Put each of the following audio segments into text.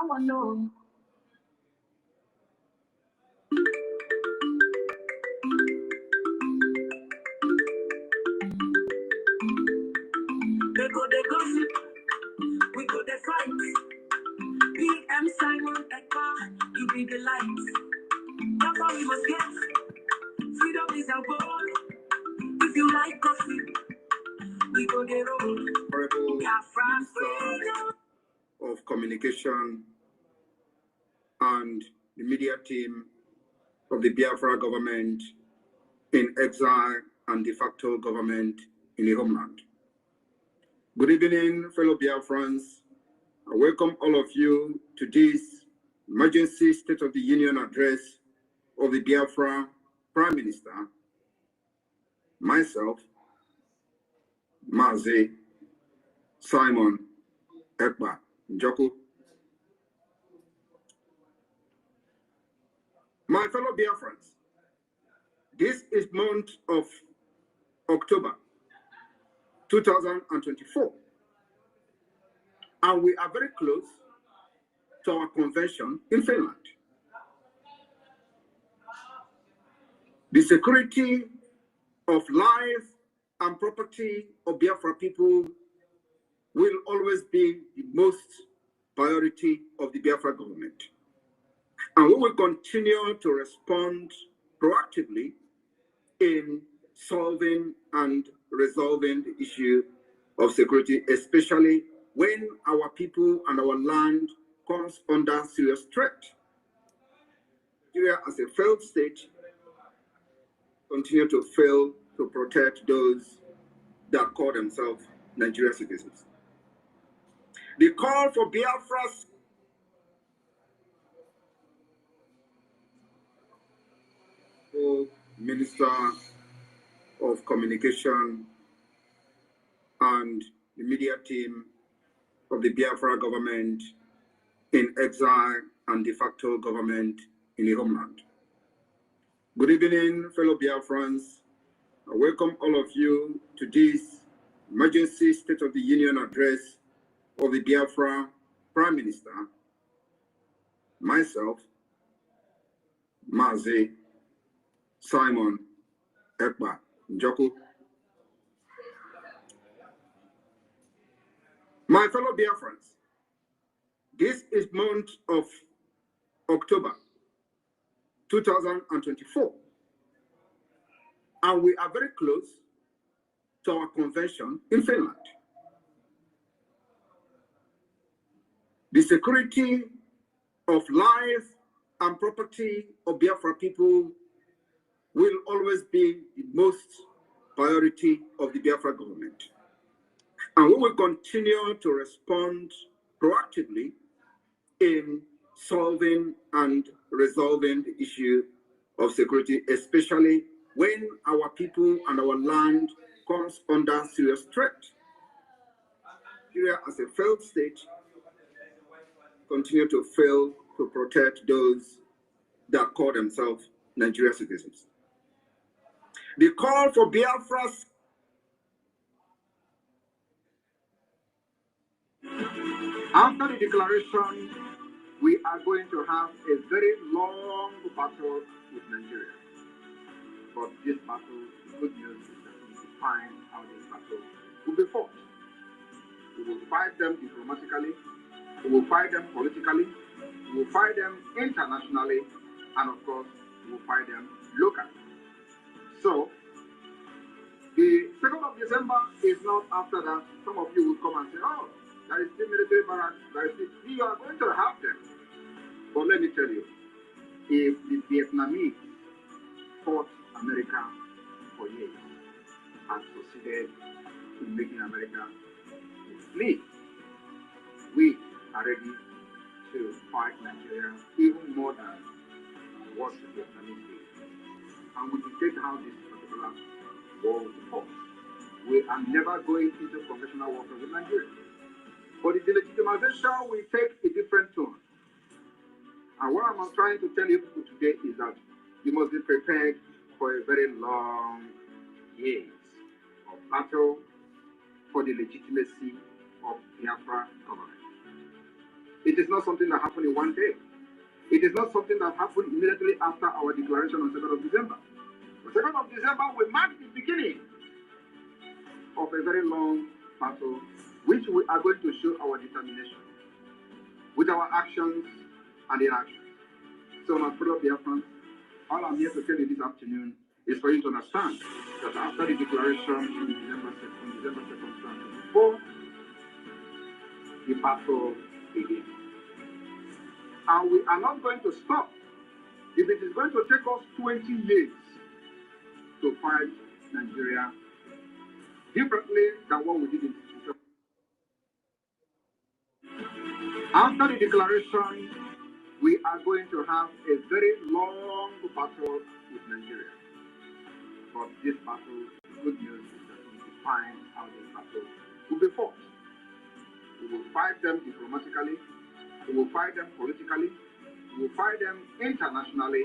want know. They go, they gossip, we go, they fight. PM Simon Ekpa, you be the light. That's how we must get. Freedom is our goal. If you like coffee, we go the road. Biafra freedom. Of communication and the media team of the Biafra government in exile and de facto government in the homeland. Good evening, fellow Biafrans. I welcome all of you to this emergency State of the Union address of the Biafra Prime Minister, myself, Ngozi Simon Ekpa Njoku. My fellow Biafrans, this is month of October 2024, and we are very close to our convention in Finland. The security of life and property of Biafra people will always be the most priority of the Biafra government. And we will continue to respond proactively in solving and resolving the issue of security, especially when our people and our land comes under serious threat. Nigeria, as a failed state, continue to fail to protect those that call themselves Nigerian citizens. The call for Biafra's Minister of Communication and the media team of the Biafra government in exile and de facto government in the homeland. Good evening, fellow Biafrans. I welcome all of you to this emergency State of the Union address of the Biafra Prime Minister, myself, Ngozi Simon Ekpa Njoku. My fellow Biafrans, this is month of October 2024, and we are very close to our convention in Finland. The security of life and property of Biafra people will always be the most priority of the Biafra government. And we will continue to respond proactively in solving and resolving the issue of security, especially when our people and our land comes under serious threat. Nigeria, as a failed state, continue to fail to protect those that call themselves Nigerian citizens. The call for Biafra's after the declaration, we are going to have a very long battle with Nigeria. But this battle, the good news is that we define how this battle will be fought. We will fight them diplomatically, we will fight them politically, we will fight them internationally, and of course, we will fight them locally. So, the 2nd of December is not after that. Some of you will come and say, oh, there is still military barracks, there is still, you are going to have them. But let me tell you, if the Vietnamese fought America for years and succeeded in making America flee, we are ready to fight Nigeria even more than what the Vietnamese did. And we can take how this particular war will be fought. We are never going into conventional warfare with Nigeria. But the delegitimization will take a different tone. And what I'm trying to tell you people today is that you must be prepared for a very long years of battle for the legitimacy of Biafra government. It is not something that happened in one day. It is not something that happened immediately after our declaration on 2nd of December. The 2nd of December will mark the beginning of a very long battle, which we are going to show our determination with our actions and inactions. So, my fellow Biafrans, all I'm here to tell you this afternoon is for you to understand that after the declaration on December 2nd, 2024, the battle begins. And we are not going to stop. If it is going to take us 20 years to fight Nigeria differently than what we did in 2007. After the declaration, we are going to have a very long battle with Nigeria. But this battle, the good news is that we define how this battle will be fought. We will fight them diplomatically, we will fight them politically, we will fight them internationally,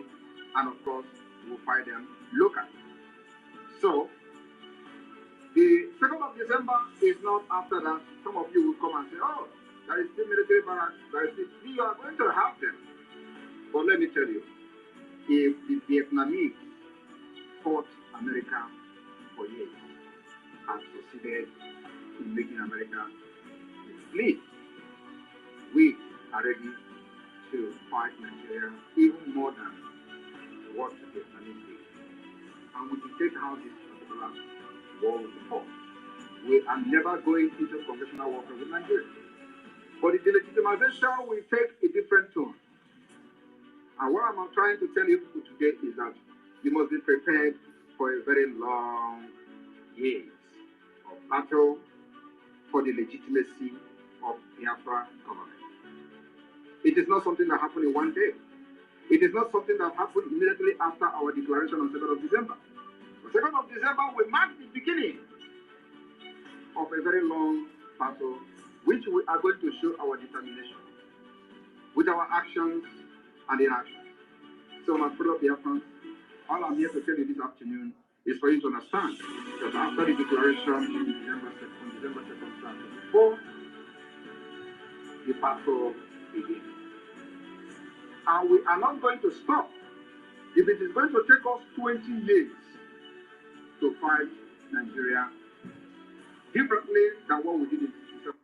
and of course, we will fight them locally. So, the 2nd of December is not after that. Some of you will come and say, oh, there is still military barracks, there is still, you are going to have them. But let me tell you, if the Vietnamese fought America for years and succeeded in making America flee, we are ready to fight Nigeria even more than what the Vietnamese did. And we dictate how this particular war will be fought. We are never going into conventional warfare with Nigeria. But the delegitimization will take a different tone. And what I'm trying to tell you people today is that you must be prepared for a very long years of battle for the legitimacy of Biafra government. It is not something that happened in one day. It is not something that happened immediately after our declaration on 2nd of December. The 2nd of December will mark the beginning of a very long battle, which we are going to show our determination with our actions and inactions. So, my fellow Biafrans, all I'm here to tell you this afternoon is for you to understand that after the declaration on December 2nd, 2024, the battle begins. And we are not going to stop. If it is going to take us 20 years to fight Nigeria differently than what we did in 2007.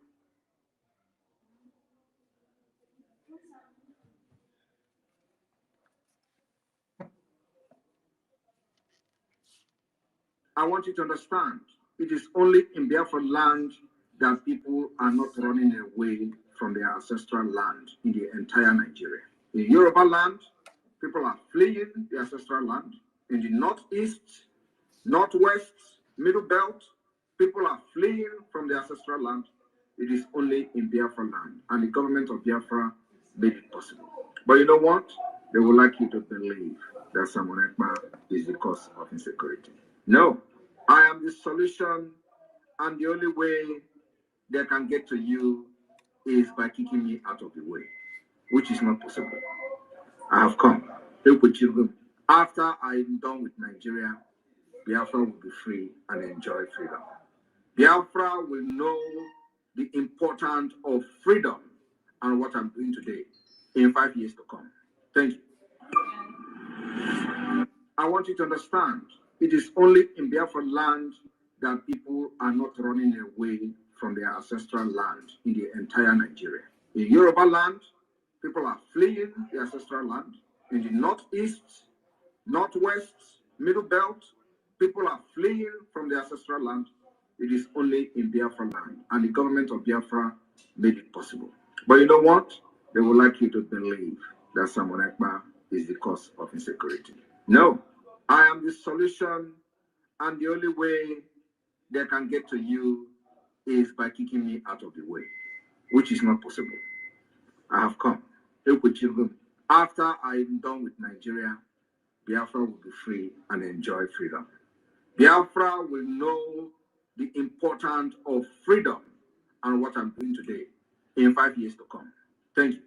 I want you to understand, it is only in Biafra land that people are not running away from their ancestral land in the entire Nigeria. In Yoruba land, people are fleeing the ancestral land. In the northeast, northwest, middle belt, people are fleeing from their ancestral land. It is only in Biafra land, and the government of Biafra made it possible. But you know what? They would like you to believe that Simon Ekpa is the cause of insecurity. No, I am the solution, and the only way they can get to you is by kicking me out of the way, which is not possible. I have come. Help with children. After I am done with Nigeria, Biafra will be free and enjoy freedom. Biafra will know the importance of freedom and what I'm doing today in 5 years to come. Thank you. I want you to understand, it is only in Biafra land that people are not running away from their ancestral land in the entire Nigeria. In Yoruba land, people are fleeing their ancestral land. In the northeast, northwest, middle belt, people are fleeing from their ancestral land. It is only in Biafra land, and the government of Biafra made it possible. But you know what? They would like you to believe that Simon Ekpa is the cause of insecurity. No, I am the solution, and the only way they can get to you is by kicking me out of the way, which is not possible. I have come. Help with children. After I am done with Nigeria, Biafra will be free and enjoy freedom. Biafra will know the importance of freedom and what I'm doing today in 5 years to come. Thank you.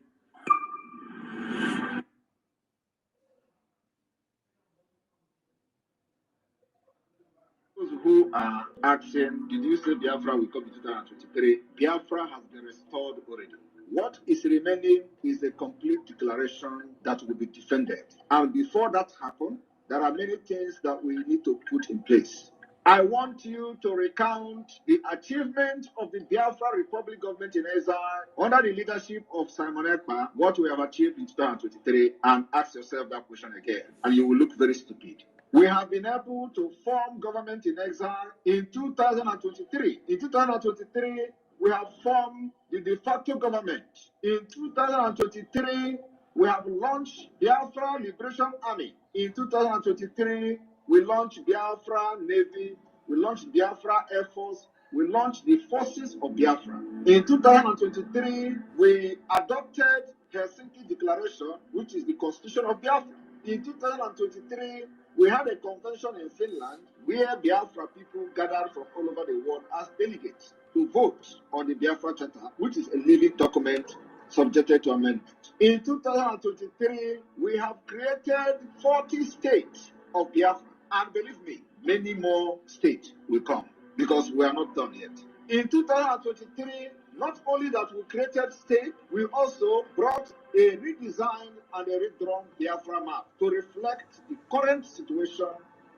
Those who are asking, did you say Biafra will come in 2023? Biafra has been restored already. What is remaining is a complete declaration that will be defended. And before that happens, there are many things that we need to put in place. I want you to recount the achievement of the Biafra Republic government in exile under the leadership of Simon Ekpa, what we have achieved in 2023, and ask yourself that question again, and you will look very stupid. We have been able to form government in exile in 2023. In 2023, we have formed the de facto government. In 2023, we have launched Biafra Liberation Army. In 2023, we launched Biafra Navy, we launched Biafra Air Force, we launched the forces of Biafra. In 2023, we adopted Helsinki Declaration, which is the constitution of Biafra. In 2023, we had a convention in Finland where Biafra people gathered from all over the world as delegates to vote on the Biafra Charter, which is a living document subjected to amendment. In 2023, we have created 40 states of Biafra. And believe me, many more states will come because we are not done yet. In 2023, not only that we created state, we also brought a redesigned and a redrawn Biafra map to reflect the current situation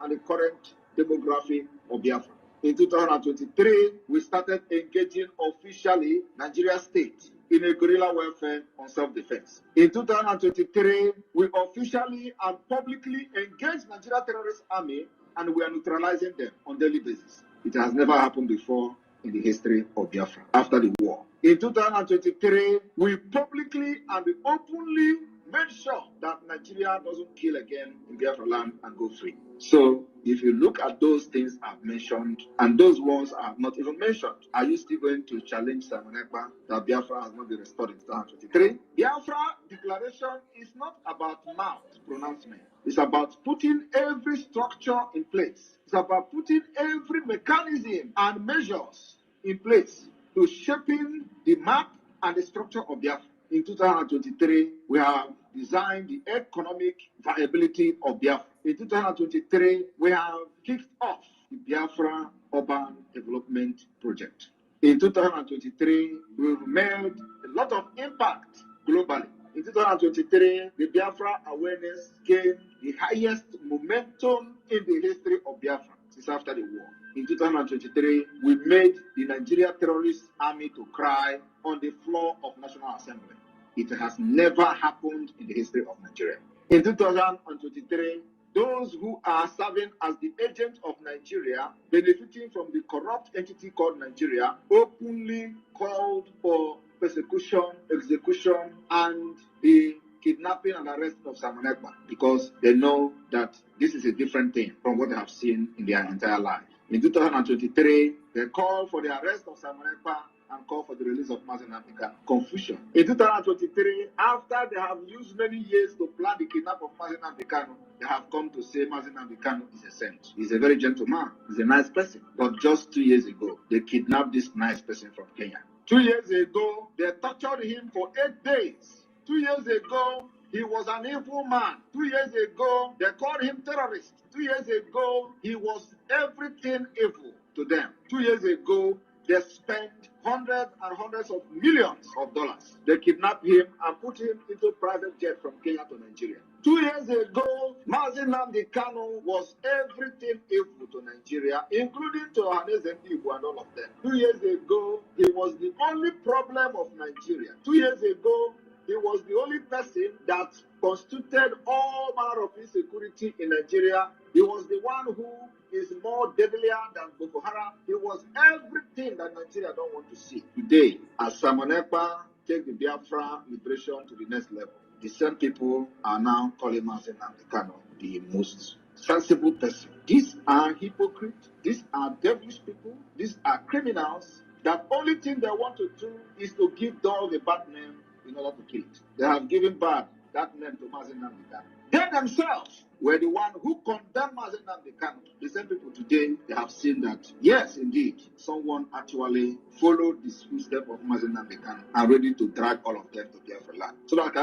and the current demography of Biafra. In 2023, we started engaging officially Nigeria state in a guerrilla warfare on self-defense. In 2023, we officially and publicly engaged Nigeria terrorist army, and we are neutralizing them on daily basis. It has never happened before in the history of Biafra after the war. In 2023, we publicly and openly made sure that Nigeria doesn't kill again in Biafra land and go free. So, if you look at those things I've mentioned, and those ones I have not even mentioned, are you still going to challenge Simon Ekpa that Biafra has not been restored in 2023? Biafra declaration is not about mouth pronouncement. It's about putting every structure in place. It's about putting every mechanism and measures in place to shaping the map and the structure of Biafra. In 2023, we have designed the economic viability of Biafra. In 2023, we have kicked off the Biafra Urban Development Project. In 2023, we've made a lot of impact globally. In 2023, the Biafra awareness gained the highest momentum in the history of Biafra since after the war. In 2023, we made the Nigeria terrorist army to cry on the floor of National Assembly. It has never happened in the history of Nigeria. In 2023, those who are serving as the agent of Nigeria, benefiting from the corrupt entity called Nigeria, openly called for persecution, execution, and the kidnapping and arrest of Simon Ekpa because they know that this is a different thing from what they have seen in their entire life. In 2023, they called for the arrest of Simon Ekpa and call for the release of Mazi Nnamdi Kanu. Confusion. In 2023, after they have used many years to plan the kidnap of Mazi Nnamdi Kanu, they have come to say Mazi Nnamdi Kanu is a saint. He's a very gentle man. He's a nice person. But just 2 years ago, they kidnapped this nice person from Kenya. 2 years ago, they tortured him for 8 days. 2 years ago, he was an evil man. 2 years ago, they called him terrorist. 2 years ago, he was everything evil to them. 2 years ago, they spent hundreds and hundreds of millions of dollars. They kidnapped him and put him into private jet from Kenya to Nigeria. 2 years ago, Mazi Nnamdi Kanu was everything evil to Nigeria, including to Ohaneze Ndigbo and all of them. 2 years ago, he was the only problem of Nigeria. 2 years ago, he was the only person that constituted all manner of insecurity in Nigeria. He was the one who is more deadlier than Boko Haram. He was everything that Nigeria don't want to see. Today, as Simon Ekpa take the Biafra liberation to the next level, the same people are now calling Mazi Nnamdi Kanu the most sensible person. These are hypocrites. These are devilish people. These are criminals. The only thing they want to do is to give dog a bad name in order to kill it. They have given bad that name to Mazi Nnamdi Kanu. They themselves were the one who condemned Mazi Nnamdi Kanu. The same people today, they have seen that, yes, indeed, someone actually followed the footsteps of Mazi Nnamdi Kanu and ready to drag all of them to Biafra land. So that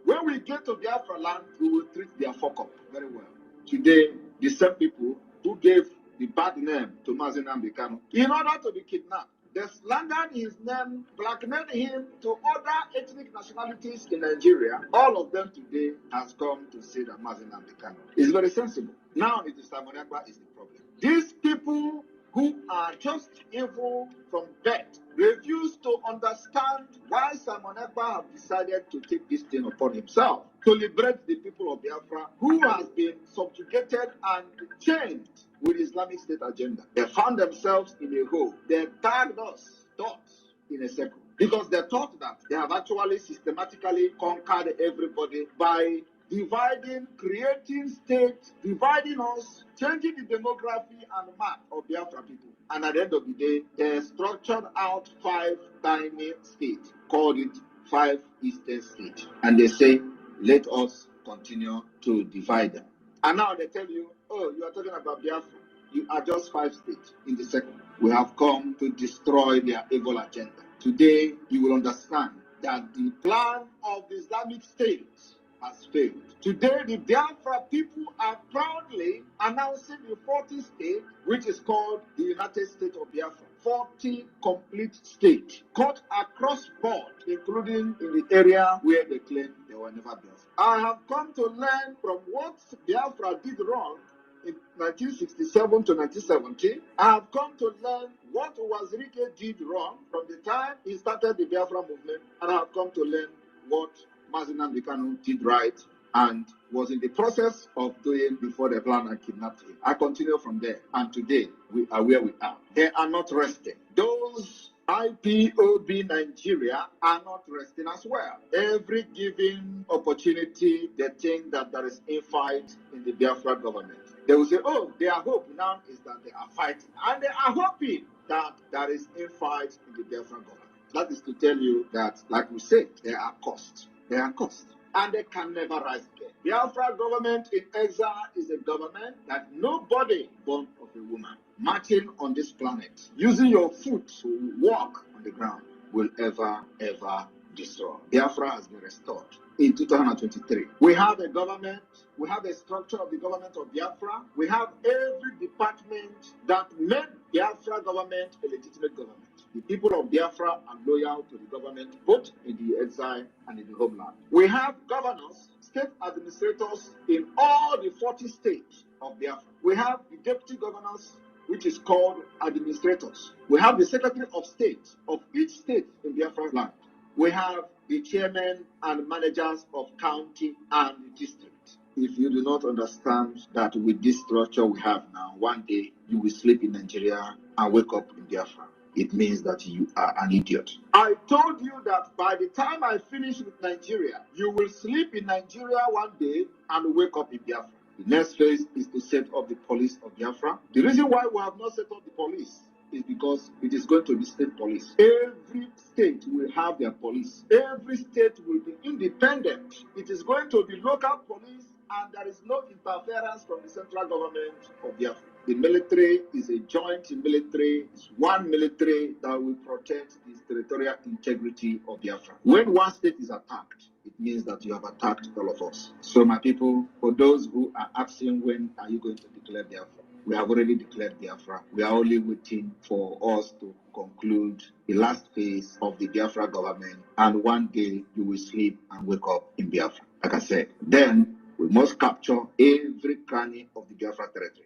when we get to Biafra land, we will treat their fuck up very well. Today, the same people who gave the bad name to Mazi Nnamdi Kanu in order to be kidnapped, They slandered his name, blackmailed him to other ethnic nationalities in Nigeria. All of them today has come to say that Mazi Nnamdi Kanu is very sensible. Now it is Simon Ekpa is the problem. These people who are just evil from birth refuse to understand why Simon Ekpa have decided to take this thing upon himself to liberate the people of Biafra who has been subjugated and chained with Islamic State agenda. They found themselves in a hole. They tagged us, thoughts, in a circle. Because they thought that they have actually systematically conquered everybody by dividing, creating states, dividing us, changing the demography and map of Biafra people. And at the end of the day, they structured out 5 tiny states, called it 5 Eastern states. And they say, let us continue to divide them. And now they tell you, oh, you are talking about Biafra. You are just 5 states in the second. We have come to destroy their evil agenda. Today, you will understand that the plan of the Islamic State has failed. Today, the Biafra people are proudly announcing the 40th state, which is called the United States of Biafra. 40 complete states, cut across board, including in the area where they claim they were never Biafra. I have come to learn from what Biafra did wrong in 1967 to 1970. I have come to learn what Wazirike did wrong from the time he started the Biafra movement, and I have come to learn what Mazi Nnamdi Kanu did right and was in the process of doing before the plan and kidnapped him. I continue from there, and today we are where we are. They are not resting. Those IPOB Nigeria are not resting as well. Every given opportunity, they think that there is infight in the Biafra government. They will say, oh, their hope now is that they are fighting. And they are hoping that there is infight in the Biafra government. That is to tell you that, like we said, they are cost. They are cost. And they can never rise again. Biafra government in exile is a government that nobody born of a woman marching on this planet, using your foot to walk on the ground, will ever destroy. Biafra has been restored in 2023. We have a government, we have a structure of the government of Biafra, we have every department that made Biafra government a legitimate government. The people of Biafra are loyal to the government, both in the exile and in the homeland. We have governors, state administrators in all the 40 states of Biafra. We have the deputy governors, which is called administrators. We have the secretary of state of each state in Biafra land. We have the chairmen and managers of county and district. If you do not understand that with this structure we have now, one day you will sleep in Nigeria and wake up in Biafra. It means that you are an idiot. I told you that by the time I finish with Nigeria, you will sleep in Nigeria one day and wake up in Biafra. The next phase is to set up the police of Biafra. The reason why we have not set up the police is because it is going to be state police. Every state will have their police. Every state will be independent. It is going to be local police, and there is no interference from the central government of Biafra. The military is a joint military. It's one military that will protect the territorial integrity of Biafra. When one state is attacked, it means that you have attacked all of us. So my people, for those who are asking when are you going to declare Biafra, we have already declared Biafra. We are only waiting for us to conclude the last phase of the Biafra government, and one day you will sleep and wake up in Biafra. Like I said, then we must capture every cranny of the Biafra territory.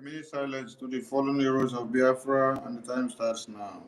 minute silence to the fallen heroes of Biafra, and the time starts now.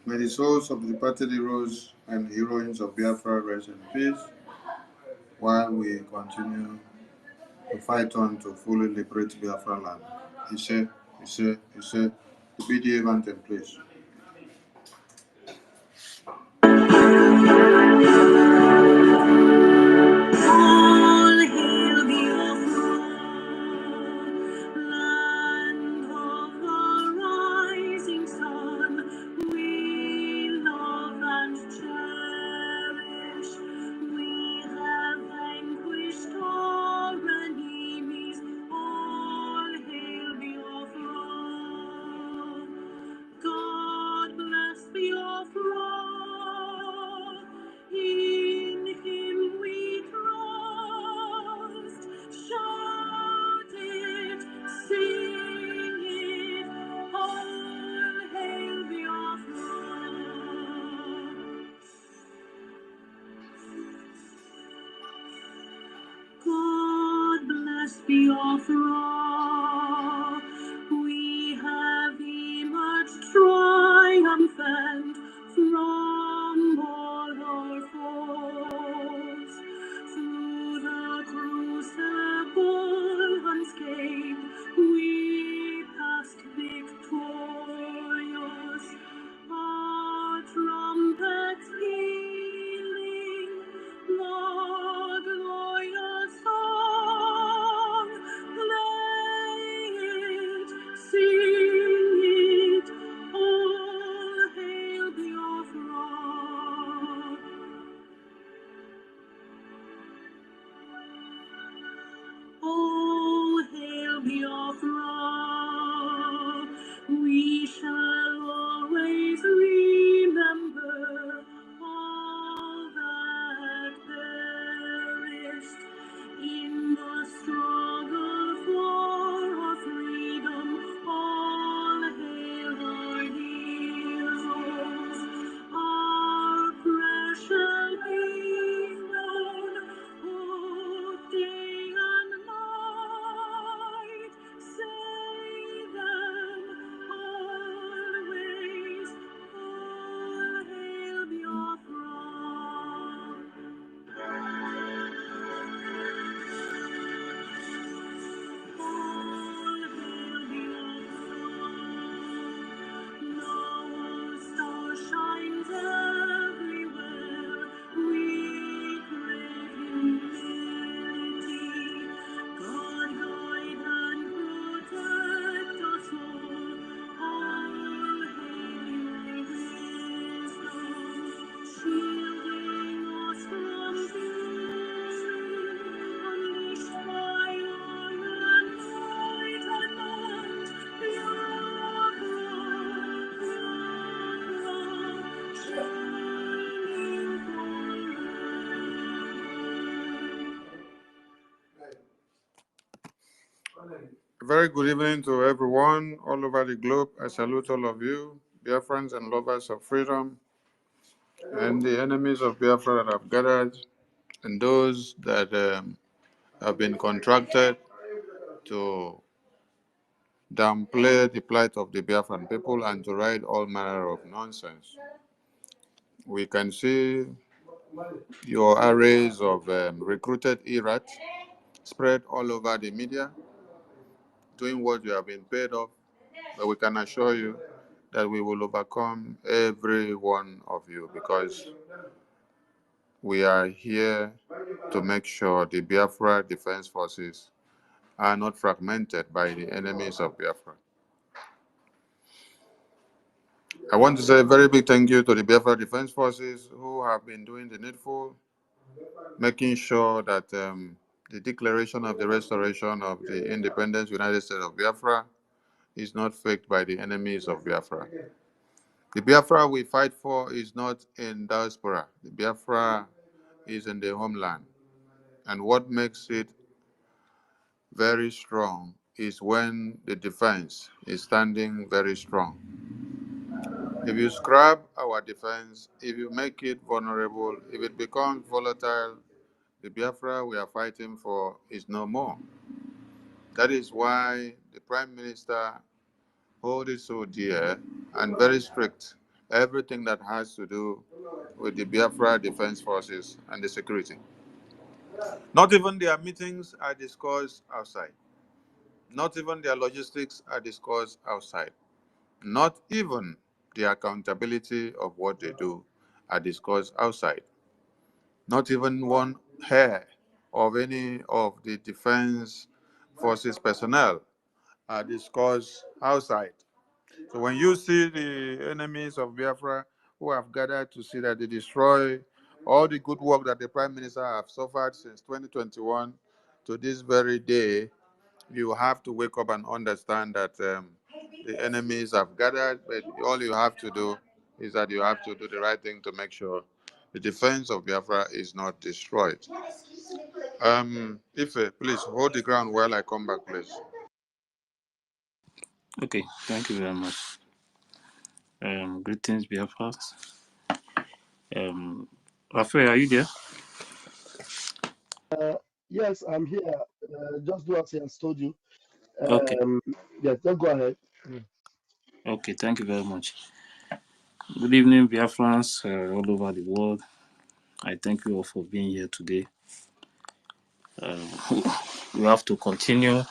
May the souls of the departed heroes and heroines of Biafra rest in peace while we continue to fight on to fully liberate Biafra land. Ise, the BDA anthem, please. All hail Biafra, land of the rising sun. We love and cherish. We have vanquished our enemies. All hail Biafra. God bless Biafra. In Him we trust. Shout it, sing it. All hail Biafra. God bless Biafra. We have emerged triumphant from all our foes. Through the crucible unscathed, we passed victorious. Our trumpets pealing, the glorious song, play it, sing it, all hail Biafra. Oh, hail Biafra, we shall always remember all that perished in the struggle for our freedom. All hail our heroes, our precious hero, who day and night save them always. All hail Biafra. All hail Biafra. No star shines everywhere. We crave humility. God guide and protect us all. All hail your wisdom, shielding us from fury, unleashed by your enlightenment. A very good evening to everyone all over the globe. I salute all of you, Biafrans and lovers of freedom, and the enemies of Biafra that have gathered, and those that have been contracted to downplay the plight of the Biafran people and to write all manner of nonsense. We can see your arrays of recruited Iraq spread all over the media, doing what you have been paid off, but we can assure you that we will overcome every one of you, because we are here to make sure the Biafra Defense Forces are not fragmented by the enemies of Biafra. I want to say a very big thank you to the Biafra Defense Forces who have been doing the needful, making sure that the declaration of the restoration of the independence United States of Biafra is not faked by the enemies of Biafra. The Biafra we fight for is not in diaspora. The Biafra is in the homeland. And what makes it very strong is when the defense is standing very strong. If you scrap our defense, if you make it vulnerable, if it becomes volatile, the Biafra we are fighting for is no more. That is why the Prime Minister holds it so dear and very strict, everything that has to do with the Biafra Defense Forces and the security. Not even their meetings are discussed outside. Not even their logistics are discussed outside. Not even the accountability of what they do are discussed outside. Not even one hair of any of the defense forces personnel are discussed outside. So when you see the enemies of Biafra who have gathered to see that they destroy all the good work that the Prime Minister have suffered since 2021 to this very day, you have to wake up and understand that the enemies have gathered, but all you have to do is that you have to do the right thing to make sure the defense of Biafra is not destroyed. Ife, please hold the ground while I come back, please. Okay, thank you very much. Greetings, Biafra. Raphael, are you there? Yes, I'm here. Just do as he has told you. Okay. Yeah, just go ahead. Okay, thank you very much. Good evening, Biafrans all over the world. I thank you all for being here today. We have to continue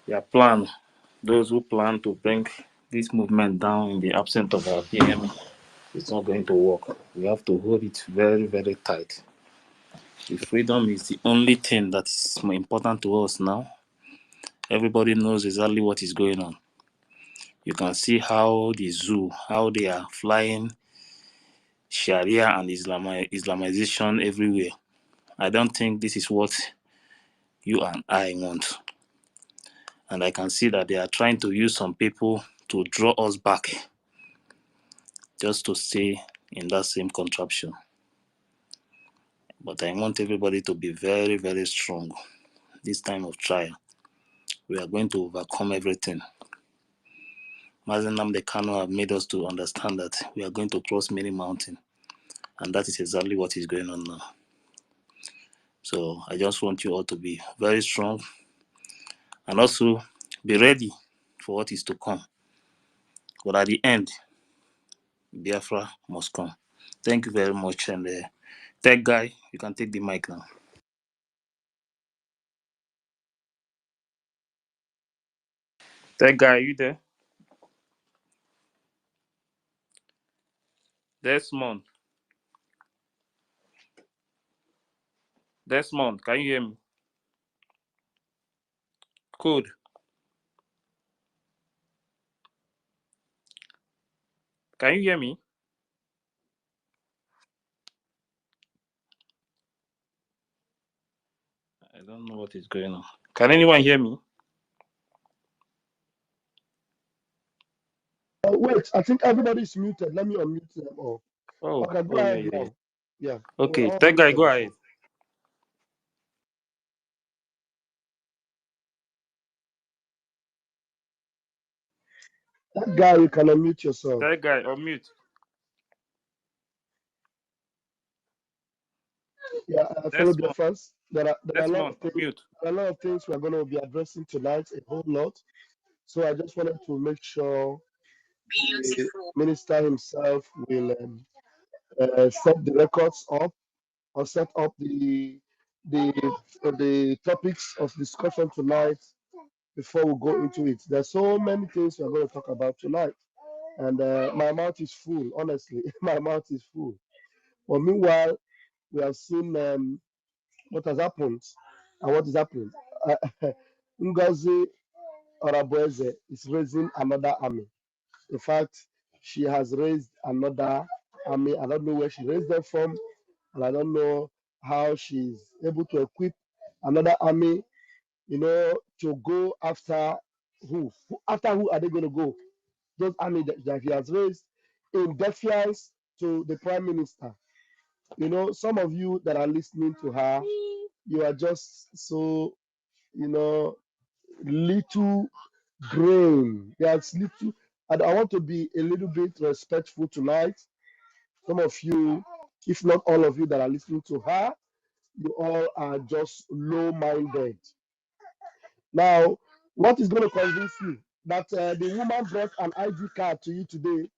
their plan. Those who plan to bring this movement down in the absence of our PM, it's not going to work. We have to hold it very, very tight. The freedom is the only thing that is more important to us now. Everybody knows exactly what is going on. You can see how the zoo, how they are flying Sharia and Islamization everywhere. I don't think this is what you and I want. And I can see that they are trying to use some people to draw us back just to stay in that same contraption. But I want everybody to be very, very strong. This time of trial, we are going to overcome everything. Mazen Nnamdi Kanu have made us to understand that we are going to cross many mountains. And that is exactly what is going on now. So I just want you all to be very strong and also be ready for what is to come. But at the end, Biafra must come. Thank you very much. And Tech Guy, you can take the mic now. Tech Guy, are you there? Desmond. Desmond, can you hear me? Code. Can you hear me? I don't know what is going on. Can anyone hear me? Wait, I think everybody's muted. Let me unmute them all. Oh, Okay, go yeah, ahead yeah. now. Yeah. Okay, We're all Tech Guy, muted go before. ahead. That guy, you can unmute yourself. Tech Guy, unmute. Yeah, fellow Desmond, Biafrans, there are a lot Desmond, of things. unmute. There are a lot of things we are going to be addressing tonight, a whole lot. So I just wanted to make sure the minister himself will set the records up or set up the the topics of discussion tonight before we go into it. There's so many things we're going to talk about tonight, and my mouth is full. Honestly, my mouth is full. But meanwhile, we have seen what has happened and what is happening. Ngozi Orabueze is raising another army. In fact, she has raised another army. I don't know where she raised them from, and I don't know how she's able to equip another army, to go after who? After who are they going to go? Those army that he has raised in defiance to the prime minister. Some of you that are listening to her, you are just so, little brain. There's little, and I want to be a little bit respectful tonight. Some of you, if not all of you that are listening to her, you all are just low-minded. Now, what is going to convince you that the woman brought an ID card to you today?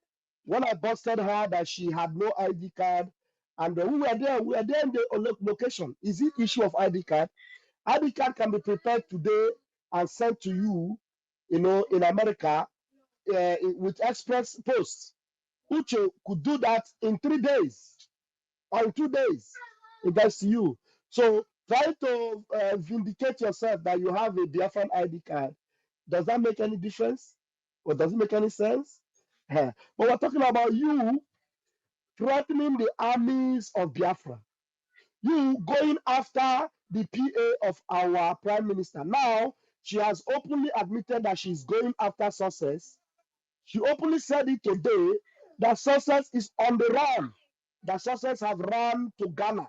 When I busted her that she had no ID card, and we were there in the location. Is it issue of ID card? ID card can be prepared today and sent to you, in America, with express post. Uche could do that in 3 days or in 2 days. It gets to you. So try to vindicate yourself that you have a Biafran ID card. Does that make any difference? Or does it make any sense? But we're talking about you threatening the armies of Biafra. You going after the PA of our prime minister. Now, she has openly admitted that she's going after success. She openly said it today that success is on the run. That success have run to Ghana.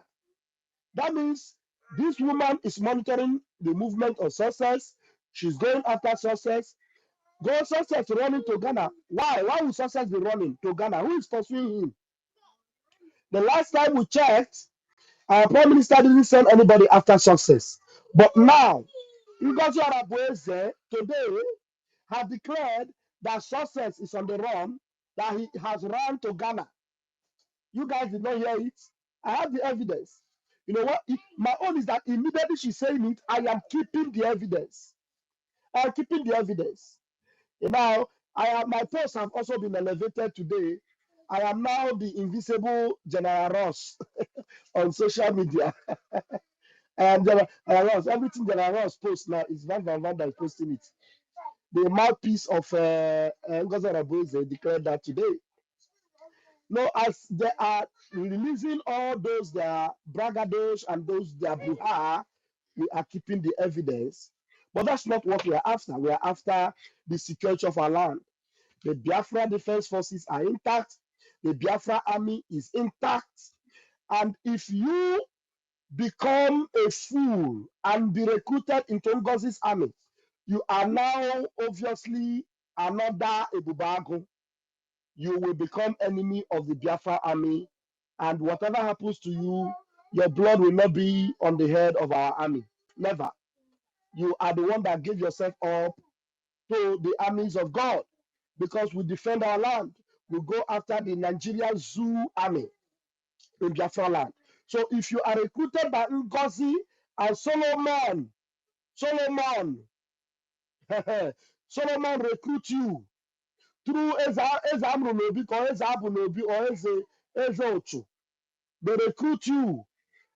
That means this woman is monitoring the movement of success. She's going after success. Go success running to Ghana. Why? Why would success be running to Ghana? Who is pursuing him? The last time we checked, our prime minister didn't send anybody after success. But now, Ngozi Orabueze today have declared that success is on the run, that he has run to Ghana. You guys did not hear it. I have the evidence. You know what? My own is that immediately she's saying it, I am keeping the evidence. I am keeping the evidence. Now, my posts have also been elevated today. I am now the invisible General Ross on social media. And General Ross, everything General Ross posts now is Van that is posting it. The mouthpiece of Ngozi Orabueze declared that today. No, as they are releasing all those their braggadocio and those their brouhaha, we are keeping the evidence. But that's not what we are after. We are after the security of our land. The Biafra Defense Forces are intact. The Biafra Army is intact. And if you become a fool and be recruited into Ngozi's army, you are now obviously another Ebubago. You will become enemy of the Biafra army, and whatever happens to you, your blood will not be on the head of our army. Never. You are the one that gave yourself up to the armies of God, because we defend our land. We go after the Nigerian Zoo army in Biafra land. So if you are recruited by Ngozi and Solomon Solomon recruit you through Eze Amru Nobi or Eze Abu Nobi or Eze Ochu. They recruit you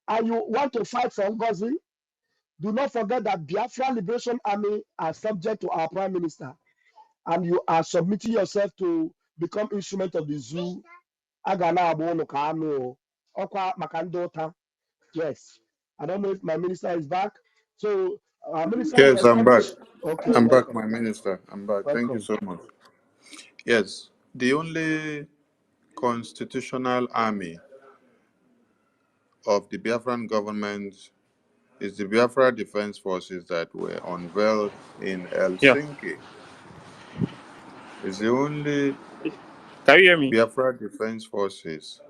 and you want to fight for Ngozi. Do not forget that Biafra Liberation Army are subject to our Prime Minister, and you are submitting yourself to become instrument of the zoo. Agana Abono Kano, Okwa Makandota. Yes. I don't know if my minister is back. So our minister will Yes, I'm back. establish. Okay, I'm back, welcome. my minister. I'm back. Thank you Welcome. so much. Yes, the only constitutional army of the Biafran government is the Biafra Defense Forces that were unveiled in Yeah. Helsinki. It's the only Can you hear me? Biafra Defense Forces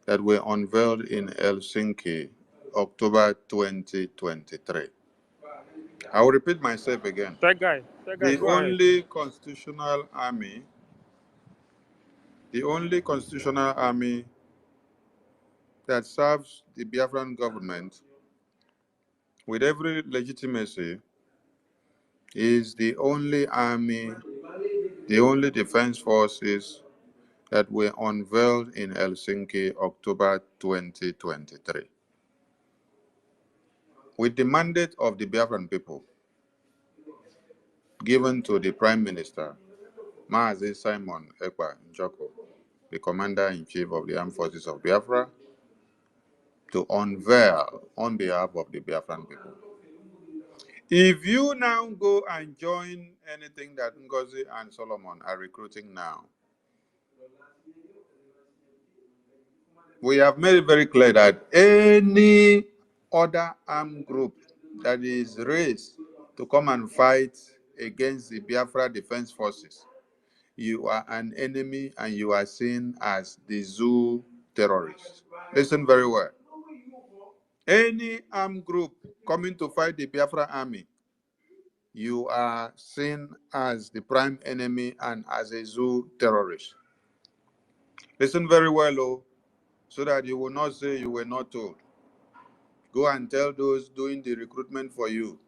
that were unveiled in Helsinki, October 2023. I will repeat myself again. That guy, The go ahead. only constitutional army, the only constitutional army that serves the Biafran government with every legitimacy, is the only army, the only defense forces that were unveiled in Helsinki, October 2023. With the mandate of the Biafran people given to the Prime Minister, Mazi Simon Ekpa Njoko, the Commander-in-Chief of the Armed Forces of Biafra, to unveil on behalf of the Biafran people. If you now go and join anything that Ngozi and Solomon are recruiting now, we have made it very clear that any other armed group that is raised to come and fight against the Biafra Defense Forces, you are an enemy and you are seen as the zoo terrorist. Listen very well. Any armed group coming to fight the Biafra army, you are seen as the prime enemy and as a zoo terrorist. Listen very well, oh, so that you will not say you were not told. Go and tell those doing the recruitment for you.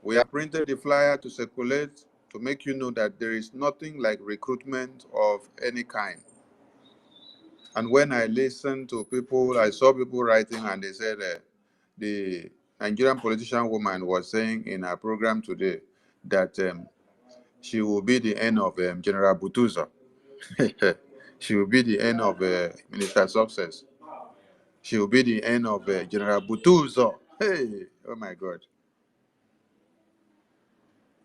We have printed the flyer to circulate to make you know that there is nothing like recruitment of any kind. And when I listened to people, I saw people writing and they said the Nigerian politician woman was saying in her program today that she will be the end of General Butuza. She will be the end of Minister Success. She will be the end of General Butuza. Hey, oh my God.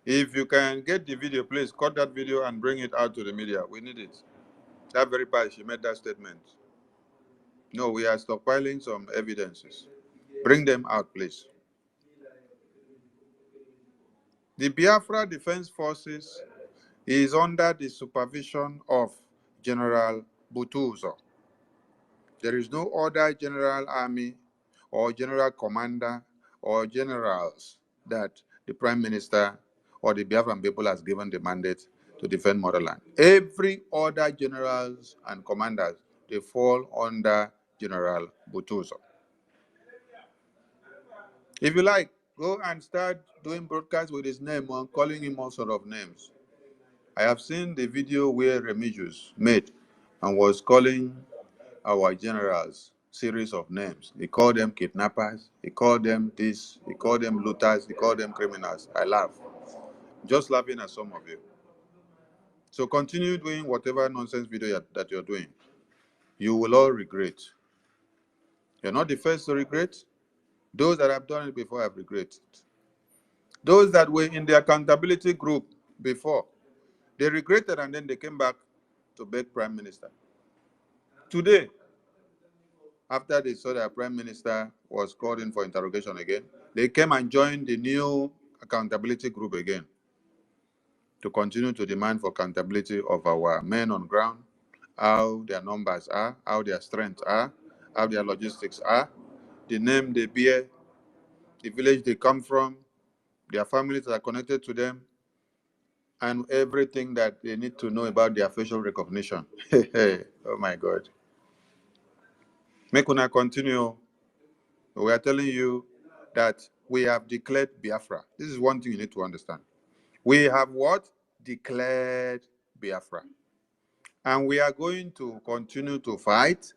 If you can get the video, please cut that video and bring it out to the media. We need it. That very part, she made that statement. No, we are stockpiling some evidences. Bring them out, please. The Biafra Defense Forces is under the supervision of General Butuzo. There is no other general army or general commander or generals that the Prime Minister or the Biafran people has given the mandate to defend motherland. Every other generals and commanders, they fall under General Butuzo. If you like, go and start doing broadcasts with his name and calling him all sort of names. I have seen the video where Remigius made and was calling our generals series of names. He called them kidnappers, he called them this, he called them looters, he called them criminals. I laugh. Just laughing at some of you. So continue doing whatever nonsense video that you're doing. You will all regret. You're not the first to regret. Those that have done it before have regretted. Those that were in the accountability group before, they regretted and then they came back to beg Prime Minister. Today, after they saw that Prime Minister was called in for interrogation again, they came and joined the new accountability group again to continue to demand for accountability of our men on ground, how their numbers are, how their strengths are, how their logistics are, the name they bear, the village they come from, their families that are connected to them, and everything that they need to know about their facial recognition. Oh my God. Make una continue. We are telling you that we have declared Biafra. This is one thing you need to understand. We have what? Declared Biafra. And we are going to continue to fight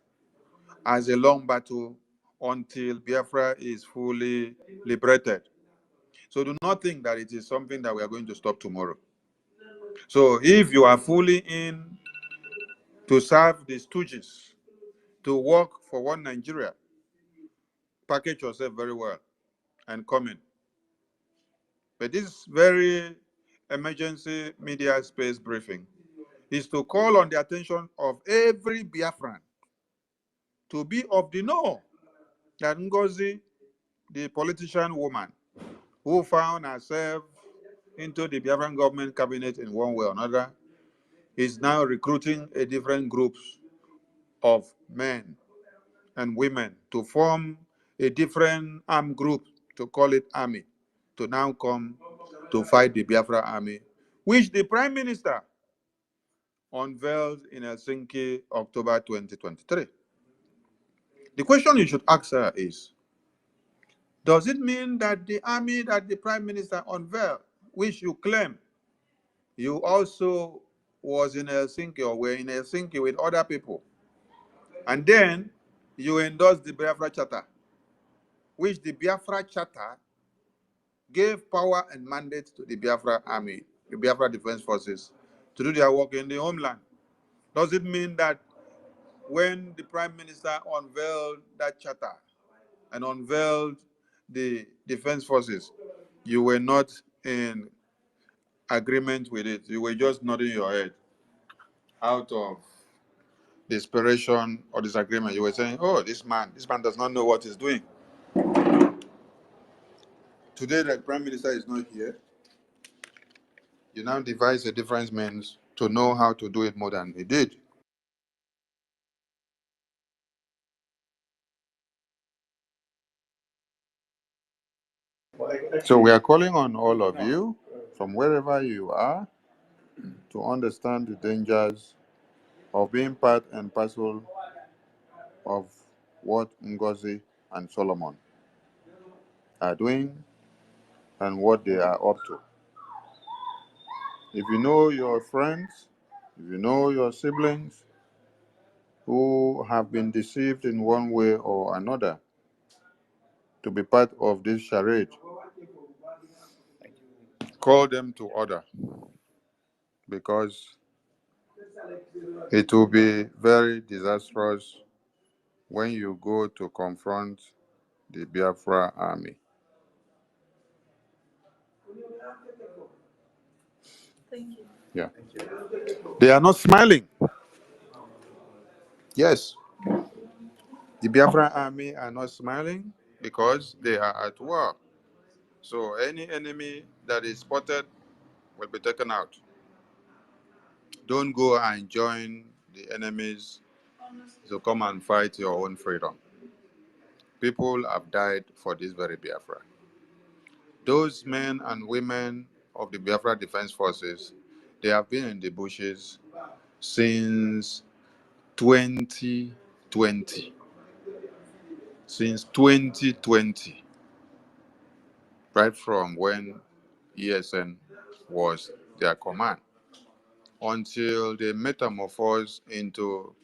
as a long battle until Biafra is fully liberated. So do not think that it is something that we are going to stop tomorrow. So if you are fully in to serve the stooges, to work for one Nigeria, package yourself very well and come in. But this very emergency media space briefing is to call on the attention of every Biafran to be of the know that Ngozi, the politician woman who found herself into the Biafran government cabinet in one way or another, is now recruiting a different groups of men and women to form a different armed group, to call it army, to now come to fight the Biafra army, which the Prime Minister unveiled in Helsinki, October 2023. The question you should ask her is, Does it mean that the army that the Prime Minister unveiled, which you claim you also was in Helsinki or were in Helsinki with other people, and then you endorsed the Biafra Charter, which the Biafra Charter gave power and mandate to the Biafra Army, the Biafra Defense Forces, to do their work in the homeland? Does it mean that when the Prime Minister unveiled that charter and unveiled the Defense Forces, you were not in agreement with it? You were just nodding your head out of desperation or disagreement. You were saying, oh, this man does not know what he's doing. Today, the Prime Minister is not here. You now devise a different means to know how to do it more than he did. So we are calling on all of you, from wherever you are, to understand the dangers of being part and parcel of what Ngozi and Solomon are doing and what they are up to. If you know your friends, if you know your siblings who have been deceived in one way or another to be part of this charade, call them to order, because it will be very disastrous when you go to confront the Biafra army. Thank you. Yeah. They are not smiling. Yes. The Biafra army are not smiling because they are at war. So any enemy that is spotted will be taken out. Don't go and join the enemies to come and fight your own freedom. People have died for this very Biafra. Those men and women of the Biafra Defense Forces, they have been in the bushes since 2020. Since 2020, right from when ESN was their command, until they metamorphosed into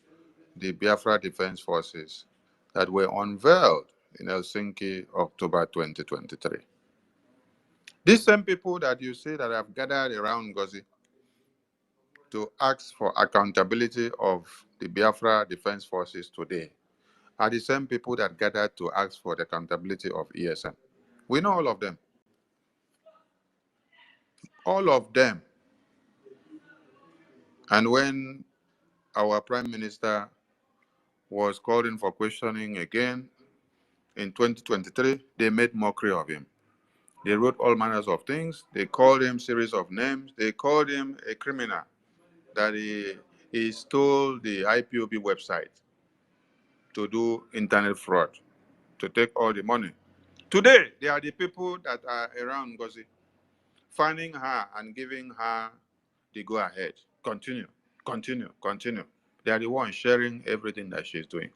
the Biafra Defense Forces that were unveiled in Helsinki, October 2023. These same people that you see that have gathered around Ngozi to ask for accountability of the Biafra Defense Forces today are the same people that gathered to ask for the accountability of ESN. We know all of them. All of them. And when our Prime Minister was called in for questioning again in 2023, they made mockery of him. They wrote all manners of things. They called him series of names. They called him a criminal, that he stole the IPOB website to do internet fraud, to take all the money. Today, they are the people that are around Ngozi, finding her and giving her the go-ahead. Continue, continue, continue. They are the ones sharing everything that she's doing.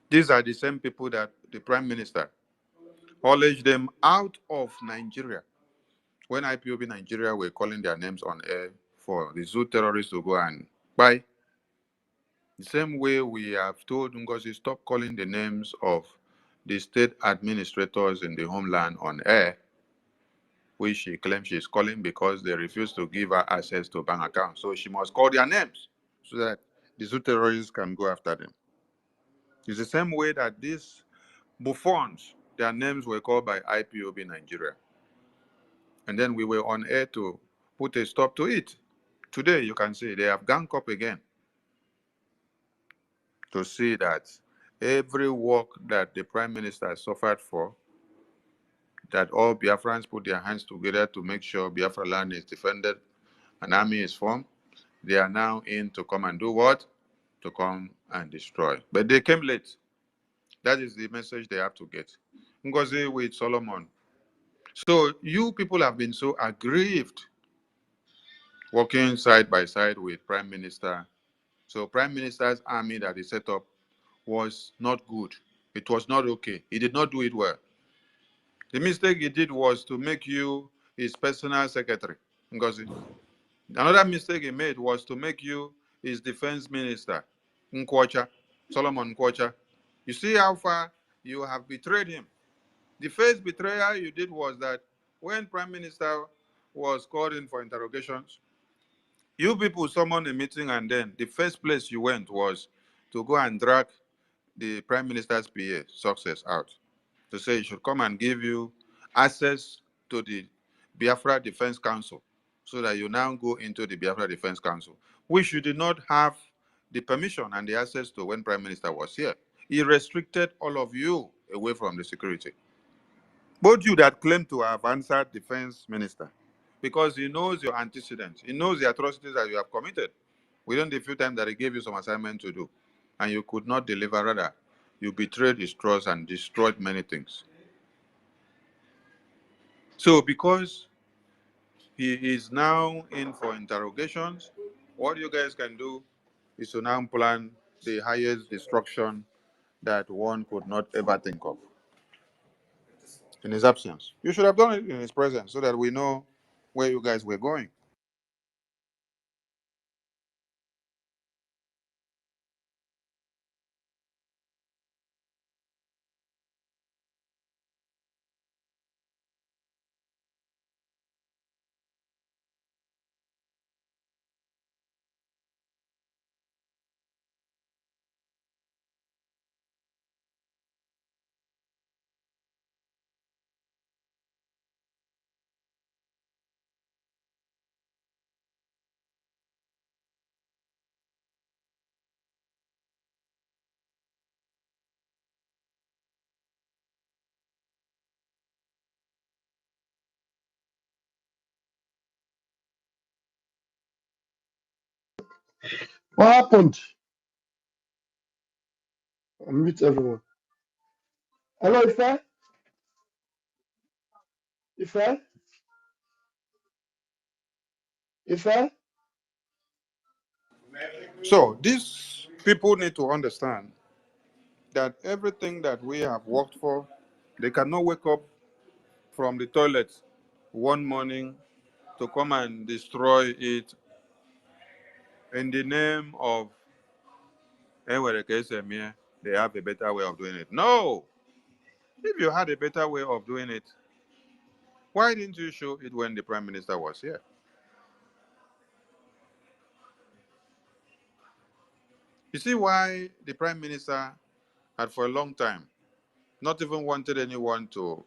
These are the same people that the Prime Minister haulaged them out of Nigeria. When IPOB Nigeria were calling their names on air for the zoo terrorists to go and buy, the same way we have told Ngozi, stop calling the names of the state administrators in the homeland on air, which she claims she's calling because they refuse to give her access to bank accounts. So she must call their names so that the zoo terrorists can go after them. It's the same way that these buffoons, their names were called by IPOB Nigeria. And then we were on air to put a stop to it. Today, you can see they have ganged up again to see that every work that the Prime Minister suffered for, that all Biafrans put their hands together to make sure Biafra land is defended, an army is formed, they are now in to come and do what? To come and destroy. But they came late. That is the message they have to get. Ngozi with Solomon. So you people have been so aggrieved working side by side with Prime Minister. So Prime Minister's army that he set up was not good. It was not okay. He did not do it well. The mistake he did was to make you his personal secretary, Ngozi. Another mistake he made was to make you his defense minister, Nkwocha, Solomon Nkwocha. You see how far you have betrayed him. The first betrayal you did was that when Prime Minister was called in for interrogations, you people summoned a meeting, and then the first place you went was to go and drag the Prime Minister's PA, Success, out to say he should come and give you access to the Biafra Defense Council so that you now go into the Biafra Defense Council, which you did not have the permission and the access to when Prime Minister was here. He restricted all of you away from the security. Both you that claim to have answered defense minister, because he knows your antecedents, he knows the atrocities that you have committed within the few times that he gave you some assignment to do, and you could not deliver. Rather, you betrayed his trust and destroyed many things. So, because he is now in for interrogations, what you guys can do is to now plan the highest destruction that one could not ever think of in his absence. You should have done it in his presence so that we know where you guys were going. What happened? Unmute everyone. Hello, Ife? Ife? Ife? So these people need to understand that everything that we have worked for, they cannot wake up from the toilet one morning to come and destroy it in the name of they have a better way of doing it. No! If you had a better way of doing it, why didn't you show it when the Prime Minister was here? You see why the Prime Minister had for a long time not even wanted anyone to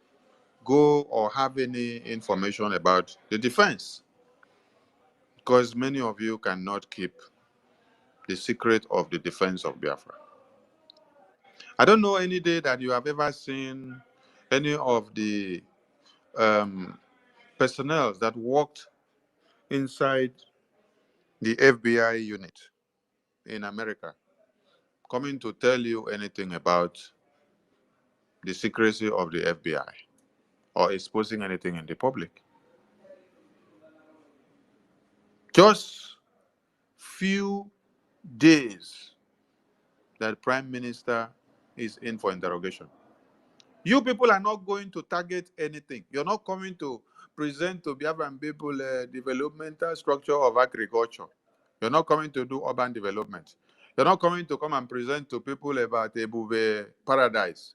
go or have any information about the defense. Because many of you cannot keep the secret of the defense of Biafra. I don't know any day that you have ever seen any of the personnel that worked inside the FBI unit in America coming to tell you anything about the secrecy of the FBI or exposing anything in the public. Just few days that Prime Minister is in for interrogation. You people are not going to target anything. You're not coming to present to Biafran people a developmental structure of agriculture. You're not coming to do urban development. You're not coming to come and present to people about Ebube Paradise.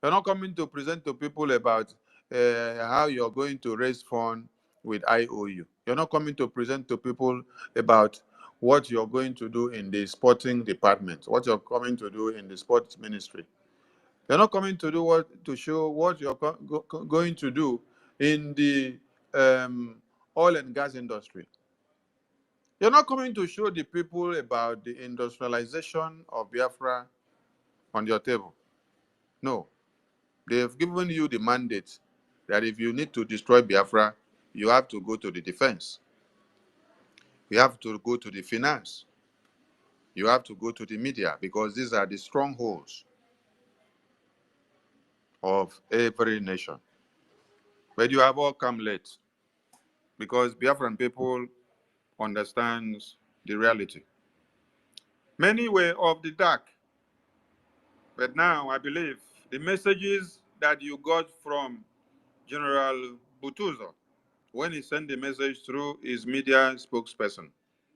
You're not coming to present to people about how you're going to raise funds with IOU. You're not coming to present to people about what you're going to do in the sporting department, what you're coming to do in the sports ministry. You're not coming to do to show what you're going to do in the oil and gas industry. You're not coming to show the people about the industrialization of Biafra on your table. No. They've given you the mandate that if you need to destroy Biafra, you have to go to the defense. You have to go to the finance. You have to go to the media, because these are the strongholds of every nation. But you have all come late, because Biafran people understands the reality. Many were of the dark. But now I believe the messages that you got from General Butuzo when he sent the message through his media spokesperson,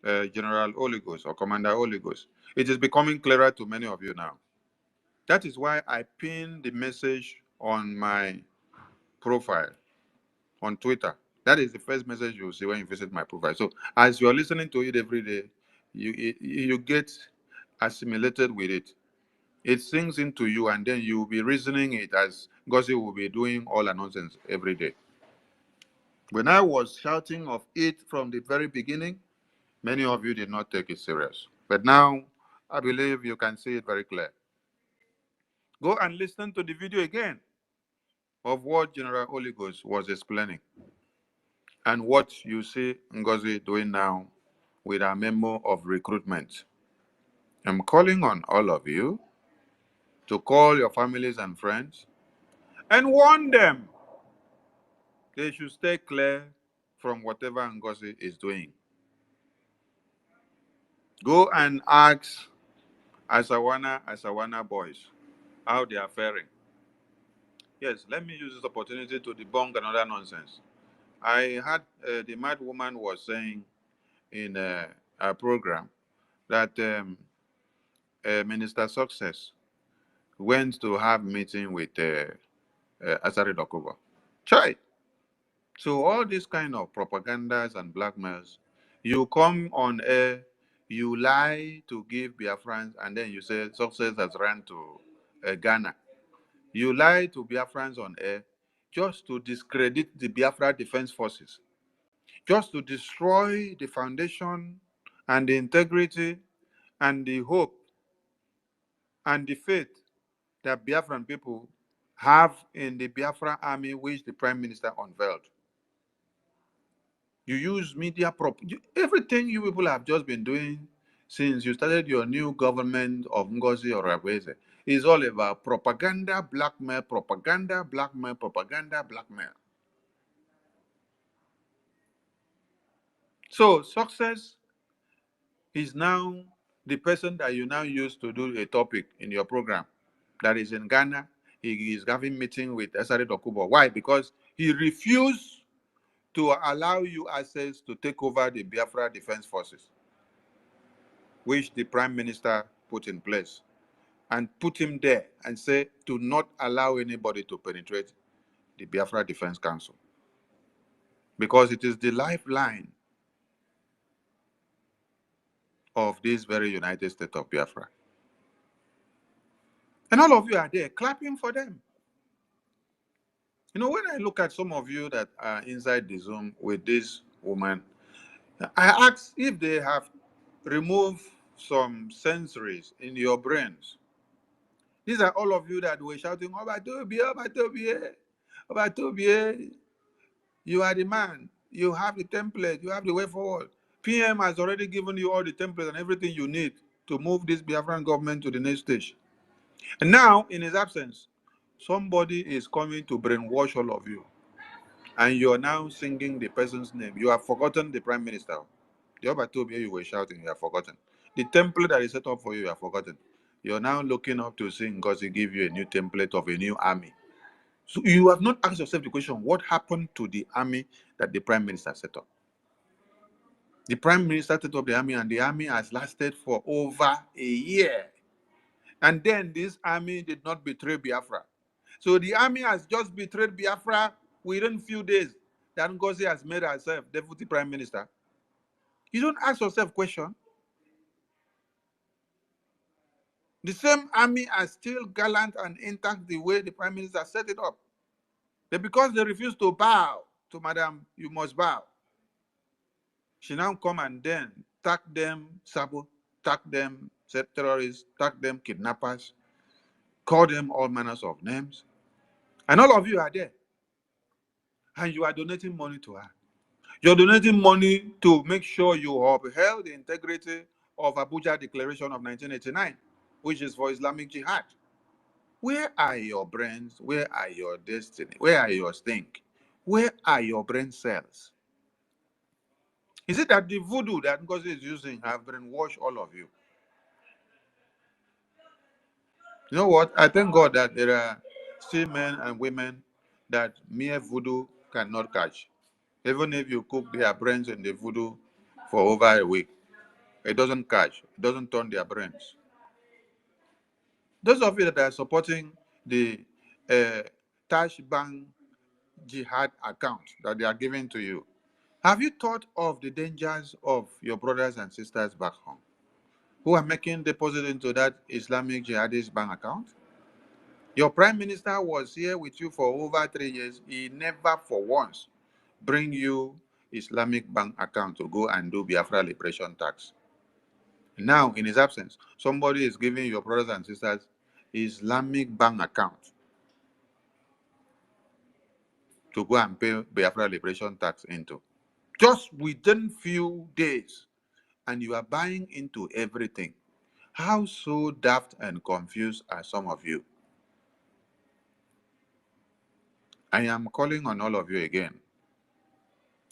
General Oligos or Commander Oligos, it is becoming clearer to many of you now. That is why I pinned the message on my profile on Twitter. That is the first message you'll see when you visit my profile. So as you're listening to it every day, you get assimilated with it. It sinks into you, and then you'll be reasoning it as Ngozi will be doing all the nonsense every day. When I was shouting of it from the very beginning, many of you did not take it serious. But now, I believe you can see it very clear. Go and listen to the video again of what General Oligos was explaining and what you see Ngozi doing now with our memo of recruitment. I'm calling on all of you to call your families and friends and warn them they should stay clear from whatever Ngozi is doing. Go and ask Asawana boys how they are faring. Yes, let me use this opportunity to debunk another nonsense. I had the mad woman was saying in a program that Minister Success went to have meeting with Asari Dokubo. Chai. So all these kind of propagandas and blackmails, you come on air, you lie to give Biafrans, and then you say Success has run to Ghana. You lie to Biafrans on air just to discredit the Biafra Defense Forces, just to destroy the foundation and the integrity and the hope and the faith that Biafran people have in the Biafra army, which the Prime Minister unveiled. You use media everything you people have just been doing since you started your new government of Ngozi or Rabweze is all about propaganda, blackmail, propaganda, blackmail, propaganda, blackmail. So Success is now the person that you now use to do a topic in your program that is in Ghana. He is having meeting with Esari Dokubo. Why? Because he refused to allow you access to take over the Biafra Defense Forces, which the Prime Minister put in place, and put him there and say to not allow anybody to penetrate the Biafra Defense Council, because it is the lifeline of this very United States of Biafra. And all of you are there clapping for them. You know, when I look at some of you that are inside the Zoom with this woman, I ask if they have removed some sensories in your brains. These are all of you that were shouting, Obatobie, Obatobie, Obatobie. You are the man. You have the template. You have the way forward. PM has already given you all the templates and everything you need to move this Biafran government to the next stage. And now, in his absence, somebody is coming to brainwash all of you. And you are now singing the person's name. You have forgotten the Prime Minister. The Obatobie you were shouting, you have forgotten. The template that is set up for you, you have forgotten. You're now looking up to sing because he give you a new template of a new army. So you have not asked yourself the question, what happened to the army that the Prime Minister set up? The Prime Minister set up the army, and the army has lasted for over a year. And then this army did not betray Biafra. So the army has just betrayed Biafra within few days that Ngozi has made herself Deputy Prime Minister. You don't ask yourself question. The same army are still gallant and intact the way the Prime Minister set it up. But because they refuse to bow to Madam, you must bow. She now come and then tag them sabo, tag them terrorists, tag them kidnappers, call them all manners of names. And all of you are there. And you are donating money to her. You're donating money to make sure you upheld the integrity of Abuja Declaration of 1989, which is for Islamic Jihad. Where are your brains? Where are your destiny? Where are your stink? Where are your brain cells? Is it that the voodoo that Ngozi is using have brainwashed all of you? You know what? I thank God that there are still men and women that mere voodoo cannot catch. Even if you cook their brains in the voodoo for over a week, it doesn't catch. It doesn't turn their brains. Those of you that are supporting the Tash Bank Jihad account that they are giving to you, have you thought of the dangers of your brothers and sisters back home who are making deposit into that Islamic jihadist bank account? Your prime minister was here with you for over 3 years. He never for once bring you Islamic bank account to go and do Biafra liberation tax. Now, in his absence, somebody is giving your brothers and sisters Islamic bank account to go and pay Biafra liberation tax into. Just within few days, and you are buying into everything. How so daft and confused are some of you? I am calling on all of you again.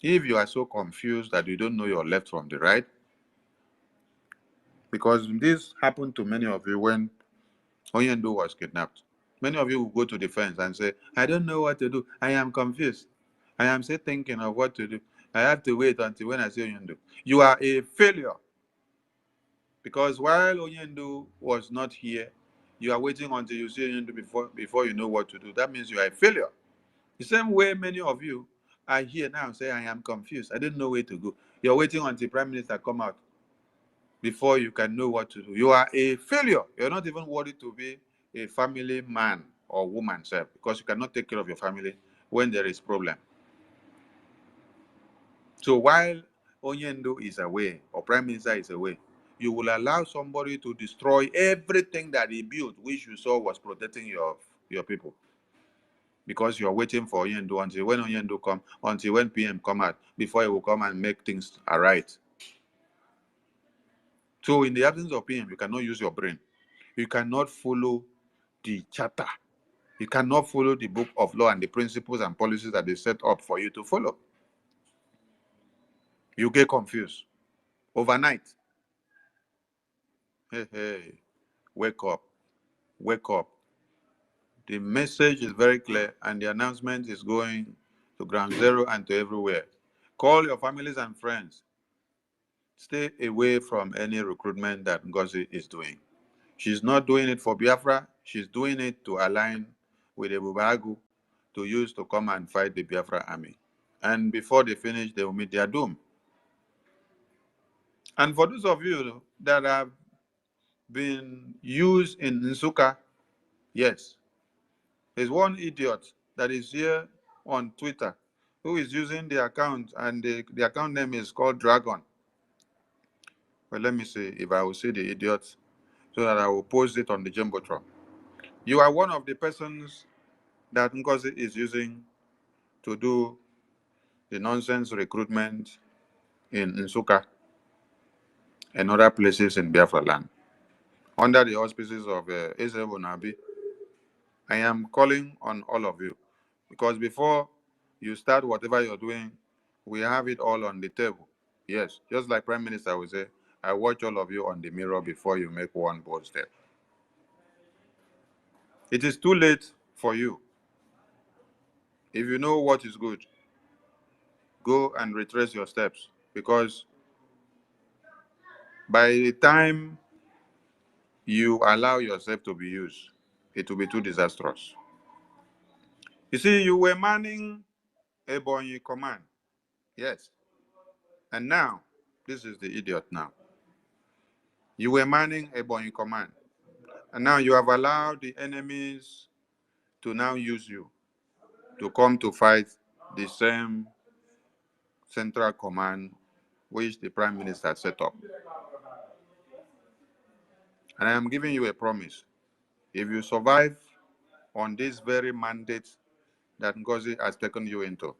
If you are so confused that you don't know your left from the right, because this happened to many of you when Oyendo was kidnapped. Many of you will go to the fence and say, I don't know what to do. I am confused. I am still thinking of what to do. I have to wait until when I see Oyendo. You are a failure. Because while Oyendo was not here, you are waiting until you see Oyendo before you know what to do. That means you are a failure. The same way many of you are here now say, I am confused. I don't know where to go. You're waiting until Prime Minister come out before you can know what to do. You are a failure. You're not even worthy to be a family man or woman, self, because you cannot take care of your family when there is problem. So while Onyendo is away or Prime Minister is away, you will allow somebody to destroy everything that he built, which you saw was protecting your people. Because you're waiting for Onyendo until when Onyendo come, until when PM come out, before he will come and make things right. So in the absence of PM, you cannot use your brain. You cannot follow the charter. You cannot follow the book of law and the principles and policies that they set up for you to follow. You get confused overnight. Hey, wake up, wake up. The message is very clear and the announcement is going to ground zero and to everywhere. Call your families and friends. Stay away from any recruitment that Ngozi is doing. She's not doing it for Biafra. She's doing it to align with Ebubagu to use to come and fight the Biafra army. And before they finish, they will meet their doom. And for those of you that have been used in Nsuka, yes, there's one idiot that is here on Twitter who is using the account, and the account name is called Dragon. Well, let me see if I will see the idiot so that I will post it on the Jumbotron. You are one of the persons that Ngozi is using to do the nonsense recruitment in Nsuka and other places in Biafra land. Under the auspices of Ezebo Nabi, I am calling on all of you because before you start whatever you're doing, we have it all on the table. Yes, just like Prime Minister will say, I watch all of you on the mirror before you make one bold step. It is too late for you. If you know what is good, go and retrace your steps because by the time you allow yourself to be used, it will be too disastrous. You see, you were manning Ebonyi command. Yes. And now, this is the idiot now. You were manning Ebonyi command. And now you have allowed the enemies to now use you to come to fight the same central command which the Prime Minister set up. And I am giving you a promise. If you survive on this very mandate that Ngozi has taken you into,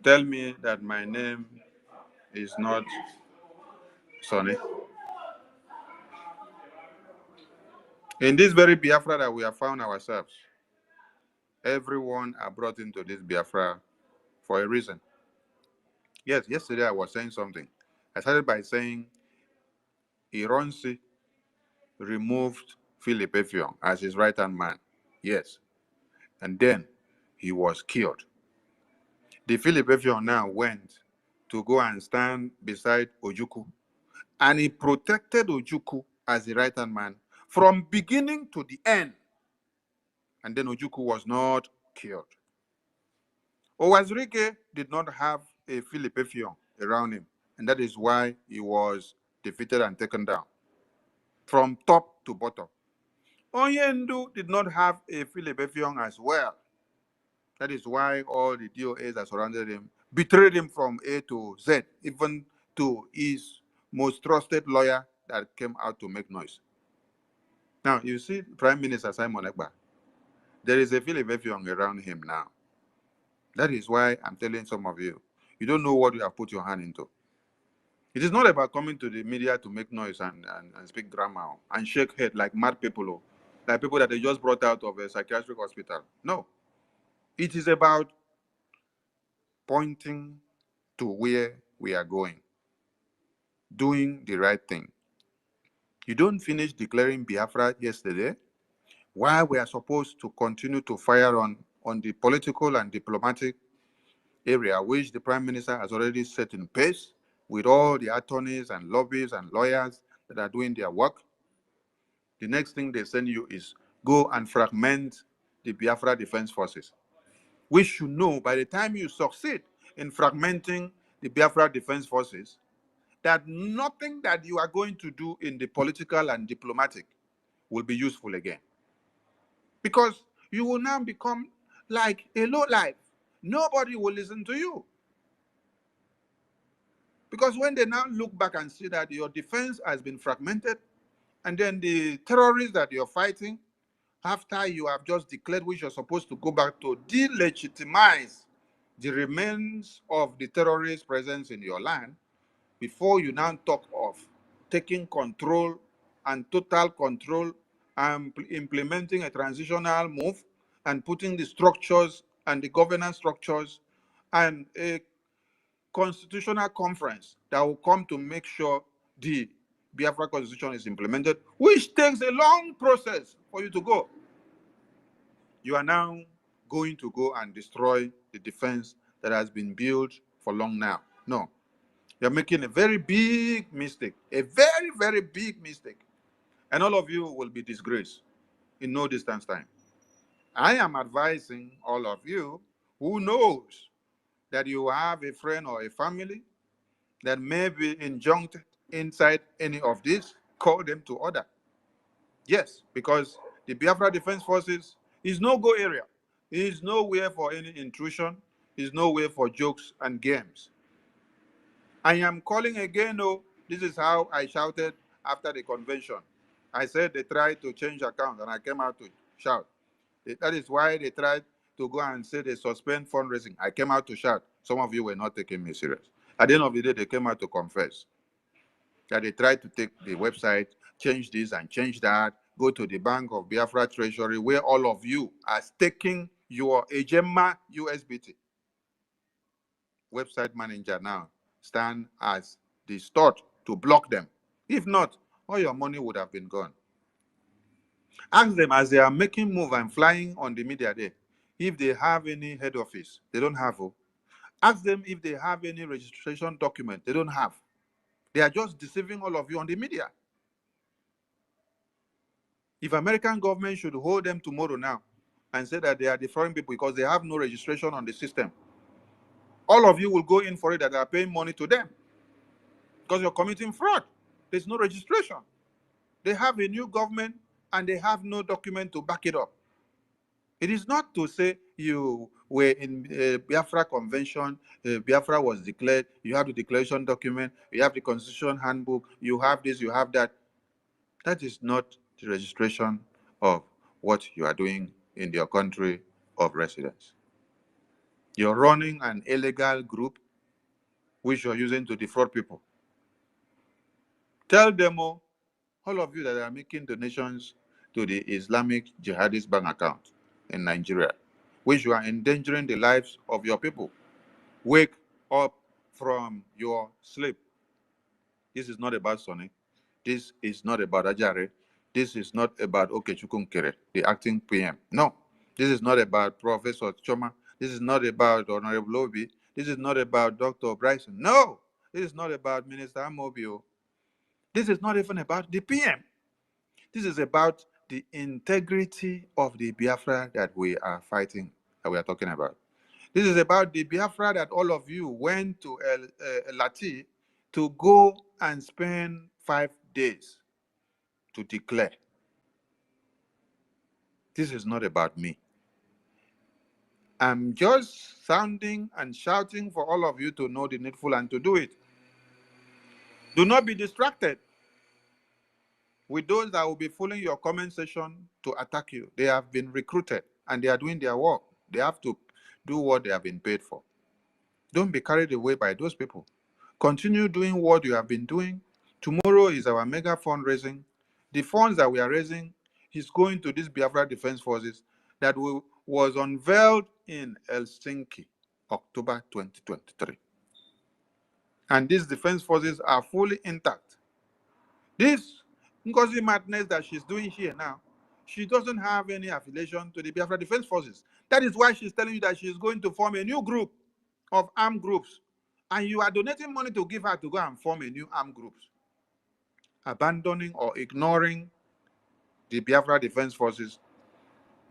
tell me that my name is not Sonny. In this very Biafra that we have found ourselves, everyone are brought into this Biafra for a reason. Yes, yesterday I was saying something. I started by saying Ironsi removed Philip Effiong as his right-hand man. Yes. And then he was killed. The Philip Effiong now went to go and stand beside Ojukwu, and he protected Ojukwu as the right-hand man from beginning to the end. And then Ojukwu was not killed. Owazirike did not have a Philip Effiong around him, and that is why he was defeated and taken down from top to bottom. Onyendu did not have a Philip Effiong as well. That is why all the DOAs that surrounded him betrayed him from A to Z, even to his most trusted lawyer that came out to make noise. Now, you see Prime Minister Simon Ekpa, there is a Philip Effiong around him now. That is why I'm telling some of you, you don't know what you have put your hand into. It is not about coming to the media to make noise and speak drama and shake head like mad people, like people that they just brought out of a psychiatric hospital. No. It is about pointing to where we are going, doing the right thing. You don't finish declaring Biafra yesterday, while we are supposed to continue to fire on the political and diplomatic area, which the Prime Minister has already set in place with all the attorneys and lobbyists and lawyers that are doing their work. The next thing they send you is go and fragment the Biafra Defense Forces. We should know by the time you succeed in fragmenting the Biafra Defense Forces, that nothing that you are going to do in the political and diplomatic will be useful again. Because you will now become like a lowlife. Nobody will listen to you. Because when they now look back and see that your defense has been fragmented, and then the terrorists that you're fighting, after you have just declared which you're supposed to go back to delegitimize the remains of the terrorist presence in your land, before you now talk of taking control and total control and implementing a transitional move and putting the structures and the governance structures and a constitutional conference that will come to make sure the Biafra constitution is implemented, which takes a long process for you to go. You are now going to go and destroy the defense that has been built for long now. No. You're making a very big mistake, a very, very big mistake. And all of you will be disgraced in no distance time. I am advising all of you who knows that you have a friend or a family that may be injuncted inside any of this, call them to order. Yes, because the Biafra Defense Forces is no-go area. It is nowhere for any intrusion. It is nowhere for jokes and games. I am calling again, oh, this is how I shouted after the convention. I said they tried to change account, and I came out to shout. That is why they tried to go and say they suspend fundraising. I came out to shout. Some of you were not taking me serious. At the end of the day, they came out to confess that they tried to take the website, change this and change that, go to the Bank of Biafra Treasury, where all of you are staking your Ejema USBT. Website manager now stand as the start to block them. If not, all your money would have been gone. Ask them as they are making move and flying on the media day, if they have any head office. They don't have. Ask them if they have any registration document. They don't have. They are just deceiving all of you on the media. If American government should hold them tomorrow now and say that they are defrauding people because they have no registration on the system, all of you will go in for it that they are paying money to them because you're committing fraud. There's no registration. They have a new government and they have no document to back it up. It is not to say you were in Biafra convention, Biafra was declared, you have the declaration document, you have the constitution handbook, you have this, you have that. That is not the registration of what you are doing in your country of residence. You're running an illegal group which you're using to defraud people. Tell them all of you that are making donations to the Islamic jihadist bank account in Nigeria, which you are endangering the lives of your people. Wake up from your sleep. This is not about Sonny. This is not about Ajare. This is not about Okechukwu, the acting PM. No. This is not about Professor Choma. This is not about Honorable Obi. This is not about Dr. Bryson. No. This is not about Minister Amobio. This is not even about the PM. This is about the integrity of the Biafra that we are fighting, that we are talking about. This is about the Biafra that all of you went to Lati to go and spend 5 days to declare. This is not about me. I'm just sounding and shouting for all of you to know the needful and to do it. Do not be distracted with those that will be fooling your comment section to attack you. They have been recruited and they are doing their work. They have to do what they have been paid for. Don't be carried away by those people. Continue doing what you have been doing. Tomorrow is our mega fundraising. The funds that we are raising is going to this Biafra Defense Forces that was unveiled in Helsinki, October 2023. And these defense forces are fully intact. This Ngozi Madness that she's doing here now, she doesn't have any affiliation to the Biafra Defense Forces. That is why she's telling you that she's going to form a new group of armed groups. And you are donating money to give her to go and form a new armed groups, abandoning or ignoring the Biafra Defense Forces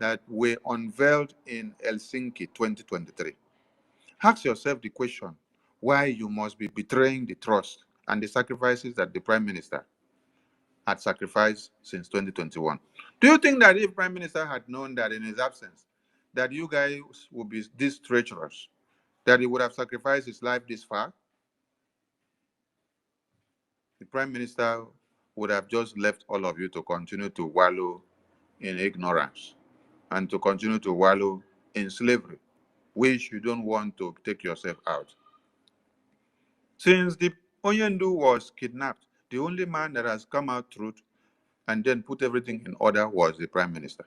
that were unveiled in Helsinki 2023. Ask yourself the question why you must be betraying the trust and the sacrifices that the Prime Minister had sacrificed since 2021. Do you think that if Prime Minister had known that in his absence, that you guys would be this treacherous, that he would have sacrificed his life this far? The Prime Minister would have just left all of you to continue to wallow in ignorance and to continue to wallow in slavery, which you don't want to take yourself out. Since the Onyendu was kidnapped, the only man that has come out truth and then put everything in order was the Prime Minister.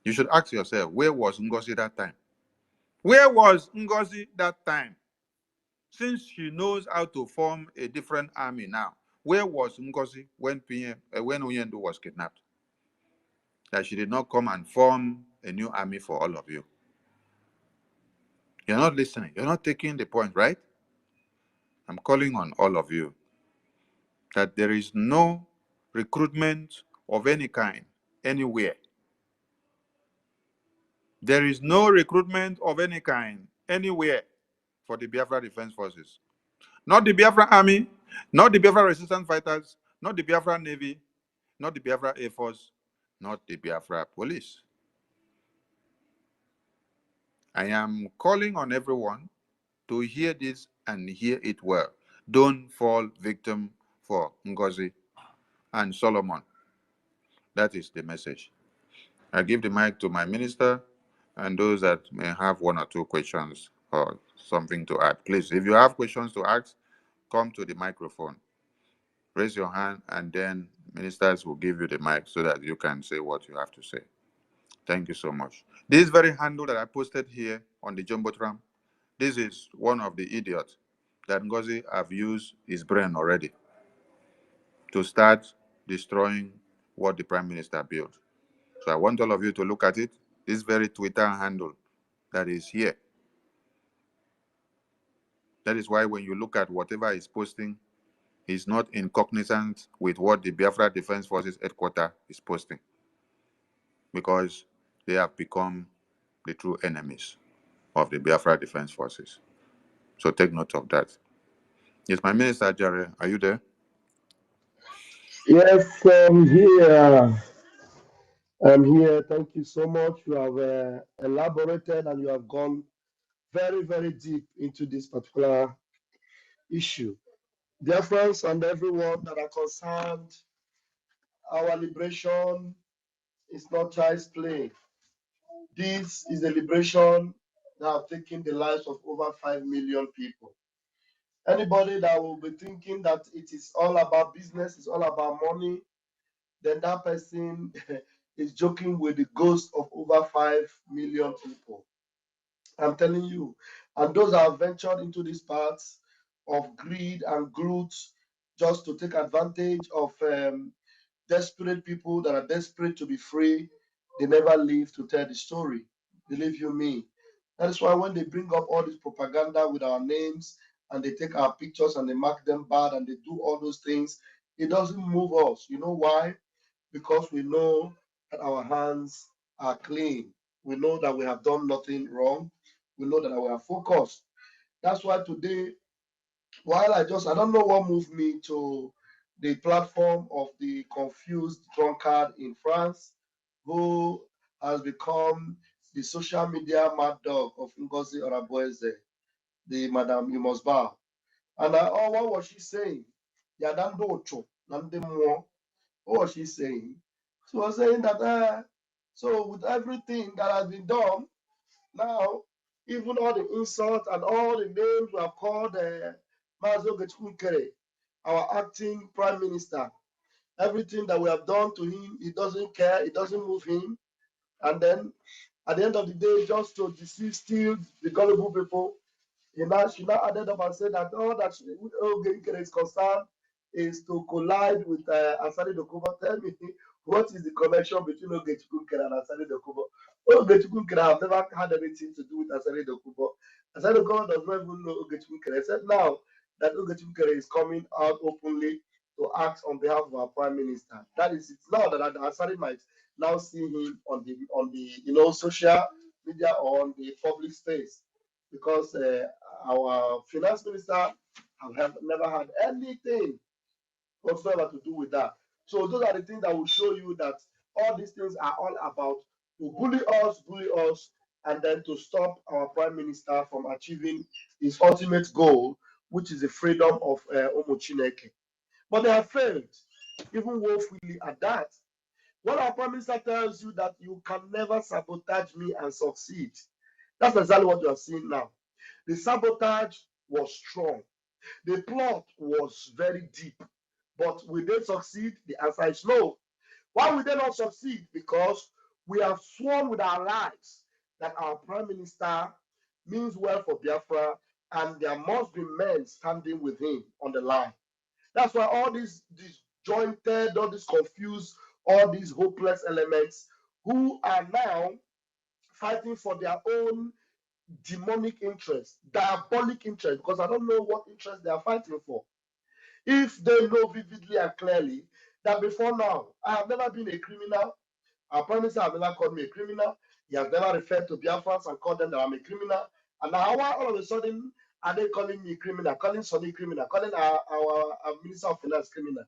You should ask yourself, where was Ngozi that time? Where was Ngozi that time? Since she knows how to form a different army now, where was Ngozi when when Onyendu was kidnapped? That she did not come and form a new army for all of you. You're not listening. You're not taking the point, right? I'm calling on all of you that there is no recruitment of any kind anywhere. There is no recruitment of any kind anywhere for the Biafra Defense Forces. Not the Biafra Army, not the Biafra Resistance Fighters, not the Biafra Navy, not the Biafra Air Force, not the Biafra Police. I am calling on everyone to hear this and hear it well. Don't fall victim for Ngozi and Solomon. That is the message. I give the mic to my minister and those that may have one or two questions or something to add. Please, if you have questions to ask, come to the microphone. Raise your hand and then ministers will give you the mic so that you can say what you have to say. Thank you so much. This very handle that I posted here on the Jumbotron, this is one of the idiots that Ngozi have used his brain already to start destroying what the Prime Minister built. So I want all of you to look at it. This very Twitter handle that is here. That is why when you look at whatever he's posting, he's not in cognizance with what the Biafra Defense Forces headquarters is posting, because they have become the true enemies of the Biafra Defense Forces. So take note of that. Yes, my minister, Jerry, are you there? Yes, I'm here. I'm here. Thank you so much. You have elaborated and you have gone very, very deep into this particular issue. Dear friends and everyone that are concerned, our liberation is not child's play. This is a liberation that have taken the lives of over 5 million people. Anybody that will be thinking that it is all about business, it's all about money, then that person is joking with the ghost of over 5 million people. I'm telling you. And those that have ventured into these paths of greed and glut just to take advantage of desperate people that are desperate to be free, they never live to tell the story. Believe you me. That is why when they bring up all this propaganda with our names and they take our pictures and they mark them bad and they do all those things, it doesn't move us. You know why? Because we know that our hands are clean. We know that we have done nothing wrong. We know that we are focused. That's why today, while I don't know what moved me to the platform of the confused drunkard in France, who has become the social media mad dog of Ngozi Madness+Solomon, the Madam You Must Bow. And what was she saying? Yadando Nandemo. What was she saying? She was saying that, so with everything that has been done, now, even all the insults and all the names we have called Mazo Gechunkere, our acting prime minister, everything that we have done to him, he doesn't care, it doesn't move him. And then at the end of the day, just to deceive still the gullible people, she now added up and said that all that Gechunkere is concerned is to collide with Asari Dokubo. Tell me, what is the connection between Ogechukwu and Asari Dokubo? Ogechukwu have never had anything to do with Asari Dokubo. Asari Dokubo does not even know Ogechukwu. Except now that Ogechukwu is coming out openly to act on behalf of our prime minister. That is it. Now that Asari might now see him on the social media or on the public space, because our finance minister have never had anything whatsoever to do with that. So those are the things that will show you that all these things are all about to bully us, and then to stop our prime minister from achieving his ultimate goal, which is the freedom of Umu Chineke. But they have failed, even woefully at that. When our prime minister tells you that you can never sabotage me and succeed, that's exactly what you are seeing now. The sabotage was strong. The plot was very deep. But will they succeed? The answer is no. Why will they not succeed? Because we have sworn with our lives that our prime minister means well for Biafra, and there must be men standing with him on the line. That's why all these disjointed, all these confused, all these hopeless elements who are now fighting for their own demonic interest, diabolic interest, because I don't know what interest they are fighting for. If they know vividly and clearly that before now, I have never been a criminal. Our prime minister has never called me a criminal. He has never referred to Biafrans and called them that I'm a criminal. And now all of a sudden are they calling me criminal, calling Sonny criminal, calling our minister of finance criminal?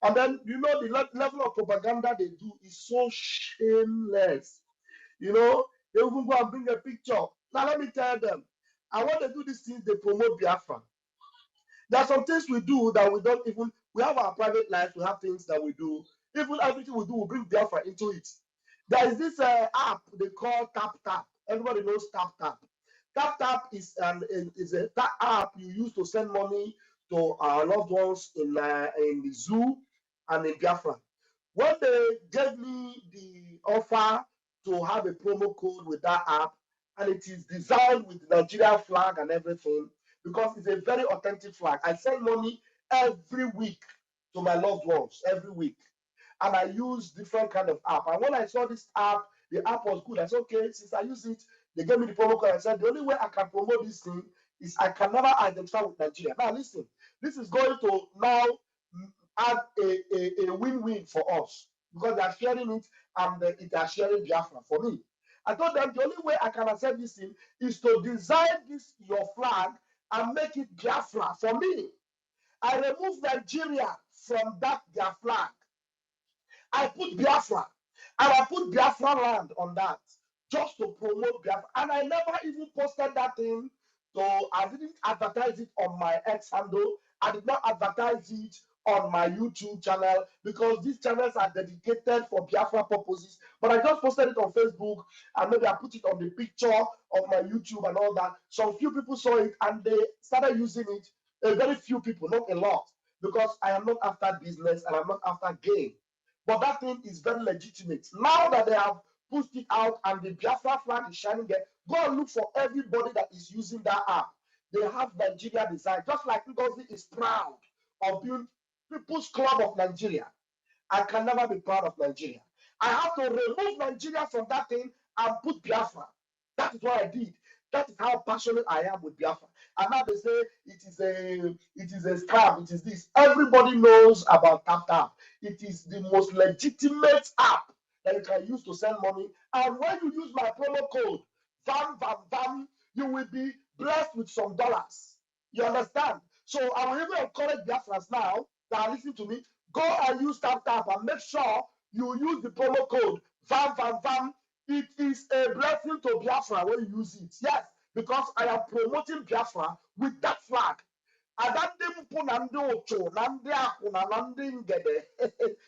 And then the level of propaganda they do is so shameless. They even go and bring a picture. Now let me tell them, I want to do these things, they promote Biafra. There are some things we do that we don't even, we have our private life, we have things that we do. Even everything we do, we bring Biafra into it. There is this app they call TapTap. Everybody knows TapTap. TapTap is a app you use to send money to our loved ones in the zoo and in Biafra. When they gave me the offer to have a promo code with that app, and it is designed with the Nigeria flag and everything, because it's a very authentic flag. I send money every week to my loved ones, every week. And I use different kind of app. And when I saw this app, the app was good. I said, okay, since I use it, they gave me the promo code. I said, the only way I can promote this thing is I can never identify with Nigeria. Now, listen, this is going to now add a win-win for us, because they are sharing it and they are sharing Biafra for me. I told them the only way I can accept this thing is to design your flag and make it Biafra for me. I remove Nigeria from their flag. I put Biafra, and I put Biafra land on that just to promote Biafra. And I never even posted that thing. So I didn't advertise it on my X handle. I did not advertise it on my YouTube channel, because these channels are dedicated for Biafra purposes. But I just posted it on Facebook, and maybe I put it on the picture of my YouTube and all that. Some few people saw it and they started using it. A very few people, not a lot, because I am not after business and I'm not after gain. But that thing is very legitimate. Now that they have pushed it out and the Biafra flag is shining there, go and look for everybody that is using that app. They have Nigeria design, just like Ngozi is proud of being People's Club of Nigeria. I can never be proud of Nigeria. I have to remove Nigeria from that thing and put Biafra. That is what I did. That is how passionate I am with Biafra. And now they say it is a scam. It is this. Everybody knows about TapTap. It is the most legitimate app that you can use to send money. And when you use my promo code VAM, you will be blessed with some dollars. You understand? So I will even encourage Biafrans now that are listening to me, go and use TapTap and make sure you use the promo code VAM. It is a blessing to Biafra when you use it. Yes, because I am promoting Biafra with that flag.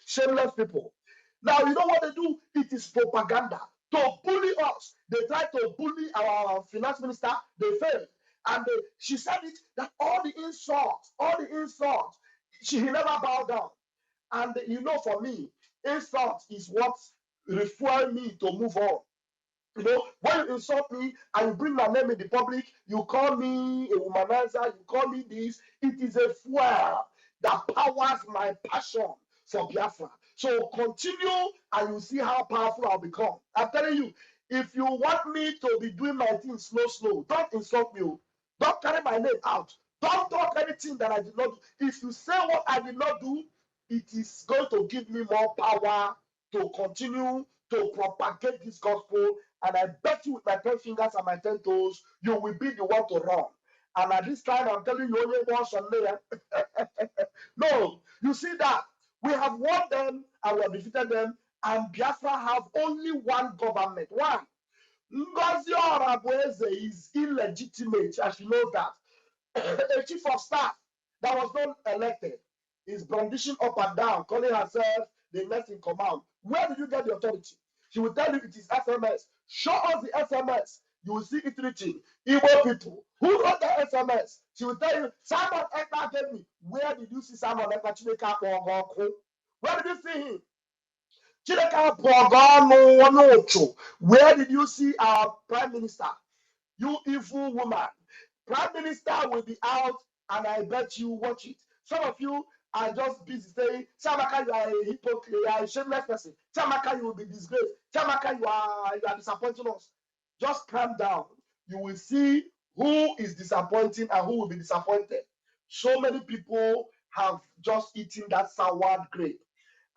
Shameless people. Now, you know what they do? It is propaganda to bully us. They try to bully our finance minister. They failed. And she said it that all the insults, he never bowed down. And you know, for me, insult is what refuel me to move on. You know, when you insult me and you bring my name in the public, you call me a womanizer, you call me this, it is a fuel that powers my passion for Biafra. So continue and you see how powerful I'll become. I'm telling you, if you want me to be doing my thing slow, don't insult me. Don't carry my name out. Don't talk anything that I did not do. If you say what I did not do, it is going to give me more power to continue to propagate this gospel. And I bet you with my 10 fingers and my 10 toes, you will be the one to run. And at this time, I'm telling you only once on there. No, you see that we have won them and we have defeated them, and Biafra have only one government. One. Ngozi Madness+Solomon is illegitimate, as you know that. A chief of staff that was not elected is brandishing up and down, calling herself the next in command. Where did you get the authority? She will tell you it is SMS. Show us the SMS. You will see it reaching Igbo people. Who wrote the SMS? She will tell you, Simon Ekpa gave me. Where did you see Simon Ekpa? Where did you see him? Where did you see our prime minister? You evil woman. Prime minister will be out, and I bet you watch it. Some of you are just busy saying, Chamaka, you are a hypocrite, you are a shameless person. Chamaka, you will be disgraced. Chamaka, you are disappointing us. Just calm down. You will see who is disappointing and who will be disappointed. So many people have just eaten that sour grape.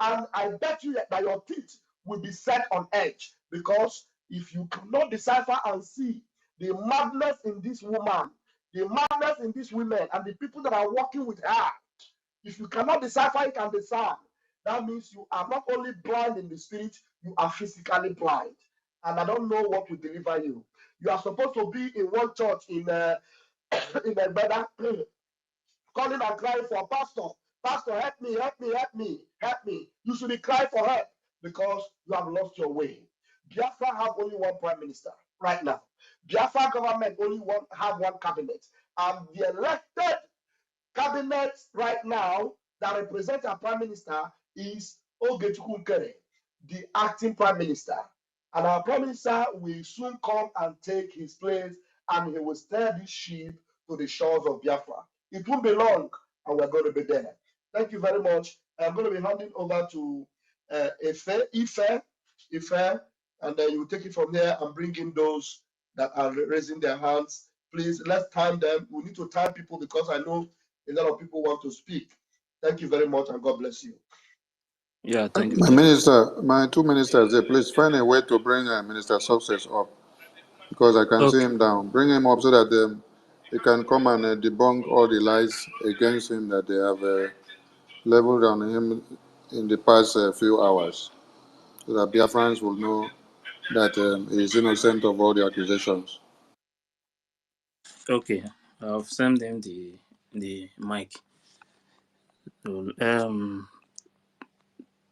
And I bet you that your teeth will be set on edge, because if you cannot decipher and see the madness in this woman, the madness in these women, and the people that are working with her, if you cannot decipher it and discern, that means you are not only blind in the spirit, you are physically blind. And I don't know what will deliver you. You are supposed to be in one church in Egbeda, calling and crying for pastor. Pastor, help me. You should be crying for help because you have lost your way. Biafra have only one prime minister right now. Biafra government only have one cabinet. And the elected cabinet right now that represents our prime minister is Ogechukwu Nkere, the acting prime minister. And our prime minister will soon come and take his place, and he will steer this ship to the shores of Biafra. It won't be long, and we're going to be there. Thank you very much. I'm going to be handing over to Ife, and then you take it from there and bring in those that are raising their hands. Please, let's time them. We need to time people because I know a lot of people want to speak. Thank you very much, and God bless you. Yeah, thank you. My two ministers, please find a way to bring Minister Success up, because I can see him down. Bring him up so that he can come and debunk all the lies against him that they have leveled on him in the past few hours, so that Biafrans will know that he is innocent of all the accusations. Okay, I've sent them the mic. So,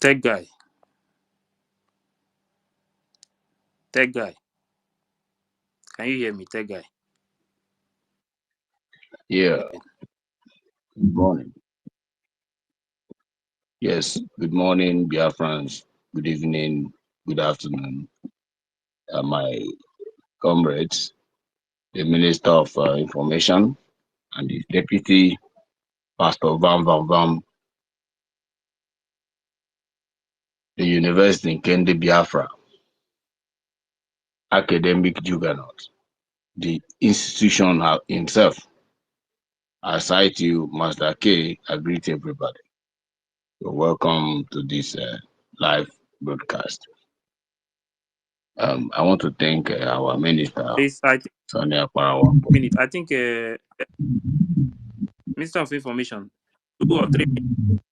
tech guy, can you hear me, tech guy? Yeah. Good morning. Yes. Good morning, Biafrans. Good evening. Good afternoon. My comrades, the Minister of Information and the Deputy Pastor Vam. the university in Kendi Biafra, academic juggernaut, the institution himself. I cite you, Master K. I greet everybody. You're welcome to this live broadcast. I want to thank our minister, Please, I think Sonia Parawa. minute. I think Minister of Information, 2 or 3 minutes.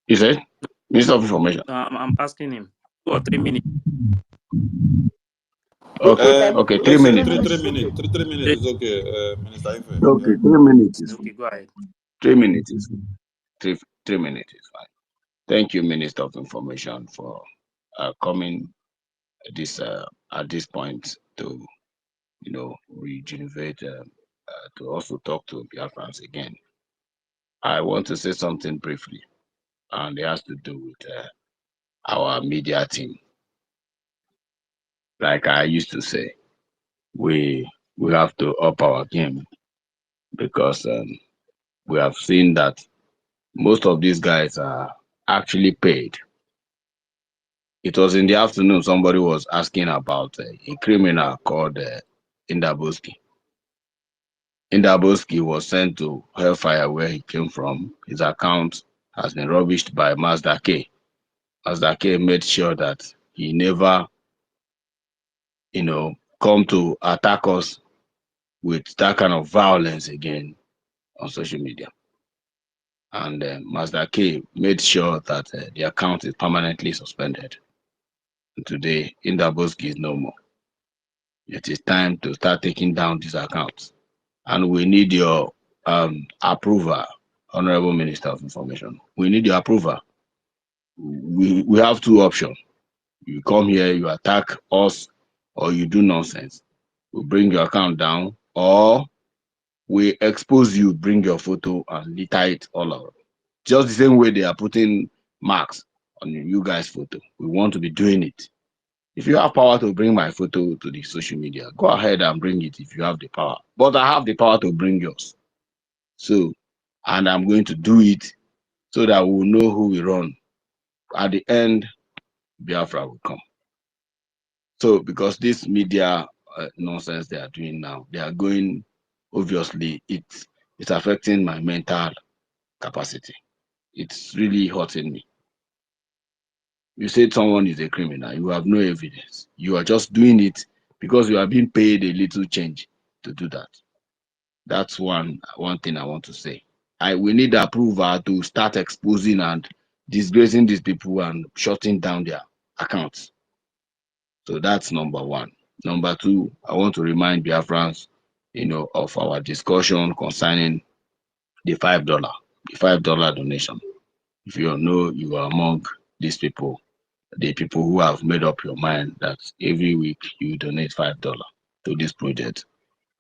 He said, Minister of Information. I'm asking him 2 or 3 minutes. Okay, 3 let's say minutes. 3 minutes. 3 minutes is okay, Minister Ife. Okay, 3 minutes is Okay, go ahead. 3 minutes is 3 minutes is fine. Thank you, Minister of Information, for coming this at this point to regenerate to also talk to Biafrans again. I want to say something briefly, and it has to do with our media team. Like I used to say, we have to up our game because we have seen that most of these guys are actually paid. It was in the afternoon somebody was asking about a criminal called Indaboski. Indaboski was sent to Hellfire where he came from. His account has been rubbished by Mazda K. Mazda K made sure that he never, come to attack us with that kind of violence again on social media. And Mazda K made sure that the account is permanently suspended. And today, Indaboski is no more. It is time to start taking down these accounts. And we need your approval, Honorable Minister of Information. We need your approval. We have two options. You come here, you attack us, or you do nonsense. We bring your account down, or we expose you, bring your photo and litter it all over. Just the same way they are putting marks on you guys' photo. We want to be doing it. If you have power to bring my photo to the social media, go ahead and bring it if you have the power. But I have the power to bring yours. So, and I'm going to do it so that we'll know who we run. At the end, Biafra will come. So, because this media nonsense they are doing now, they are going, obviously, it's affecting my mental capacity. It's really hurting me. You said someone is a criminal, you have no evidence. You are just doing it because you are being paid a little change to do that. That's one thing I want to say. We need approval to start exposing and disgracing these people and shutting down their accounts. So that's number one. Number two, I want to remind Biafrans, of our discussion concerning the $5 donation. If you know you are among these people, the people who have made up your mind that every week you donate $5 to this project,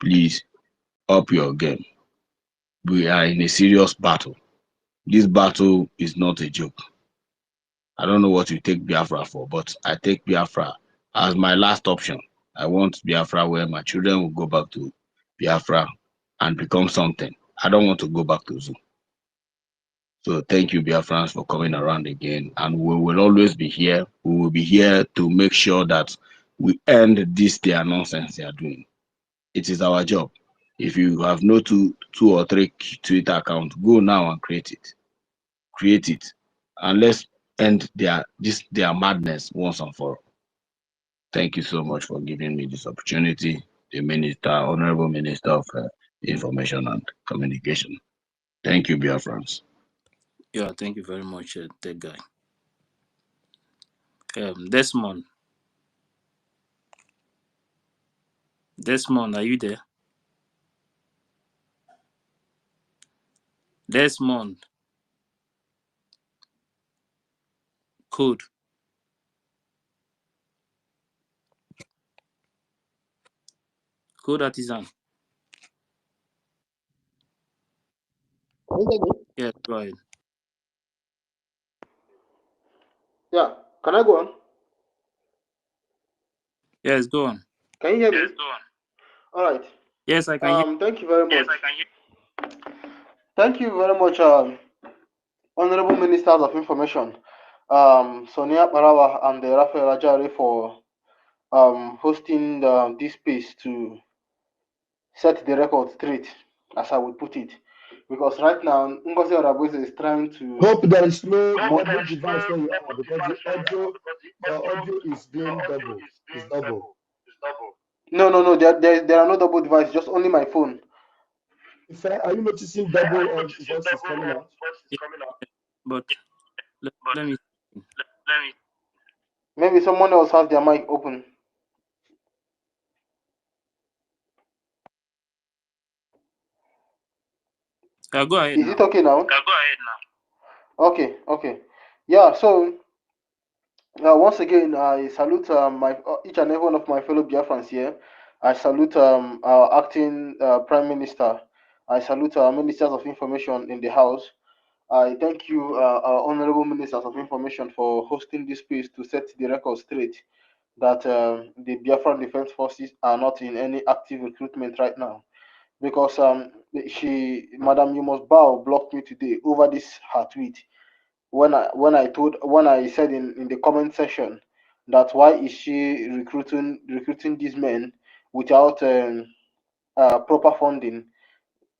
please up your game. We are in a serious battle. This battle is not a joke. I don't know what you take Biafra for, but I take Biafra as my last option. I want Biafra where my children will go back to Biafra and become something. I don't want to go back to zoo. So thank you, Biafrans, for coming around again. And we will always be here. We will be here to make sure that we end their nonsense they are doing. It is our job. If you have no two or three Twitter accounts, go now and create it. Create it. And let's end their madness once and for all. Thank you so much for giving me this opportunity, the Minister, Honorable Minister of Information and Communication. Thank you, Biafrans. Yeah, thank you very much, that guy. Desmond, are you there? Desmond, code artisan. Yes, go ahead. Yeah, can I go on? Yes, go on. Can you hear me? Yes, go on. All right. Yes, I can hear. Thank you very much. Yes, I can hear. Thank you very much, Honorable Ministers of Information. Sonia Barawa and Raphael Ajari for hosting this space to set the record straight, as I would put it. Because right now, Ngozi Madness is trying to. Hope there is no double device where you are, because the audio, your audio is being double. It's double. No. There are no double devices. Just only my phone. Are you noticing double voices coming out? Yeah, but let me. Maybe someone else has their mic open. Go ahead Is now. it okay now? Okay. Yeah. So once again, I salute my each and every one of my fellow Biafrans here. I salute our acting Prime Minister. I salute our Ministers of Information in the House. I thank you, our Honorable Ministers of Information, for hosting this space to set the record straight that the Biafran Defense Forces are not in any active recruitment right now. Because Madam You Must Bow, blocked me today over this her tweet when I said in the comment section that why is she recruiting these men without proper funding.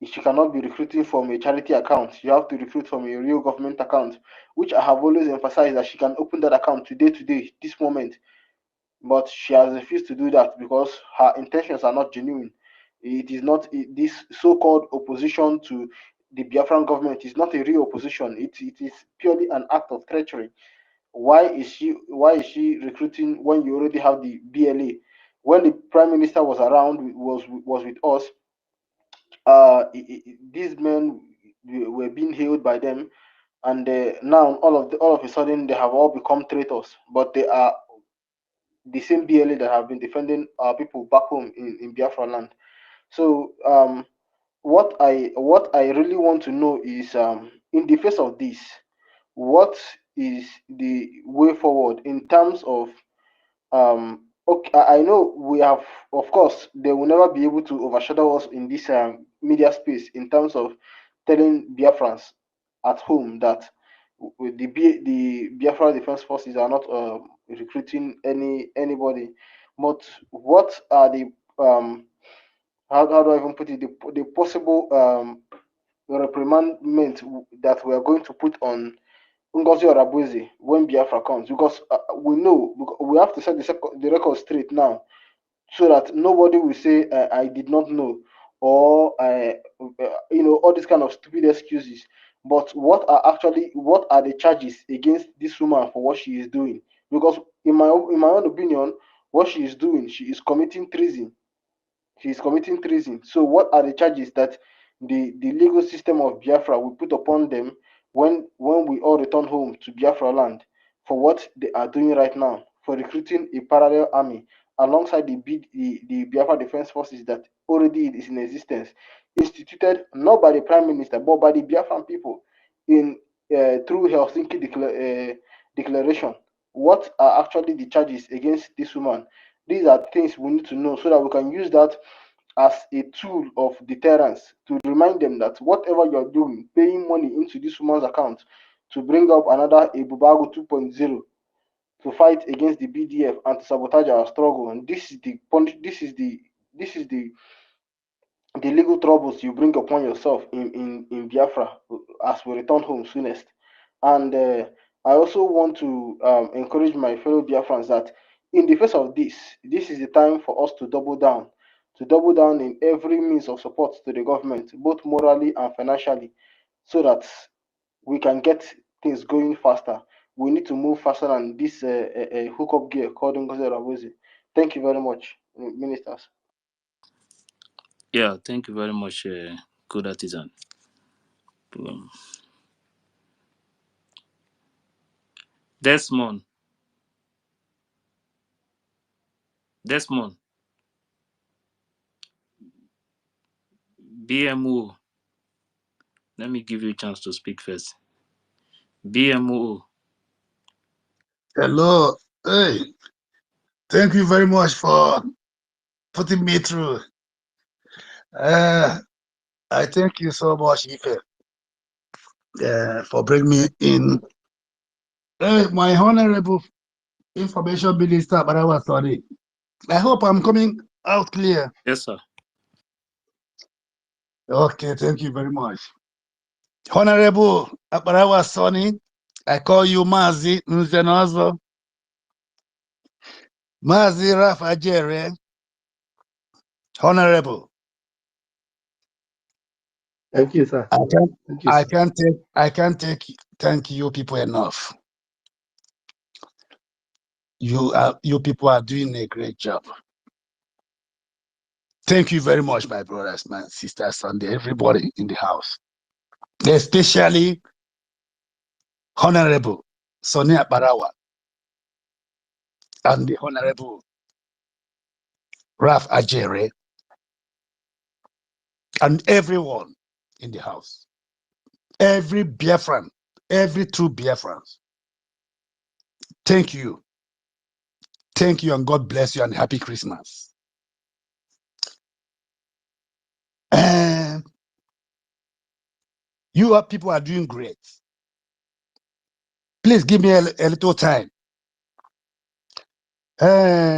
She cannot be recruiting from a charity account. You have to recruit from a real government account, which I have always emphasized that she can open that account today, this moment. But she has refused to do that because her intentions are not genuine. It is not this so-called opposition to the Biafran government is not a real opposition. It is purely an act of treachery. Why is she recruiting when you already have the BLA? When the prime minister was around, was with us, these men were being hailed by them, and now all of a sudden they have all become traitors, but they are the same BLA that have been defending our people back home in Biafra land. So what I really want to know is, in the face of this, what is the way forward in terms of okay, I know we have, of course, they will never be able to overshadow us in this media space in terms of telling Biafrans at home that the Biafra Defense Forces are not recruiting anybody. But what are the how do I even put it, the possible reprimandment that we are going to put on Ngozi Orabuzi when Biafra comes, because we know we have to set the record straight now, so that nobody will say I did not know, or all these kind of stupid excuses. But what are the charges against this woman for what she is doing? Because in my own opinion, what she is doing, she is committing treason. She is committing treason. So, what are the charges that the legal system of Biafra will put upon them when we all return home to Biafra land for what they are doing right now, for recruiting a parallel army alongside the Biafra Defense Forces that already is in existence, instituted not by the Prime Minister but by the Biafran people in through Helsinki Declaration? What are actually the charges against this woman? These are things we need to know so that we can use that as a tool of deterrence to remind them that whatever you're doing, paying money into this woman's account to bring up another Ebubago 2.0 to fight against the BDF and to sabotage our struggle. And this is the legal troubles you bring upon yourself in Biafra as we return home soonest. And I also want to encourage my fellow Biafrans that in the face of this is the time for us to double down in every means of support to the government, both morally and financially, so that we can get things going faster. We need to move faster than this hookup gear called Ngozi Rabozi. Thank you very much, ministers. Yeah, thank you very much, good artisan. Um, Desmond, Desmond, BMO. Let me give you a chance to speak first. BMO. Hello. Hey, thank you very much for putting me through. I thank you so much, Ife, for bringing me in My Honorable Information Minister Barawa Soni. I hope I'm coming out clear. Yes, sir. Okay, thank you very much. Honorable Barawa Soni, I call you Mazi Nzenozo. Mazi Raf Ajere. Honorable. Thank you, sir. Thank you, sir. I can't thank you people enough. You people are doing a great job. Thank you very much, my brothers, my sisters, and everybody in the house. Especially Honorable Sonia Barawa and the Honorable Raf Ajere and everyone in the house. Every Biafran, every true Biafran. Thank you. Thank you, and God bless you, and happy Christmas. And you people are doing great. Please give me a little time. The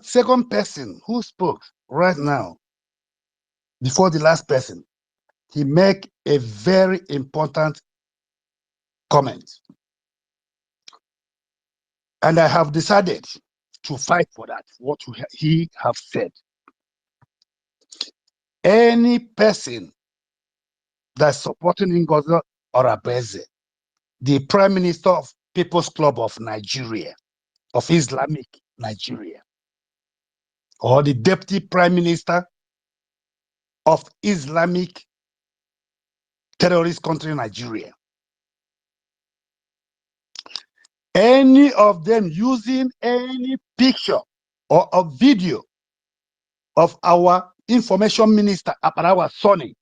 second person who spoke right now, before the last person, he make a very important comment. And I have decided to fight for that, what he have said. Any person that's supporting Ngozi Madness+, the Prime Minister of People's Club of Nigeria, of Islamic Nigeria, or the Deputy Prime Minister of Islamic terrorist country Nigeria, any of them using any picture or a video of our information minister, Aparawa Soni,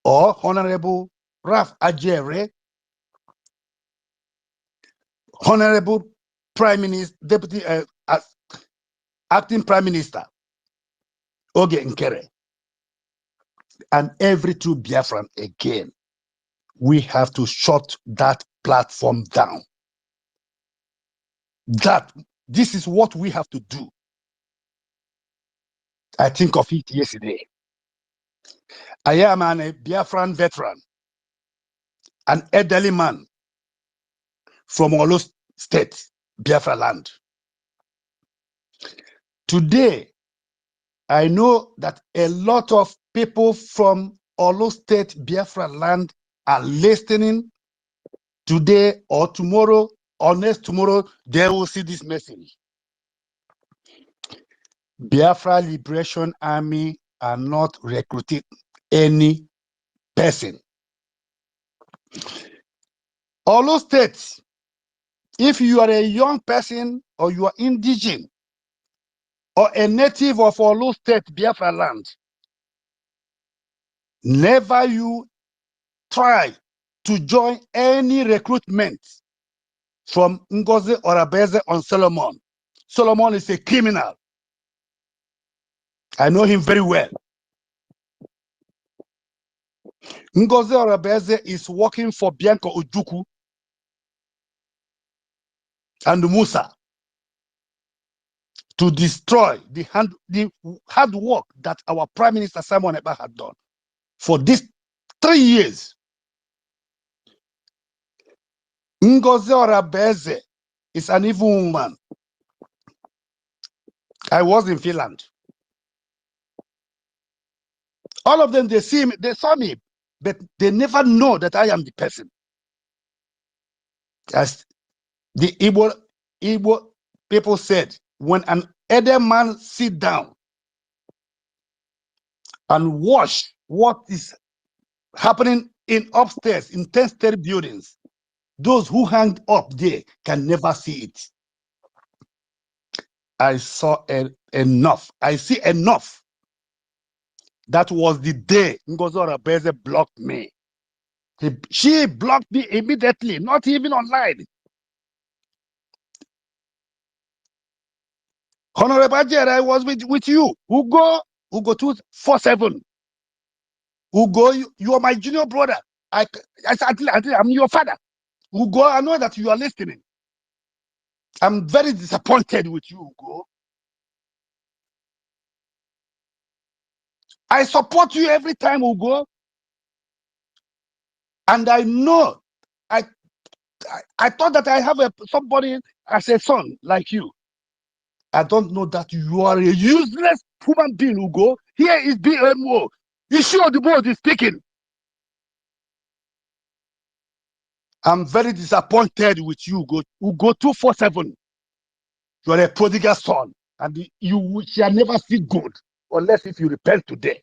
or Honorable Raf Ajere, Honorable Prime Minister, Deputy Acting Prime Minister, Oge Nkere, and every true Biafran again, we have to shut that platform down. This is what we have to do. I think of it yesterday. I am a Biafran veteran, an elderly man from Olo State, Biafra land. Today, I know that a lot of people from Olo State, Biafra land are listening today or tomorrow or next tomorrow. They will see this message. Biafra Liberation Army are not recruiting any person. Olo State, if you are a young person or you are indigenous or a native of Olo State, Biafra land, never you try to join any recruitment from Ngozi Madness on Solomon. Solomon is a criminal. I know him very well. Ngozi Madness is working for Bianca Ojukwu and Musa to destroy the hard work that our Prime Minister Simon Ekpa had done for these 3 years. Ngozi Madness is an evil woman. I was in Finland. All of them, they saw me, but they never know that I am the person. As the Igbo people said, when an elder man sit down and watch what is happening in upstairs in 10-story buildings, those who hang up there can never see it. I saw enough. I see enough. That was the day Ngozi Madness blocked me. She blocked me immediately, not even online. Honorable Ajere, I was with you. Ugo 247. Ugo, you are my junior brother. I'm your father. Ugo, I know that you are listening. I'm very disappointed with you, Ugo. I support you every time, Ugo. And I know, I thought that I have somebody as a son like you. I don't know that you are a useless human being, Ugo. Here is BMO. Issue of the board is speaking. I'm very disappointed with you, Ugo. Ugo 247. You are a prodigal son, and you shall never see good unless if you repent today.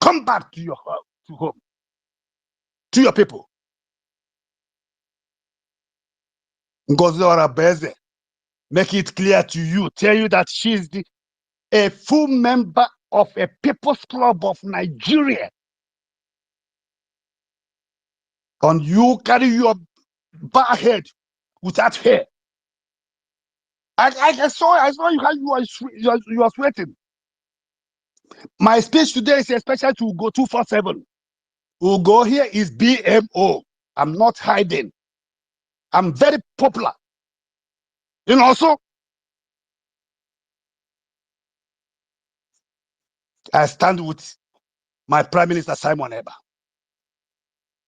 Come back to your home, to your people. Ngozi Madness+, make it clear to you, tell you that she is a full member of a People's Club of Nigeria. And you carry your bare head without hair. I saw you how you are sweating. My speech today is especially to Ugo 247. Ugo here is BMO. I'm not hiding. I'm very popular. You know, also, I stand with my Prime Minister Simon Eba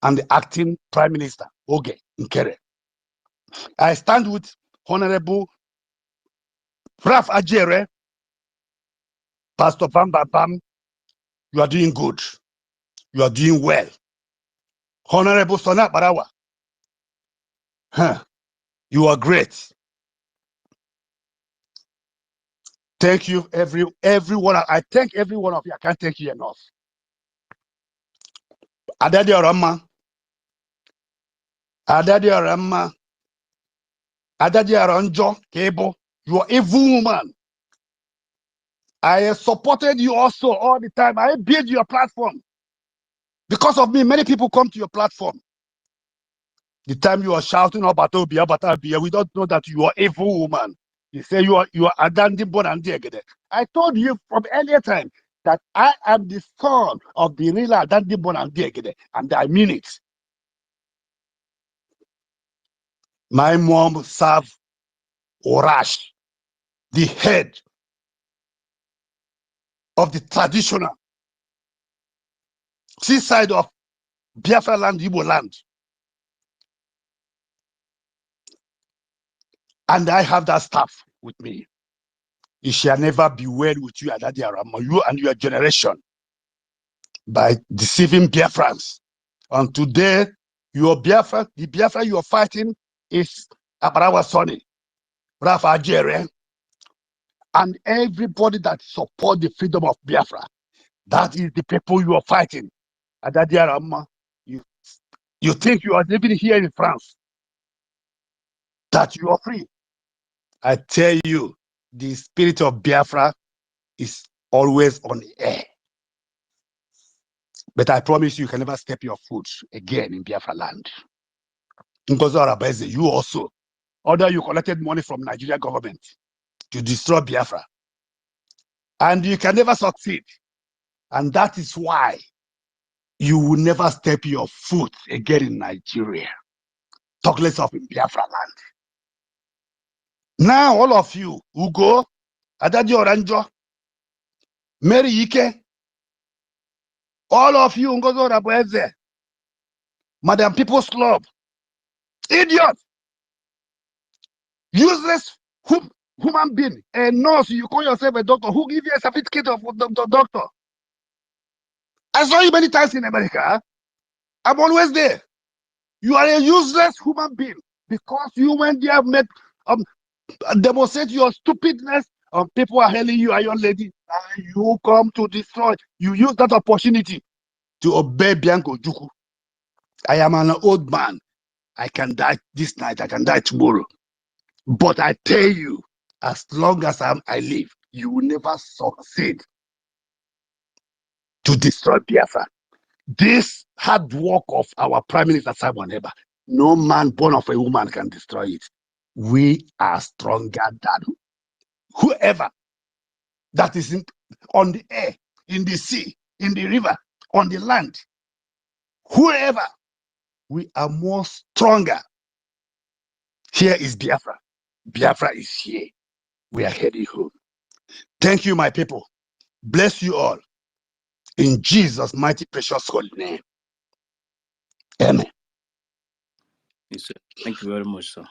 and the acting Prime Minister Oge Nkere. I stand with Honorable Raf Ajere, Pastor Bam Bam Bam. You are doing good. You are doing well. Honorable Sona Barawa, you are great. Thank you, everyone. I thank every one of you. I can't thank you enough. Adadi Orama, Adadi Orama, Adadi Aranjo, Kebo, you are evil woman. I supported you also all the time. I built your platform. Because of me, many people come to your platform. The time you are shouting about Obia, we don't know that you are evil woman. You say you are Adandi Bonandiegede. I told you from earlier time that I am the son of the real Adandi Bonandiegede, and I mean it. My mom served Orash, the head of the traditional seaside of Biafra land, Igbo land. And I have that staff with me. It shall never be well with you, Adadi Arama, you and your generation, by deceiving Biafrans. And today, the Biafra you are fighting is Abarawa Soni, Rafa Ajere, and everybody that support the freedom of Biafra. That is the people you are fighting. Adadi Arama, you think you are living here in France, that you are free. I tell you, the spirit of Biafra is always on the air. But I promise you can never step your foot again in Biafra land. Ngozi Madness+, you also, although you collected money from Nigeria government to destroy Biafra, and you can never succeed. And that is why you will never step your foot again in Nigeria. Talk less of in Biafra land. Now all of you, Ugo, Adadi Oranjo, Mary Ike, all of you, Ngozi Madness+, Madam People's Club, idiot, useless human being, a nurse, you call yourself a doctor, who give you a certificate of doctor? I saw you many times in America. I'm always there. You are a useless human being because you went there, met, demonstrate your stupidness. People are hailing you, Iron Lady. You come to destroy. You use that opportunity to obey Bianco Juku. I am an old man. I can die this night. I can die tomorrow. But I tell you, as long as I live, you will never succeed to destroy Biafra. This hard work of our Prime Minister Simon Eba, no man born of a woman can destroy it. We are stronger than whoever that is on the air, in the sea, in the river, on the land. Whoever we are more stronger. Here is Biafra. Biafra is here. We are heading home. Thank you, my people. Bless you all. In Jesus' mighty, precious holy name. Amen. Yes, sir. Thank you very much, sir.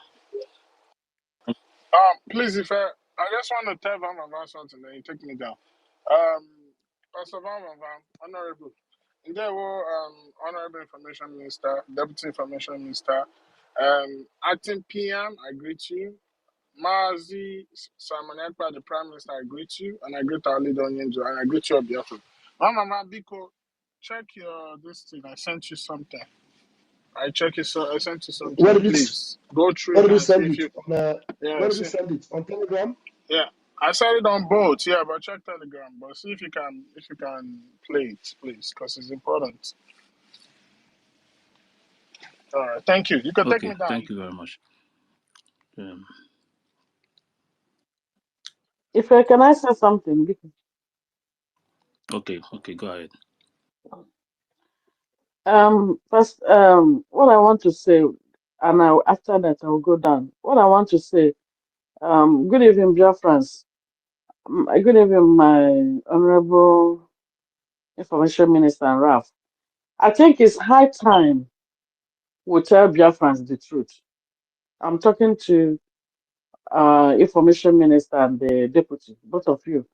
Please, if I just want to tell Van Van something, then you take me down. Pastor Van Honorable. There were Honorable Information Minister, Deputy Information Minister, Acting PM, I greet you. Mazi Simon Ekpa, the Prime Minister, I greet you, and I greet our leader Onyenjo, and I greet you on behalf of Mama Biko. Check your this thing. I sent you something. I check it. So I sent you Where something. did you Please go through where it did you and see send if it? you. Where Yeah, did you see. send it? On Telegram? Yeah, I said it on both. Yeah, but check Telegram. But see if you can play it, please, because it's important. All right, thank you. You can take Okay, me down. thank you very much. If I can I say something? Okay, go ahead. First, what I want to say, and after that I will go down. What I want to say, good evening, dear friends. Good evening, my honorable information minister and Raf. I think it's high time we tell Biafrans the truth. I'm talking to information minister and the deputy, both of you.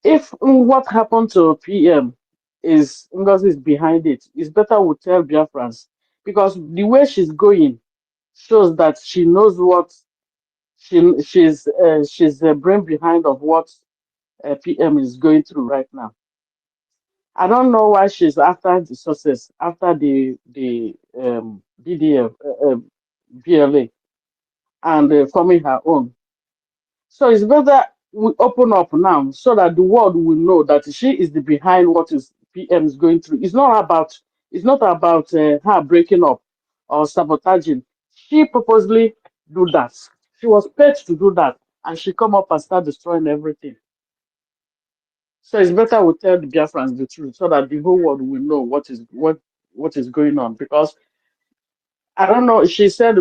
If what happened to PM is Ngozi is behind it, it's better we tell Biafrans because the way she's going shows that she knows what she's the brain behind of what PM is going through right now. I don't know why she's after the success, after the BDF, BLA, and forming her own. So it's better we open up now so that the world will know that she is the behind what is PM is going through. It's not about her breaking up or sabotaging. She purposely do that. She was paid to do that, and she come up and start destroying everything. So it's better we tell the Biafrans the truth so that the whole world will know what is going on. Because I don't know. She said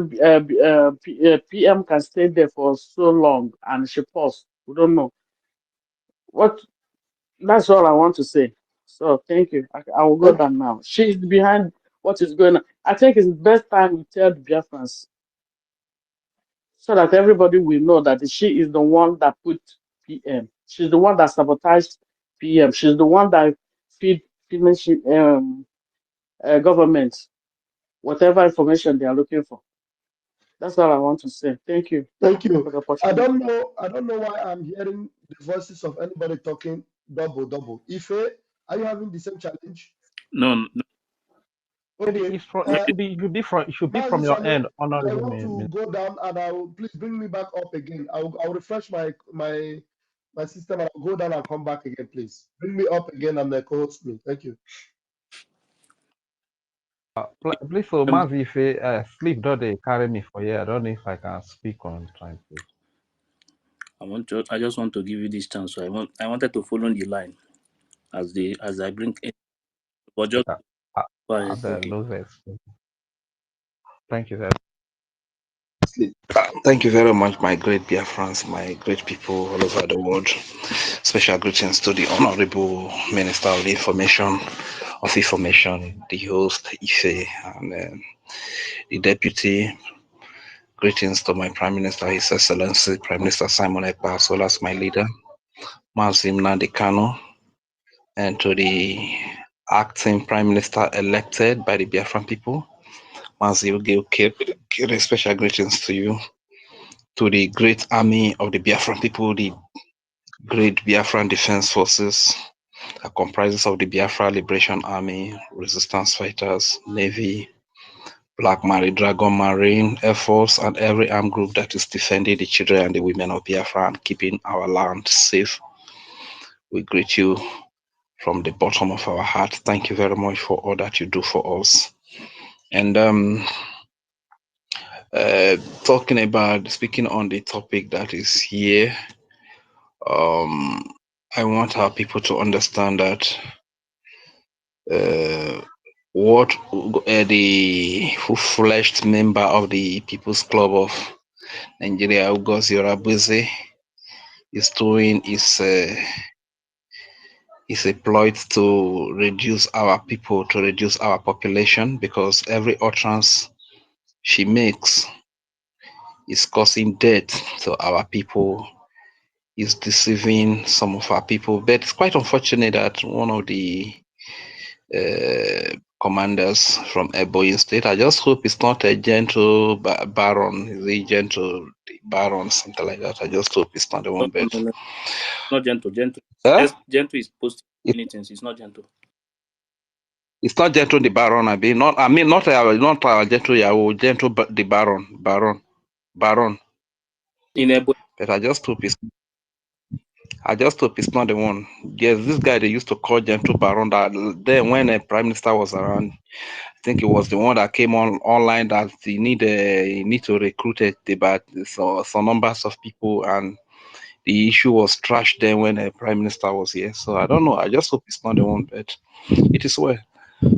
PM can stay there for so long, and she paused. We don't know what. That's all I want to say. So thank you. I will go Thank down now. She's behind what is going on. I think it's the best time we tell the Biafrans so that everybody will know that she is the one that put PM. She's the one that sabotaged PM. She's the one that feed finishing government whatever information they are looking for. That's all I want to say. Thank you thank you. for the opportunity. I don't know why I'm hearing the voices of anybody talking double. Ife, are you having the same challenge? No, Maybe Okay. it's from no. it should be from Mazi your Saleh, end, I honorable want to go down and I will please bring me back up again. I'll refresh my system and I'll go down and come back again, please. Bring me up again and co-host me. Thank you. Please, so Mazi, if sleep don't they carry me for here, I don't know if I can speak on time, please. I just want to give you this chance. So I wanted to follow the line as I bring in, but just go ahead. The Okay. losers. Thank you, sir. Thank you very much, my great Biafrans, my great people all over the world. Special greetings to the Honorable Minister of Information, the host, Ife, and the Deputy. Greetings to my Prime Minister, His Excellency, Prime Minister Simon Ekpa, as well as my leader, Mazim Nandekano, and to the acting Prime Minister elected by the Biafran people, Mazim Gil. Special greetings to you. To the great army of the Biafran people, the great Biafran Defense Forces that comprises of the Biafra Liberation Army, resistance fighters, Navy, Black Marine, Dragon Marine, Air Force, and every armed group that is defending the children and the women of Biafra and keeping our land safe. We greet you from the bottom of our heart. Thank you very much for all that you do for us. And speaking on the topic that is here, I want our people to understand that what the full-fledged member of the People's Club of Nigeria, Ngozi Madness+Solomon, is doing is a ploy to reduce our people, to reduce our population, because every utterance she makes is causing death to our people, is deceiving some of our people. But it's quite unfortunate that one of the commanders from Ebonyi State, I just hope it's not a gentle baron, is a gentle baron, something like that. I just hope it's not the one, but No. Not gentle. Gentle. huh? Gentle is posting many things. It's not gentle. It's not gentle the baron. I mean not gentle. Yeah, gentle, but the baron. In a But I just hope it's not the one. Yes, this guy they used to call gentle baron. That then when a prime minister was around, I think it was the one that came online that he need to recruit some numbers of people, and the issue was trashed then when a prime minister was here. So I don't know. I just hope it's not the one, but it is well.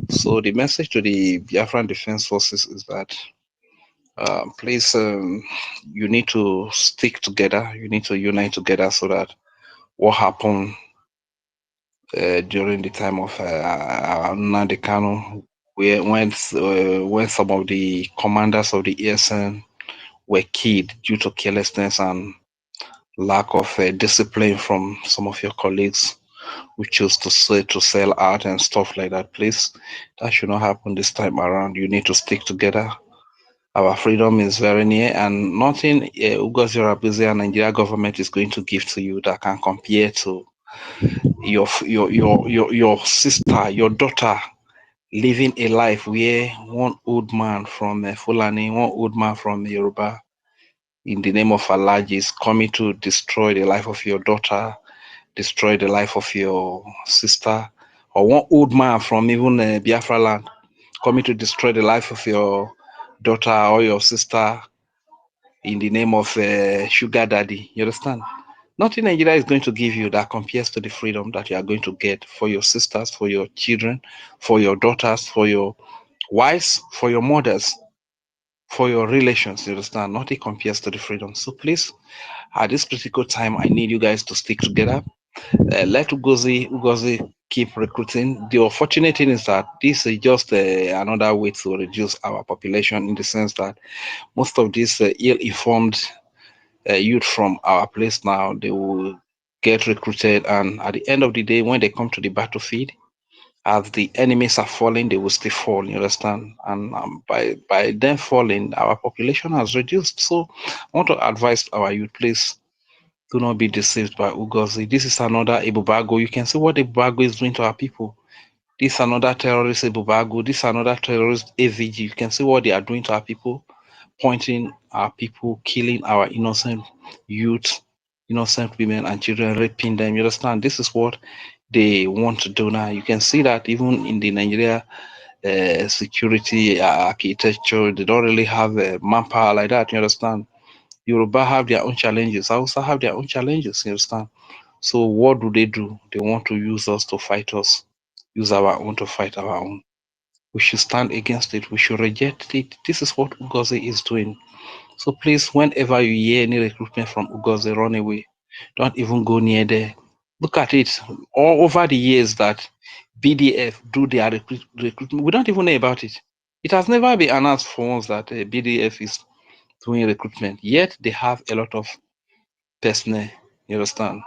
So the message to the Biafran Defense Forces is that please, you need to stick together. You need to unite together so that what happened during the time of Nnamdi Kanu, when some of the commanders of the ESN were killed due to carelessness and lack of discipline from some of your colleagues who choose to sell out and stuff like that. Please, that should not happen this time around. You need to stick together. Our freedom is very near, and nothing Ngozi Madness+Solomon and Nigeria government is going to give to you that can compare to your sister, your daughter living a life where one old man from Fulani, one old man from Yoruba, in the name of Allah, is coming to destroy the life of your daughter, destroy the life of your sister, or one old man from even Biafra land coming to destroy the life of your daughter or your sister in the name of sugar daddy. You understand? Nothing Nigeria is going to give you that compares to the freedom that you are going to get for your sisters, for your children, for your daughters, for your wives, for your mothers, for your relations. You understand? Nothing compares to the freedom. So please, at this critical time, I need you guys to stick together. Let Ngozi keep recruiting. The unfortunate thing is that this is just another way to reduce our population, in the sense that most of these ill-informed youth from our place now, they will get recruited, and at the end of the day, when they come to the battlefield, as the enemies are falling, they will still fall. You understand? And by them falling, our population has reduced. So I want to advise our youth, please do not be deceived by Ugozi. This is another Ibubago. You can see what Ibubago is doing to our people. This is another terrorist Ibubago. This is another terrorist AVG. You can see what they are doing to our people, pointing our people, killing our innocent youth, innocent women and children, raping them. You understand? This is what they want to do now. You can see that even in the Nigeria security architecture, they don't really have manpower like that. You understand? Yoruba have their own challenges. Hausa have their own challenges. You understand? So what do? They want to use us to fight us, use our own to fight our own. We should stand against it. We should reject it. This is what Ugozi is doing. So please, whenever you hear any recruitment from Ugozi, run away. Don't even go near there. Look at it. All over the years that BDF do their recruitment, we don't even know about it. It has never been announced for once that BDF is doing recruitment. Yet they have a lot of personnel. You understand?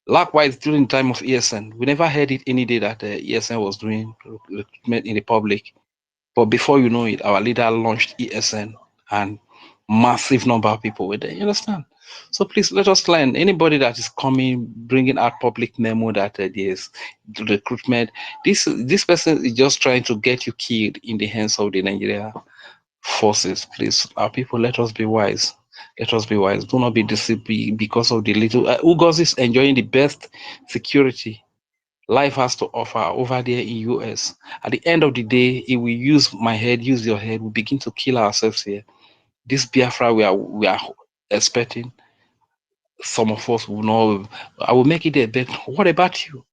Likewise, during the time of ESN, we never heard it any day that ESN was doing recruitment in the public. But before you know it, our leader launched ESN, and massive number of people were there. You understand? So please let us learn. Anybody that is coming, bringing out public memo that there's recruitment, this person is just trying to get you killed in the hands of the Nigeria forces. Please, our people, let us be wise. Let us be wise. Do not be deceived because of the little. Ugos is enjoying the best security life has to offer over there in US. At the end of the day, if we use my head, use your head, we begin to kill ourselves here. This Biafra we are expecting, some of us will know. I will make it there, but what about you?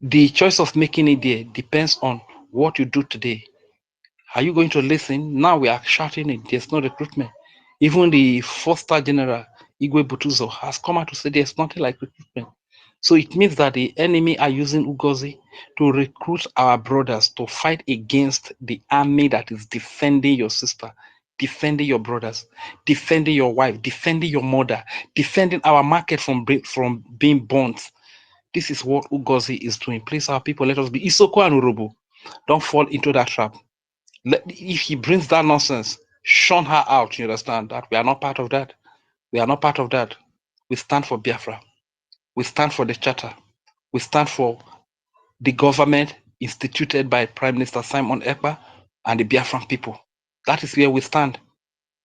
The choice of making it there depends on what you do today. Are you going to listen? Now we are shouting it. There's no recruitment. Even the four-star general, Igwe Butuzo, has come out to say there's nothing like recruitment. So it means that the enemy are using Ngozi to recruit our brothers to fight against the army that is defending your sister, defending your brothers, defending your wife, defending your mother, defending our market from being burnt. This is what Ngozi is doing. Please, our people, let us be Isoko and Urobo. Don't fall into that trap. If he brings that nonsense, shun her out. You understand that we are not part of that. We are not part of that. We stand for Biafra. We stand for the charter. We stand for the government instituted by Prime Minister Simon Ekpa and the Biafran people. That is where we stand.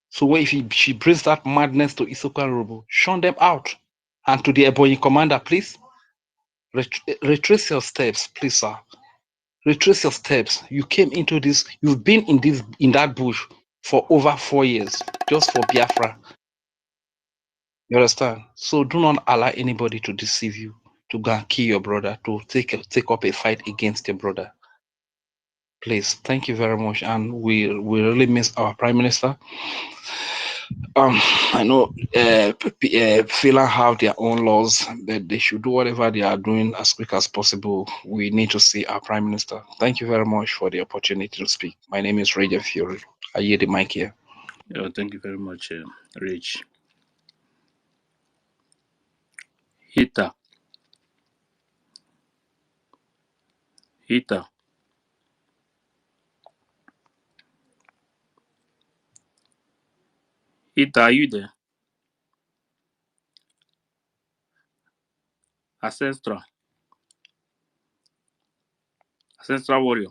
So if she brings that madness to Isoko and Urobo, shun them out. And to the Ebonyi commander, please retrace your steps, please, sir. Retrace your steps. You came into this, you've been in that bush for over 4 years, just for Biafra. You understand? So do not allow anybody to deceive you, to go and kill your brother, to take up a fight against your brother. Please, thank you very much. And we really miss our Prime Minister. I know Finland have their own laws that they should do whatever they are doing as quick as possible. We need to see our Prime Minister. Thank you very much for the opportunity to speak. My name is Radiant Fury. I yield the mic here. Yeah, thank you very much, Rich. Hita. Hita. Hita, are you there? Ancestral. Ancestral warrior.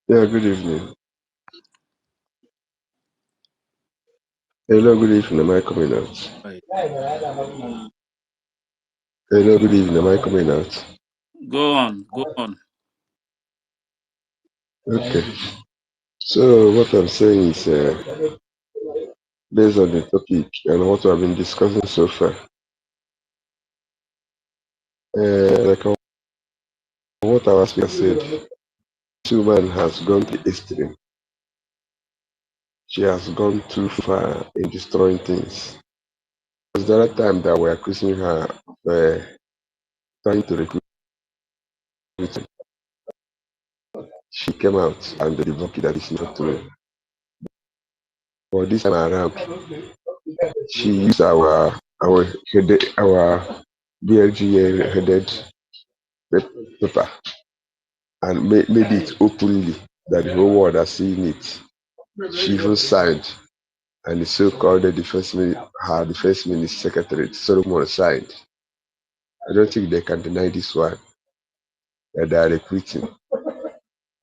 Yeah, good evening. Hello, good evening. Am I coming out? Right. Hello, good evening. Am I coming out? Go on, go on. Okay. So what I'm saying is, based on the topic and what I've been discussing so far, like what our speaker said, this woman has gone to the extreme. She has gone too far in destroying things. Because the other time that we're accusing her of trying to recruit, she came out and debunked that it's not true. But this time around, she used our BLGA headed paper and made it openly that the whole world has seen it. She even signed, and the so-called her defense minister secretary Solomon signed. I don't think they can deny this one, that they are recruiting.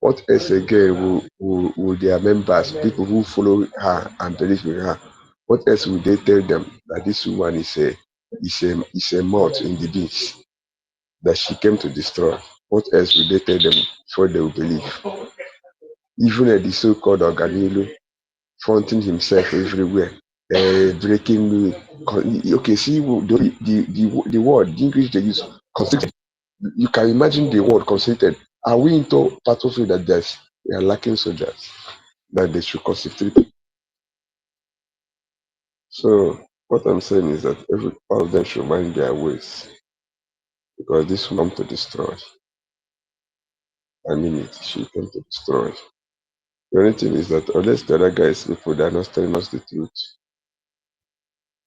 What else again will their members, people who follow her and believe in her, what else will they tell them that this woman is a moth in the beast that she came to destroy? What else will they tell them before they will believe? Even the so-called Oganilu fronting himself everywhere, breaking news. Okay, see the word, the English they use, consistent. You can imagine the word consistent. Are we into battlefield that we are lacking soldiers, that they should concentrate? So what I'm saying is that all of them should mind their ways, because this will come to destroy. I mean it, she came to destroy. The only thing is that unless the other guys, people that are not telling us the truth,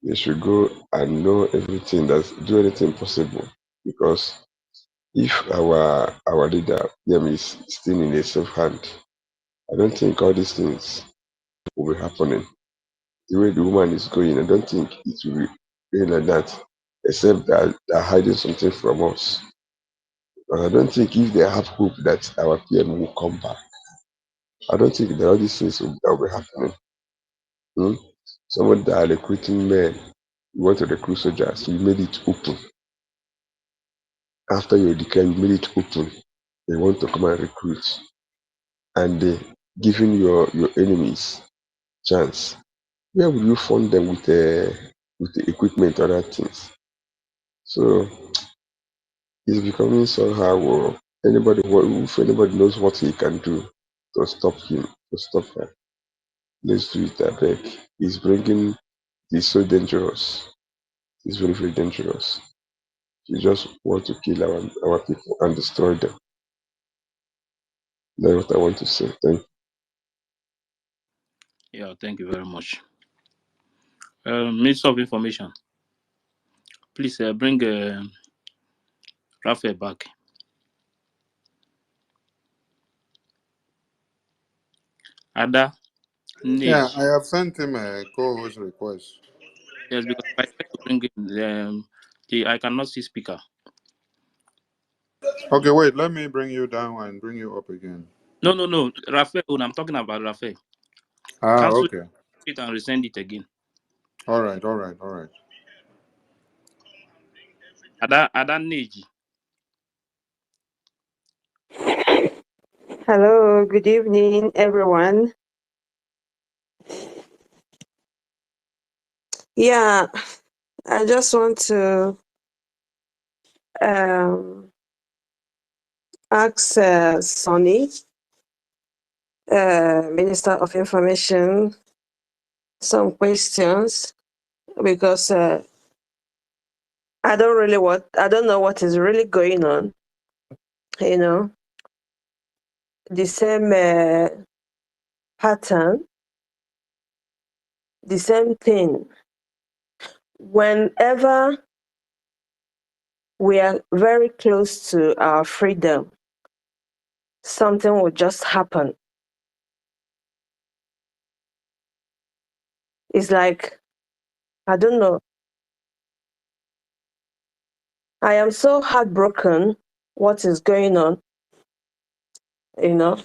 they should go and know everything, do anything possible. Because if our leader, PM, is still in a safe hand, I don't think all these things will be happening. The way the woman is going, I don't think it will be going like that, except that they're hiding something from us. But I don't think if they have hope that our PM will come back, I don't think that all these things will be happening. Someone that are recruiting men, you want to recruit soldiers, you made it open. After you declare, you made it open. They want to come and recruit, and they giving your enemies chance. Where will you fund them with the equipment or other things? So it's becoming somehow if anybody knows what he can do to stop him, to stop her, let's do it. I beg. He's so dangerous. He's very, very dangerous. He just want to kill our people and destroy them. That's what I want to say. Thank you. Yeah, thank you very much. Minister of Information, please bring Raphael back. Ada, Yeah, I Nage. have sent him a co-host request. Yes, because if I try to bring in, I cannot see speaker. Okay, wait, let me bring you down and bring you up again. No. Raphael, I'm talking about Raphael. Ah, Cancel okay. it and resend it again. All right. Ada Nage. Hello, good evening, everyone. Yeah, I just want to ask Sonny, Minister of Information, some questions because I don't know what is really going on. You know, the same pattern, the same thing. Whenever we are very close to our freedom, something will just happen. It's like, I don't know. I am so heartbroken what is going on, you know.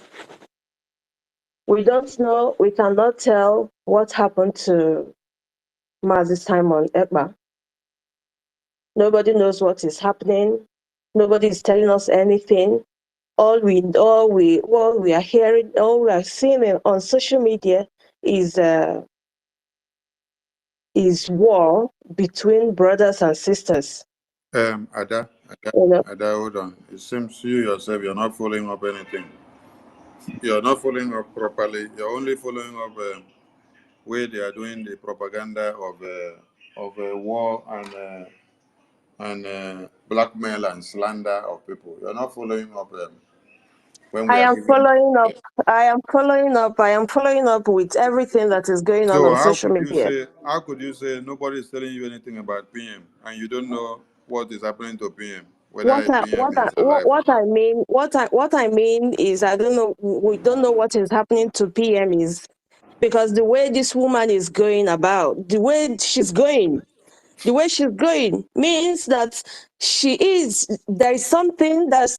We don't know, we cannot tell what happened to Mazi Simon Ekpa. Nobody knows what is happening. Nobody is telling us anything. All we are hearing, all we are seeing on social media is war between brothers and sisters. Ada, You know, hold on. It seems you yourself, you're not following up anything. You're not following up properly. You're only following up where they are doing the propaganda of war and blackmail and slander of people. You're not following up when we I are am giving. following up. I am following up with everything that is going So on social media. how could you say nobody is telling you anything about PM and you don't know what is happening to PM, whether PM is alive or not? What I mean is I don't know. We don't know what is happening to PM is because the way this woman is going about, the way she's going means that there is something that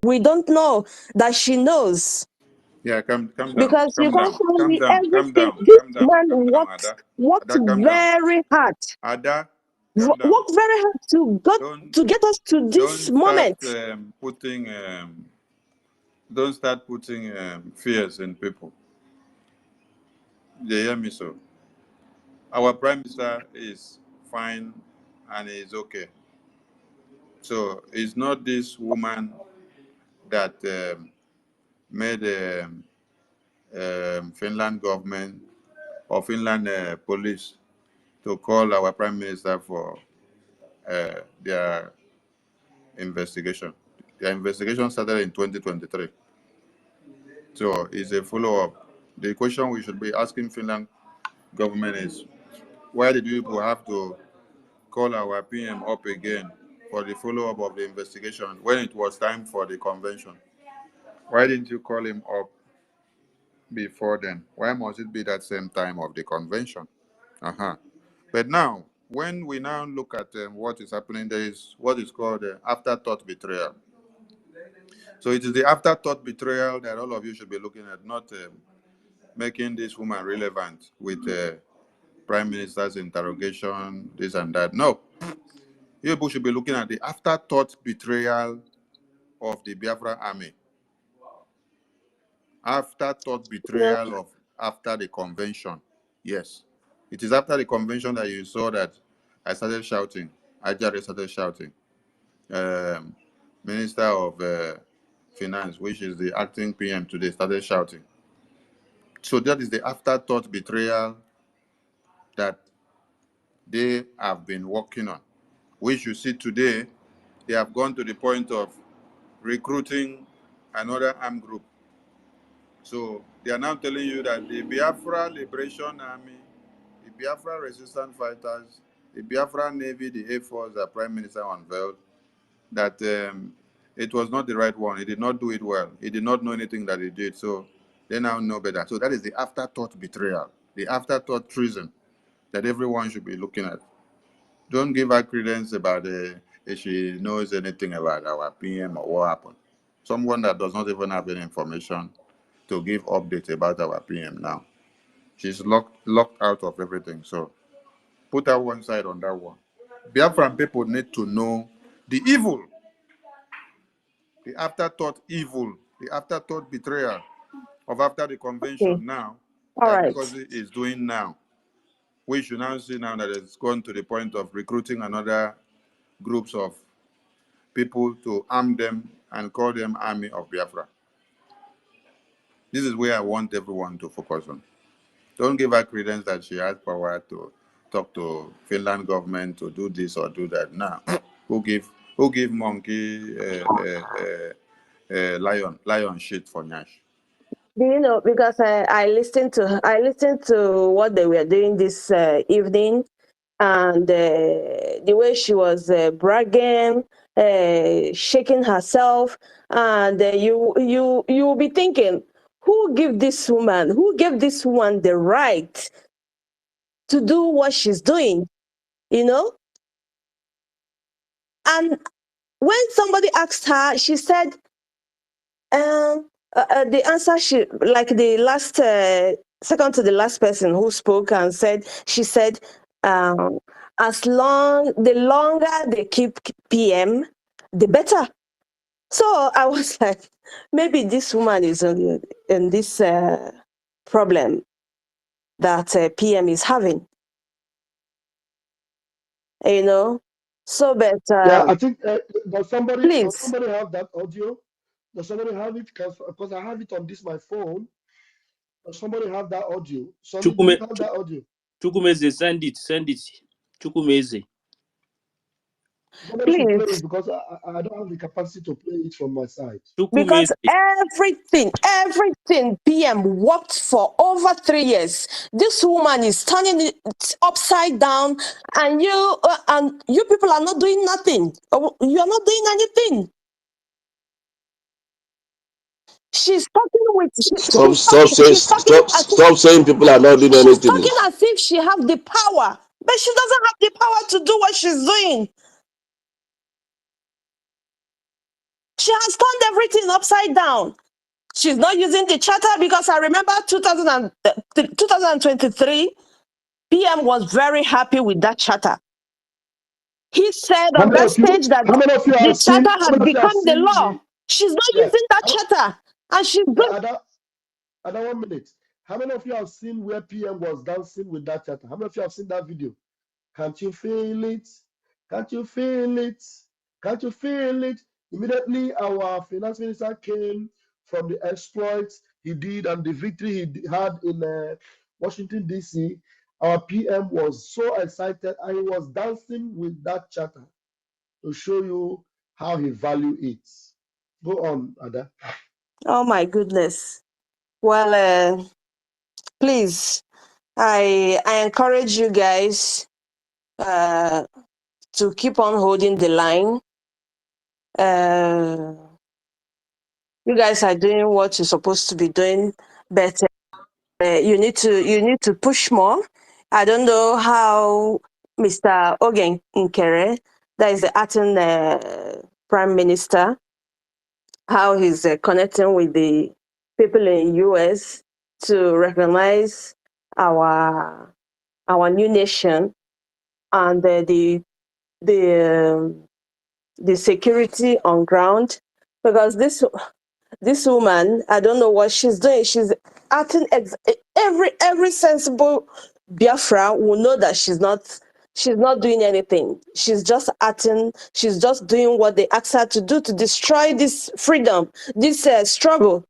we don't know that she knows. Yeah, calm down, Because you can't tell me everything. This man worked Calm down. very hard. Ada, calm down. Worked very hard Don't to get us to this don't start moment. putting don't start putting fears in people. They hear me so. Our prime minister is fine and is okay. So it's not this woman that made Finland government or Finland police to call our prime minister for their investigation. Their investigation started in 2023. So it's a follow-up. The question we should be asking Finland government is, why did you people have to call our PM up again for the follow-up of the investigation when it was time for the convention? Why didn't you call him up before then? Why must it be that same time of the convention? But now, when we now look at what is happening, there is what is called afterthought betrayal. So it is the afterthought betrayal that all of you should be looking at, not making this woman relevant with prime minister's interrogation, this and that. No, you people should be looking at the afterthought betrayal of the Biafra army. Afterthought Yeah. betrayal of after the convention. Yes, it is after the convention that you saw that I started shouting. Ajare started shouting. Minister of Finance, which is the acting PM today, started shouting. So that is the afterthought betrayal that they have been working on, which you see today, they have gone to the point of recruiting another armed group. So they are now telling you that the Biafra Liberation Army, the Biafra Resistance Fighters, the Biafra Navy, the Air Force, the Prime Minister unveiled, that it was not the right one. He did not do it well. He did not know anything that he did. So they now know better. So that is the afterthought betrayal, the afterthought treason that everyone should be looking at. Don't give her credence about if she knows anything about our PM or what happened. Someone that does not even have any information to give updates about our PM now. She's locked out of everything. So put her one side on that one. Biafran people need to know the evil, the afterthought evil, the afterthought betrayal of after the Okay. convention now All that right. Ngozi is doing now. We should now see now that it's gone to the point of recruiting another groups of people to arm them and call them Army of Biafra. This is where I want everyone to focus on. Don't give her credence that she has power to talk to Finland government to do this or do that. Now, who give monkey lion shit for Nash? Do you know, because I listened to what they were doing this evening, and the way she was bragging, shaking herself, and you will be thinking, who gave this woman the right to do what she's doing, you know? And when somebody asked her, she said, the answer, she, like the last second to the last person who spoke and said, she said, the longer they keep PM, the better. So I was like, maybe this woman is in this problem that PM is having, you know. So, but Yeah, I think does please, somebody have that audio? Does somebody have it? Because I have it on this my phone. Does somebody have that audio? Sonny, do you have that audio? Chukwumeze, send it. Chukwumeze. Somebody should play please. it because I don't have the capacity to play it from my side. Because Chukwumeze. everything PM worked for over 3 years. This woman is turning it upside down, and you people are not doing nothing. You are not doing anything. She's talking with Stop saying people are not doing she's anything. talking as if she has the power, but she doesn't have the power to do what she's doing. She has turned everything upside down. She's not using the charter, because I remember 2023, PM was very happy with that charter. He said How on many that of you? stage that How many of you the have charter seen? How had many of you have become the seen law. the? She's not Yeah. using that charter, and she's Yeah, doing. Ada, 1 minute. How many of you have seen where PM was dancing with that charter? How many of you have seen that video? Can't you feel it? Can't you feel it? Can't you feel it? Immediately, our finance minister came from the exploits he did and the victory he had in Washington, D.C. Our PM was so excited and he was dancing with that charter to show you how he valued it. Go on, Ada. Oh my goodness. Well, please, I encourage you guys to keep on holding the line. You guys are doing what you're supposed to be doing, but you need to push more. I don't know how Mr. Ogen Nkere, that is the acting prime minister, how he's connecting with the people in US to recognize our new nation, and the security on ground, because this woman, I don't know what she's doing. She's acting every sensible Biafra will know that she's not She's not doing anything. She's just acting. She's just doing what they asked her to do to destroy this freedom, this struggle.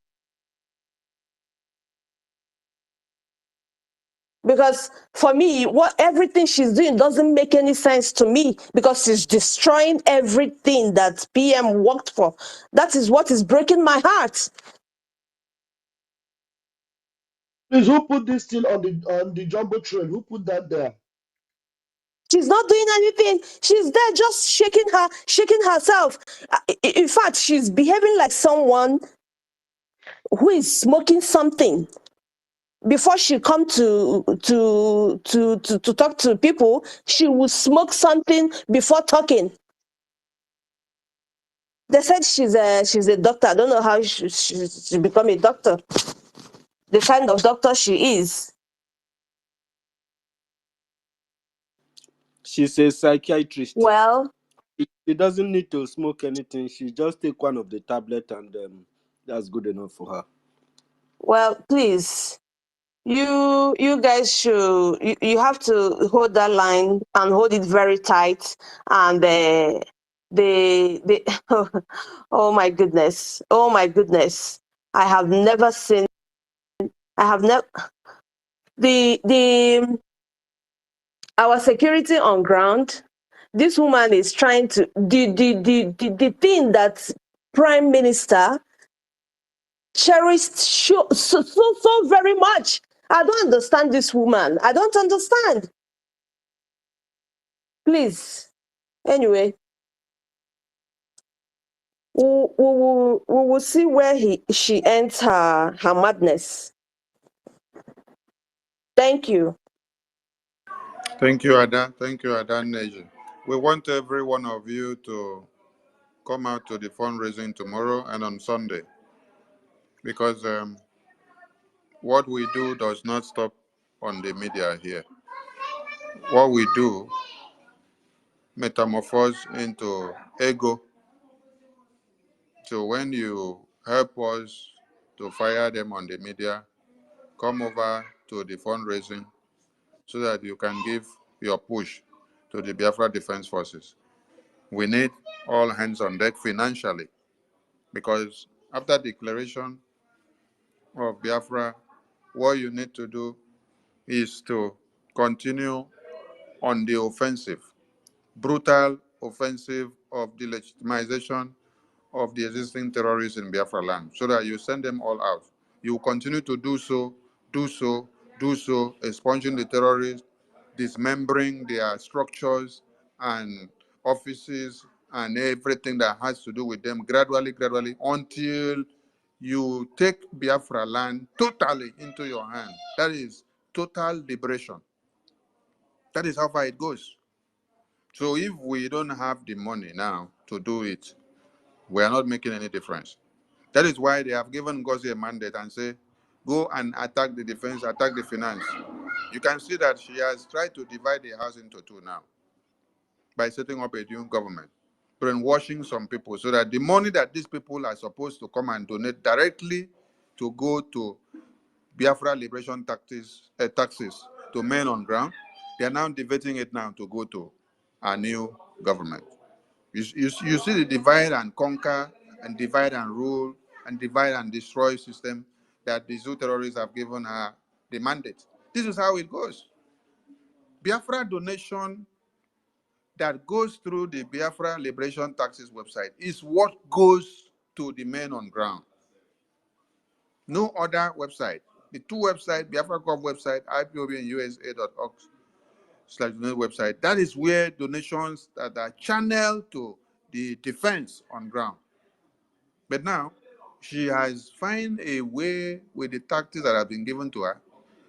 Because for me, everything she's doing doesn't make any sense to me, because she's destroying everything that PM worked for. That is what is breaking my heart. Please, who put this thing on the jumbo train? Who put that there? She's not doing anything. She's there just shaking herself. In fact, she's behaving like someone who is smoking something. Before she come to talk to people, she will smoke something before talking. They said she's a doctor. I don't know how she become a doctor. The kind of doctor she is. She's a psychiatrist. Well, She doesn't need to smoke anything. She just take one of the tablet and that's good enough for her. well, please. You guys should you have to hold that line and hold it very tight, and the oh my goodness, I have never the our security on ground. This woman is trying to the thing that Prime Minister cherished so very much. I don't understand this woman. I don't understand. Please. Anyway, we will see where she ends her madness. Thank you. Thank you, Ada. Thank you, Ada Nation. We want every one of you to come out to the fundraising tomorrow and on Sunday, because what we do does not stop on the media here. What we do metamorphose into ego. So when you help us to fire them on the media, come over to the fundraising so that you can give your push to the Biafra Defense Forces. We need all hands on deck financially, because after declaration of Biafra, what you need to do is to continue on the offensive, brutal offensive of the legitimization of the existing terrorists in Biafra land, so that you send them all out. You continue to do so, expunging the terrorists, dismembering their structures and offices and everything that has to do with them gradually, until you take Biafra land totally into your hand. That is total liberation. That is how far it goes. So if we don't have the money now to do it, we are not making any difference. That is why they have given Ngozi a mandate and say, go and attack the defense, attack the finance. You can see that she has tried to divide the house into two now by setting up a new government, brainwashing some people so that the money that these people are supposed to come and donate directly to go to Biafra liberation taxes to men on ground, they are now diverting it now to go to a new government. You see the divide and conquer and divide and rule and divide and destroy system that the Zoo terrorists have given her the mandate. This is how it goes. Biafra donation that goes through the Biafra Liberation Taxes website is what goes to the men on ground. No other website. The two websites, Biafra Gov website, IPOB and USA.org/donate website, that is where donations that are channeled to the defense on ground. But now, she has found a way with the tactics that have been given to her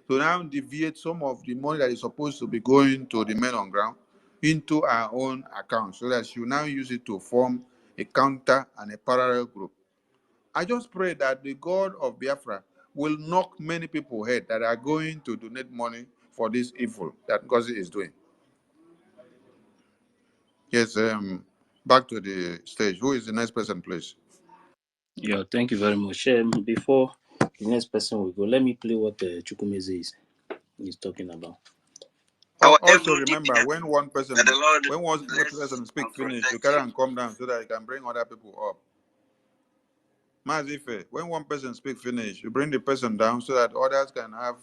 to now deviate some of the money that is supposed to be going to the men on ground into her own account, so that she will now use it to form a counter and a parallel group. I just pray that the God of Biafra will knock many people head that are going to donate money for this evil that Ngozi is doing. Yes, back to the stage. Who is the next person, please? Yeah, thank you very much. Before the next person will go, let me play what Chukwumeze is talking about. Our also remember when one person speak finish, you carry and come down so that you can bring other people up. Mazife, when one person speak finish, you bring the person down so that others can have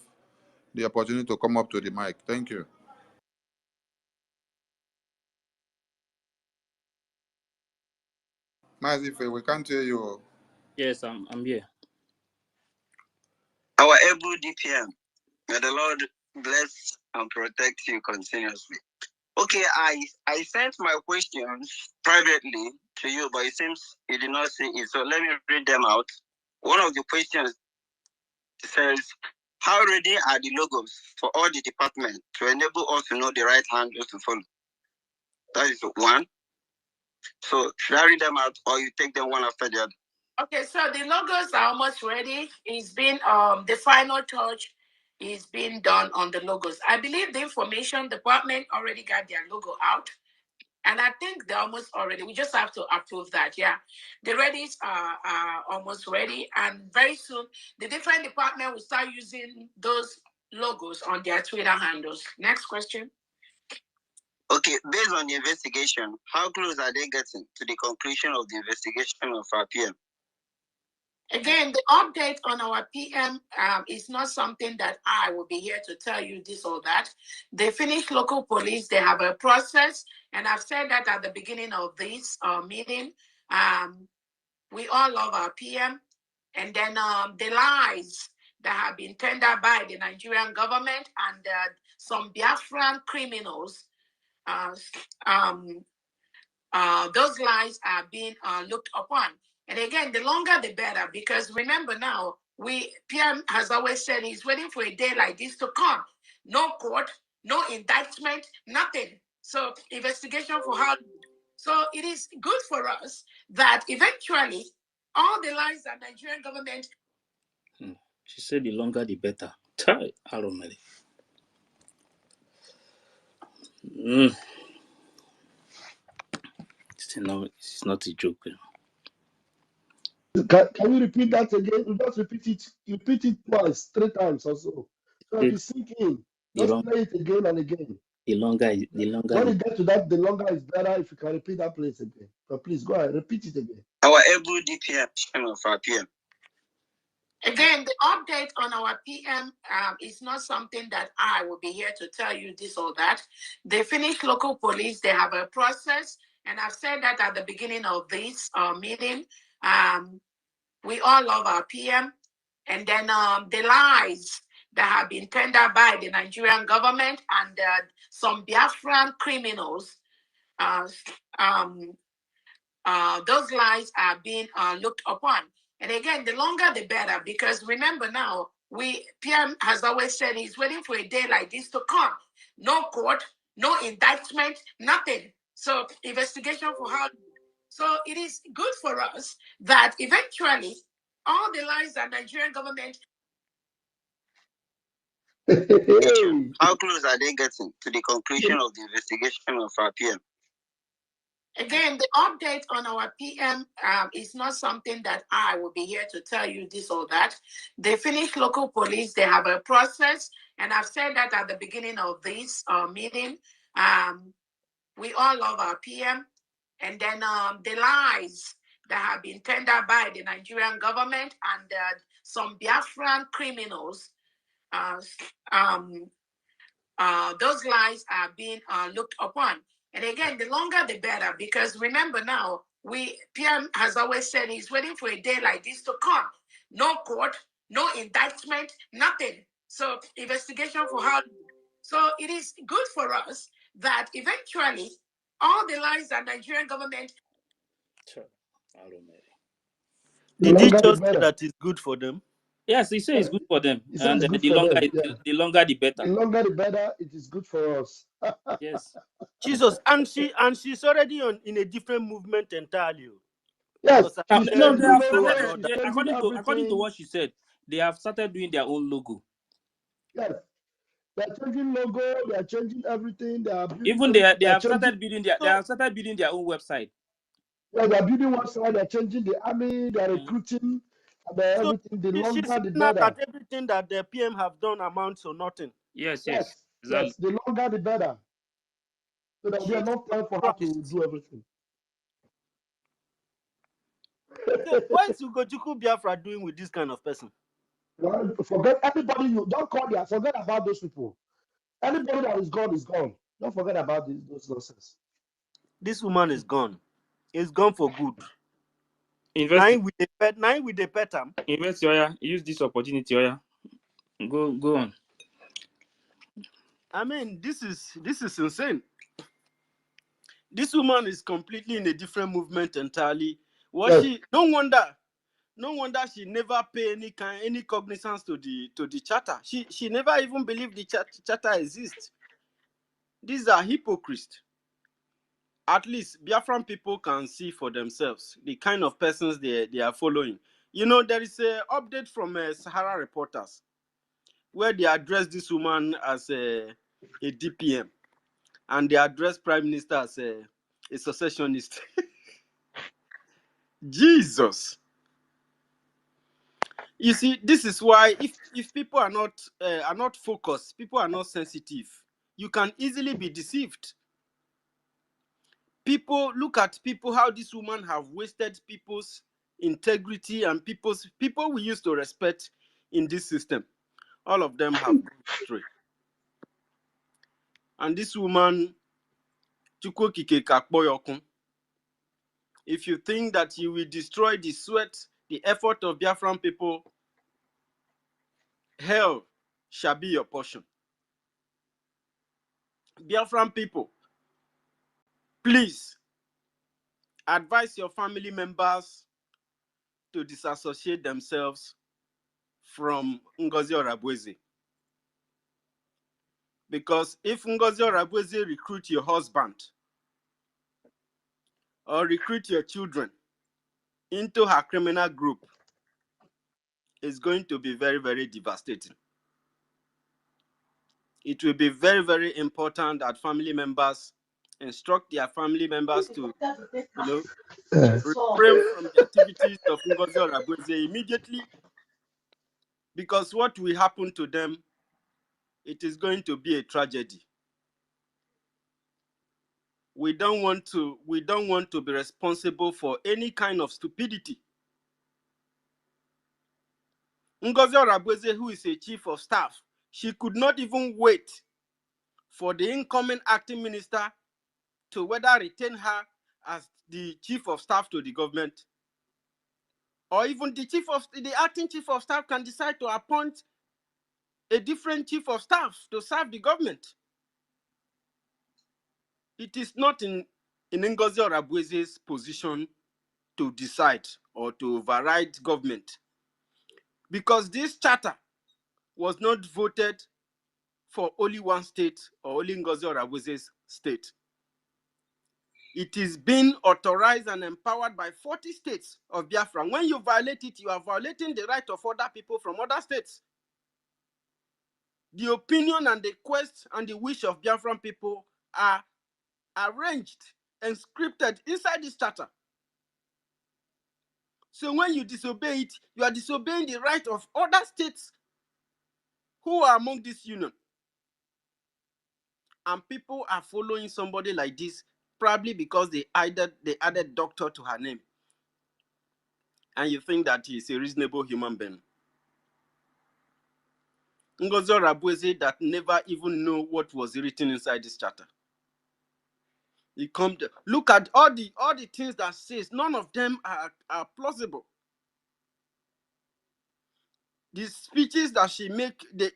the opportunity to come up to the mic. Thank you. Mazife, we can't hear you. Yes, I'm here. Our able DPM, may the Lord bless and protect you continuously. Okay, I sent my questions privately to you, but it seems you did not see it. So let me read them out. One of the questions says, how ready are the logos for all the departments to enable us to know the right handles to follow? That is one. So should I read them out or you take them one after the other? Okay, so the logos are almost ready. It's been the final touch is being done on the logos. I believe the information department already got their logo out. And I think they're almost already. We just have to approve that. Yeah, the readies are almost ready, and very soon the different department will start using those logos on their Twitter handles. Next question. Okay, based on the investigation, how close are they getting to the conclusion of the investigation of our PM? Again, the update on our PM is not something that I will be here to tell you this or that. They finished local police, they have a process, and I've said that at the beginning of this meeting. We all love our PM, and then the lies that have been tendered by the Nigerian government and some Biafran criminals, those lies are being looked upon. And again, the longer the better, because remember now, PM has always said he's waiting for a day like this to come. No court, no indictment, nothing. So investigation for how. So it is good for us that eventually all the lies that Nigerian government. She said the longer the better. I don't know. It's not a joke. Can you repeat that again? You just repeat it twice, 3 times or so. So if you sink in, just play it again and again. The longer. When you get to that, the longer is better if you can repeat that place again. But please go ahead, repeat it again. Our able DPM of our PM. Again, the update on our PM is not something that I will be here to tell you this or that. They finished local police, they have a process, and I've said that at the beginning of this meeting. We all love our PM, and then the lies that have been tendered by the Nigerian government and some Biafran criminals, those lies are being looked upon. And again, the longer the better, because remember now, PM has always said he's waiting for a day like this to come. No court, no indictment, nothing. So investigation for how. So it is good for us that eventually all the lies that Nigerian government. How close are they getting to the conclusion of the investigation of our PM? Again, the update on our PM is not something that I will be here to tell you this or that. They finished local police, they have a process, and I've said that at the beginning of this meeting. We all love our PM, and then the lies that have been tendered by the Nigerian government and some Biafran criminals, those lies are being looked upon. And again, the longer the better, because remember now, PM has always said he's waiting for a day like this to come. No court, no indictment, nothing. So investigation for how. So it is good for us that eventually all the lies that Nigerian government. Sure. I don't know. Did he just say that it's good for them? Yes, he says it's good for them. He And says the longer the better. The longer the better, it is good for us. Yes. Jesus, and she's already in a different movement entirely. Yes, No, they have started. According to what she said, they have started doing their own logo. Yes, they are changing logo. They are changing everything. They are building. Even they have started building their. They have started building their own website. Yeah, they are building website. They are changing the army. They are recruiting. Everything. The longer, the better. That everything that the PM have done amounts to nothing. Yes. Yes, Exactly. the longer the better. So there will be Jesus enough time for her to Christ. do everything. So what is Ugochukwu Biafra doing with this kind of person? Well, forget everybody. You don't call their. Forget about those people. Anybody that is gone is gone. Don't forget about those nonsense. This woman is gone. It's gone for good. Invest, Nine with the pet. invest, Oya. Use this opportunity, Oya. Go on. I mean, this is insane. This woman is completely in a different movement entirely. Was Yes. she? No wonder she never pay any cognizance to the charter. She never even believed the charter exists. These are hypocrites. At least Biafran people can see for themselves the kind of persons they are following. You know, there is a update from Sahara Reporters where they address this woman as a DPM and they address Prime Minister as a secessionist. Jesus. You see, this is why if people are not focused, people are not sensitive, you can easily be deceived. People look at people how this woman have wasted people's integrity and people we used to respect in this system. All of them have gone astray. And this woman, Chukwu Okike Kakpoyokun, if you think that you will destroy the sweat, the effort of Biafran people, hell shall be your portion. Biafran people, please advise your family members to disassociate themselves from Ngozi Orabweze. Because if Ngozi Orabweze recruit your husband or recruit your children into her criminal group, it's going to be very, very devastating. It will be very, very important that family members instruct their family members to, refrain from the activities of Ngozi Orabweze immediately, because what will happen to them, it is going to be a tragedy. We don't want to be responsible for any kind of stupidity. Ngozi Orabweze, who is a chief of staff, she could not even wait for the incoming acting minister to whether retain her as the chief of staff to the government, or even the acting chief of staff can decide to appoint a different chief of staff to serve the government. It is not in Ngozi Orabweze's position to decide or to override government, because this charter was not voted for only one state or only Ngozi Orabweze's state. It is being authorized and empowered by 40 states of Biafra. When you violate it, you are violating the right of other people from other states. The opinion and the quest and the wish of Biafran people are arranged and scripted inside this charter. So when you disobey it, you are disobeying the right of other states who are among this union. And people are following somebody like this probably because they added doctor to her name. And you think that he's a reasonable human being. Ngozi Orabweze that never even know what was written inside this charter. Look at all the things that says, none of them are plausible. The speeches that she make, they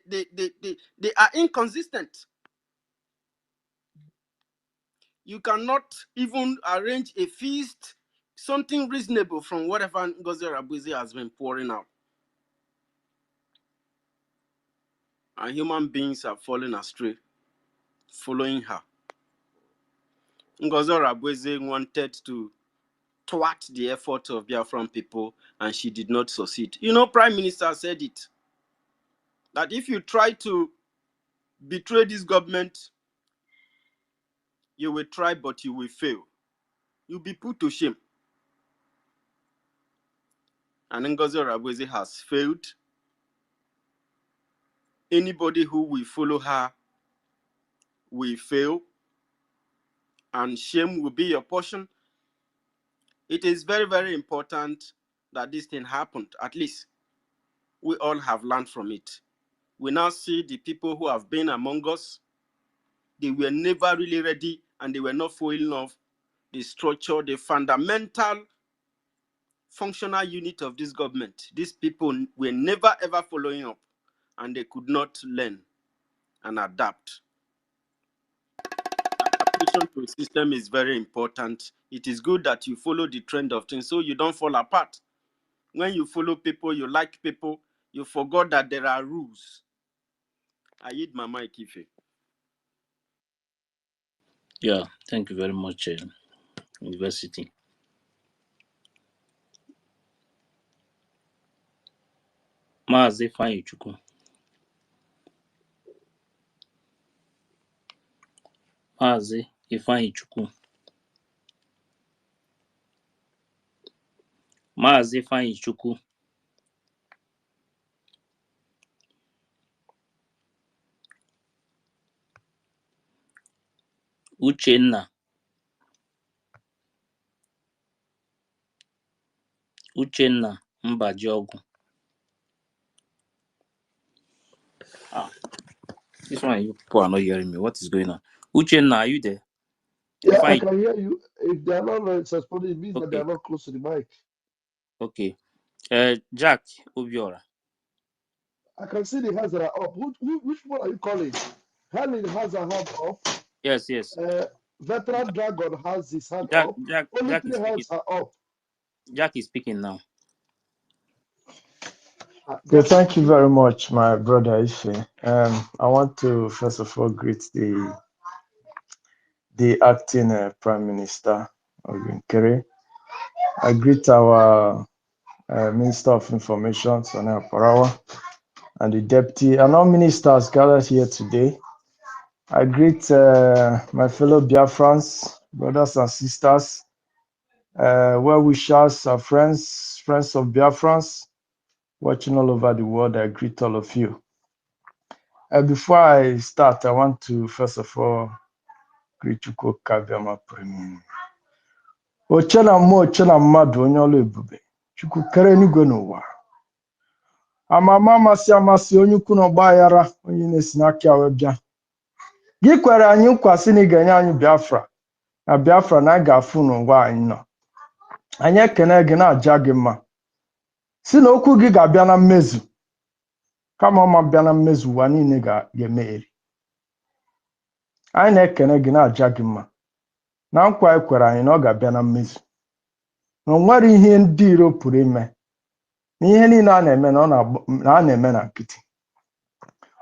are inconsistent. You cannot even arrange a feast, something reasonable from whatever Ngozi Orabweze has been pouring out. And human beings are falling astray, following her. Ngozi Orabweze wanted to thwart the effort of Biafran people, and she did not succeed. You know, Prime Minister said it, that if you try to betray this government, you will try, but you will fail. You'll be put to shame. And Ngozi Orabweze has failed. Anybody who will follow her will fail and shame will be your portion. It is very, very important that this thing happened. At least we all have learned from it. We now see the people who have been among us. They were never really ready and they were not following of the structure, the fundamental functional unit of this government. These people were never ever following up and they could not learn and adapt. Adaptation to a system is very important. It is good that you follow the trend of things so you don't fall apart. When you follow people, you like people, you forgot that there are rules. I eat my mic, Ife. Yeah, thank you very much, University. Maazị Ifeanyichukwu. Maazị Ifeanyichukwu. Maazị Ifeanyichukwu. Uchenna. Uchenna Mbajiogwu. Ah, this one you people are not hearing me. What is going on? Uchenna, are you there? Yeah, I Ifeanyi. can hear you. If they are not responding, it means that they Okay. are not close to the mic. Okay. Jack Obiora. I can see the hands that are up. Which one are you calling? Helen has her hand up. Yes. Veteran Dragon has his hand Jack up. Jack Only Jack is 3 speaking. hands are up. Jack is speaking now. Okay, Jack is thank you speaking. very much, my brother Ife. I want to first of all greet the acting Prime Minister of Nkere. I greet our Minister of Information, Sonia Parawa, and the Deputy and all ministers gathered here today. I greet my fellow Biafrans, brothers and sisters, well-wishers, our friends of Biafrans, watching all over the world. I greet all of you. Before I start, I want to first of all greet Chukwu Kabiama Premium. Ochena mo ochena mmadụ onye ọlụ ebube. Chukwu kere eluigwe n'ụwa. Amama amasị amasị onye ukwu na ọgba aghara onye na-esi n'aka wee bịa. Gị kwere anyị nkwa sị na ị ga-enye anyị Biafra. Na Biafra na a ga-afụ n'ụwa anyị nọ. Anyị ekene gị na-aja gị mma. Si na okwu gị ga-abịa na mmezu. Kama ọma bịa na mmezu ụwa niile ga-emegheri. Anyị na-ekene gị na-aja gị mma. Na nkwa ekwere anyị na ọ ga-abịa na mmezu. Na o nwere ihe ndị iro pụrụ ime. Na ihe niile a na-eme na a na-eme na nkịtị.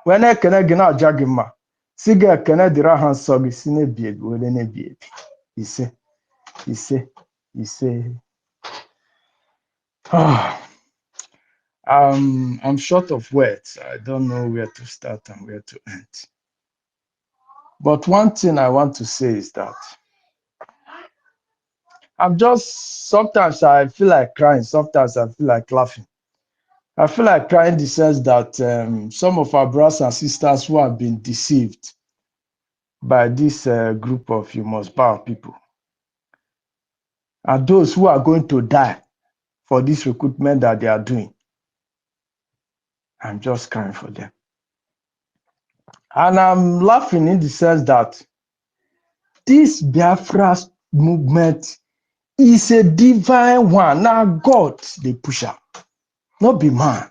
Wee na-ekene gị na-aja gị mma. Si gị ekene dịrị aha nsọ gị si na-ebi ebi were na-ebi ebi. Ise. Ise. Ise. I'm short of words. I don't know where to start and where to end. But one thing I want to say is that sometimes I feel like crying, sometimes I feel like laughing. I feel like crying in the sense that some of our brothers and sisters who have been deceived by this group of you must bow people are those who are going to die for this recruitment that they are doing. I'm just crying for them. And I'm laughing in the sense that this Biafra movement is a divine one. Now God, they push up, not be man.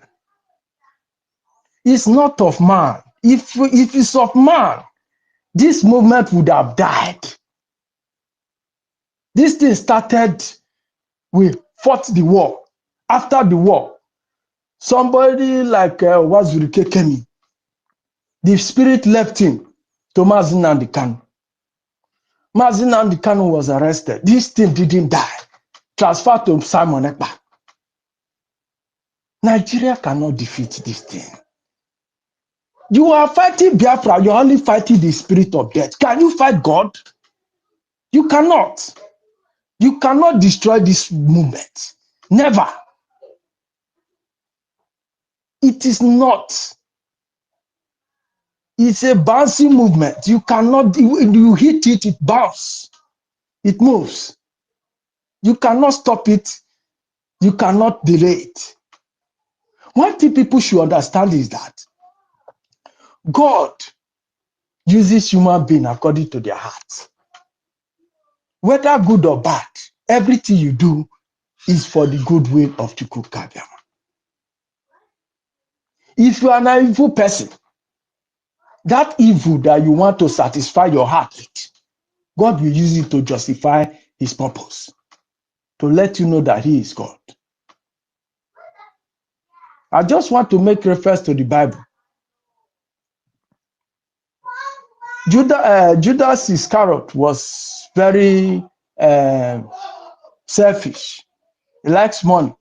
It's not of man. If it's of man, this movement would have died. This thing started, we fought the war. After the war, somebody like Wazurike came in. The spirit left him to Mazi Nnamdi Kanu. Mazi Nnamdi Kanu was arrested. This thing didn't die. Transferred to Simon Ekpa. Nigeria cannot defeat this thing. You are fighting Biafra. You're only fighting the spirit of death. Can you fight God? You cannot. You cannot destroy this movement. Never. It is not. It's a bouncing movement. You cannot, you hit it, it bounces, it moves. You cannot stop it. You cannot delay it. One thing people should understand is that God uses human beings according to their hearts. Whether good or bad, everything you do is for the goodwill of Chukwu Kabiama. If you are an evil person, that evil that you want to satisfy your heart with, God will use it to justify his purpose, to let you know that he is God. I just want to make reference to the Bible. Judas Iscariot was very selfish. He likes money.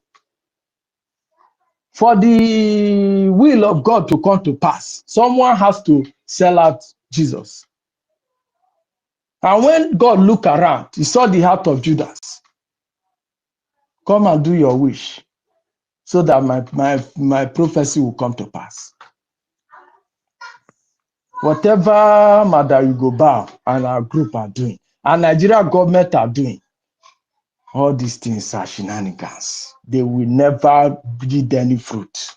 For the will of God to come to pass, someone has to sell out Jesus. And when God looked around, he saw the heart of Judas. Come and do your wish so that my prophecy will come to pass. Whatever Mother Ugo Bow and our group are doing, and Nigeria government are doing, all these things are shenanigans. They will never breed any fruit.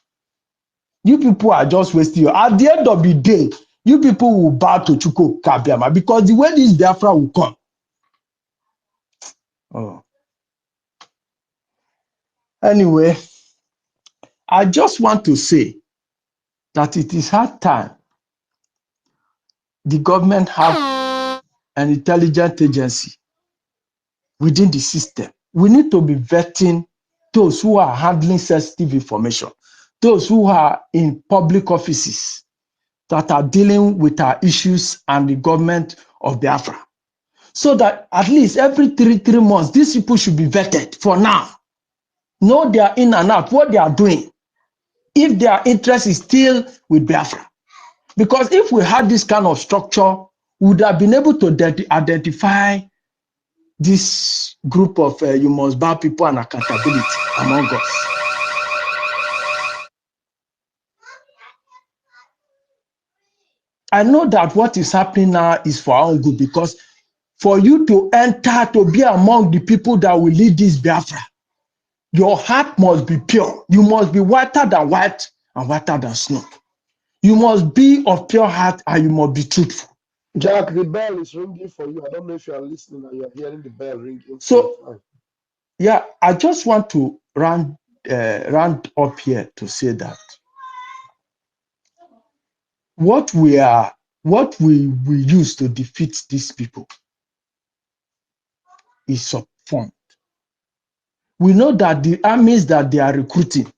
You people are just wasting your. At the end of the day, you people will bow to Chukwu Kabiama because the way this Biafra will come. Oh. Anyway, I just want to say that it is hard time the government have an intelligent agency within the system. We need to be vetting those who are handling sensitive information, those who are in public offices that are dealing with our issues and the government of Biafra. So that at least every three months, these people should be vetted for now. Know they are in and out, what they are doing. If their interest is still with Biafra. Because if we had this kind of structure, we would have been able to identify this group of you must bow people and accountability among us. I know that what is happening now is for our own good, because for you to enter to be among the people that will lead this Biafra, your heart must be pure. You must be whiter than white and whiter than snow. You must be of pure heart and you must be truthful. Jack, the bell is ringing for you. I don't know if you are listening and you are hearing the bell ringing. So, yeah, I just want to round up here to say that what we use to defeat these people is subformed. We know that the armies that they are recruiting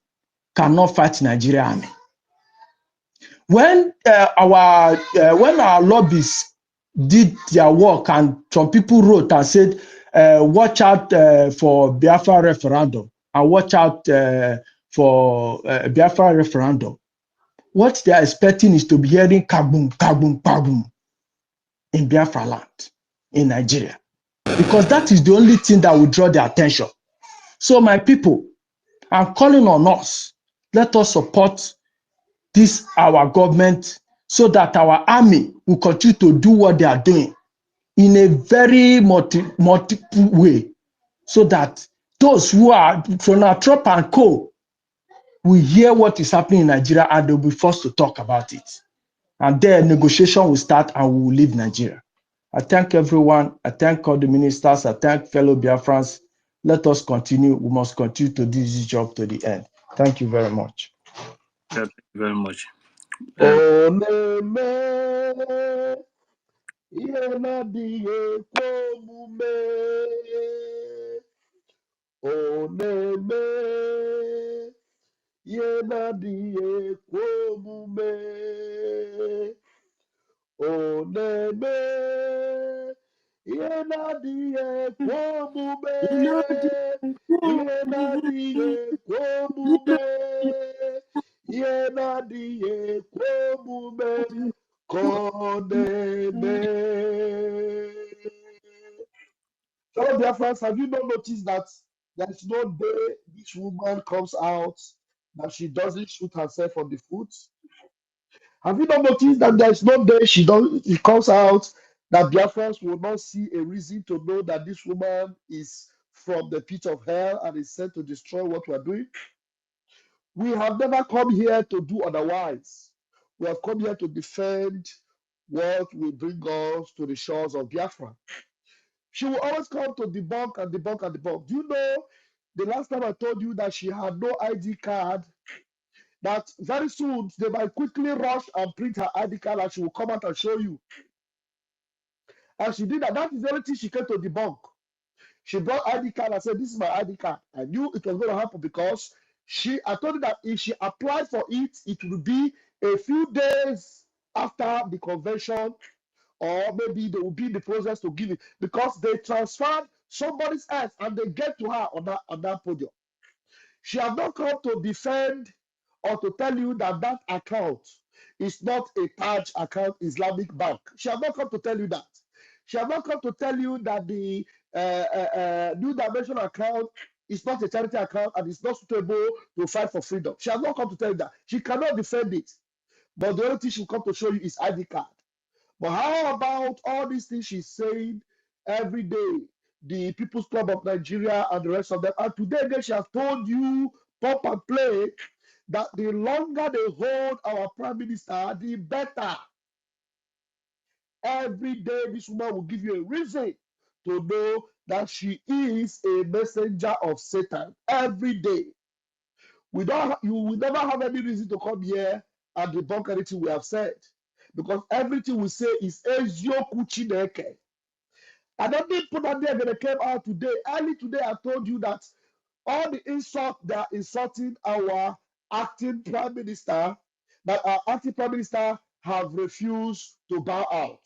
cannot fight Nigeria army. When our lobbyists did their work and some people wrote and said, watch out for Biafra referendum and watch out for Biafra referendum, what they are expecting is to be hearing kaboom, kaboom, kaboom in Biafra land, in Nigeria. Because that is the only thing that will draw their attention. So my people, I'm calling on us. Let us support this, our government, so that our army will continue to do what they are doing in a very multiple way, so that those who are from Trump and co will hear what is happening in Nigeria and they'll be forced to talk about it. And then negotiation will start and we will leave Nigeria. I thank everyone. I thank all the ministers. I thank fellow Biafrans. Let us continue. We must continue to do this job to the end. Thank you very much. Thank you very much. Fellow Biafrans, have you not noticed that there is no day this woman comes out that she doesn't shoot herself on the foot? Have you not noticed that there's no day it comes out that Biafrans will not see a reason to know that this woman is from the pit of hell and is sent to destroy what we are doing? We have never come here to do otherwise. We have come here to defend what will bring us to the shores of Biafra. She will always come to debunk and debunk and debunk. Do you know the last time I told you that she had no ID card, that very soon they might quickly rush and print her ID card and she will come out and show you. And she did that. That is the only thing she came to debunk. She brought ID card and said, "This is my ID card." I knew it was going to happen because I told her that if she applied for it, it would be a few days after the convention, or maybe they will be in the process to give it because they transferred somebody's else and they get to her on that podium. She has not come to defend or to tell you that that account is not a Taj account, Islamic bank. She has not come to tell you that. She has not come to tell you that the New Dimension account is not a charity account and is not suitable to fight for freedom. She has not come to tell you that. She cannot defend it. But the only thing she will come to show you is ID card. But how about all these things she's saying every day? The People's Club of Nigeria and the rest of them. And today again, she has told you, pop and play, that the longer they hold our prime minister, the better. Every day, this woman will give you a reason to know that she is a messenger of Satan. Every day. You will never have any reason to come here and debunk anything we have said. Because everything we say is Ezioku Chineke. And then people that they came out today. Early today, I told you that all the insult they are insulting our acting prime minister, that our acting prime minister have refused to bow out.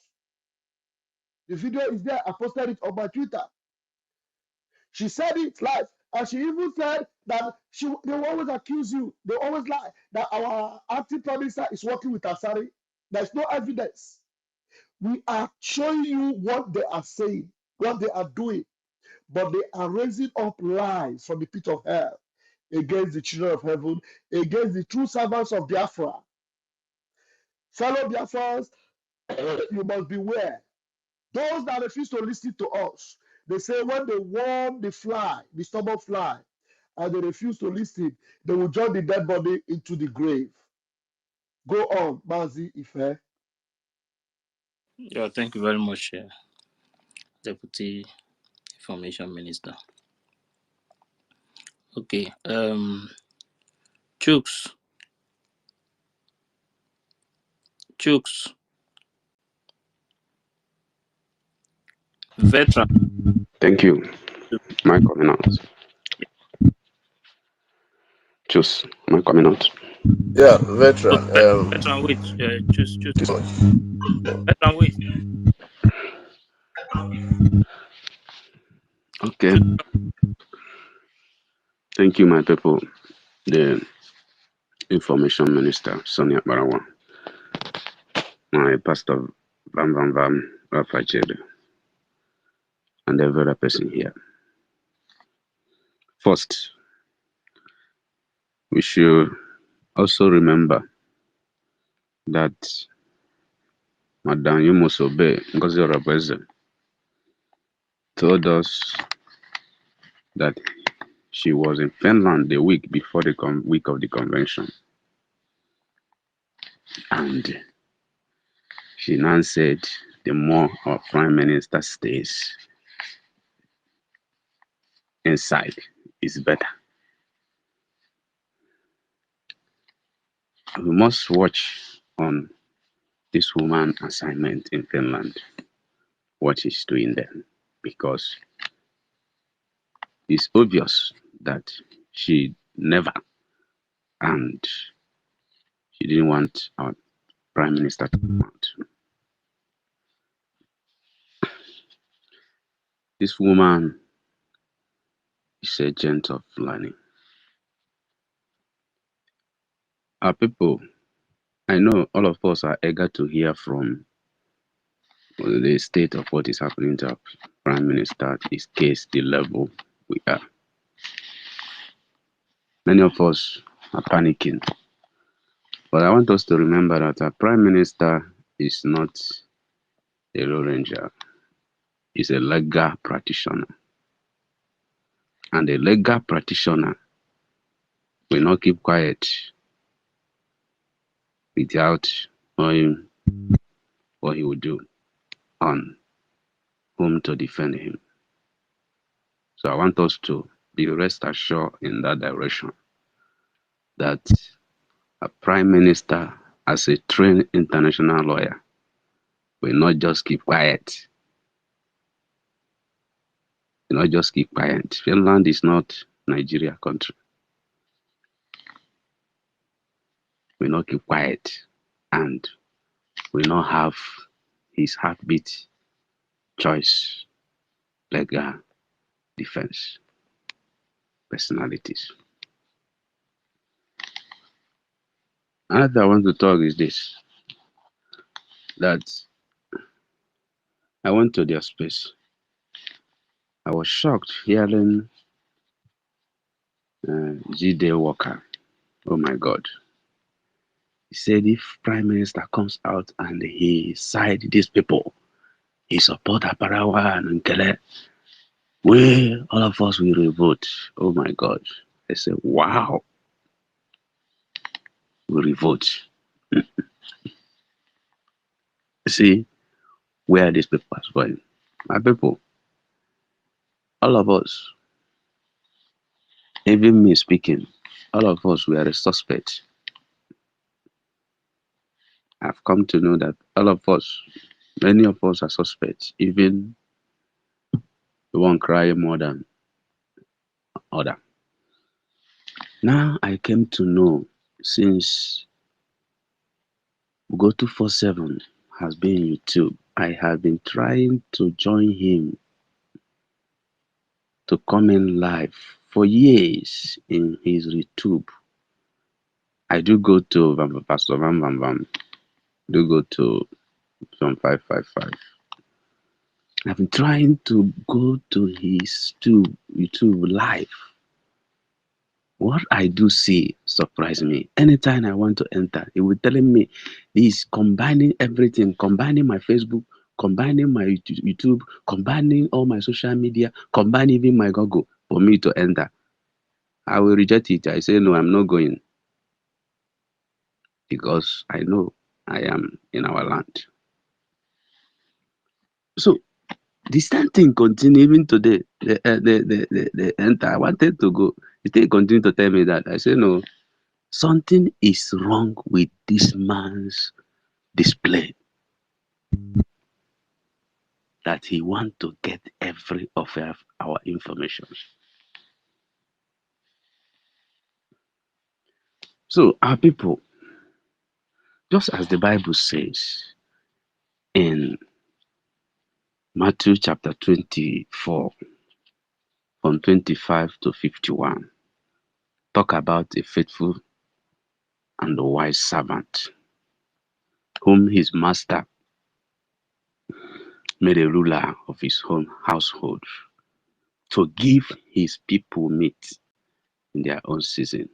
The video is there. I posted it on my Twitter. She said it live. And she even said that they will always accuse you. They always lie that our acting prime minister is working with Asari. There's no evidence. We are showing you what they are saying, what they are doing, but they are raising up lies from the pit of hell against the children of heaven, against the true servants of Biafra. Fellow Biafrans, you must beware. Those that refuse to listen to us, they say when they warm the fly, the stubborn fly, and they refuse to listen, they will drop the dead body into the grave. Go on, Mazi Ife. Yeah, thank you very much, Deputy Information Minister. Okay, Chooks, veteran. Thank you. My coming out. Choose my coming out. Yeah, veteran. Veteran, wait. Choose. Veteran, wait. Okay. Thank you, my people. The Information Minister, Sonia Barawa, my Pastor Vam Rafajed, and every other person here. First, we should also remember that Madam Yumosobe Ngozi Madness+ told us that she was in Finland the week before the week of the convention. And she now said the more our prime minister stays inside is better. We must watch on this woman assignment in Finland, what she's doing there, because it's obvious that she never, and she didn't want our prime minister to come out. This woman is a agent of learning. Our people, I know all of us are eager to hear from the state of what is happening to our prime minister, his case, the level we are. Many of us are panicking, But I want us to remember that our Prime Minister is not a law ranger. He's a legal practitioner. And a legal practitioner will not keep quiet without knowing what he will do on whom to defend him. So I want us to be rest assured in that direction that a Prime Minister, as a trained international lawyer, will not just keep quiet. Will not just keep quiet. Finland is not Nigeria country. Will not keep quiet and will not have his heartbeat choice legal defense personalities. Another I want to talk is this, that I went to their space. I was shocked hearing G.D. Walker. Oh my God. He said if Prime Minister comes out and he side these people, he support Aparawa and Nkele, we, all of us will revolt. Oh my God. I said, wow, we revolt. See where these people are going. My people, all of us, even me speaking, all of us, we are a suspect. I've come to know that all of us, many of us are suspects, even the one crying more than other. Now I came to know, since Go 247 has been YouTube, I have been trying to join him to come in live for years in his YouTube. I do go to Pastor Vam Vam Vam, do go to some 555. I've been trying to go to his YouTube live. What I do see surprise me. Anytime I want to enter, he will telling me he's combining everything, combining my Facebook, combining my YouTube, combining all my social media, combining even my Google for me to enter. I will reject it. I say, no, I'm not going, because I know I am in our land. So the same thing continue even today. The enter. I wanted to go. They continue to tell me that. I say, no, something is wrong with this man's display, that he want to get every of our information. So our people, just as the Bible says in Matthew chapter 24, from 25 to 51, talk about a faithful and a wise servant, whom his master made a ruler of his own household, to give his people meat in their own season.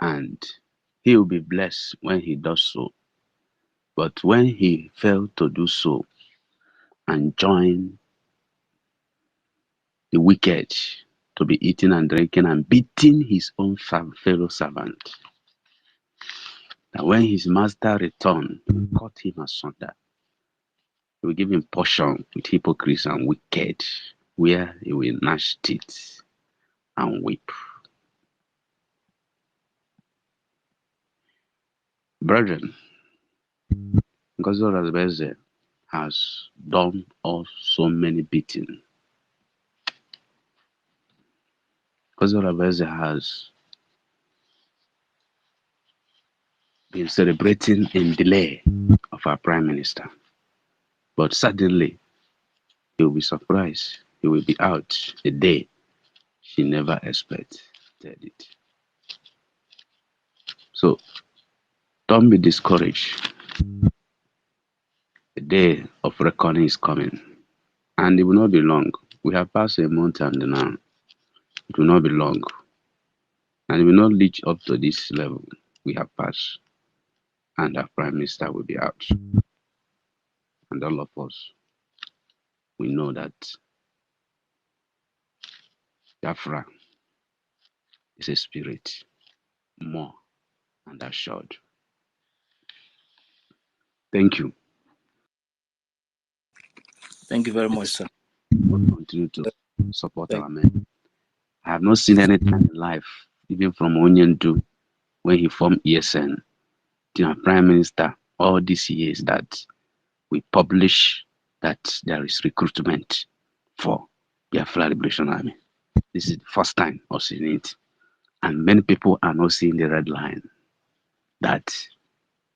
And he will be blessed when he does so. But when he failed to do so and joined the wicked to be eating and drinking and beating his own fellow servant, that when his master returned, he will cut him asunder. He will give him portion with hypocrisy and wicked, where he will gnash teeth and weep. Brethren, Ngozi has done us so many beating. Ngozi has been celebrating in delay of our Prime Minister. But suddenly, he will be surprised. He will be out a day she never expected it. So, don't be discouraged. The day of reckoning is coming. And it will not be long. We have passed a month and now. It will not be long. And it will not reach up to this level. we have passed, and our Prime Minister will be out. And all of us, we know that Biafra is a spirit, more and assured. Thank you. Thank you very much, sir. We'll continue to support Thank, our men. I have not seen any time in life, even from Onyendu, when he formed ESN, to our Prime Minister, all these years that we publish that there is recruitment for Biafra Liberation Army. This is the first time us seeing it. And many people are not seeing the red line that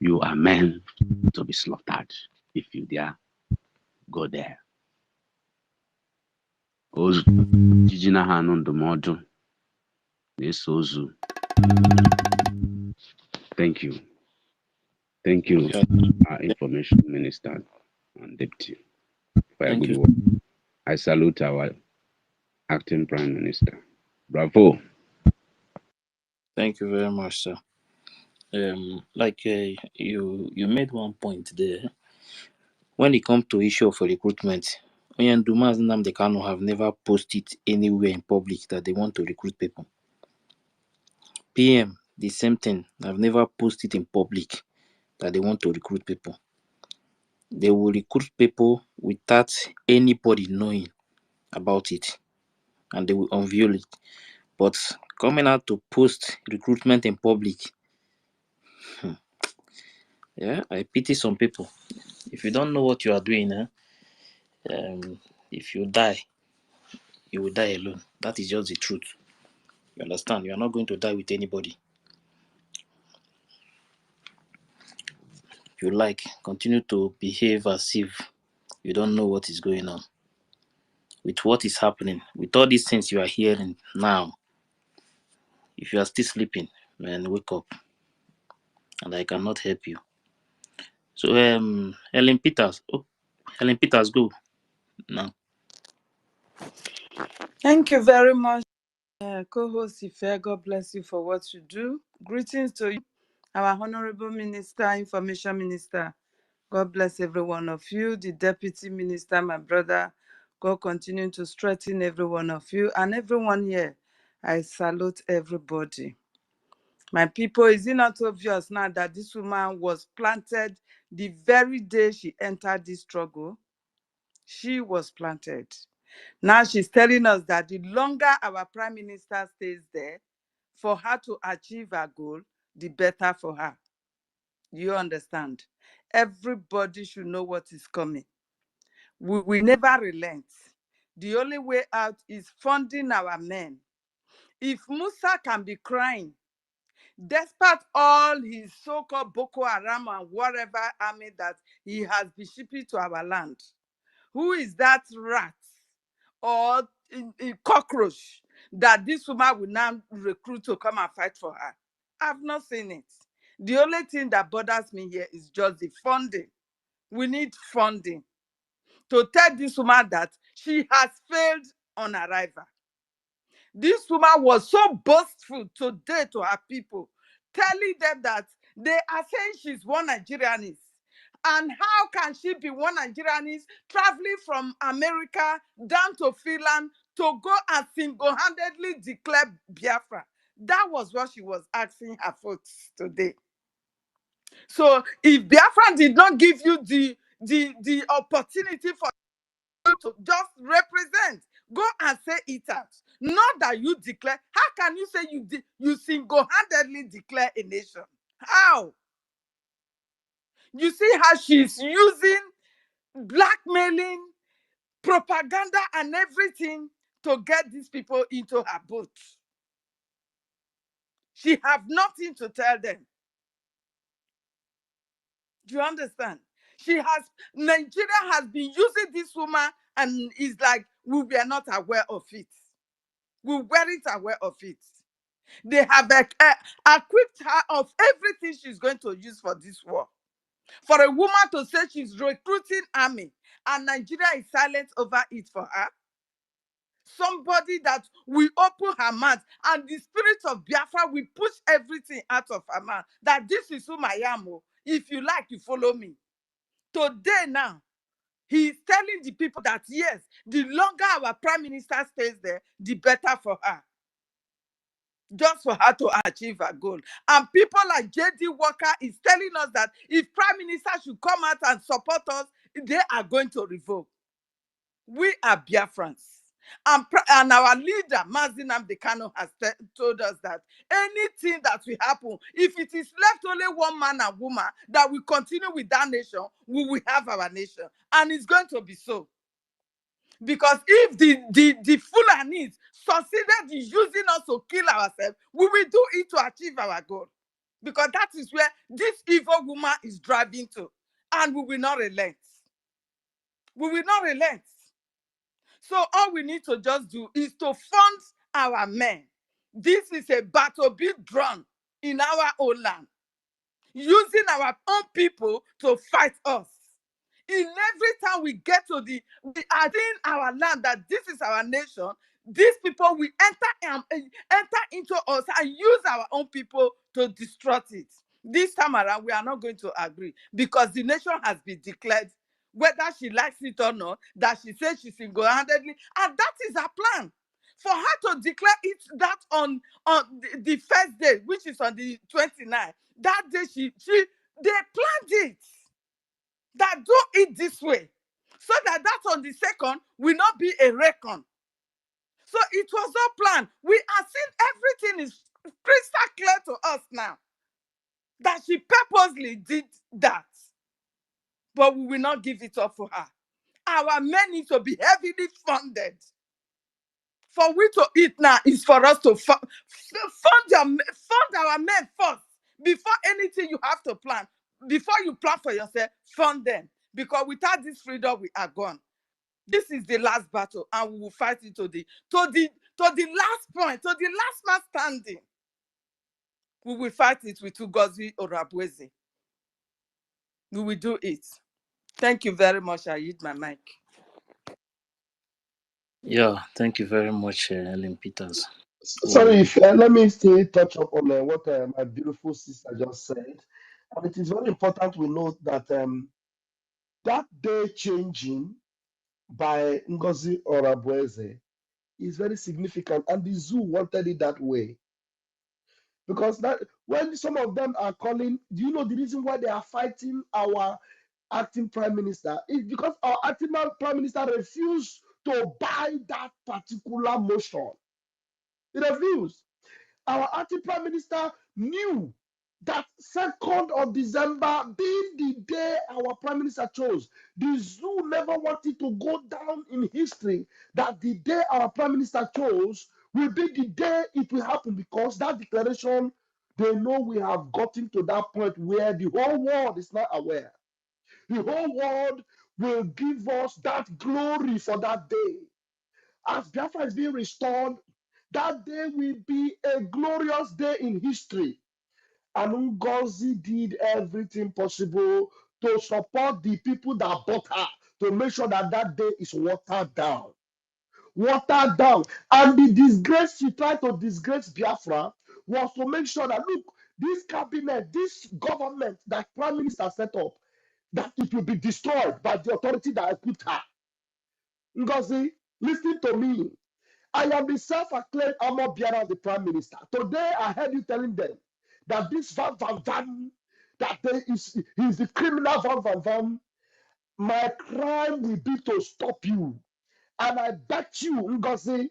you are meant to be slaughtered if you dare go there. Ozu jiji na ha anụ ndụmọdụ na-eso ozu. Thank you. Thank you, our Information Minister and Deputy, for a thank good you. work. I salute our Acting Prime Minister. Bravo. Thank you very much, sir. Like you made one point there. When it comes to issue of recruitment, Oyanduma and Nnamdi Kanu have never posted anywhere in public that they want to recruit people. PM, the same thing. I've never posted in public that they want to recruit people. They will recruit people without anybody knowing about it, and they will unveil it. But coming out to post recruitment in public, yeah, I pity some people. If you don't know what you are doing, if you die, you will die alone. That is just the truth. You understand? You are not going to die with anybody. If you like, continue to behave as if you don't know what is going on. With what is happening, with all these things you are hearing now, if you are still sleeping, man, wake up. And I cannot help you. So, Helen Peters. Oh, Helen Peters, go now. Thank you very much, co-host Ife. God bless you for what you do. Greetings to you, our Honorable Minister, Information Minister. God bless every one of you. The Deputy Minister, my brother. God continue to strengthen every one of you and everyone here. I salute everybody. My people, is it not obvious now that this woman was planted the very day she entered this struggle? She was planted. Now she's telling us that the longer our prime minister stays there, for her to achieve her goal, the better for her. You understand? Everybody should know what is coming. We never relent. The only way out is funding our men. If Musa can be crying, despite all his so-called Boko Haram and whatever army that he has been shipping to our land, who is that rat or a cockroach that this woman will now recruit to come and fight for her? I've not seen it. The only thing that bothers me here is just the funding. We need funding to tell this woman that she has failed on arrival. This woman was so boastful today to her people, telling them that they are saying she's one Nigerianist. And how can she be one Nigerianist traveling from America down to Finland to go and single-handedly declare Biafra? That was what she was asking her folks today. So if Biafra did not give you the opportunity for you to just represent, go and say it out. Not that you declare. How can you say you single-handedly declare a nation? How? You see how she's using blackmailing, propaganda, and everything to get these people into her boat. She have nothing to tell them. Do you understand? Nigeria has been using this woman and is like, we were not aware of it. We weren't aware of it. They have equipped her of everything she's going to use for this war. For a woman to say she's recruiting army and Nigeria is silent over it for her. Somebody that will open her mouth, and the spirit of Biafra will push everything out of her mouth. That this is who I am. Oh. If you like, you follow me. Today now, he is telling the people that yes, the longer our prime minister stays there, the better for her. Just for her to achieve her goal. And people like J.D. Walker is telling us that if prime minister should come out and support us, they are going to revoke. We are Biafrans. And our leader, Mazi Nnamdi Kanu, has told us that anything that will happen, if it is left only one man and woman that will continue with that nation, we will have our nation. And it's going to be so. Because if the Fulanis succeeded in using us to kill ourselves, we will do it to achieve our goal. Because that is where this evil woman is driving to. And we will not relent. We will not relent. So all we need to just do is to fund our men. This is a battle being drawn in our own land, using our own people to fight us. In every time we get to we are in our land that this is our nation, these people will enter into us and use our own people to destroy it. This time around, we are not going to agree because the nation has been declared, whether she likes it or not, that she says she's single-handedly, and that is her plan. For her to declare it that on the first day, which is on the 29th, that day they planned it. That do it this way, so that on the second will not be a reckon. So it was all planned. We are seeing everything is crystal clear to us now that she purposely did that. But we will not give it up for her. Our men need to be heavily funded. For we to eat now is for us to fund our men first. Before anything you have to plan. Before you plan for yourself, fund them. Because without this freedom, we are gone. This is the last battle, and we will fight it to the last point, to the last man standing. We will fight it with Ngozi Madness+Solomon. We will do it. Thank you very much. I use my mic. Yeah, thank you very much, Ellen Peters. Sorry, if let me still touch up on what my beautiful sister just said. And it is very important we note that that day changing by Ngozi Madness+Solomon is very significant, and the zoo wanted it that way. Because that when some of them are calling, do you know the reason why they are fighting our acting prime minister? Is because our acting prime minister refused to buy that particular motion. He refused. Our acting prime minister knew that 2nd of December being the day our prime minister chose, the zoo never wanted to go down in history that the day our prime minister chose will be the day it will happen, because that declaration, they know we have gotten to that point where the whole world is not aware. The whole world will give us that glory for that day. As Biafra is being restored, that day will be a glorious day in history. And Ngozi did everything possible to support the people that bought her, to make sure that that day is watered down. Watered down. And the disgrace she tried to disgrace Biafra was to make sure that, look, this cabinet, this government that Prime Minister set up, that it will be destroyed by the authority that equipped her. Ngozi, listen to me. I am the self-acclaimed armor bearer of the Prime Minister. Today, I heard you telling them that this Van Van Van, that he is the criminal Van Van Van. My crime will be to stop you. And I bet you, Ngozi,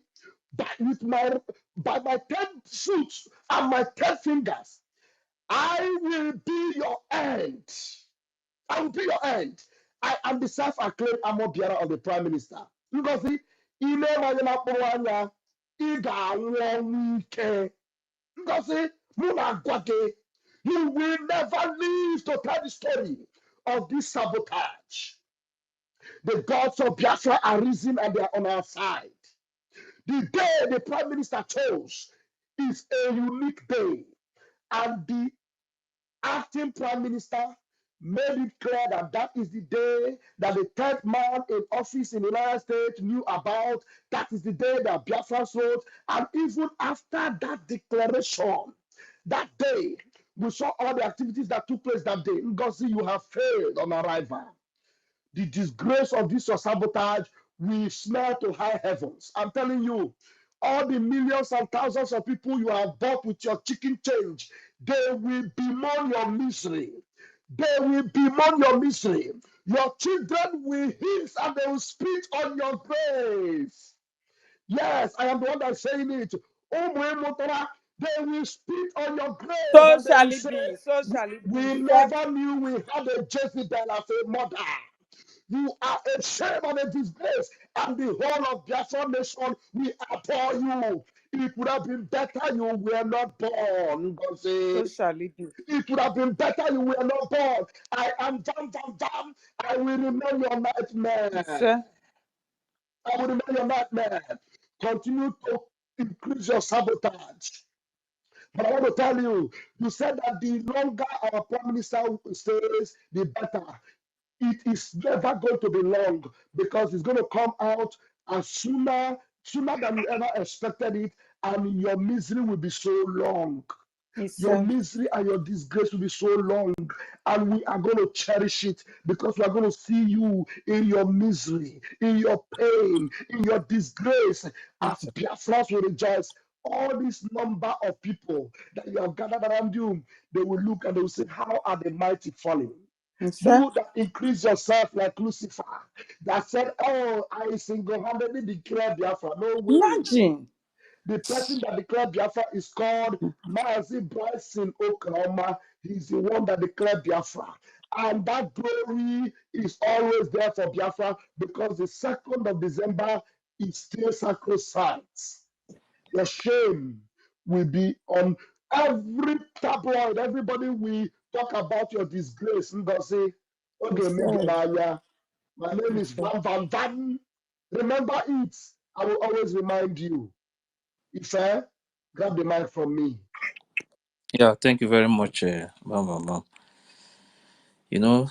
by my 10 shoots and my 10 fingers, I will be your end. I will be your end. I am the self-acclaimed armor bearer of the Prime Minister. Ngozi, ime manyana purwanya, ida wonke. Ngozi, muna gwage. You will never leave to tell the story of this sabotage. The gods of Biafra are risen and they are on our side. The day the Prime Minister chose is a unique day. And the acting Prime Minister made it clear that that is the day that the third man in office in the United States knew about. That is the day that Biafra wrote. And even after that declaration, that day, we saw all the activities that took place that day. Ngozi, you have failed on arrival. The disgrace of this your sabotage will smell to high heavens. I'm telling you, all the millions and thousands of people you have bought with your chicken change, they will bemoan your misery. They will bemoan your misery. Your children will hiss and they will spit on your grave. Yes, I am the one that's saying it. They will spit on your grave So and they shall will it say, be. So shall it we be. never knew we had a Jezebel as a mother. You are a shame and a disgrace, and the whole of Biafra nation will abhor you. It would have been better you were not born, So Ngozi. shall it be. It would have been better you were not born. I am damn. I will remain your nightmare. Sir. I will remain your nightmare. Continue to increase your sabotage. But I want to tell you, you said that the longer our prime minister stays, the better. It is never going to be long because it's going to come out as sooner than you ever expected it, and your misery will be so long. Yes, Your sir. misery and your disgrace will be so long, and we are going to cherish it because we are going to see you in your misery, in your pain, in your disgrace, as Biafras will rejoice. All this number of people that you have gathered around you, they will look and they will say, how are the mighty falling? Yes, sir. You that increase yourself like Lucifer, that said, oh, I single-handedly declare Biafra. No way. Imagine. The person that declared Biafra is called Mazi Bryson Oklahoma. He's the one that declared Biafra. And that glory is always there for Biafra because the 2nd of December is still sacrosanct. Your shame will be on every tabloid. Everybody will talk about your disgrace. Ngozi, okay, Yes, sir. Meganaya. My name Yes, is sir. Van Van Van. Remember it. I will always remind you. Ife, grab the mic from me. Yeah, thank you very much, Mama. You know,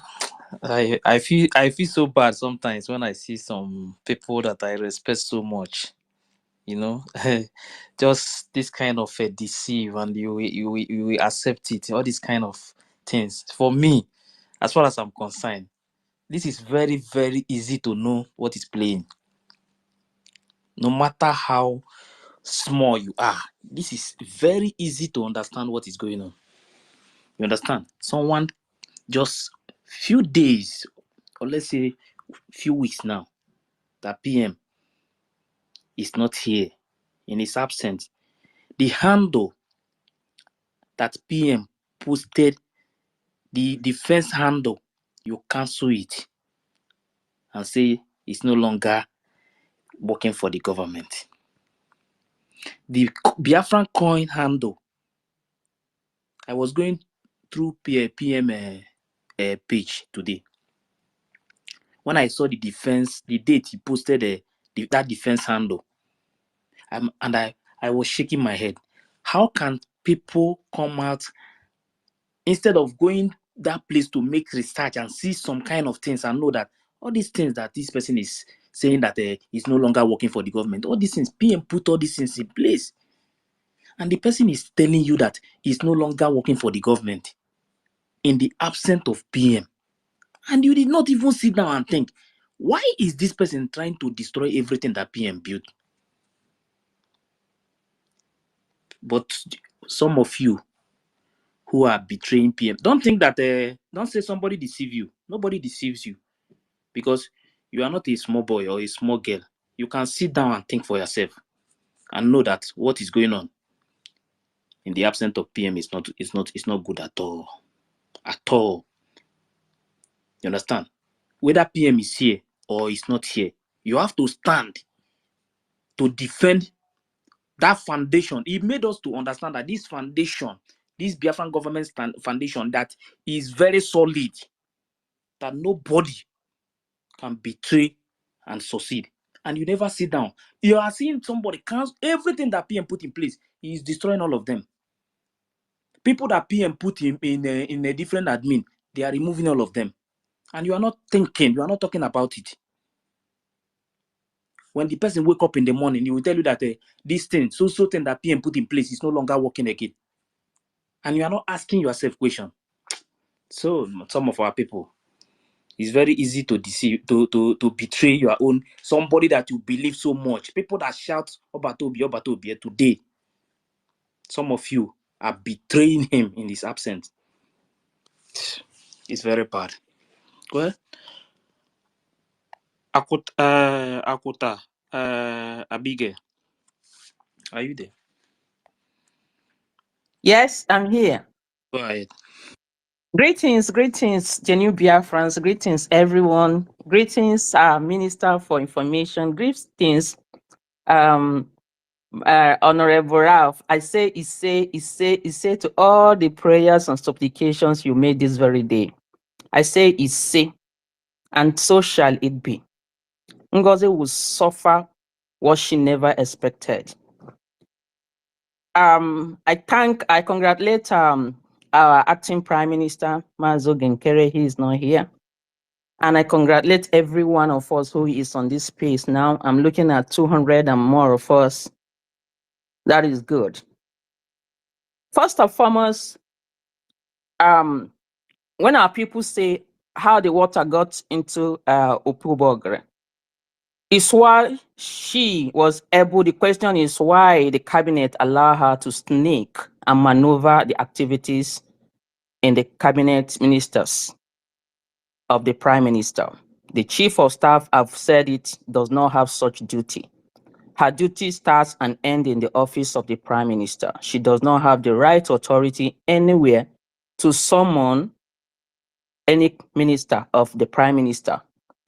I feel so bad sometimes when I see some people that I respect so much. You know, just this kind of deceive, and you will accept it. All these kind of things. For me, as far as I'm concerned, this is very very easy to know what is playing. No matter how small you are, this is very easy to understand what is going on. You understand? Someone just few days, or let's say few weeks now, that PM is not here, in his absence, the handle that PM posted, the defense handle, you cancel it and say it's no longer working for the government. The Biafran coin handle, I was going through PM page today. When I saw the defense, the date he posted that defense handle, and I was shaking my head. How can people come out instead of going that place to make research and see some kind of things and know that all these things that this person is saying that is no longer working for the government, all these things, PM put all these things in place, and the person is telling you that it's no longer working for the government in the absence of PM, and you did not even sit down and think, why is this person trying to destroy everything that PM built? But some of you who are betraying PM, don't think that don't say somebody deceive you. Nobody deceives you, because you are not a small boy or a small girl. You can sit down and think for yourself and know that what is going on in the absence of PM is not good at all. At all. You understand? Whether PM is here or is not here, you have to stand to defend that foundation. It made us to understand that this foundation, this Biafran government foundation, that is very solid, that nobody can betray and succeed. And you never sit down. You are seeing somebody cancel everything that PM put in place. He is destroying all of them. People that PM put in a different admin, They are removing all of them. And you are not thinking, you are not talking about it. When the person wake up in the morning, he will tell you that this thing, so thing that PM put in place is no longer working again. And you are not asking yourself question. So some of our people, it's very easy to deceive, to betray your own, somebody that you believe so much. People that shout Obatobi today, some of you are betraying him in his absence. It's very bad. Well, Akuta, Abige, are you there? Yes, I'm here. Go ahead. Greetings, genuine Biafrans. Greetings, everyone. Greetings, Minister for Information. Greetings, Honorable Ralph. I say to all the prayers and supplications you made this very day. I say, and so shall it be. Ngozi will suffer what she never expected. I congratulate our acting Prime Minister, Mazo Genkere. He is not here. And I congratulate every one of us who is on this space now. I'm looking at 200 and more of us. That is good. First and foremost, when our people say how the water got into Opubogre, it's why she was able, the question is why the cabinet allowed her to sneak and maneuver the activities in the cabinet ministers of the prime minister. The chief of staff have said it does not have such duty. Her duty starts and ends in the office of the prime minister. She does not have the right authority anywhere to summon any minister of the prime minister.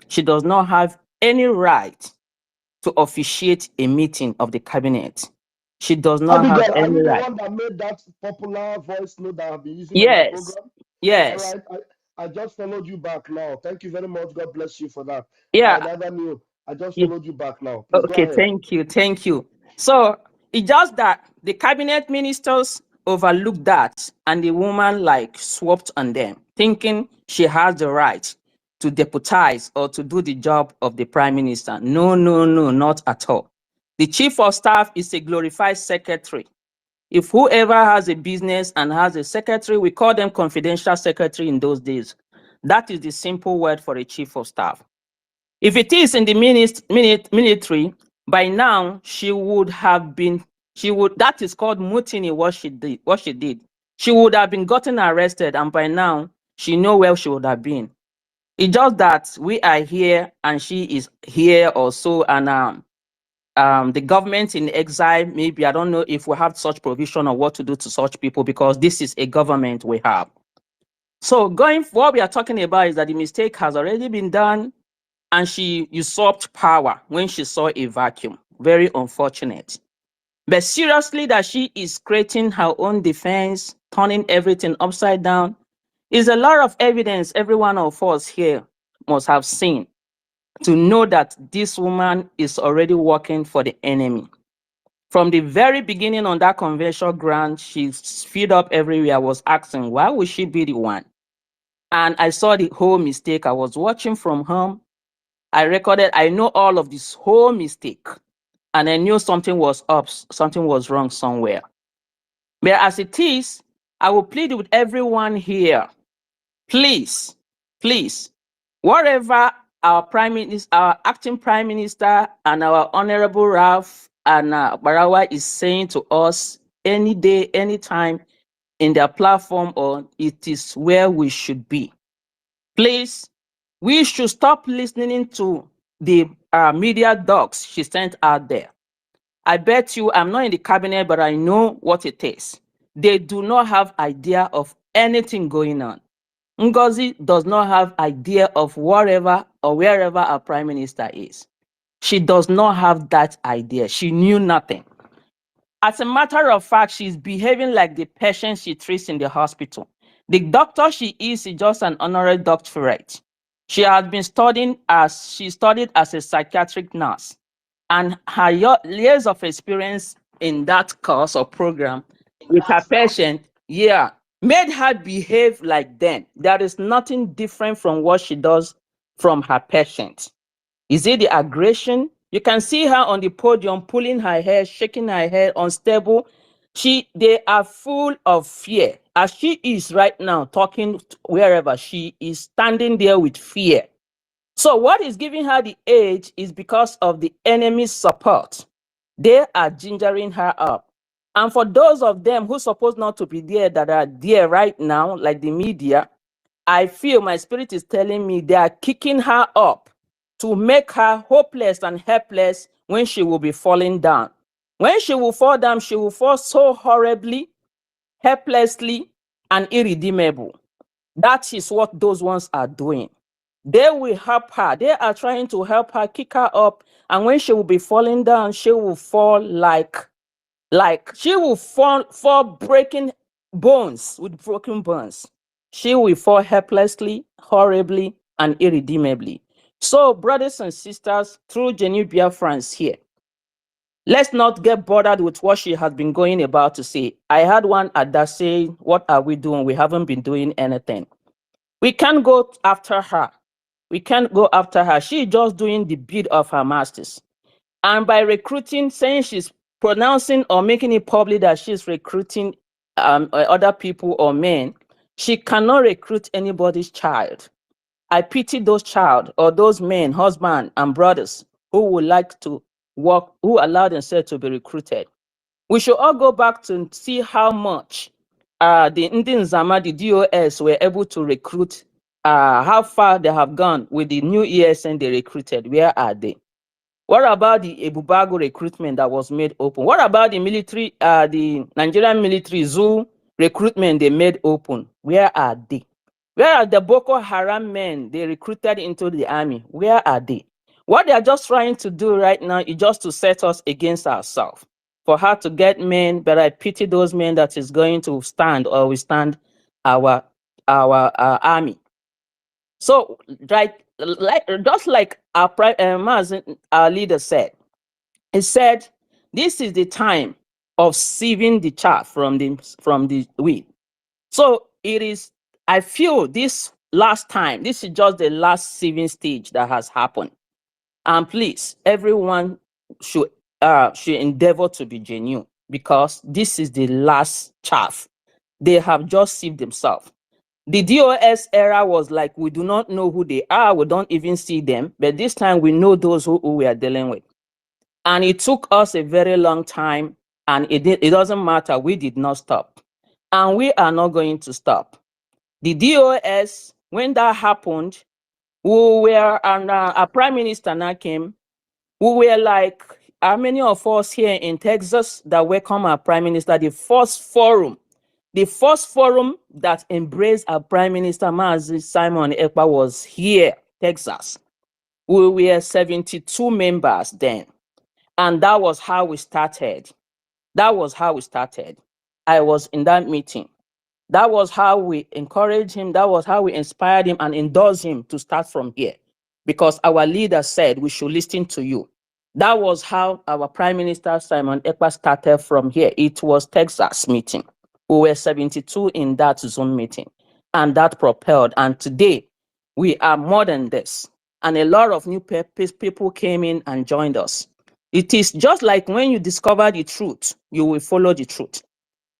She does not have any right to officiate a meeting of the cabinet. She does not have Abigail, are any you the right. one that made that popular voice note that I've been using on my Yes, program? All yes, right, I just followed you back now. Thank you very much. God bless you for that. I yeah. never knew. I just yeah. followed you back now. Please go Okay, ahead. thank you. So it's just that the cabinet ministers overlooked that and the woman like swapped on them, thinking she has the right to deputize or to do the job of the prime minister. No, not at all. The chief of staff is a glorified secretary. If whoever has a business and has a secretary, we call them confidential secretary in those days. That is the simple word for a chief of staff. If it is in the military, by now she would have been, that is called mutiny, what she did. She would have been gotten arrested, and by now she know where she would have been. It's just that we are here and she is here also, and the government in exile, maybe, I don't know if we have such provision or what to do to such people, because this is a government we have. So what we are talking about is that the mistake has already been done, and she usurped power when she saw a vacuum. Very unfortunate. But seriously, that she is creating her own defense, turning everything upside down, is a lot of evidence every one of us here must have seen to know that this woman is already working for the enemy. From the very beginning on that convention ground, she's feed up everywhere. I was asking, why would she be the one? And I saw the whole mistake. I was watching from home. I recorded, I know all of this whole mistake, and I knew something was up, something was wrong somewhere. But as it is, I will plead with everyone here, please, whatever our prime minister, our acting prime minister, and our honorable Ralph and Barawa is saying to us any day, anytime in their platform, or it is where we should be. Please, we should stop listening to the media dogs she sent out there. I bet you, I'm not in the cabinet, but I know what it is. They do not have idea of anything going on. Ngozi does not have idea of whatever or wherever our prime minister is. She does not have that idea. She knew nothing. As a matter of fact, she's behaving like the patient she treats in the hospital. The doctor she is just an honorary doctorate. She has been studied as a psychiatric nurse, and her years of experience in that course or program with her patient, made her behave like them. There is nothing different from what she does from her patient. Is it the aggression? You can see her on the podium pulling her hair, shaking her head, unstable. They are full of fear. As she is right now, talking wherever, she is standing there with fear. So what is giving her the edge is because of the enemy's support. They are gingering her up. And for those of them who supposed not to be there, that are there right now, like the media, I feel my spirit is telling me they are kicking her up to make her hopeless and helpless when she will be falling down. When she will fall down, she will fall so horribly, helplessly, and irredeemable. That is what those ones are doing. They will help her. They are trying to help her, kick her up. And when she will be falling down, she will fall like she will fall breaking bones, with broken bones. She will fall helplessly, horribly, and irredeemably. So, brothers and sisters, through genuine Biafrans here, let's not get bothered with what she has been going about to say. I had one at that say, what are we doing? We haven't been doing anything. We can't go after her. We can't go after her. She's just doing the bid of her masters. And by recruiting, saying she's pronouncing or making it public that she's recruiting other people or men, she cannot recruit anybody's child. I pity those child or those men, husband and brothers who would like to work, who allow themselves to be recruited. We should all go back to see how much the Indian Zama, the DOS, were able to recruit, how far they have gone with the new ESN they recruited. Where are they? What about the Ebubago recruitment that was made open? What about the military, the Nigerian military zoo recruitment they made open? Where are they? Where are the Boko Haram men they recruited into the army? Where are they? What they are just trying to do right now is just to set us against ourselves. For her to get men, but I pity those men that is going to stand or withstand our army. So, just like our leader said, he said, this is the time of sieving the chaff from the wheat. So it is, I feel this last time, this is just the last sieving stage that has happened. And please, everyone should endeavor to be genuine, because this is the last chaff. They have just sieved themselves. The DOS era was like, we do not know who they are, we don't even see them, but this time we know those who we are dealing with. And it took us a very long time, and it doesn't matter, we did not stop. And we are not going to stop. The DOS, when that happened, we were, and our prime minister now came, we were like, how many of us here in Texas that welcome our prime minister, the first forum that embraced our prime minister, Mazi Simon Ekpa, was here, Texas. We were 72 members then. And that was how we started. That was how we started. I was in that meeting. That was how we encouraged him. That was how we inspired him and endorsed him to start from here. Because our leader said we should listen to you. That was how our Prime Minister Simon Ekpa started from here. It was Texas meeting. We were 72 in that Zoom meeting. And that propelled. And today, we are more than this. And a lot of new people came in and joined us. It is just like when you discover the truth, you will follow the truth.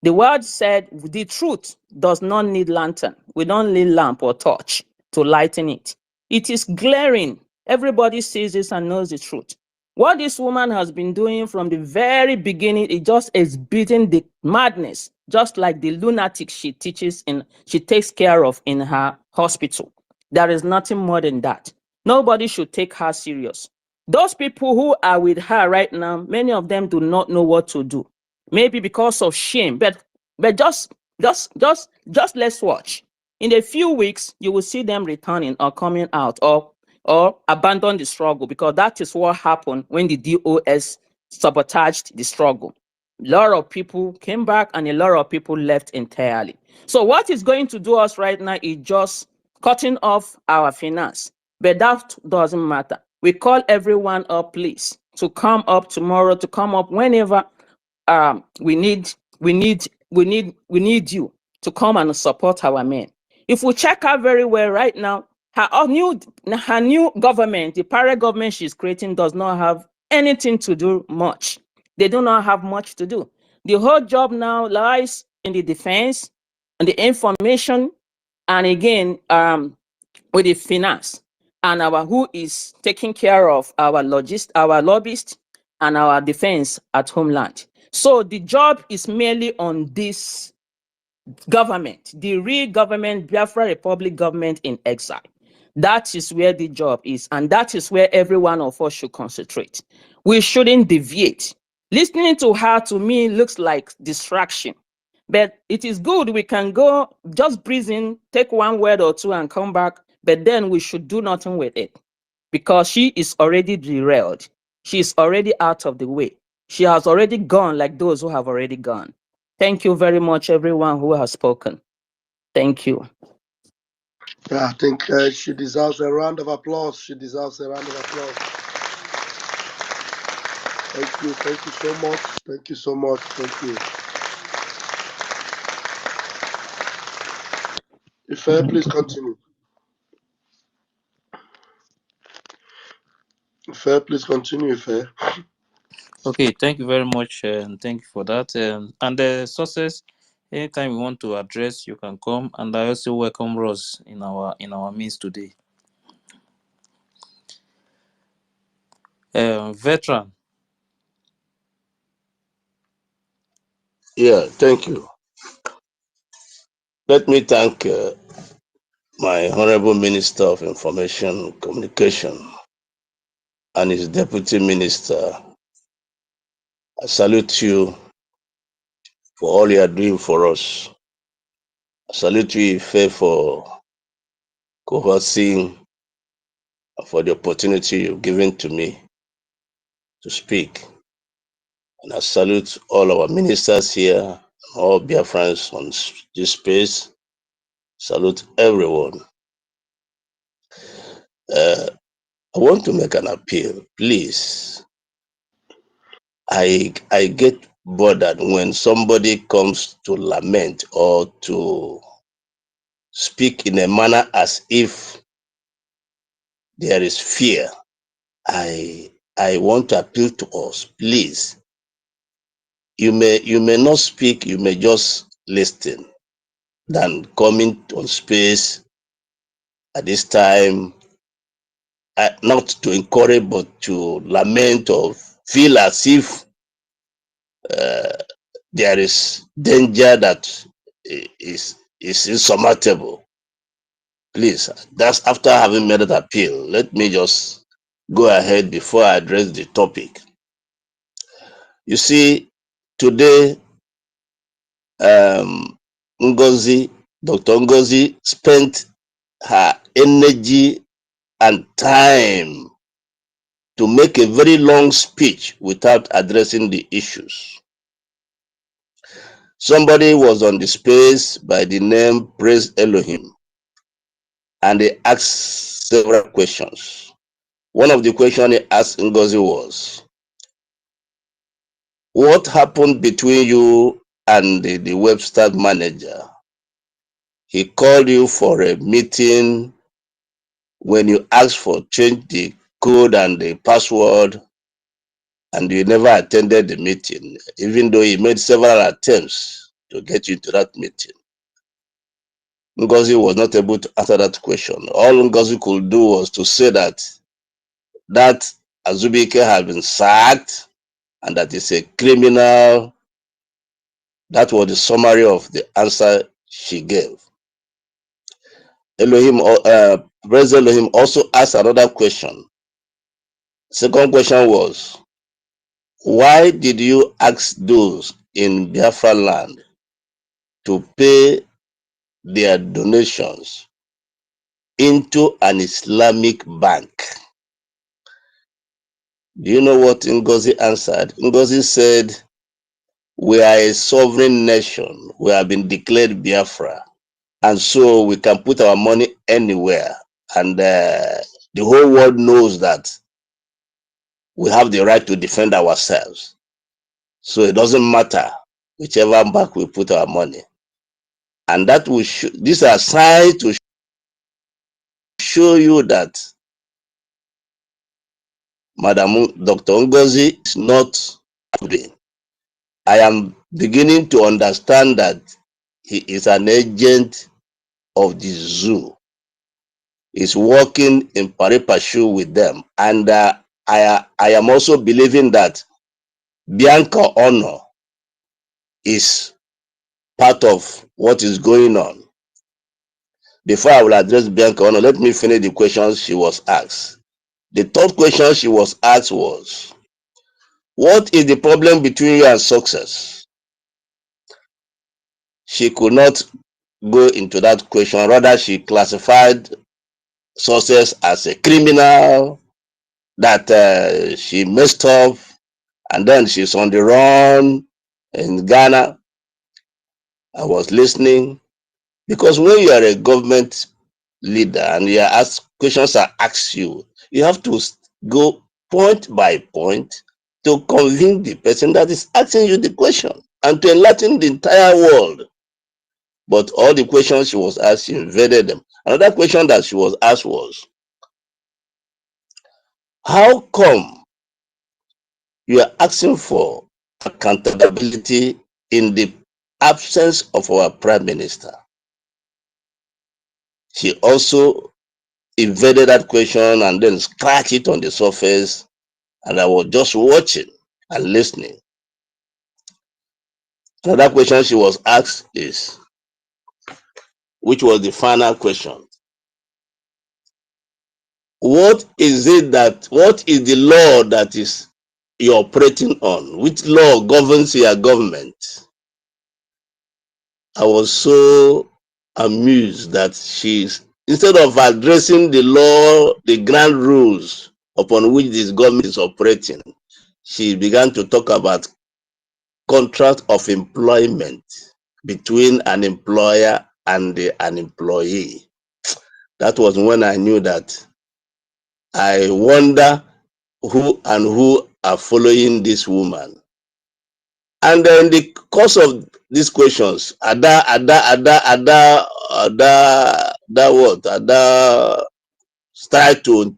The word said the truth does not need lantern. We don't need lamp or torch to lighten it. It is glaring. Everybody sees this and knows the truth. What this woman has been doing from the very beginning, it just is beating the madness, just like the lunatic she takes care of in her hospital. There is nothing more than that. Nobody should take her serious. Those people who are with her right now, many of them do not know what to do. Maybe because of shame, but just let's watch. In a few weeks, you will see them returning or coming out or abandon the struggle, because that is what happened when the DOS sabotaged the struggle. A lot of people came back and a lot of people left entirely. So what is going to do us right now is just cutting off our finance. But that doesn't matter. We call everyone up, please, to come up tomorrow, to come up whenever we need you to come and support our men. If we check her very well right now, her new government, the parallel government she's creating, does not have anything to do much. They do not have much to do. The whole job now lies in the defense and the information, and again, with the finance, and who is taking care of our lobbyists and our defense at homeland. So the job is merely on this government, the real government, Biafra Republic government in exile. That is where the job is, and that is where every one of us should concentrate. We shouldn't deviate. Listening to her, to me, looks like distraction. But it is good. We can go, just breathe in, take one word or two and come back, but then we should do nothing with it, because she is already derailed. She is already out of the way. She has already gone, like those who have already gone. Thank you very much, everyone who has spoken. Thank you. Yeah, I think she deserves a round of applause. She deserves a round of applause. Thank you. Thank you so much. Thank you so much. Thank you. Ife, please continue. Ife, please continue, Ife. Okay, thank you very much, and thank you for that. And the sources, anytime you want to address, you can come. And I also welcome Ross in our midst today. Veteran. Yeah, thank you. Let me thank my Honorable Minister of Information Communication and his Deputy Minister. I salute you for all you are doing for us. I salute you, Ife, for overseeing, for the opportunity you've given to me to speak. And I salute all our ministers here, all Biafrans on this space. Salute everyone. I want to make an appeal, please. I get bothered when somebody comes to lament or to speak in a manner as if there is fear. I want to appeal to us, please. You may not speak, you may just listen, than coming on space at this time, not to encourage but to lament or feel as if there is danger that is insurmountable. Please, that's after having made that appeal. Let me just go ahead before I address the topic. You see, today, Ngozi, Dr. Ngozi spent her energy and time to make a very long speech without addressing the issues. Somebody was on the space by the name Praise Elohim, and they asked several questions. One of the questions he asked Ngozi was, what happened between you and the website manager? He called you for a meeting when you asked for change the code and the password, and you never attended the meeting, even though he made several attempts to get you to that meeting. Ngozi was not able to answer that question. All Ngozi could do was to say that Azubike had been sacked and that is a criminal. That was the summary of the answer she gave. Praise Elohim also asked another question. Second question was, why did you ask those in Biafra land to pay their donations into an Islamic bank? Do you know what Ngozi answered? Ngozi said, we are a sovereign nation. We have been declared Biafra. And so we can put our money anywhere. And the whole world knows that we have the right to defend ourselves. So it doesn't matter whichever bank we put our money. And that will these are signs to show you that Madam Dr. Ngozi is not doing. I am beginning to understand that he is an agent of the zoo. He's working in pari passu with them. And I am also believing that Bianca Honor is part of what is going on. Before I will address Bianca Honor, let me finish the questions she was asked. The third question she was asked was, what is the problem between you and success? She could not go into that question. Rather, she classified success as a criminal, that she messed up, and then she's on the run in Ghana. I was listening, because when you are a government leader and you are asked, questions are asked you, you have to go point by point to convince the person that is asking you the question and to enlighten the entire world. But all the questions she was asked, she invaded them. Another question that she was asked was, how come you are asking for accountability in the absence of our prime minister? She also invaded that question and then scratched it on the surface, and I was just watching and listening. Another question she was asked is, which was the final question, what is the law that is you're operating on? Which law governs your government? I was so amused that instead of addressing the law, the grand rules upon which this government is operating, she began to talk about contract of employment between an employer and an employee. That was when I knew that I wonder who are following this woman. And in the course of these questions, Ada started to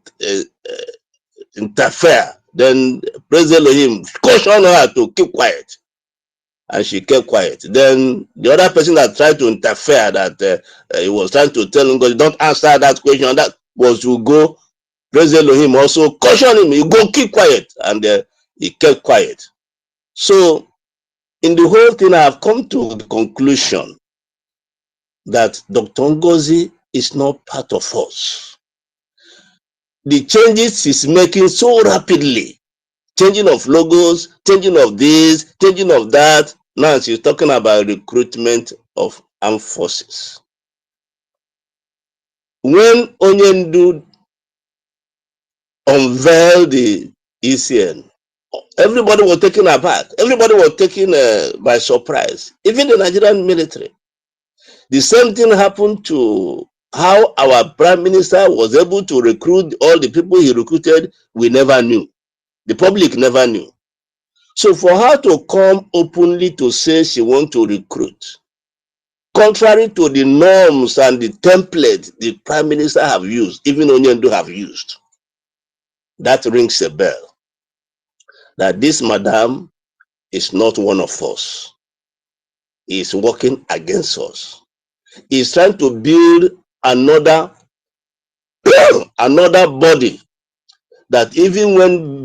interfere. Then praise Elohim, caution her to keep quiet, and she kept quiet. Then the other person that tried to interfere, that he was trying to tell him, God, don't answer that question, that was to go. Praise Elohim also caution him, you go keep quiet, and he kept quiet. So in the whole thing, I have come to the conclusion that Dr. Ngozi is not part of us. The changes he's making so rapidly, changing of logos, changing of this, changing of that. Now she's talking about recruitment of armed forces. When Onyendu unveiled the ECN, everybody was taken aback. Everybody was taken by surprise, even the Nigerian military. The same thing happened to how our prime minister was able to recruit all the people he recruited. We never knew. The public never knew. So for her to come openly to say she wants to recruit, contrary to the norms and the template the prime minister have used, even Onyendu have used, that rings a bell. That this madam is not one of us. He is working against us. He is trying to build another another body, that even when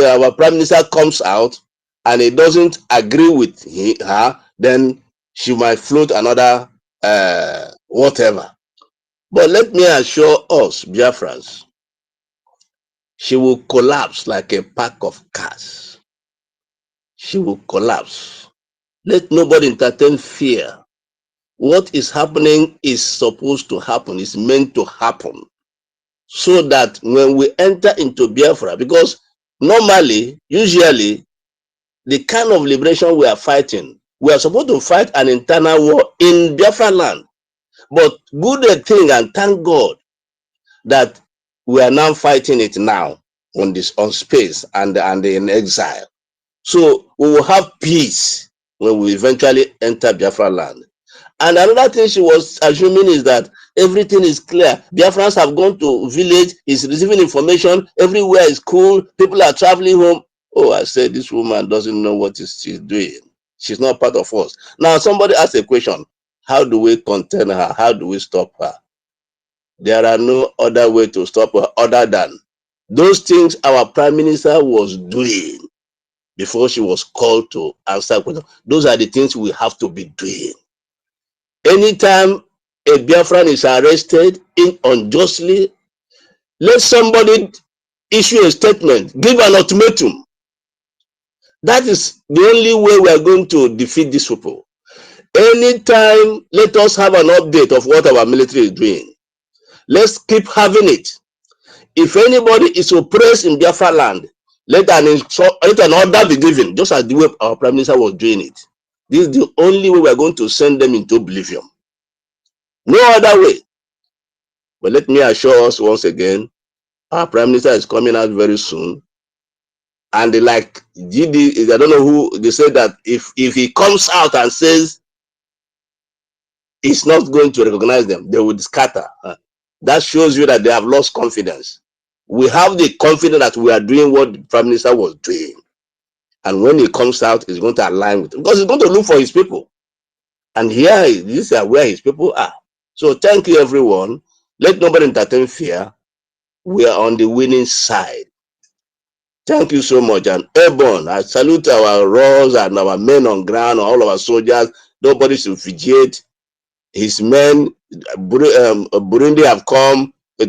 our prime minister comes out and he doesn't agree with her, then she might float another whatever. But let me assure us, Biafrans, she will collapse like a pack of cars. She will collapse. Let nobody entertain fear. What is happening is supposed to happen, is meant to happen. So that when we enter into Biafra, because normally, usually, the kind of liberation we are fighting, we are supposed to fight an internal war in Biafra land. But good thing, and thank God that we are now fighting it now on space and in exile. So we will have peace when we eventually enter Biafra land. And another thing she was assuming is that everything is clear. Biafrans have gone to village, is receiving information, everywhere is cool, people are traveling home. Oh, I said, this woman doesn't know what she's doing. She's not part of us. Now, somebody asked a question. How do we contain her? How do we stop her? There are no other way to stop her other than those things our prime minister was doing before she was called to answer questions. Those are the things we have to be doing. Anytime a Biafran is arrested unjustly, let somebody issue a statement, give an ultimatum. That is the only way we are going to defeat these people. Anytime, let us have an update of what our military is doing. Let's keep having it. If anybody is oppressed in Biafra land, let an order be given, just as the way our prime minister was doing it. This is the only way we are going to send them into oblivion. No other way. But let me assure us once again, our prime minister is coming out very soon. And they like GD, I don't know who, they said that if he comes out and says he's not going to recognize them, they would scatter. That shows you that they have lost confidence. We have the confidence that we are doing what the prime minister was doing. And when he comes out, he's going to align with it, because he's going to look for his people. And here, these are where his people are. So thank you, everyone. Let nobody entertain fear. We are on the winning side. Thank you so much. And Airborne, I salute our Raws and our men on ground, all of our soldiers. Nobody should fidget. His men, Burundi have come. All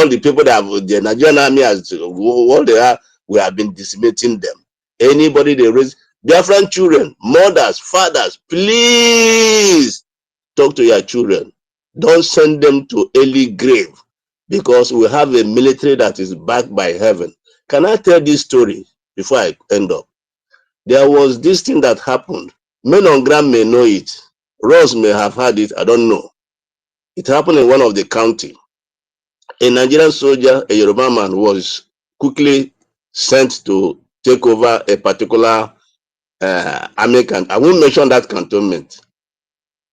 the people that have, the Nigerian army has, what they are, we have been decimating them. Anybody they raise, Biafran children, mothers, fathers, please talk to your children. Don't send them to early grave, because we have a military that is backed by heaven. Can I tell this story before I end up? There was this thing that happened. Men on ground may know it. Ross may have had it. I don't know. It happened in one of the county. A Nigerian soldier, a Yoruba man, was quickly sent to take over a particular army camp. I won't mention that cantonment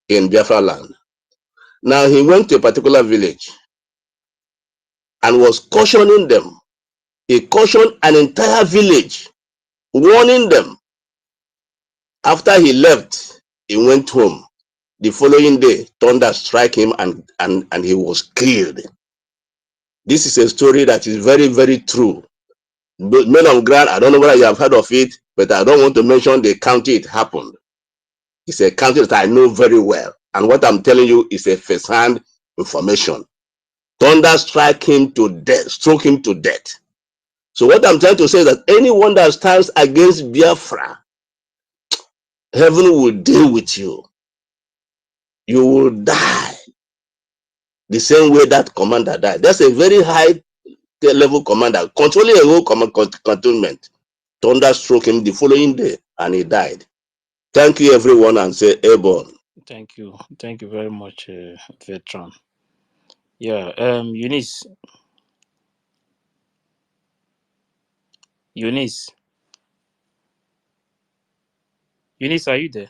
in Biafra land. Now he went to a particular village and was cautioning them. He cautioned an entire village, warning them. After he left, he went home. The following day, thunder struck him and he was killed. This is a story that is very, very true. But men of ground, I don't know whether you have heard of it, but I don't want to mention the county it happened. It's a county that I know very well. And what I'm telling you is a first-hand information. Thunder struck him to death, struck him to death. So what I'm trying to say is that anyone that stands against Biafra, heaven will deal with you. You will die the same way that commander died. That's a very high level commander, controlling a whole cantonment. Thunder struck him the following day and he died. Thank you, everyone, and say airborne. Thank you very much, veteran. Yeah, Eunice, are you there?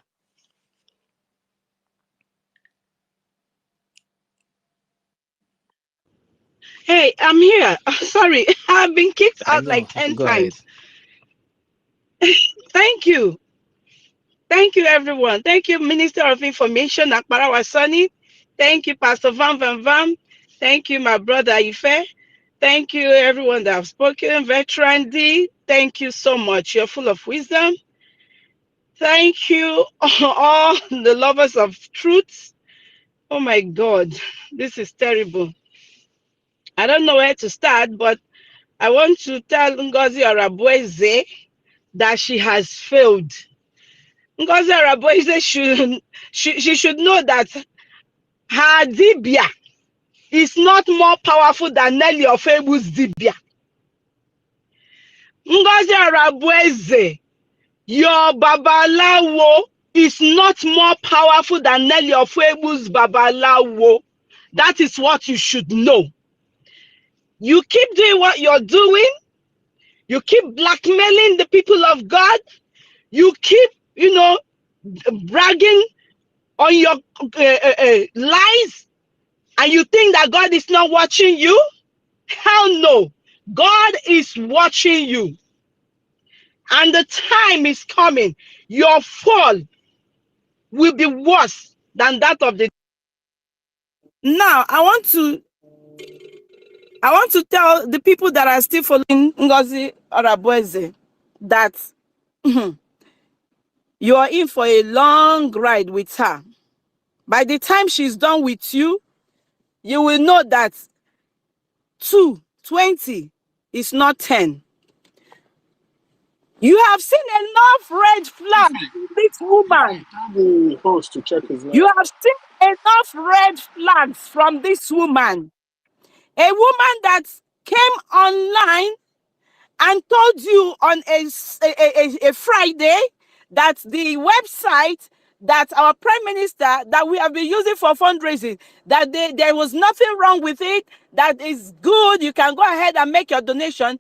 Hey, I'm here. Sorry, I've been kicked I out know. like 10 Go ahead. times. Thank you. Thank you, everyone. Thank you, Minister of Information, Akbara Wasani. Thank you, Pastor Van Van Van. Thank you, my brother Ife. Thank you, everyone that have spoken. Veteran D, thank you so much. You're full of wisdom. Thank you, all the lovers of truth. Oh my God, this is terrible. I don't know where to start, but I want to tell Ngozi Arabueze that she has failed. Ngozi Arabueze she should know that her dibia is not more powerful than Nelly Ofebu's dibia. Ngozi Arabueze, your babalawo is not more powerful than Nelly Ofebu's babalawo. That is what you should know. You keep doing what you're doing. You keep blackmailing the people of God. You keep, bragging on your lies, and you think that God is not watching you? Hell no. God is watching you. And the time is coming. Your fall will be worse than that of the. Now, I want to tell the people that are still following Ngozi Madness that you are in for a long ride with her. By the time she's done with you, you will know that 20 is not 10. You have seen enough red flags in this woman. Tell the host to check his You network. have seen enough red flags from this woman. A woman that came online and told you on a Friday that the website that our prime minister that we have been using for fundraising, that there was nothing wrong with it, that is good, you can go ahead and make your donation.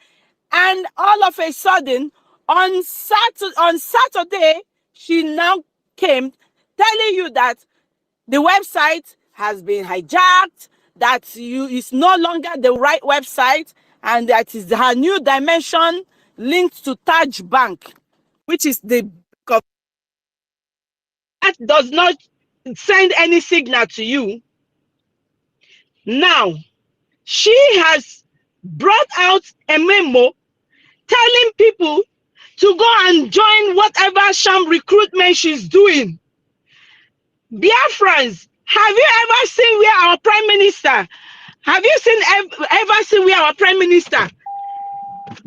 And all of a sudden, on Saturday, she now came telling you that the website has been hijacked, that it's no longer the right website, and that is her new dimension linked to Taj Bank, which is the that does not send any signal to you. Now, she has brought out a memo telling people to go and join whatever sham recruitment she's doing. Biafrans, have you ever seen where our prime minister, have you ever seen where our prime minister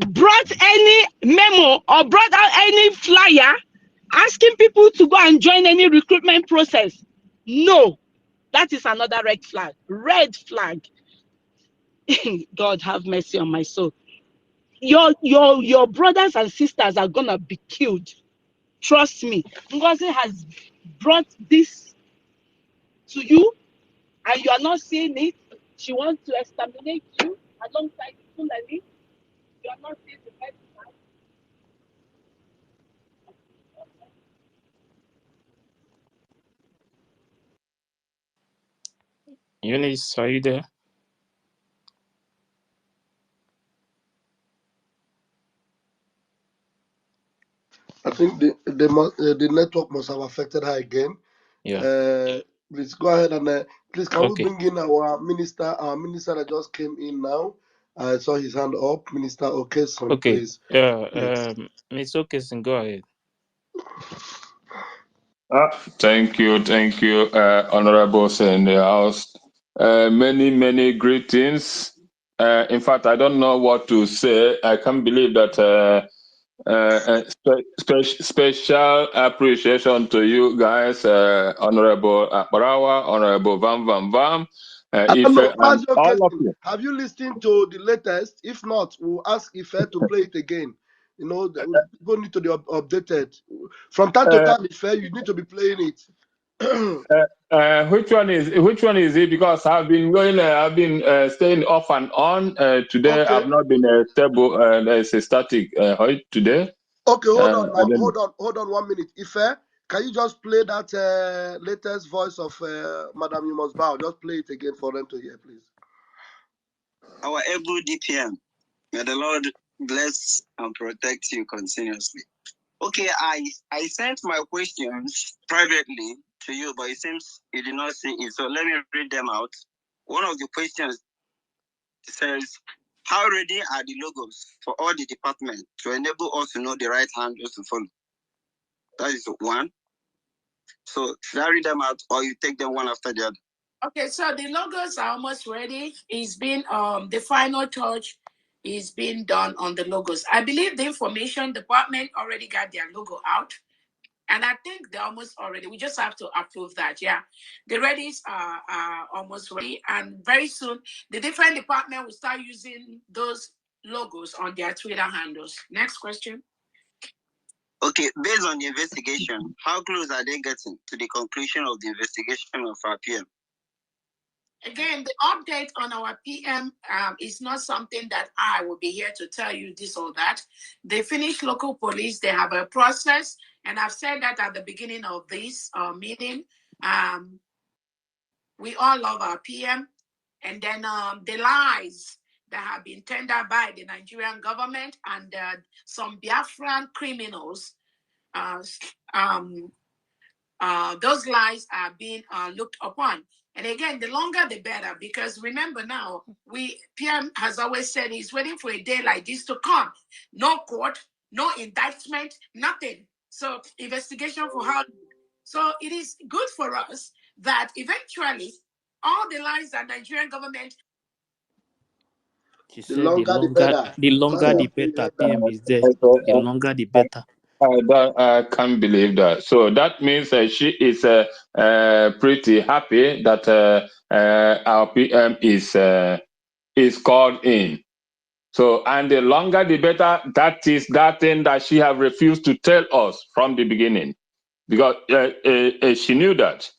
brought any memo or brought out any flyer asking people to go and join any recruitment process? No, that is another red flag. Red flag. God have mercy on my soul. Your brothers and sisters are gonna be killed. Trust me. Ngozi has brought this to you, and you are not seeing it. She wants to exterminate you alongside Fulani. You are not seeing the red flag. Eunice, are you there? I think the network must have affected her again. Yeah. Please go ahead and please can we Okay. bring in our minister that just came in now? I saw his hand up, Minister Okeson, Okay. please. Yes. Miss Okeson, go ahead. Thank you, honorables in the house. Many greetings. In fact, I don't know what to say. I can't believe that. Special appreciation to you guys, Honorable Akbarawa, Honorable Vam, I Ife, know, and Mazi all of Okeson, you. have you listened to the latest? If not, we'll ask Ife to play it again. You know, people need to be updated. From time to Uh, time, Ife, you need to be playing it. which one is it? Because I've been staying off and on. Today Okay. I've not been stable. It's a static today. Okay, hold on I now. don't. Hold on 1 minute. Ife, can you just play that latest voice of Madam You Must Bow? Just play it again for them to hear, please. Our able DPM, may the Lord bless and protect you continuously. Okay, I sent my questions privately to you, but it seems you did not see it. So let me read them out. One of the questions says, how ready are the logos for all the departments to enable us to know the right handles to follow? That is one. So should I read them out or you take them one after the other? Okay, so the logos are almost ready. It's been the final touch is being done on the logos. I believe the information department already got their logo out. And I think they're almost already. We just have to approve that. Yeah. The readies are almost ready. And very soon, the different department will start using those logos on their Twitter handles. Next question. Okay, based on the investigation, how close are they getting to the conclusion of the investigation of our PM? Again, the update on our PM is not something that I will be here to tell you this or that. They finish local police, they have a process, and I've said that at the beginning of this meeting. We all love our PM. And then the lies that have been tendered by the Nigerian government and some Biafran criminals, those lies are being looked upon. And again, the longer the better, because remember now, PM has always said he's waiting for a day like this to come. No court, no indictment, nothing. So investigation for how. So it is good for us that eventually all the lies that Nigerian government. She The said longer the better. the longer the Sorry. better. PM is there. The longer the better. I can't believe that. So that means she is pretty happy that our PM is called in. So, and the longer the better. That is that thing that she have refused to tell us from the beginning, because she knew that.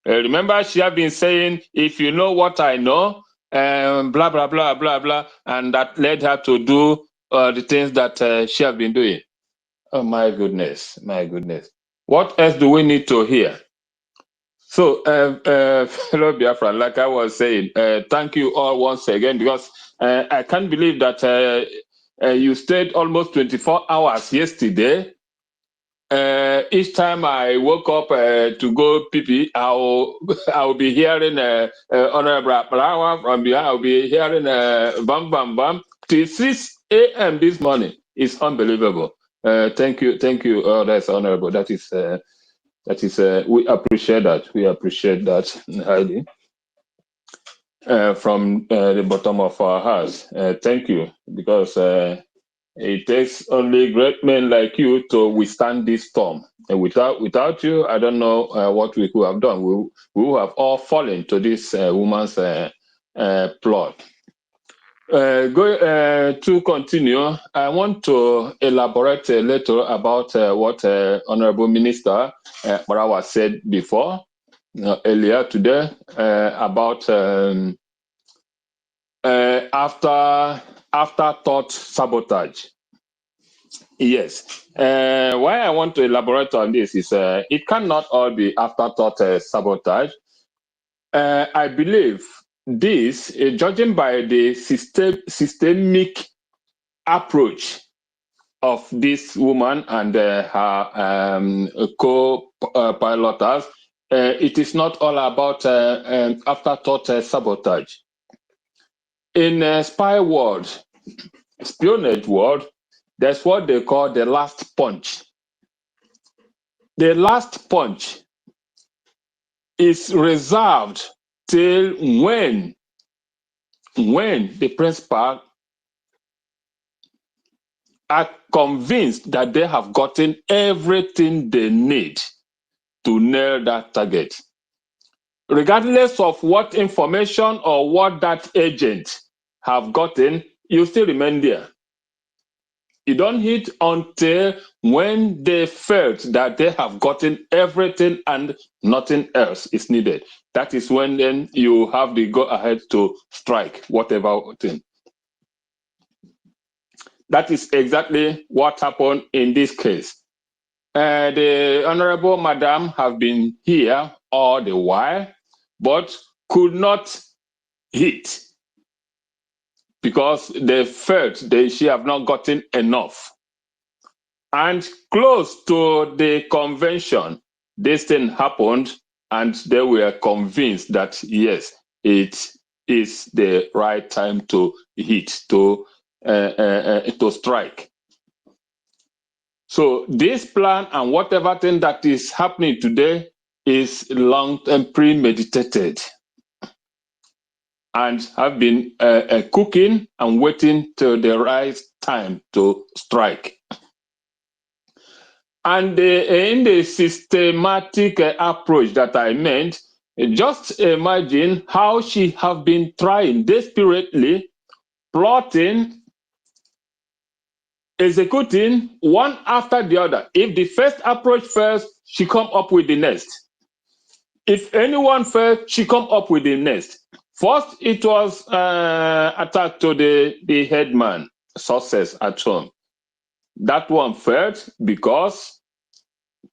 Remember, she have been saying, "If you know what I know," blah blah blah blah blah, and that led her to do the things that she have been doing. Oh my goodness, my goodness. What else do we need to hear? So, fellow Biafra, like I was saying, thank you all once again, because I can't believe that you stayed almost 24 hours yesterday. Each time I woke up to go pee, I'll be hearing Honorable Parawa from behind. I'll be hearing bam bam bam till 6 a.m. this morning. It's unbelievable. Thank you, that's honorable. That is we appreciate that. We appreciate that, Heidi, from the bottom of our hearts. Thank you, because it takes only great men like you to withstand this storm. And without you, I don't know what we could have done. We would have all fallen to this woman's plot. To continue, I want to elaborate a little about what Honorable Minister Barawa said before, earlier today, about afterthought sabotage. Yes. Why I want to elaborate on this is it cannot all be afterthought sabotage. I believe this, judging by the systemic approach of this woman and her co-piloters, it is not all about afterthought sabotage. In spy world, espionage world, there's what they call the last punch. The last punch is reserved till when the principal are convinced that they have gotten everything they need to nail that target. Regardless of what information or what that agent have gotten, you still remain there. You don't hit until when they felt that they have gotten everything and nothing else is needed. That is when then you have the go ahead to strike whatever thing. That is exactly what happened in this case. The Honorable Madam have been here all the while, but could not hit because they felt she have not gotten enough. And close to the convention, this thing happened, and they were convinced that yes, it is the right time to hit, to strike. So this plan and whatever thing that is happening today is long and premeditated, and have been cooking and waiting till the right time to strike. And in the systematic approach that I meant, just imagine how she have been trying desperately, plotting, executing one after the other. If the first approach fails, she come up with the next. If anyone fails, she come up with the next. First, it was attack to the headman, success at home. That one failed because,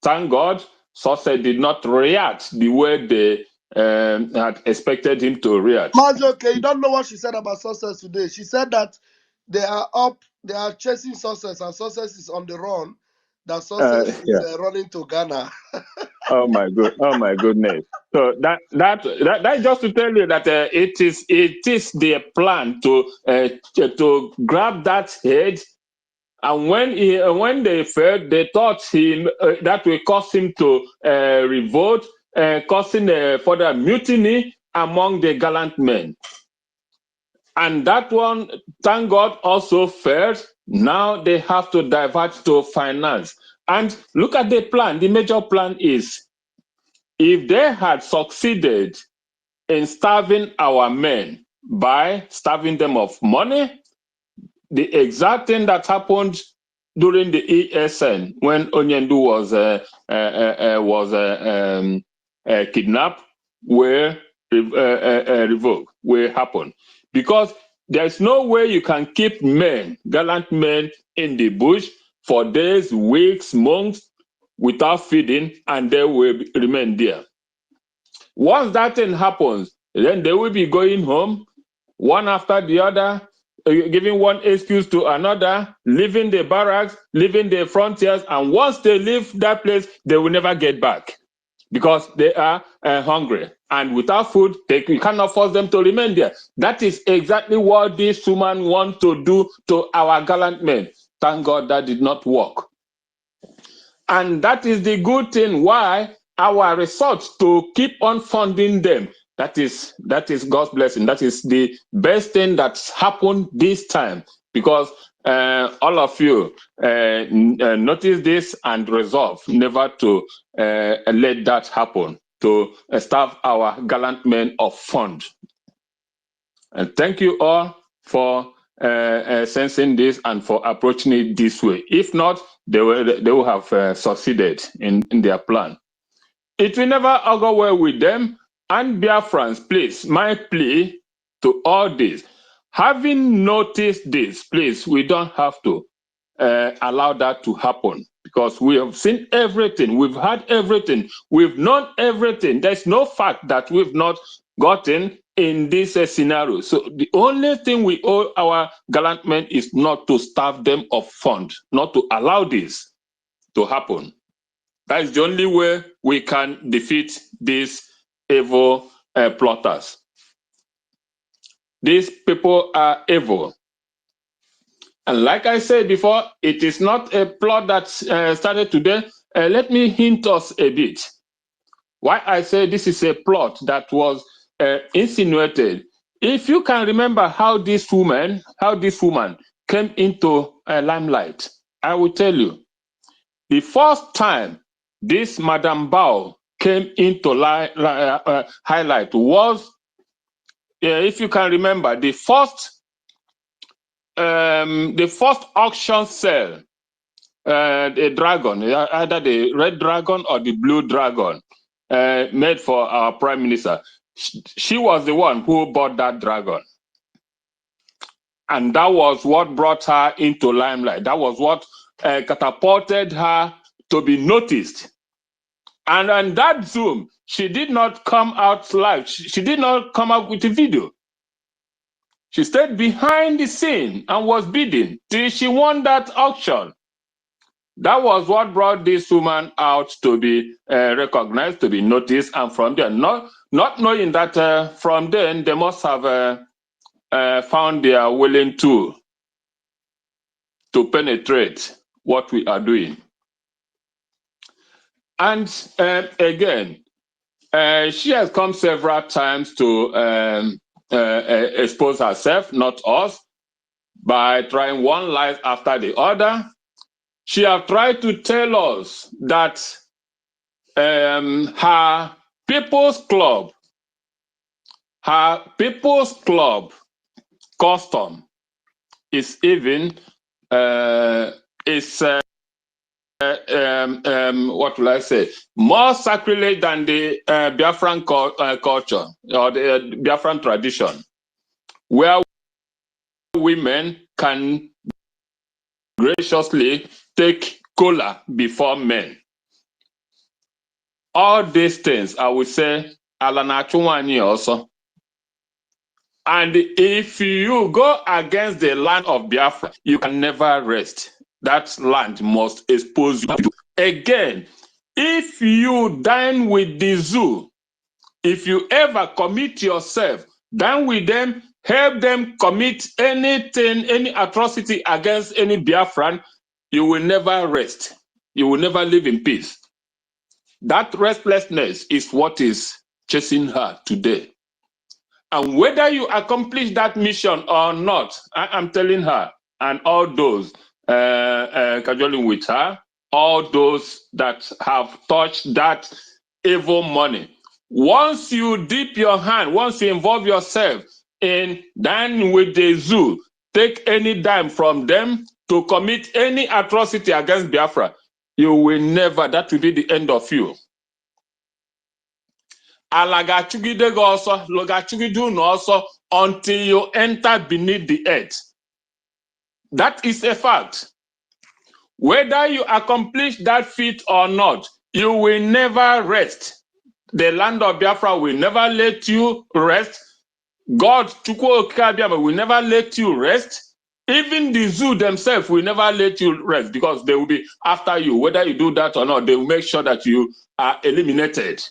thank God, Success did not react the way they had expected him to react. Majoke, you don't know what she said about success today. She said that they are chasing success, and success is on the run. That success is Yeah. running to Ghana. Oh my goodness. So that just to tell you that it is their plan to grab that head, and when they failed, they thought that will cause him to revolt, causing further mutiny among the gallant men. And that one, thank God, also failed. Now they have to divert to finance. And look at the plan. The major plan is, if they had succeeded in starving our men by starving them of money, the exact thing that happened during the ESN when Onyendu was kidnapped will revoke, will happen. Because there's no way you can keep men, gallant men, in the bush for days, weeks, months without feeding, and they will remain there. Once that thing happens, then they will be going home, one after the other, giving one excuse to another, leaving the barracks, leaving the frontiers, and once they leave that place, they will never get back because they are hungry. And without food, you cannot force them to remain there. That is exactly what this woman wants to do to our gallant men. Thank God that did not work. And that is the good thing why our research to keep on funding them. That is God's blessing. That is the best thing that's happened this time, because all of you notice this and resolve never to let that happen, to starve our gallant men of fund. And thank you all for sensing this and for approaching it this way. If not, they will have succeeded in their plan. It will never go well with them. And Biafrans, please, my plea to all this, having noticed this, please, we don't have to allow that to happen, because we have seen everything, we've had everything, we've known everything. There's no fact that we've not gotten in this scenario. So the only thing we owe our gallant men is not to starve them of funds, not to allow this to happen. That is the only way we can defeat these evil plotters. These people are evil. And like I said before, it is not a plot that started today. Let me hint us a bit. Why I say this is a plot that was insinuated. If you can remember how this woman came into limelight, I will tell you. The first time this Madame Bao came into highlight was, if you can remember, the first auction sale, the dragon, either the red dragon or the blue dragon, made for our prime minister. She was the one who bought that dragon. And that was what brought her into limelight. That was what catapulted her to be noticed. And on that Zoom, she did not come out live. She did not come out with a video. She stayed behind the scene and was bidding till she won that auction. That was what brought this woman out to be recognized, to be noticed, and from there, not knowing that from then they must have found their willing tool to penetrate what we are doing. And again, she has come several times to expose herself, not us, by trying one lie after the other. She has tried to tell us that her People's Club custom is even what will I say, more sacrilege than the Biafran culture or the Biafran tradition, where women can graciously take cola before men. all these things, I would say, Alanachuwani also. And if you go against the land of Biafra, you can never rest. That land must expose you. Again, if you dine with the zoo, if you ever commit yourself, dine with them, help them commit anything, any atrocity against any Biafran, you will never rest. You will never live in peace. That restlessness is what is chasing her today. And whether you accomplish that mission or not, I am telling her and all those cajoling with her, all those that have touched that evil money, once you dip your hand, once you involve yourself in dining with the zoo, take any dime from them to commit any atrocity against Biafra, you will never, that will be the end of you. Ala ga-achụgide gị ọsọ, ga-achụgide unu ọsọ until you enter beneath the earth. That is a fact. Whether you accomplish that feat or not, you will never rest. The land of Biafra will never let you rest. God, Chukwu Okike Abiama, will never let you rest. Even the zoo themselves will never let you rest because they will be after you. Whether you do that or not, they will make sure that you are eliminated.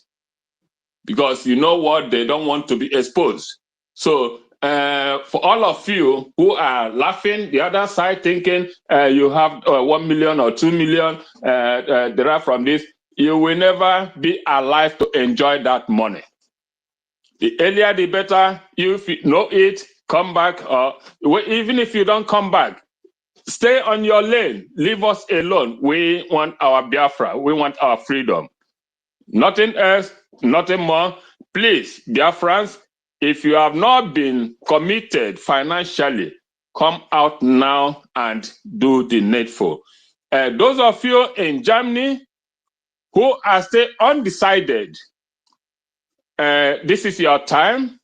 Because you know what, they don't want to be exposed. So for all of you who are laughing, the other side thinking you have 1 million or 2 million derived from this, you will never be alive to enjoy that money. The earlier the better. You know it, come back, or even if you don't come back, stay on your lane, leave us alone. We want our Biafra, we want our freedom. Nothing else, nothing more. Please, dear friends, if you have not been committed financially, come out now and do the needful. Those of you in Germany who are still undecided, this is your time.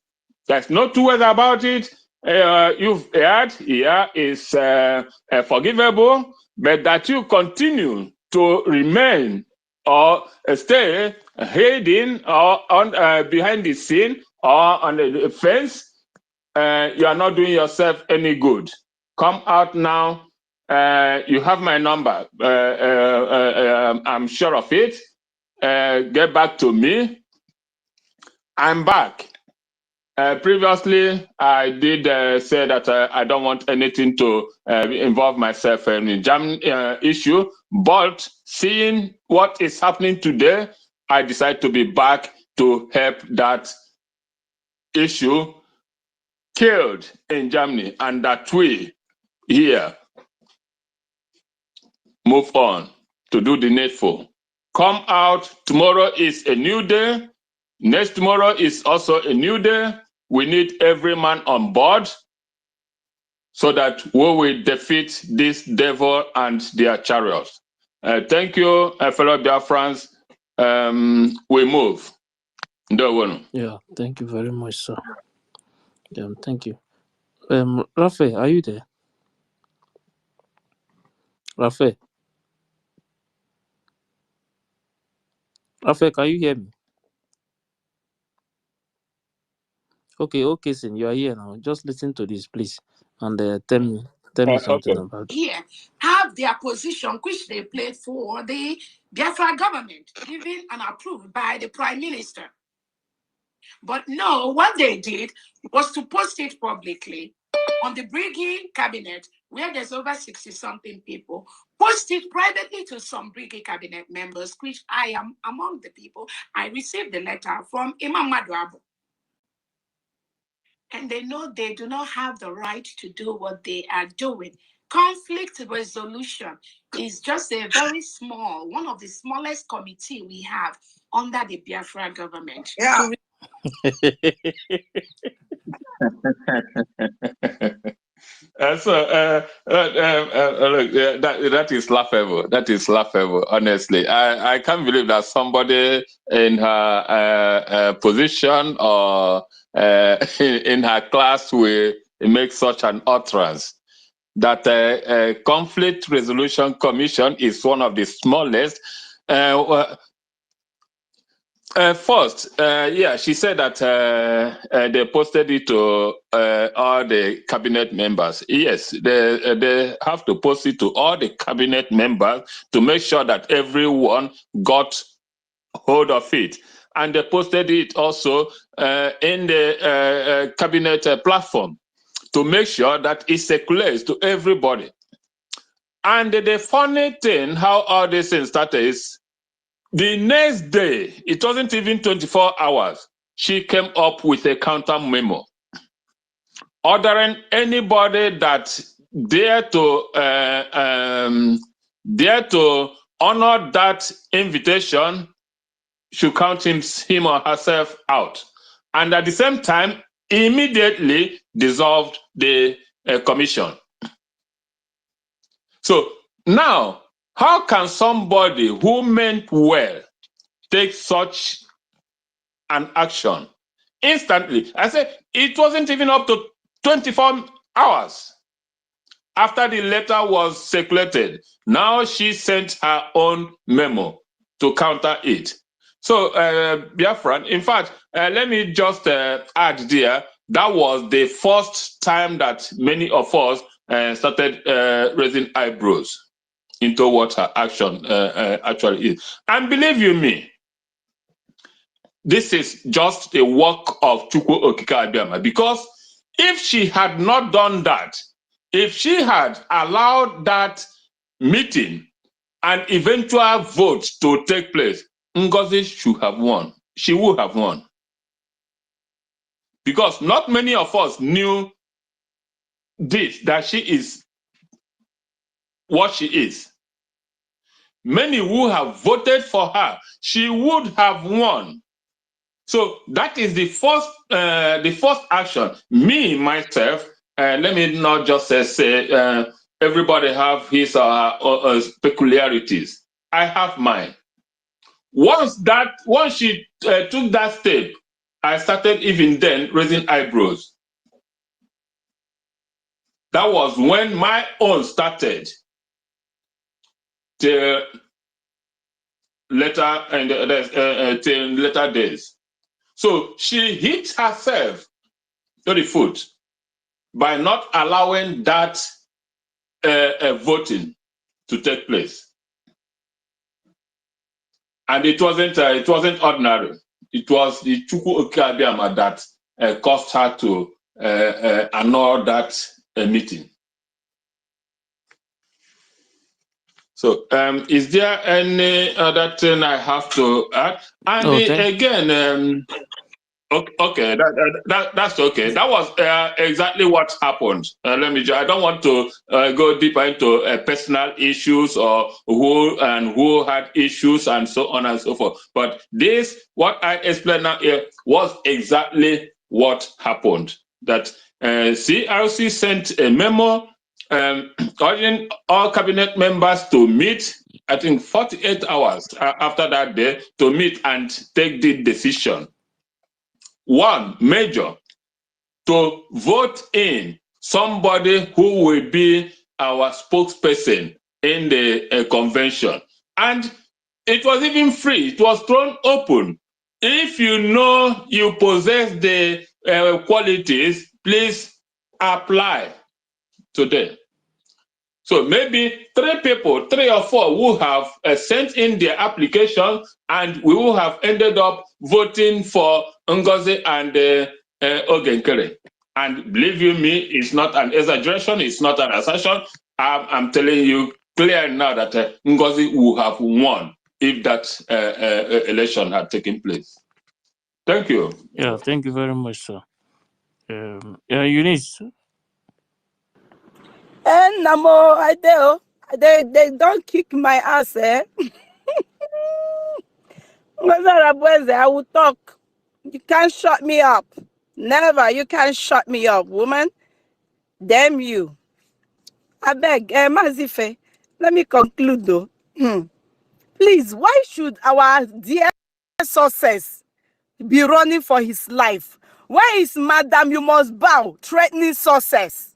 There's no two ways about it. You've heard, here is forgivable, but that you continue to remain or stay hidden or on behind the scene or on the fence, you are not doing yourself any good. Come out now. You have my number. I'm sure of it. Get back to me. I'm back. Previously, I did say that I don't want anything to involve myself in the German issue, but seeing what is happening today, I decided to be back to help that issue killed in Germany, and that we here move on to do the needful. Come out. Tomorrow is a new day. Next tomorrow is also a new day. We need every man on board so that we will defeat this devil and their chariots. Thank you, fellow Biafrans. We move. Yeah, thank you very much, sir. Thank you. Rafe, are you there? Rafe, can you hear me? Okay, Sin, you are here now. Just listen to this, please, and tell me something Okay. about it. Here have their position, which they played for the Biafra government, given and approved by the Prime Minister. But no, what they did was to post it publicly on the Brigade cabinet, where there's over 60-something people, post it privately to some Brigade cabinet members, which I am among the people. I received the letter from Imam Maduabu. And they know they do not have the right to do what they are doing. Conflict resolution is just a very small, one of the smallest committee we have under the Biafra government. Yeah. Look, that is laughable. That is laughable. Honestly, I can't believe that somebody in her position or in her class will make such an utterance. That a conflict resolution commission is one of the smallest. First, yeah, she said that they posted it to all the cabinet members. Yes, they have to post it to all the cabinet members to make sure that everyone got hold of it. And they posted it also in the cabinet platform to make sure that it circulates to everybody. And the funny thing, how all this thing started is, the next day, it wasn't even 24 hours, she came up with a counter memo ordering anybody that dare to honor that invitation should count him or herself out. And at the same time, immediately dissolved the commission. So now, how can somebody who meant well take such an action instantly? I said it wasn't even up to 24 hours after the letter was circulated. Now she sent her own memo to counter it. So, Biafra, in fact, let me just add there, that was the first time that many of us started raising eyebrows into what her action actually is. And believe you me, this is just a work of Chukwu Okike Abiama, because if she had not done that, if she had allowed that meeting and eventual vote to take place, Ngozi should have won. She would have won. Because not many of us knew this, that she is what she is. Many who have voted for her, she would have won. So that is the first action. Me, myself, let me not just say everybody have his or her peculiarities. I have mine. Once she took that step, I started even then raising eyebrows. That was when my own started. Till later till later days. So she hit herself to the foot by not allowing that voting to take place. And it wasn't ordinary. It was the Chukwu Okike Abiama that caused her to annul that meeting. So, is there any other thing I have to add? And again, okay, that's okay. That was exactly what happened. Let me. I don't want to go deeper into personal issues or who had issues and so on and so forth. But this, what I explained now here, was exactly what happened. That CRC sent a memo urging all cabinet members to meet. I think 48 hours after that day to meet and take the decision. One, major, to vote in somebody who will be our spokesperson in the convention. And it was even free, it was thrown open. If you know you possess the qualities, please apply today. So maybe 3 or 4 who have sent in their application, and we will have ended up voting for Ngozi and Ogenkere. And believe you me, it's not an exaggeration, it's not an assertion. I'm telling you clear now that Ngozi would have won if that election had taken place. Thank you. Yeah, thank you very much, sir. Eunice. And Namo, they don't kick my ass, eh? I will talk. You can't shut me up. Never. You can't shut me up, woman. Damn you. I beg, Mazife, let me conclude though. Please, why should our dear success be running for his life? Why is Madam You Must Bow threatening success?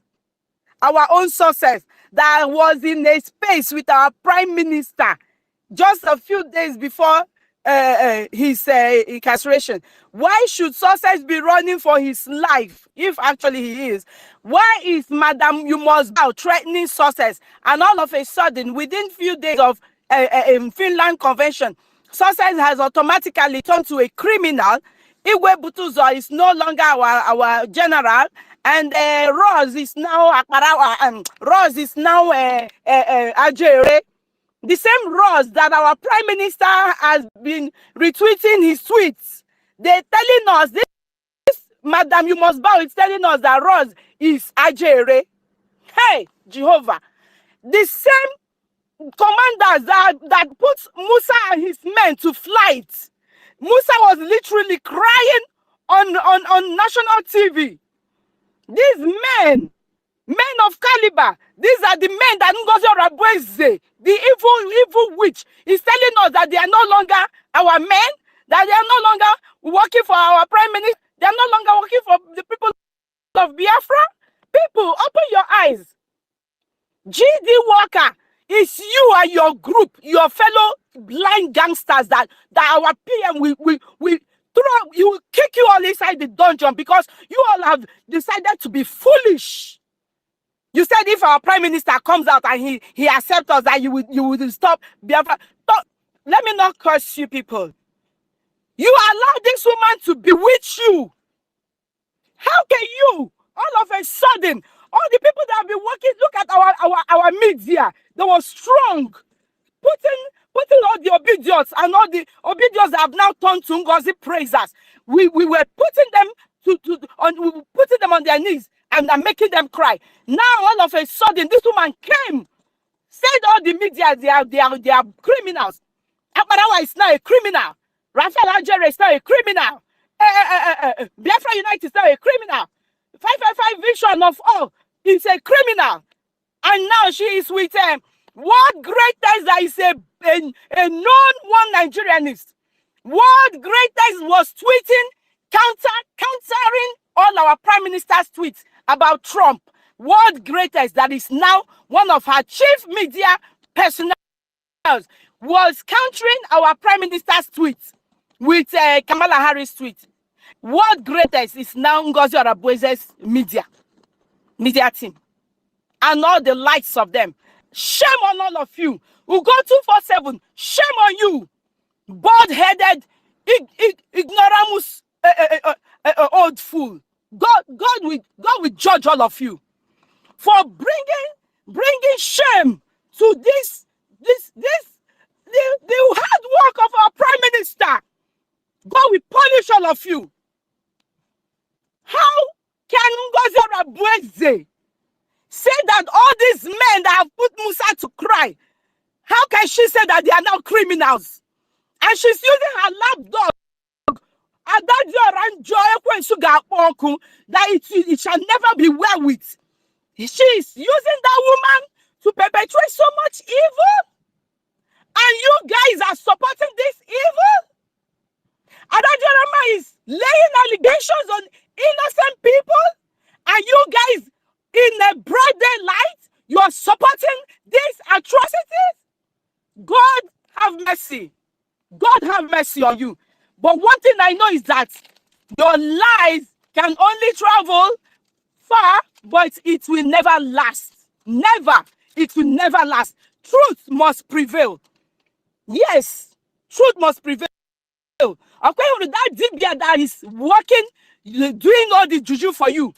Our own success that was in a space with our prime minister just a few days before his incarceration? Why should success be running for his life if actually he is? Why is Madam You Must Bow threatening success, and all of a sudden within few days of Finland Convention, success has automatically turned to a criminal? Igwe Butuzo is no longer our general, and Ross is now Ajere. The same Ross that our prime minister has been retweeting his tweets. They're telling us, this Madam You Must Bow is telling us that Ross is Ajere. Hey, Jehovah. The same commanders that put Musa and his men to flight. Musa was literally crying on national TV. These men of caliber, these are the men that Ngozi Madness+, the evil witch, is telling us that they are no longer our men, that they are no longer working for our prime minister, they are no longer working for the people of Biafra. People, open your eyes. GD Walker, it's you and your group, your fellow blind gangsters that our PM will throw, you will kick you all inside the dungeon because you all have decided to be foolish. You said if our prime minister comes out and he accepts us, that you would stop Biafra. Let me not curse you people. You allowed this woman to bewitch you. How can you, all of a sudden, all the people that have been working, look at our media, they were strong, putting all the obedience and all the obedience that have now turned to Ngozi praisers. We were putting them putting them on their knees and making them cry. Now all of a sudden, this woman came, said all the media they are criminals. Akbarawa is now a criminal. Raphael Algeri is now a criminal. Biafra United is now a criminal. 555 Vision of all is a criminal. And now she is with what greatest that is a known one Nigerianist. What greatest was tweeting, countering all our prime minister's tweets about Trump. What greatest that is now one of her chief media personnel was countering our prime minister's tweets with Kamala Harris' tweet. What greatest is now Ngozi Madness+'s media team and all the likes of them. Shame on all of you. Who go 247. Shame on you, bald-headed, ignoramus, old fool. God will judge all of you for bringing shame to the hard work of our prime minister. God will punish all of you. How can Ngozi Madness say that all these men that have put Musa to cry, how can she say that they are now criminals? And she's using her lapdog, that it shall never be well with. She is using that woman to perpetrate so much evil. And you guys are supporting this evil? Adajarama is laying allegations on innocent people, and you guys, in a broad daylight, you are supporting these atrocities? God have mercy. God have mercy on you. But one thing I know is that your lies can only travel far, but it will never last. Never. It will never last. Truth must prevail. Yes, truth must prevail. According to that Dibia that is working, doing all the juju for you,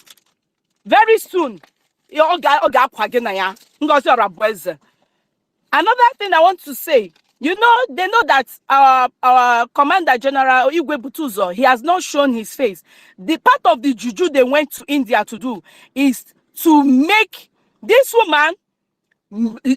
very soon, another thing I want to say, they know that our Commander General Igwe Butuzo, he has not shown his face. The part of the juju they went to India to do is to make this woman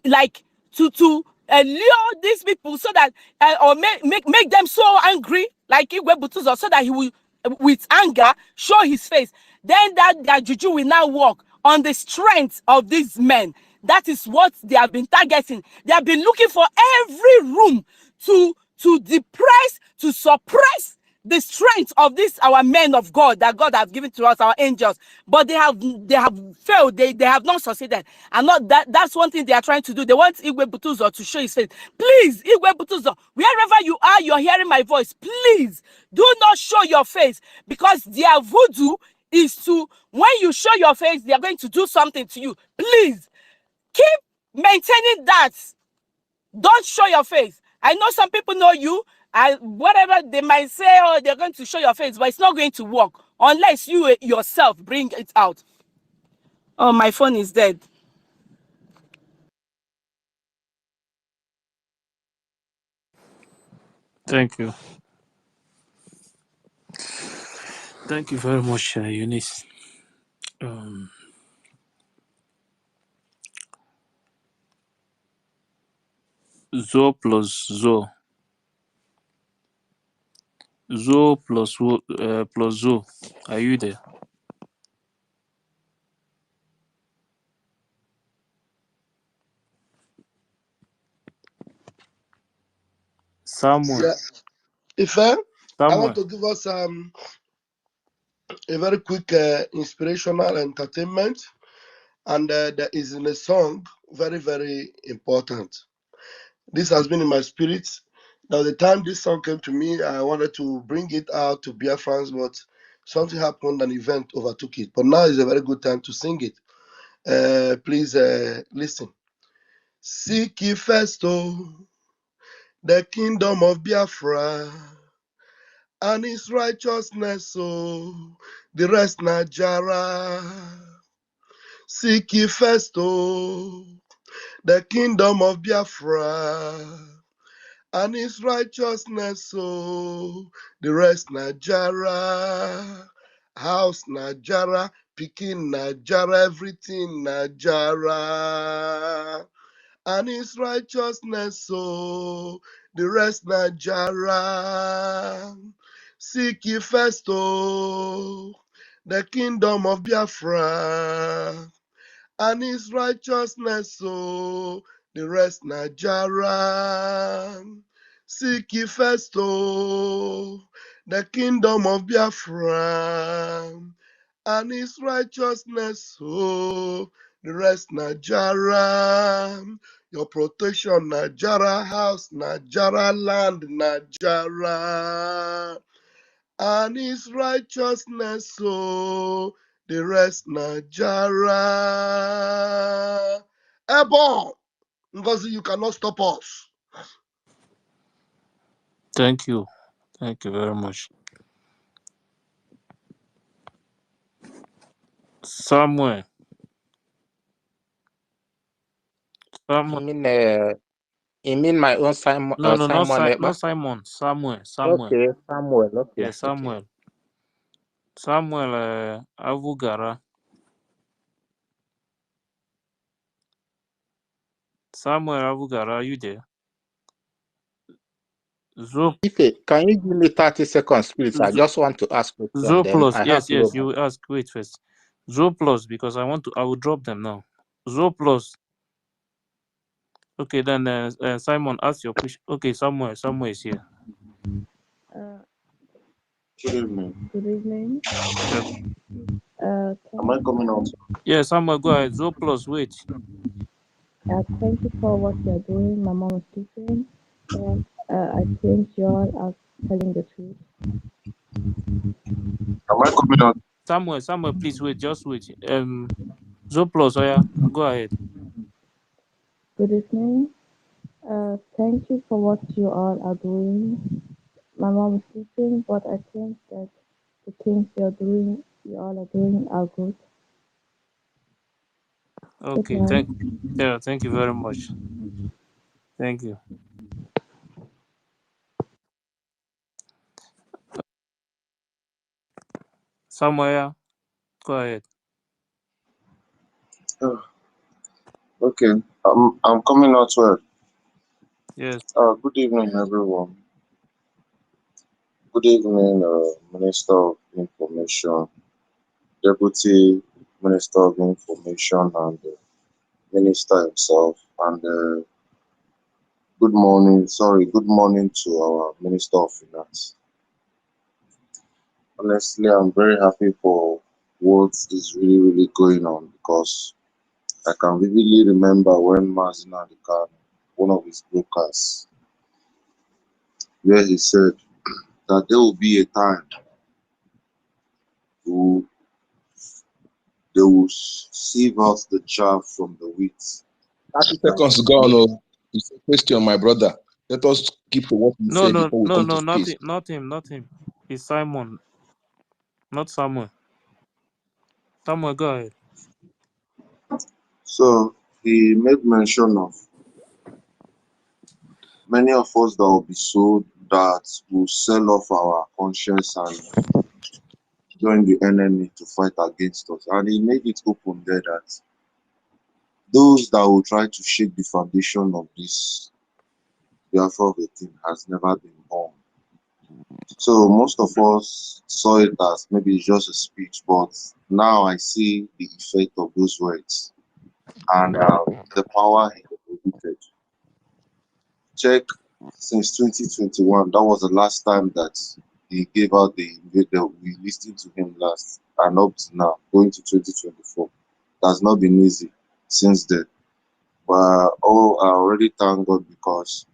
like to lure these people so that or make them so angry like Igwe Butuzo, so that he will with anger show his face. Then that juju will now work on the strength of these men. That is what they have been targeting. They have been looking for every room to depress, to suppress the strength of this our men of God that God has given to us, our angels, but they have failed. They have not succeeded. And not that's one thing they are trying to do. They want Igwe Butuzo to show his face. Please, Igwe Butuzo, wherever you are, you're hearing my voice. Please do not show your face, because their voodoo is to, when you show your face, they are going to do something to you. Please keep maintaining that. Don't show your face. I know some people know you, and whatever they might say, oh, they're going to show your face, but it's not going to work unless you yourself bring it out. Oh, my phone is dead. Thank you. Thank you very much, Eunice. Zo plus Zo. Zo plus Zo. Are you there? Samuel. Yeah. Ife, I want Samuel. to give us a very quick inspirational entertainment, and there is in a song very, very important. This has been in my spirit. Now, the time this song came to me, I wanted to bring it out to Biafrans, but something happened, an event overtook it. But now is a very good time to sing it. Please listen. Seek ye first, the kingdom of Biafra and his righteousness, the rest na jara. Seek ye first, the kingdom of Biafra and his righteousness, the rest na jara. House na jara, pikin na jara, everything na jara. And his righteousness, the rest na jara. Seek ye first, the kingdom of Biafra and his righteousness, the rest na jara. Seek ye first, the kingdom of Biafra and his righteousness, the rest na jara. Your protection na jara, house na jara, land na jara. And his righteousness, the rest na jara. Ebon, Ngozi, you cannot stop us. Thank you. Thank you very much. Samuel. You mean my own Simon? No, not Simon not Ekpa? Simon. Samuel. Okay, Samuel. Okay, Yeah, Samuel. Samuel Avugara. Samuel Avugara, are you there? Zo. Ife, can you give me 30 seconds, please? I just want to ask question. Zo Then plus. I have Yes, to go. you will ask. Wait first. Zo plus, because I will drop them now. Zo plus. Okay, then Simon, ask your question. Okay, Samuel is here. Good evening. Good evening. Yes. Am I coming out? Yeah, Samuel, go ahead. Zo plus, wait. Thank you for what you're doing. My mom is teaching. I think you all are telling the truth. Am I coming out? Samuel, please wait. Just wait. Zo plus, oh yeah, go ahead. Good evening. Thank you for what you all are doing. My mom is teaching, but I think that the things you all are doing are good. Okay, Goodbye. thank you very much. Thank you. Samuel, go ahead. Okay, I'm coming out well. Yes. Good evening, everyone. Good evening, Minister of Information, Deputy Minister of Information, and Minister himself. And good morning to our Minister of Finance. Honestly, I'm very happy for what is really going on because I can vividly remember when Mazina Khan, one of his brokers, where he said that there will be a time who they will sieve out the chaff from the wheat. 30 seconds gone. Oh, it's a question, my brother. Let us keep to what we No, said no, before we no, come to no, space. not him. It's Simon, not Samuel. Samuel, go ahead. So he made mention of many of us that will be sold that will sell off our conscience and join the enemy to fight against us. And he made it open there that those that will try to shake the foundation of this Biafra of a thing has never been born. So most of us saw it as maybe it's just a speech, but now I see the effect of those words and the power he exhibited. Check since 2021, that was the last time that he gave out we listened to him last, and up to now, going to 2024. That's not been easy since then. But I already thank God because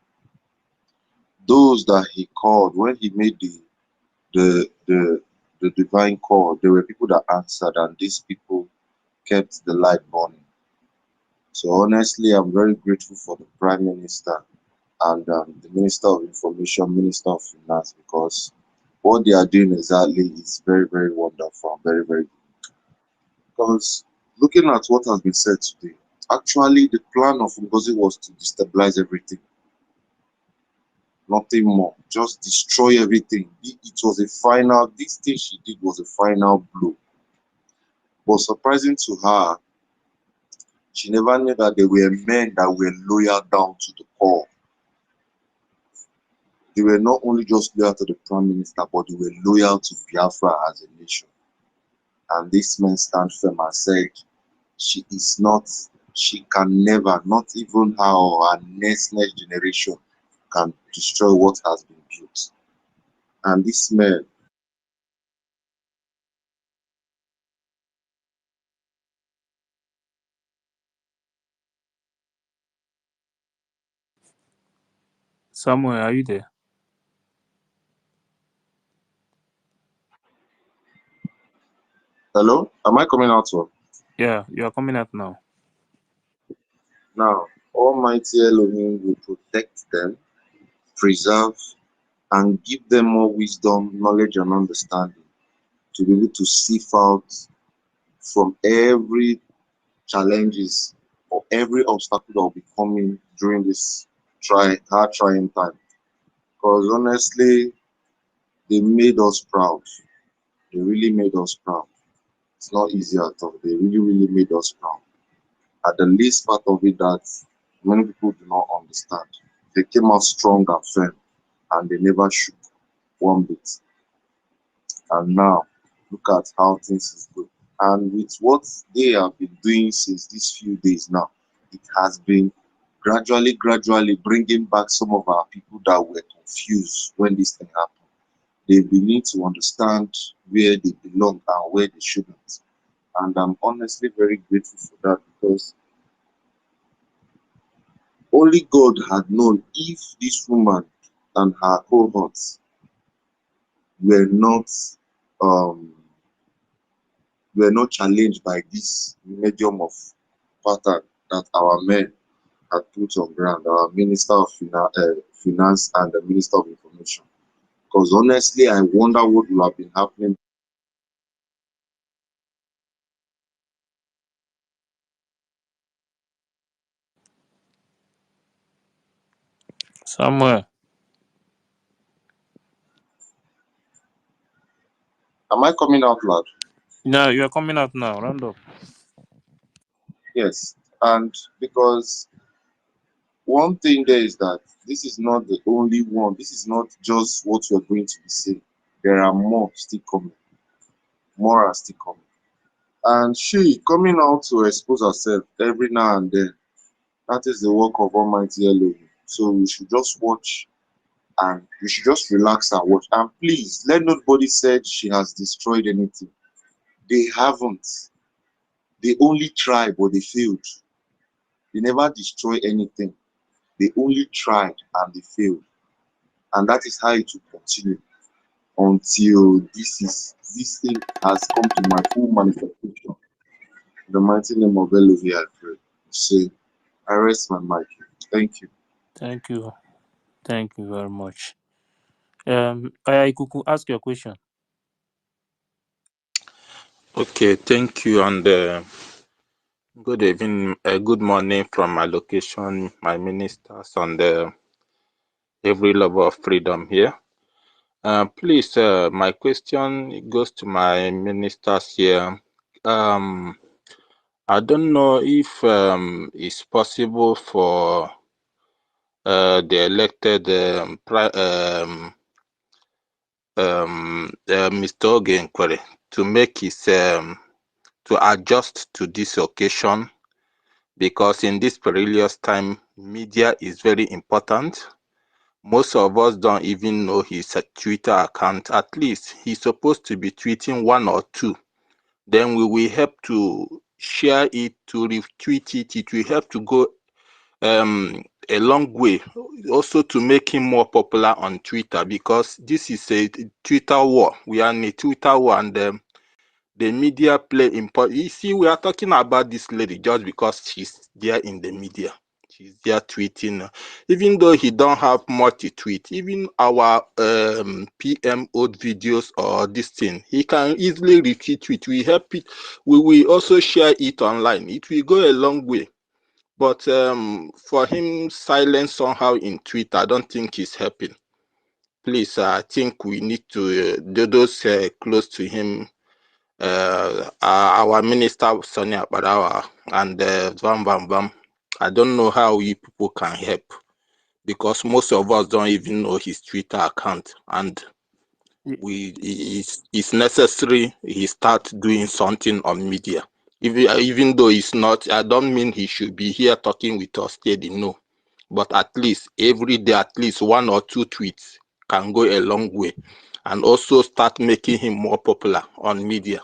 those that he called when he made the the the divine call, there were people that answered, and these people kept the light burning. So honestly, I'm very grateful for the Prime Minister and the Minister of Information, Minister of Finance, because what they are doing exactly is very wonderful and very good. Because looking at what has been said today, actually the plan of Ngozi was to destabilize everything, nothing more, just destroy everything. It was a final, this thing she did was a final blow. But surprising to her, she never knew that there were men that were loyal down to the core. They were not only just loyal to the Prime Minister, but they were loyal to Biafra as a nation. And this man stand firm and said, she is not, she can never, not even her or her next generation can destroy what has been built. And this man, Samuel, are you there? hello, am I coming out well? Yeah, you are coming out now. Now, Almighty Elohim will protect them, preserve, and give them more wisdom, knowledge, and understanding to be able to sift out from every challenges or every obstacle that will be coming during this hard trying time. Because honestly, they made us proud. They really made us proud. It's not easy at all. They really made us proud. At the least part of it that many people do not understand. They came out strong and firm and they never shook one bit. And now, look at how things is going. And with what they have been doing since these few days now, it has been gradually bringing back some of our people that were confused when this thing happened. They begin to understand where they belong and where they shouldn't. And I'm honestly very grateful for that because only God had known if this woman and her cohorts were not um, challenged by this medium of pattern that our men had put on ground, our Minister of Finance and the Minister of Information. Because honestly, I wonder what will have been happening. Samuel. Am I coming out loud? No, you are coming out now. Round up. Yes. And because one thing there is that this is not the only one. This is not just what we're going to be seeing. There are more still coming. More are still coming. And she coming out to expose herself every now and then. That is the work of Almighty Elohim. So we should just watch and we should just relax and watch. And please, let nobody say she has destroyed anything. They haven't. They only tried, but they failed. They never destroyed anything. They only tried and they failed. And that is how it will continue until this thing has come to my full manifestation. In the mighty name of Elohim, I pray. Say, I rest my mic. Thank you. Thank you. Thank you very much. Ikuku, ask your question. Okay, thank you, and good evening, good morning from my location, my ministers, and every lover of freedom here. Please, my question goes to my ministers here. I don't know if it's possible for the elected Mr. Ogenkwere to make his to adjust to this occasion, because in this perilous time, media is very important. Most of us don't even know his Twitter account. At least he's supposed to be tweeting one or two. Then we will help to share it, to retweet it. It will help to go a long way, also to make him more popular on Twitter, because this is a Twitter war. We are in a Twitter war, and the media play important. You see, we are talking about this lady just because she's there in the media. She's there tweeting, even though he don't have much to tweet. Even our PM old videos or this thing, he can easily retweet it. We help it. We will also share it online. It will go a long way. But for him silent somehow in Twitter, I don't think he's helping. Please, I think we need to do those close to him. Our minister Sonia Badawa and Vam Vam Vam. I don't know how you people can help, because most of us don't even know his Twitter account, and it's necessary he start doing something on media. Even though it's not, I don't mean he should be here talking with us steady, no. But at least every day, at least one or two tweets can go a long way, and also start making him more popular on media.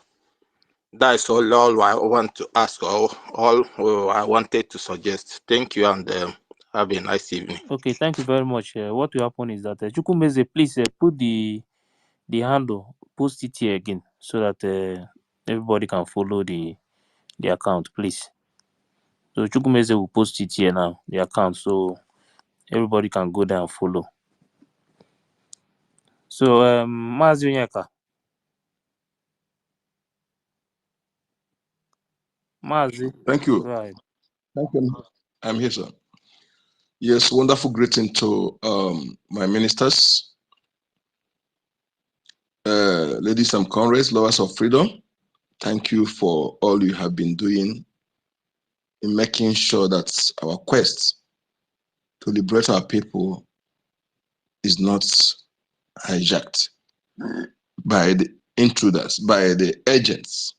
That's all I want to ask, or all I wanted to suggest. Thank you, and have a nice evening. Okay, thank you very much. What will happen is that Chukwumeze, please put the handle, post it here again, so that everybody can follow the account, please. So Chukwumeze will post it here now, the account, so everybody can go there and follow. So Mazi Onyeka. Mazi. Thank you. Right. Thank you. I'm here, sir. Yes, wonderful greeting to my ministers, ladies and comrades, lovers of freedom. Thank you for all you have been doing in making sure that our quest to liberate our people is not hijacked by the intruders, by the agents,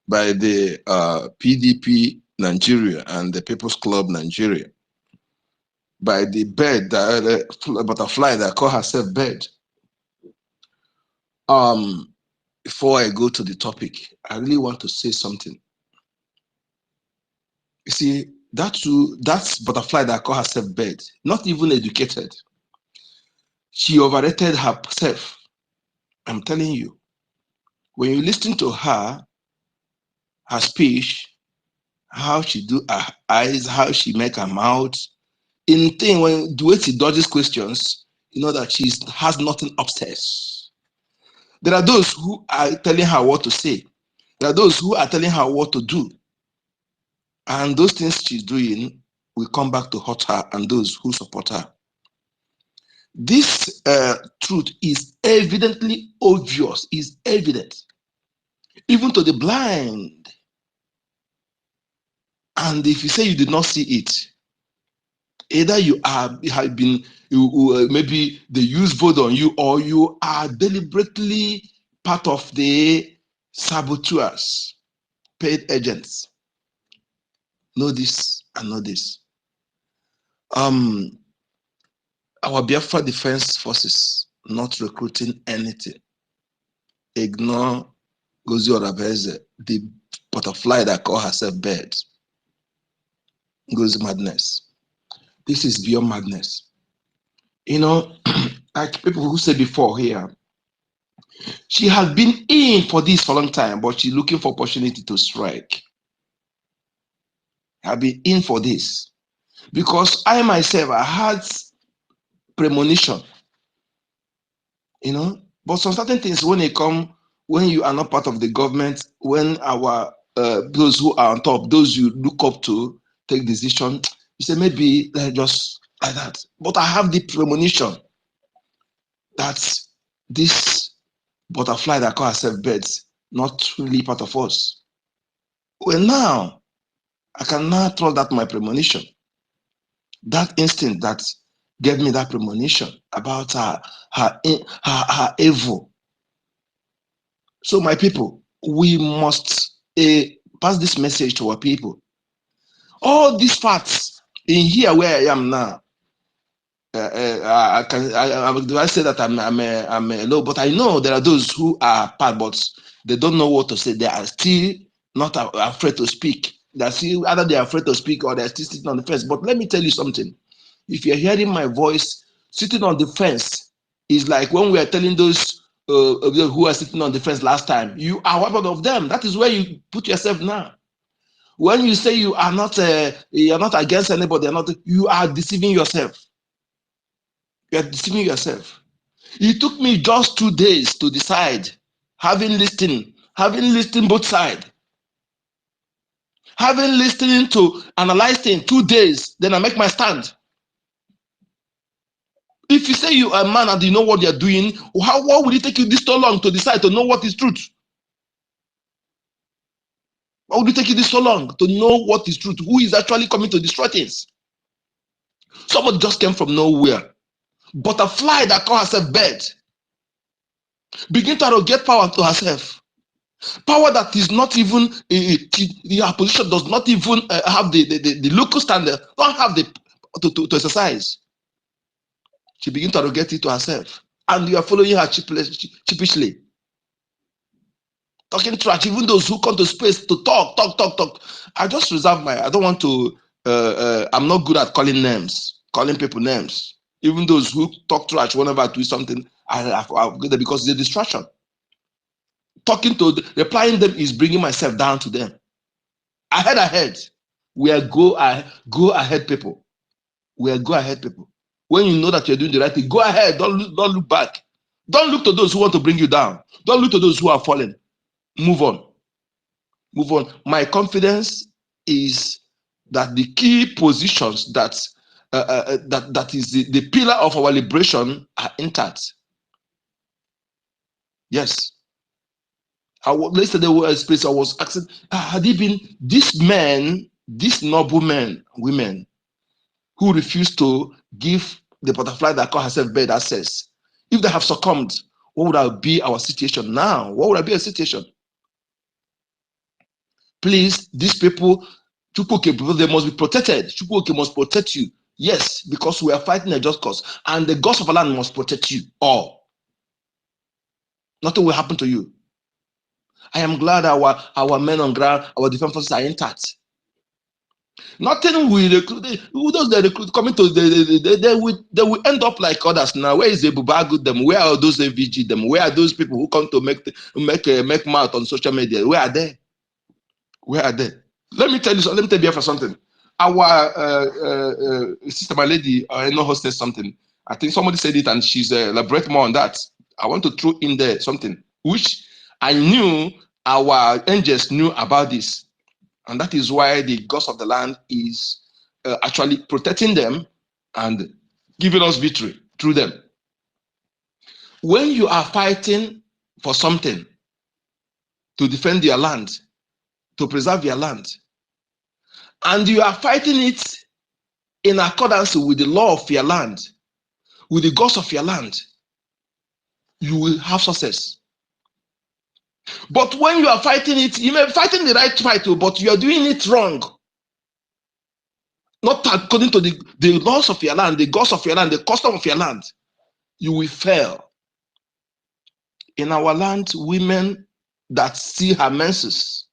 by the PDP Nigeria and the People's Club Nigeria, by the bird, the butterfly that call herself bird. Before I go to the topic, I really want to say something. You see, that's butterfly that call herself bird, not even educated. She overrated herself. I'm telling you. When you listen to her speech, how she do her eyes, how she make her mouth, in thing when the way she dodges questions, you know that she has nothing upstairs. There are those who are telling her what to say. There are those who are telling her what to do. And those things she's doing will come back to hurt her and those who support her. This truth is evidently obvious, is evident, even to the blind. And if you say you did not see it, either you have been, maybe they use vote on you, or you are deliberately part of the saboteurs, paid agents. Know this and know this. Our Biafra Defense Forces not recruiting anything. Ignore Ngozi Madness+, the butterfly that call herself bird. Ngozi Madness. This is beyond madness. You know, like people who said before here, she has been in for this for a long time, but she's looking for opportunity to strike. I've been in for this because I myself, I had premonition, you know, but some certain things when they come, when you are not part of the government, when our those who are on top, those you look up to take decision, you say maybe just like that. But I have the premonition that this butterfly that call herself birds, not really part of us. Well, now I can now trust that my premonition, that instinct that gave me that premonition about her evil. So, my people, we must pass this message to our people. All these facts in here where I am now, do I say that I'm a low, but I know there are those who are part, but they don't know what to say. They are still not afraid to speak. They're still either they're afraid to speak or they're still sitting on the fence. But let me tell you something. If you're hearing my voice, sitting on the fence is like when we are telling those who are sitting on the fence last time, you are one of them. That is where you put yourself now. When you say you are not against anybody, you are deceiving yourself. You are deceiving yourself. It took me just 2 days to decide, having listened both sides, having listening to analyzing 2 days, then I make my stand. If you say you are a man and you know what you're doing, why would it take you this so long to decide to know what is truth? Why would it take you this so long to know what is truth? Who is actually coming to destroy things? Somebody just came from nowhere. Butterfly that call herself bird. Begin to get power to herself. Power that is not even, her position does not even have the local standard, don't have the to exercise. She begins to get it to herself. And you are following her cheapishly. Talking trash, even those who come to space to talk. I just reserve I don't want to, I'm not good at calling people names. Even those who talk trash whenever I do something, I'll get there because it's a distraction. Replying them is bringing myself down to them. Ahead. We are go ahead people. We are go ahead people. When you know that you're doing the right thing, go ahead. Don't look back. Don't look to those who want to bring you down. Don't look to those who are falling. Move on. My confidence is that the key positions that is the pillar of our liberation are intact. Yes. Yesterday I was asking, had it been these men, these noble men, women, who refused to give the butterfly that call herself bird access, if they have succumbed, what would be our situation now? What would be a situation? Please, these people, they must be protected. Chukwuke must protect you. Yes, because we are fighting a just cause. And the gods of our land must protect you all. Nothing will happen to you. I am glad our men on ground, our defense forces are intact. Nothing will recruit. Who does the recruit coming to they will end up like others now. Where is the Bubagu them? Where are those AVG them? Where are those people who come to make mouth on social media? Where are they? Where are they? Let me tell you for something. Our sister, my lady, I know hostess something. I think somebody said it and she's elaborate more on that. I want to throw in there something which I knew our angels knew about this. And that is why the gods of the land is actually protecting them and giving us victory through them. When you are fighting for something to defend your land, to preserve your land, and you are fighting it in accordance with the law of your land, with the gods of your land, you will have success. But when you are fighting it, you may be fighting the right fight, but you are doing it wrong. not according to the laws of your land, the gods of your land, the custom of your land, you will fail. In our land, women that see her menses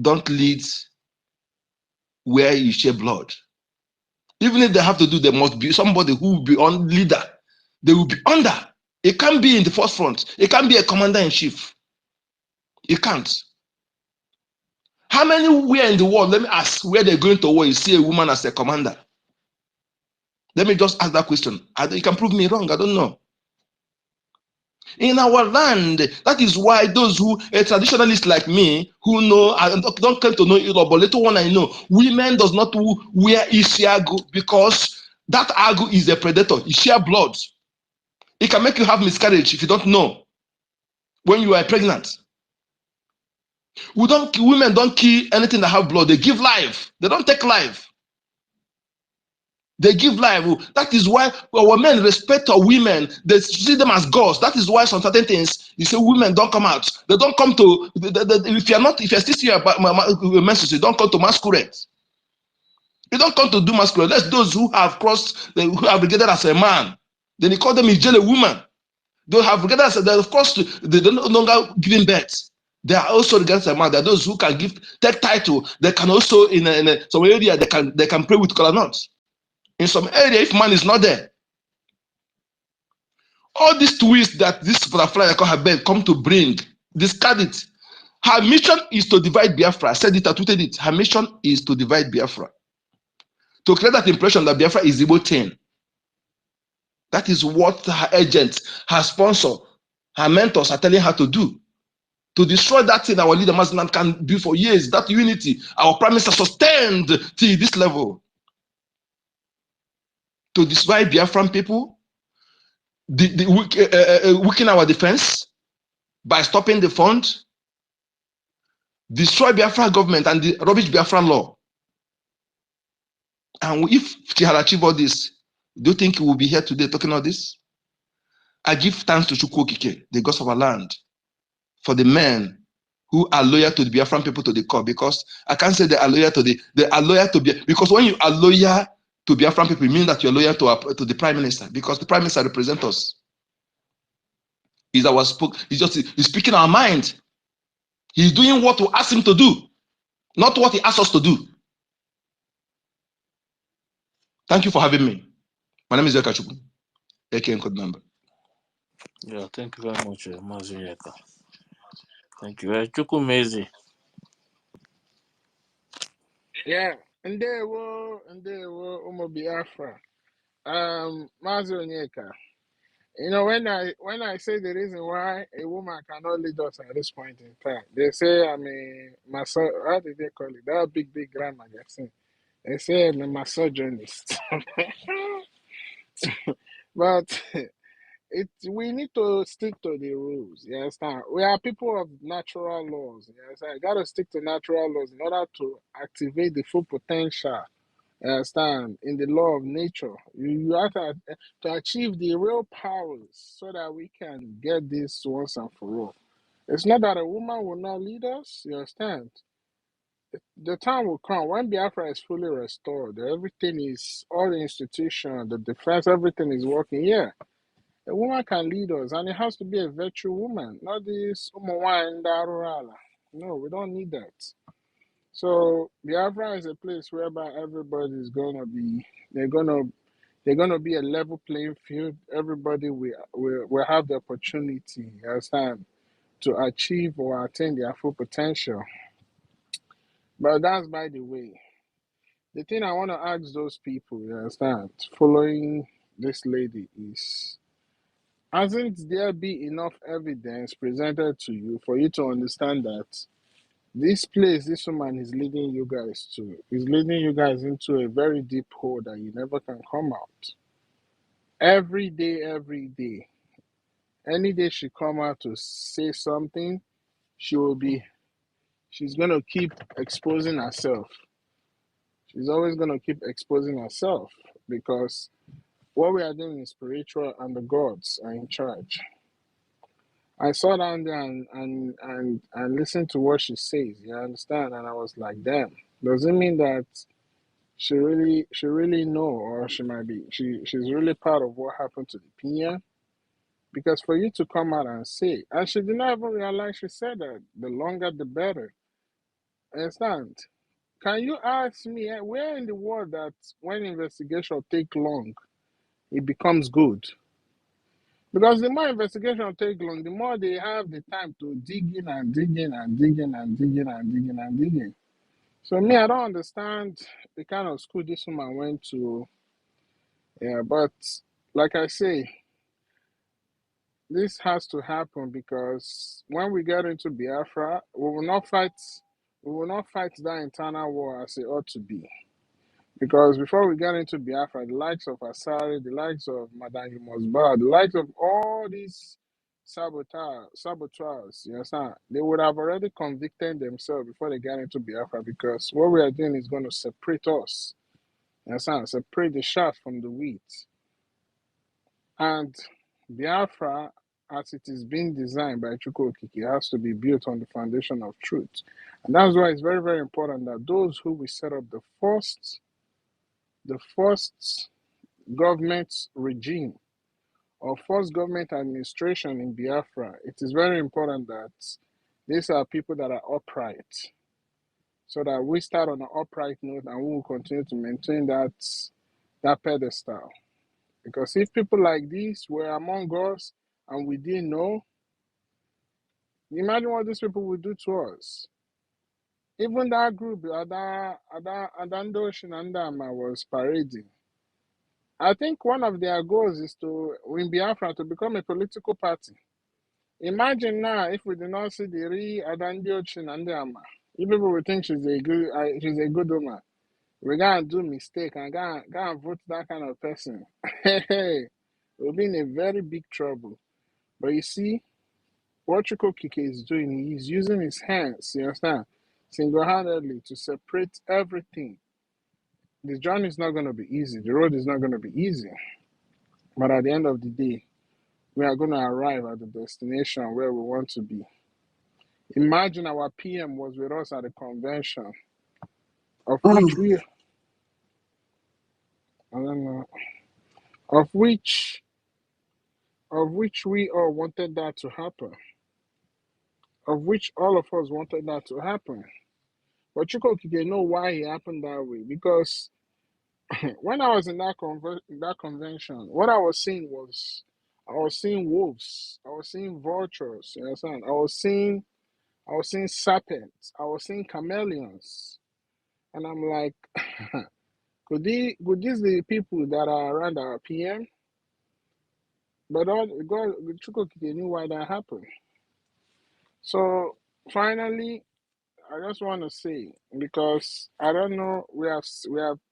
don't lead where you shed blood. Even if they have to do, there must be somebody who will be on leader. They will be under. It can't be in the first front. It can't be a commander-in-chief. It can't. How many where in the world, let me ask, where they're going to war, you see a woman as a commander? Let me just ask that question. You can prove me wrong, I don't know. In our land, that is why those who, a traditionalist like me, who know, I don't claim to know it all, but little one I know, women does not wear isiagu because that agu is a predator. It share blood. It can make you have miscarriage if you don't know when you are pregnant. Women don't kill anything that have blood. They give life. They don't take life. They give life. That is why our men respect our women. They see them as gods. That is why some certain things you say women don't come out. They don't come to. If you're still here about menses, you don't come to masquerade. You don't come to do masquerade. That's those who have crossed, who have regarded as a man. Then you call them a woman. They have regarded as of course they don't no longer giving birth. They are also regarded as a man. There are those who can take title. They can also in some area they can pray with color nuts. In some area, if man is not there, all these twists that this butterfly I call her bed come to bring, discard it. Her mission is to divide Biafra. I said it, I tweeted it. Her mission is to divide Biafra. To create that impression that Biafra is Igbo thing. That is what her agents, her sponsor, her mentors are telling her to do. To destroy that thing our leader Maznan can do for years, that unity, our prime minister sustained till this level. To destroy Biafran people, weaken our defense by stopping the fund, destroy Biafra government and the rubbish Biafra law. And if she had achieved all this, do you think we will be here today talking all this? I give thanks to Chukwu Okike, the gods of our land, for the men who are loyal to the Biafran people to the core, because I can't say they are loyal to because when you are loyal to Biafran people, it means that you're loyal to the prime minister, because the prime minister represents us. He's speaking our mind. He's doing what we ask him to do, not what he asks us to do. Thank you for having me. My name is Yoka Chukwu, aka Code Number. Yeah, thank you very much, Mazi Yeka. Thank you. Chukwumezi. Yeah, ndewo, Umo Biafra. Mazi Onyeka. You know, when I say the reason why a woman cannot lead us at this point in time, they say I'm a how did they call it? That big grandma magazine. They say I'm a misogynist. But we need to stick to the rules. You understand? We are people of natural laws. You understand? You gotta stick to natural laws in order to activate the full potential. You understand? In the law of nature, you have to achieve the real powers so that we can get this once and for all. It's not that a woman will not lead us. You understand? The time will come when Biafra is fully restored. Everything is all the institution, the defense, everything is working. Yeah, a woman can lead us, and it has to be a virtual woman, not this Umuwa. No, we don't need that. So Biafra is a place whereby everybody is gonna be. They're gonna be a level playing field. Everybody will have the opportunity, you understand, to achieve or attain their full potential. But that's by the way. The thing I want to ask those people, you understand, following this lady is, hasn't there been enough evidence presented to you for you to understand that this place this woman is leading you guys to is leading you guys into a very deep hole that you never can come out? Every day. Any day she come out to say something, she's gonna keep exposing herself. She's always gonna keep exposing herself because what we are doing is spiritual and the gods are in charge. I saw down there and listened to what she says, you understand? And I was like, damn. Does it mean that she really know, or she might be she's really part of what happened to the PM? Because for you to come out and say, and she did not even realize she said that the longer the better. Understand? Can you ask me where in the world that when investigation take long, it becomes good? Because the more investigation take long, the more they have the time to dig in and dig in and dig in and dig in and dig in and dig in. So me, I don't understand the kind of school this woman went to. Yeah, but like I say, this has to happen because when we get into Biafra, we will not fight that internal war as it ought to be. Because before we get into Biafra, the likes of Asari, the likes of Madame Yumosba, the likes of all these saboteurs, you understand, they would have already convicted themselves before they get into Biafra because what we are doing is going to separate us. You understand? Separate the chaff from the wheat. And Biafra, as it is being designed by Chukwu Okike, has to be built on the foundation of truth. And that's why it's very, very important that those who will set up the first government regime or first government administration in Biafra, it is very important that these are people that are upright, so that we start on an upright note and we will continue to maintain that pedestal. Because if people like this were among us and we didn't know, imagine what these people would do to us. Even that group, Adando Shinandama, was parading. I think one of their goals is to win Biafra to become a political party. Imagine now if we do not see the real Adandio Chinandama. You people would think she's a good woman. We're gonna do mistake and gonna vote that kind of person. Hey, we'll be in a very big trouble. But you see, what Chukwu Kike is doing, he's using his hands, you understand, single-handedly to separate everything. The journey is not going to be easy. The road is not going to be easy. But at the end of the day, we are going to arrive at the destination where we want to be. Imagine our PM was with us at the convention, of which we, I don't know, of which we all wanted that to happen, of which all of us wanted that to happen. But Chukwu Kike know why it happened that way, because when I was in that convention, what I was seeing was wolves, I was seeing vultures, you understand? I was seeing serpents, I was seeing chameleons, and I'm like, could these be the people that are around our PM? But all God, Chukwukike knew why that happened. So finally, I just want to say, because I don't know, we have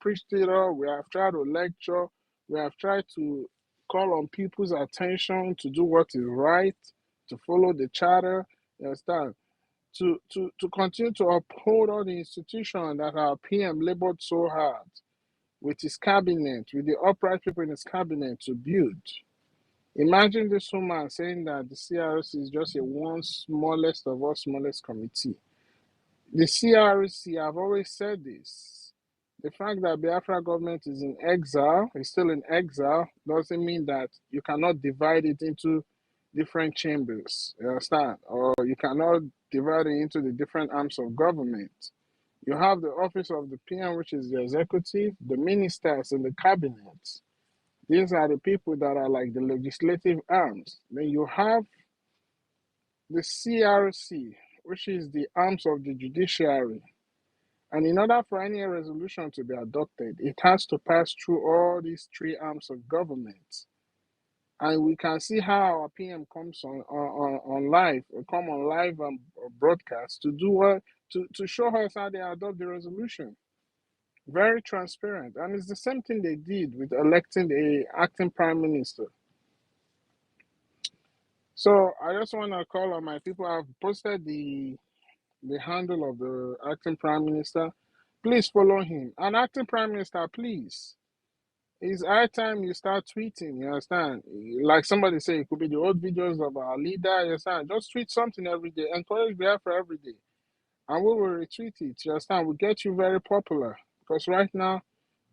preached it all, we have tried to lecture, we have tried to call on people's attention to do what is right, to follow the charter, you understand, to continue to uphold all the institutions that our PM labored so hard with his cabinet, with the upright people in his cabinet to build. Imagine this woman saying that the CRC is just a one smallest of all smallest committee. The CRC, I've always said this. The fact that Biafra government is in exile, is still in exile, doesn't mean that you cannot divide it into different chambers, you understand? Or you cannot divide it into the different arms of government. You have the office of the PM, which is the executive, the ministers and the cabinet. These are the people that are like the legislative arms. Then you have the CRC, which is the arms of the judiciary. And in order for any resolution to be adopted, it has to pass through all these three arms of government. And we can see how our PM comes on live, come on live broadcast to do what to show us how they adopt the resolution. Very transparent. And it's the same thing they did with electing the acting prime minister. So I just want to call on my people. I've posted the handle of the acting prime minister. Please follow him. And acting prime minister, please. It's high time you start tweeting, you understand? Like somebody say, it could be the old videos of our leader, you understand? Just tweet something every day. Encourage Biafra every day. and we will retweet it. You understand? We get you very popular because right now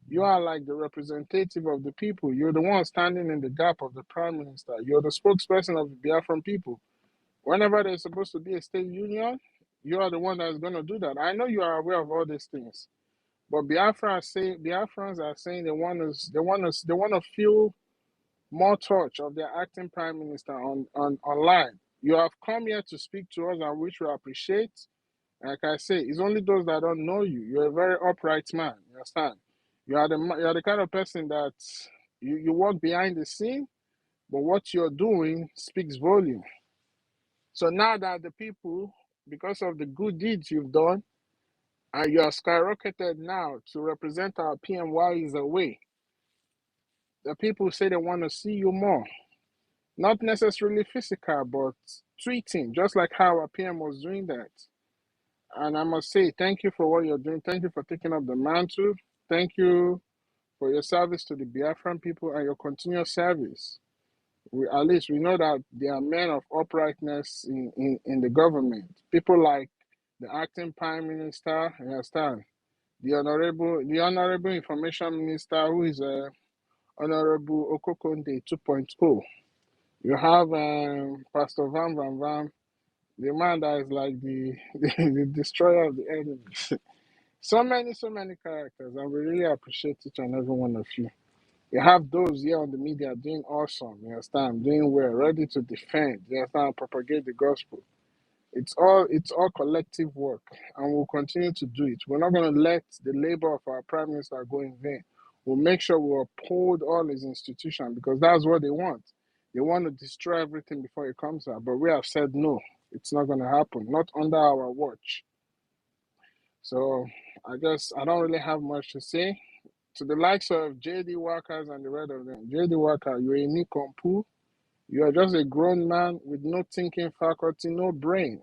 you are like the representative of the people. You're the one standing in the gap of the prime minister. You're the spokesperson of the Biafran people. Whenever there's supposed to be a state union, you are the one that's going to do that. I know you are aware of all these things, but Biafrans are saying they want to feel more touch of their acting prime minister online. You have come here to speak to us, and which we appreciate. Like I say, it's only those that don't know you. You're a very upright man. You understand? You are the kind of person that you work behind the scene, but what you're doing speaks volume. So now that the people, because of the good deeds you've done, and you are skyrocketed now to represent our PM while he's away, the people say they want to see you more. Not necessarily physical, but tweeting, just like how our PM was doing that. And I must say, thank you for what you're doing. Thank you for taking up the mantle. Thank you for your service to the Biafran people and your continuous service. At least we know that there are men of uprightness in the government. People like the acting prime minister, you understand? The honorable information minister, who is Honorable Okokonde 2.0. You have Pastor Van, the man that is like the destroyer of the enemies. So many characters, and we really appreciate each and every one of you. You have those here on the media doing awesome, you understand, doing well, ready to defend, you understand, propagate the gospel. It's all collective work, and we'll continue to do it. We're not going to let the labor of our prime minister go in vain. We'll make sure we uphold all his institutions because that's what they want. They want to destroy everything before it comes out, but we have said no. It's not going to happen, not under our watch. So I don't really have much to say. To the likes of JD Workers and the rest of them, JD Worker, you're a Nikompu. You are just a grown man with no thinking faculty, no brain.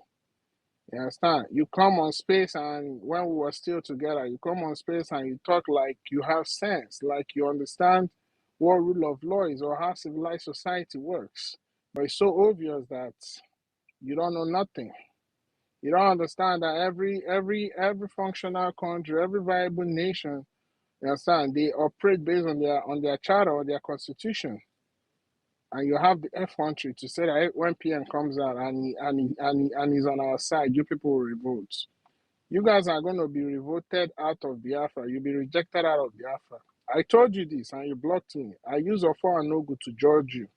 You understand? You come on space, and when we were still together, you come on space and you talk like you have sense, like you understand what rule of law is or how civilized society works. But it's so obvious that you don't know nothing. You don't understand that every functional country, every viable nation, you understand, they operate based on their charter or their constitution. And you have the effrontery to say that when PM comes out and he's on our side, you people will revolt. You guys are going to be revolted out of Biafra. You'll be rejected out of Biafra. I told you this and you blocked me. I use Ofo and Nogu to judge you.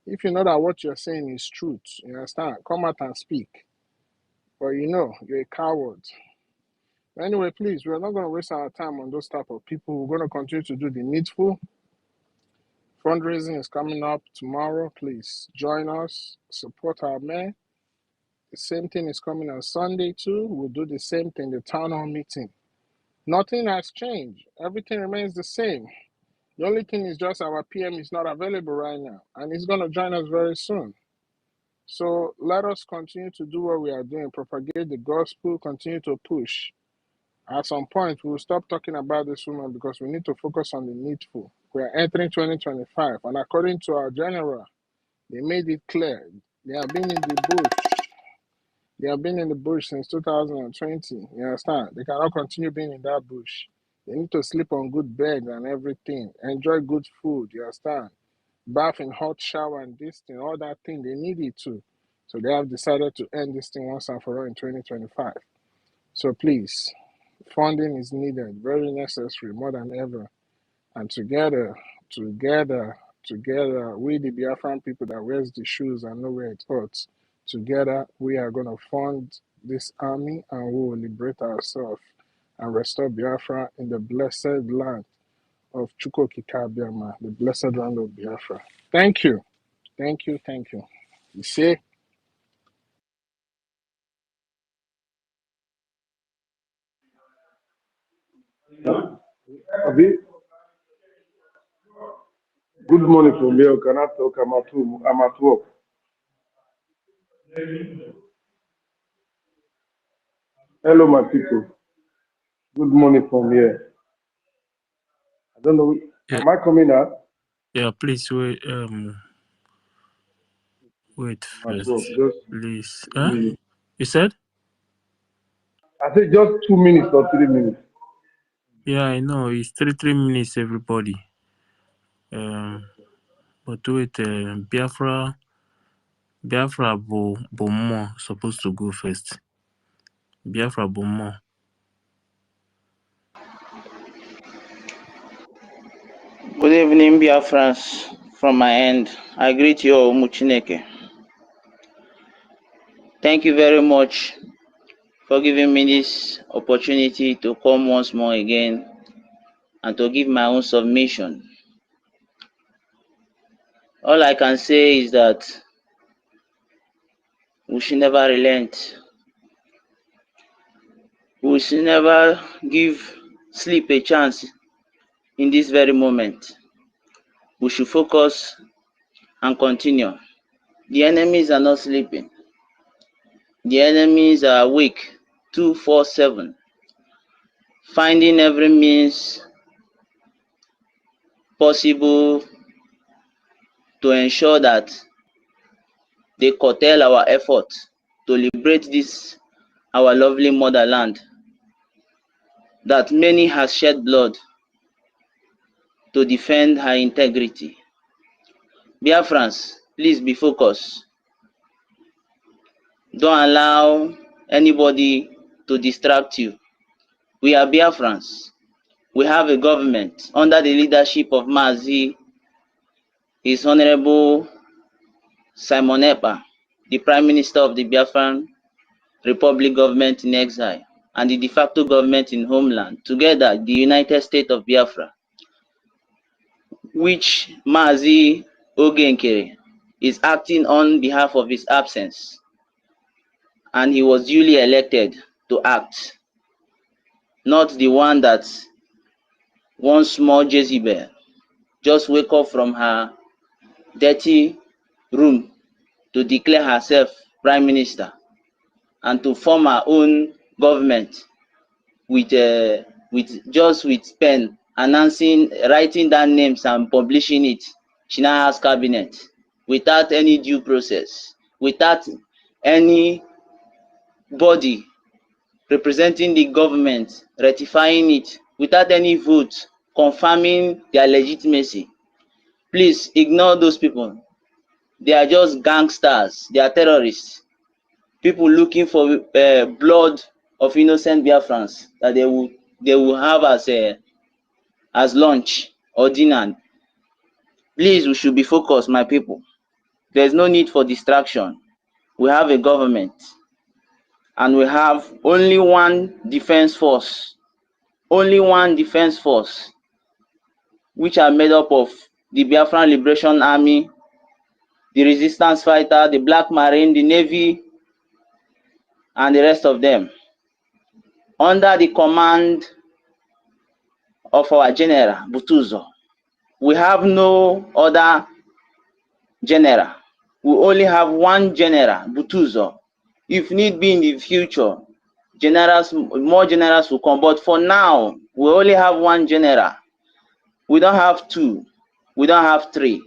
If you know that what you're saying is truth, you understand, come out and speak. But you're a coward. Anyway, please, we're not going to waste our time on those type of people. We're going to continue to do the needful. Fundraising is coming up tomorrow. Please join us, support our men. The same thing is coming on Sunday too. We'll do the same thing, the town hall meeting. Nothing has changed. Everything remains the same. The only thing is just our PM is not available right now, and he's going to join us very soon. So let us continue to do what we are doing, propagate the gospel, continue to push. At some point, we'll stop talking about this woman because we need to focus on the needful. We are entering 2025, and according to our general, they made it clear. They have been in the bush. They have been in the bush since 2020. You understand? They cannot continue being in that bush. They need to sleep on good beds and everything. Enjoy good food. You understand? Bath in hot shower and this thing, all that thing. They need it too. So they have decided to end this thing once and for all in 2025. So please, funding is needed, very necessary, more than ever. And together, we the Biafran people that wears the shoes and know where it hurts, together we are going to fund this army and we will liberate ourselves and restore Biafra in the blessed land of Chukwokikabiama, the blessed land of Biafra. Thank you. Thank you. Thank you. You see? Abi, good morning from here. Can I talk? I'm at work. Hello, my people. Good morning from here. I don't know. Yeah, Am I coming out? yeah, please wait I'm at work. first, Just please. give me. You said? I said just 2 minutes or 3 minutes. Yeah, I know. It's 3 minutes, everybody. But wait, Biafra Bomo supposed to go first. Biafra Bomo. Good evening, Biafrans. From my end, I greet you all, Muchineke. Thank you very much for giving me this opportunity to come once more again and to give my own submission. All I can say is that we should never relent. We should never give sleep a chance in this very moment. We should focus and continue. The enemies are not sleeping. The enemies are awake 247, finding every means possible to ensure that they curtail our effort to liberate this our lovely motherland that many has shed blood to defend her integrity. Biafrans, please be focused. Don't allow anybody to distract you. We are Biafrans. We have a government under the leadership of Mazi, His Honorable Simon Epa, the Prime Minister of the Biafran Republic government in exile, and the de facto government in homeland, together the United States of Biafra, which Mazi Ogenkere is acting on behalf of his absence, and he was duly elected to act, not the one that one small Jezebel just wake up from her dirty room to declare herself prime minister and to form her own government with pen, announcing, writing down names and publishing it. She now has cabinet without any due process, without any body representing the government ratifying it, without any vote confirming their legitimacy. Please ignore those people. They are just gangsters. They are terrorists. People looking for blood of innocent Biafrans that they will have as lunch or dinner. Please, we should be focused, my people. There's no need for distraction. We have a government, and we have only one defense force. Only one defense force, which are made up of the Biafran Liberation Army, the resistance fighter, the Black Marine, the Navy, and the rest of them, under the command of our General Butuzo. We have no other general. We only have one General Butuzo. If need be in the future, more generals will come. But for now, we only have one general. We don't have two. We don't have three.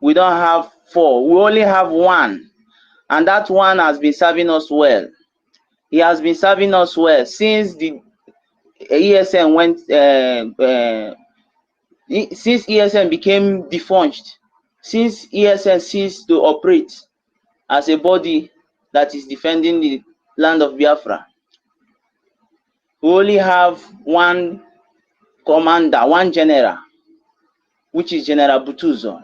We don't have four. We only have one. And that one has been serving us well. He has been serving us well since the ESN went, since ESN became defunct, since ESN ceased to operate as a body that is defending the land of Biafra. We only have one commander, one general, which is General Butuzo.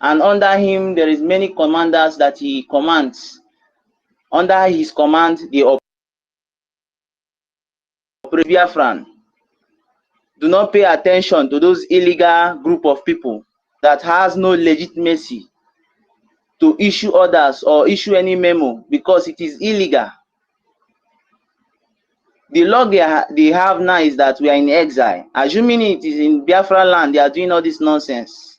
And under him, there is many commanders that he commands. Under his command, they operate. Biafran, do not pay attention to those illegal group of people that has no legitimacy to issue orders or issue any memo because it is illegal. The law they have now is that we are in exile. Assuming it is in Biafra land, they are doing all this nonsense.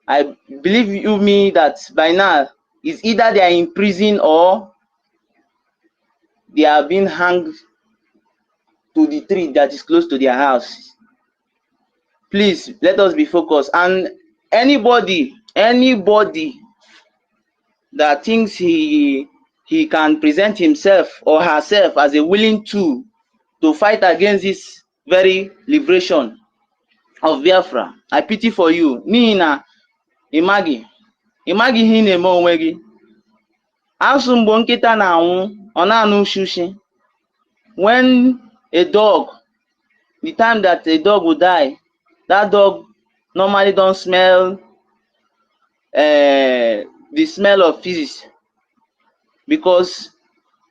I believe you me that by now, it's either they are in prison or they are being hanged to the tree that is close to their house. Please, let us be focused. And anybody that thinks he he can present himself or herself as a willing tool to fight against this very liberation of Biafra. I pity for you. Nina, Imagi ihe ị na-eme onwe gị. Asụ mgbo nkịta na-anwụ, ọ na-anụ shushi. When a dog, the time that a dog will die, that dog normally don't smell the smell of feces, because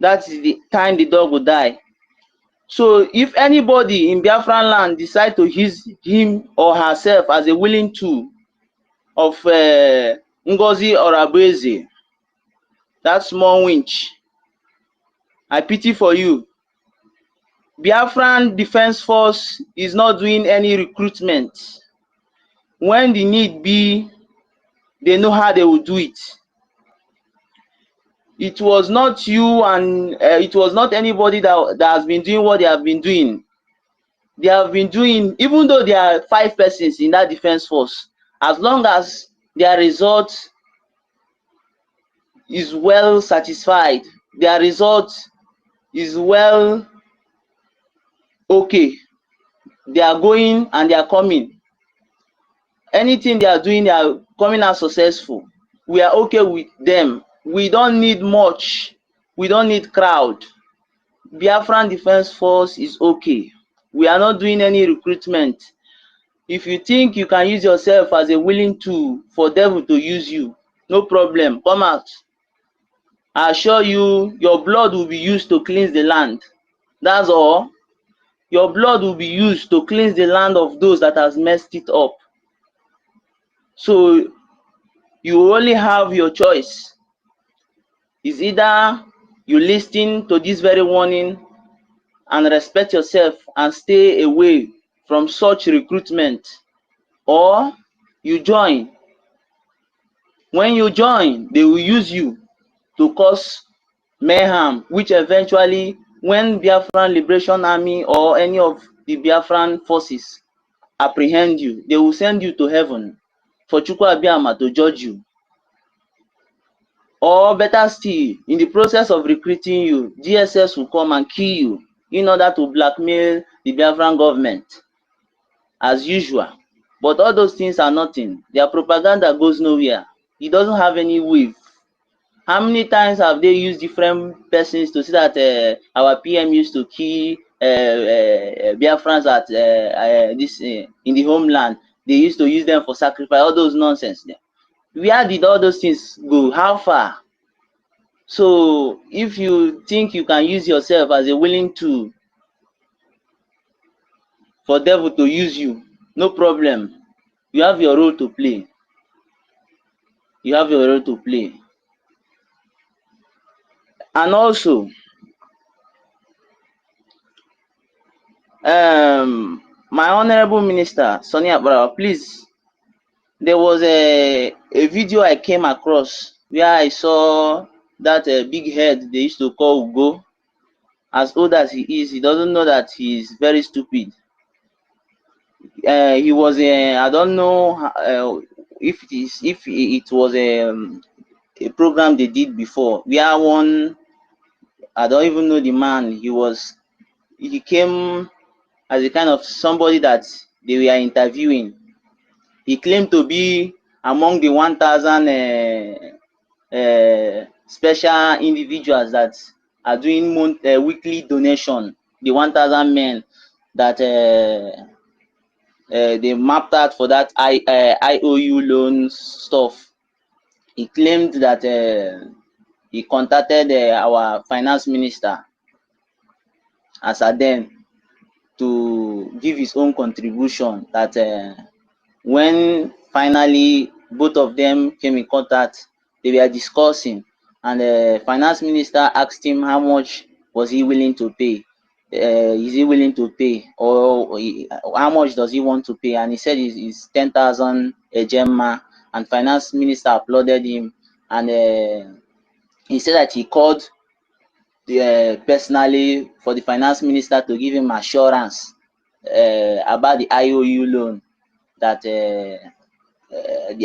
that is the time the dog will die. So if anybody in Biafran land decide to use him or herself as a willing tool of Ngozi or Abueze, that small winch, I pity for you. Biafran Defense Force is not doing any recruitment. When the need be, they know how they will do it. It was not you and it was not anybody that has been doing what they have been doing. They have been doing, even though there are 5 persons in that defense force, as long as their result is well satisfied, their result is well okay, they are going and they are coming. Anything they are doing, they are coming out successful. We are okay with them. We don't need much. We don't need crowd. Biafran Defense Force is okay. We are not doing any recruitment. If you think you can use yourself as a willing tool for devil to use you, no problem, come out. I assure you, your blood will be used to cleanse the land. That's all. Your blood will be used to cleanse the land of those that has messed it up. So you only have your choice. Is either you listen to this very warning and respect yourself and stay away from such recruitment, or you join. When you join, they will use you to cause mayhem, which eventually, when Biafran Liberation Army or any of the Biafran forces apprehend you, they will send you to heaven for Chukwu Abiyama to judge you. Or better still, in the process of recruiting you, DSS will come and kill you in order to blackmail the Biafran government, as usual. But all those things are nothing. Their propaganda goes nowhere. It doesn't have any wave. How many times have they used different persons to say that our PM used to kill Biafrans at in the homeland? They used to use them for sacrifice. All those nonsense there. Where did all those things go? How far? So if you think you can use yourself as a willing tool for devil to use you, no problem. You have your role to play. You have your role to play. And also, my honorable minister, Sonny Abrawa, please, there was a video I came across where I saw that big head they used to call Ugo. As old as he is, he doesn't know that he is very stupid. He was I don't know if it was a program they did before. Where one, I don't even know the man. He came as a kind of somebody that they were interviewing. He claimed to be among the 1,000 special individuals that are doing weekly donation. The 1,000 men that they mapped out for that IOU loan stuff. He claimed that he contacted our finance minister as a then to give his own contribution, that when finally both of them came in contact, they were discussing, and the finance minister asked him how much was he willing to pay. Is he willing to pay, or how much does he want to pay? And he said it's 10,000 a gemma, and finance minister applauded him, and he said that he called personally for the finance minister to give him assurance about the IOU loan, that the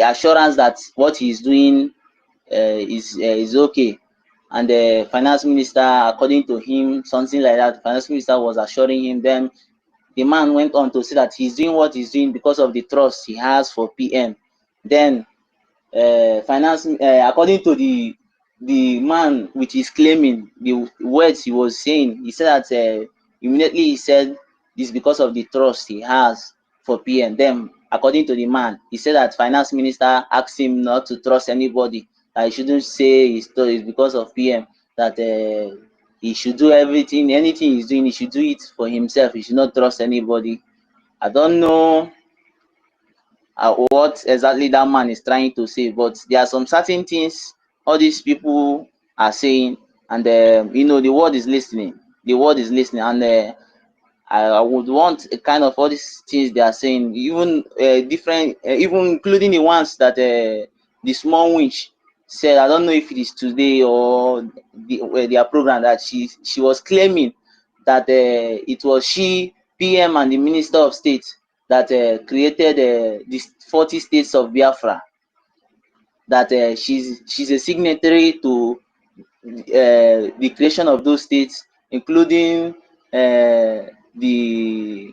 assurance that what he's doing is okay. and the finance minister, according to him, something like that, the finance minister was assuring him. Then the man went on to say that he's doing what he's doing because of the trust he has for PM. Then according to the man which is claiming the words he was saying, he said that immediately he said this because of the trust he has for PM. Then according to the man, he said that finance minister asked him not to trust anybody, that he shouldn't say his story is because of PM, that he should do anything he's doing, he should do it for himself, he should not trust anybody. I don't know what exactly that man is trying to say, but there are some certain things all these people are saying, and the world is listening. The world is listening, and I would want a kind of all these things they are saying, even different, even including the ones that the small winch said. I don't know if it is today or their program, that she was claiming that it was she, PM, and the Minister of State that created these 40 states of Biafra. That she's a signatory to the creation of those states, including the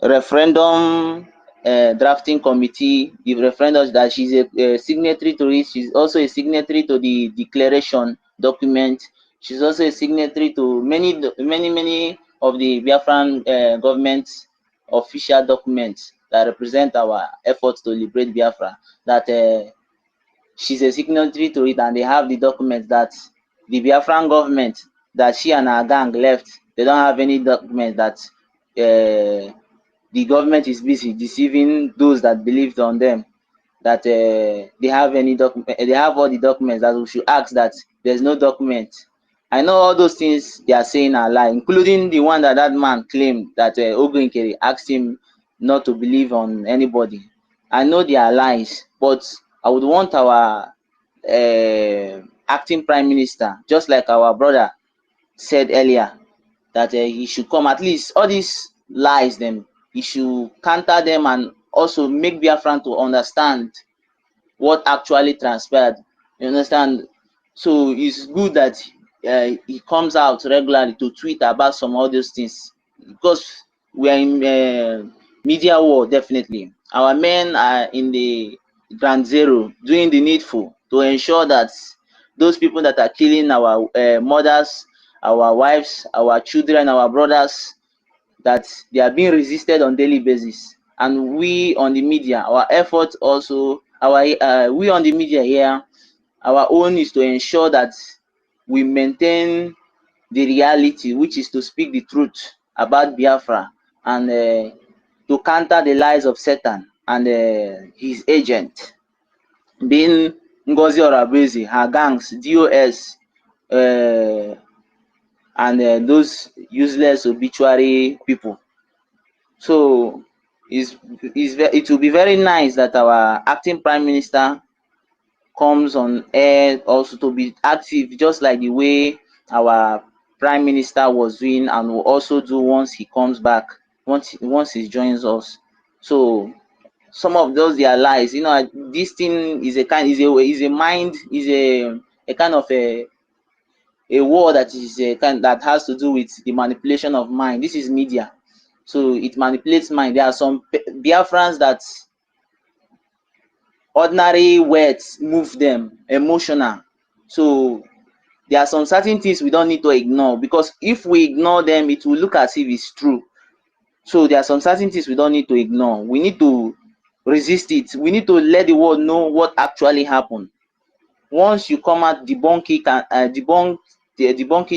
referendum drafting committee, the referendum, that she's a signatory to it. She's also a signatory to the declaration document. She's also a signatory to many of the Biafran government official documents that represent our efforts to liberate Biafra. That she's a signatory to it, and they have the documents that the Biafran government that she and her gang left. They don't have any document that the government is busy deceiving those that believed on them, that they have any document. They have all the documents, that we should ask that there's no document. I know all those things they are saying are lie, including the one that man claimed that Ogunkere asked him not to believe on anybody. I know they are lies, but I would want our acting prime minister, just like our brother said earlier, that he should come. At least all these lies, them, he should counter them, and also make Biafran to understand what actually transpired. You understand? So it's good that he comes out regularly to tweet about some of those things, because we are in media war. Definitely, our men are in the ground zero doing the needful to ensure that those people that are killing our mothers, our wives, our children, our brothers, that they are being resisted on daily basis. And we on the media, our effort also, we on the media here, our own is to ensure that we maintain the reality, which is to speak the truth about Biafra, and to counter the lies of Satan and his agent, being Ngozi Madness+Solomon, her gangs, DOS, and those useless obituary people. So it will be very nice that our acting prime minister comes on air also to be active, just like the way our prime minister was doing, and will also do once he comes back, once he joins us. So some of those, they are lies. This thing is a kind of a war that is a kind that has to do with the manipulation of mind. This is media, so it manipulates mind. There are some Biafrans that ordinary words move them emotional. So there are some certain things we don't need to ignore, because if we ignore them, it will look as if it's true. So there are some certain things we don't need to ignore. We need to resist it. We need to let the world know what actually happened. Once you come out, debunk it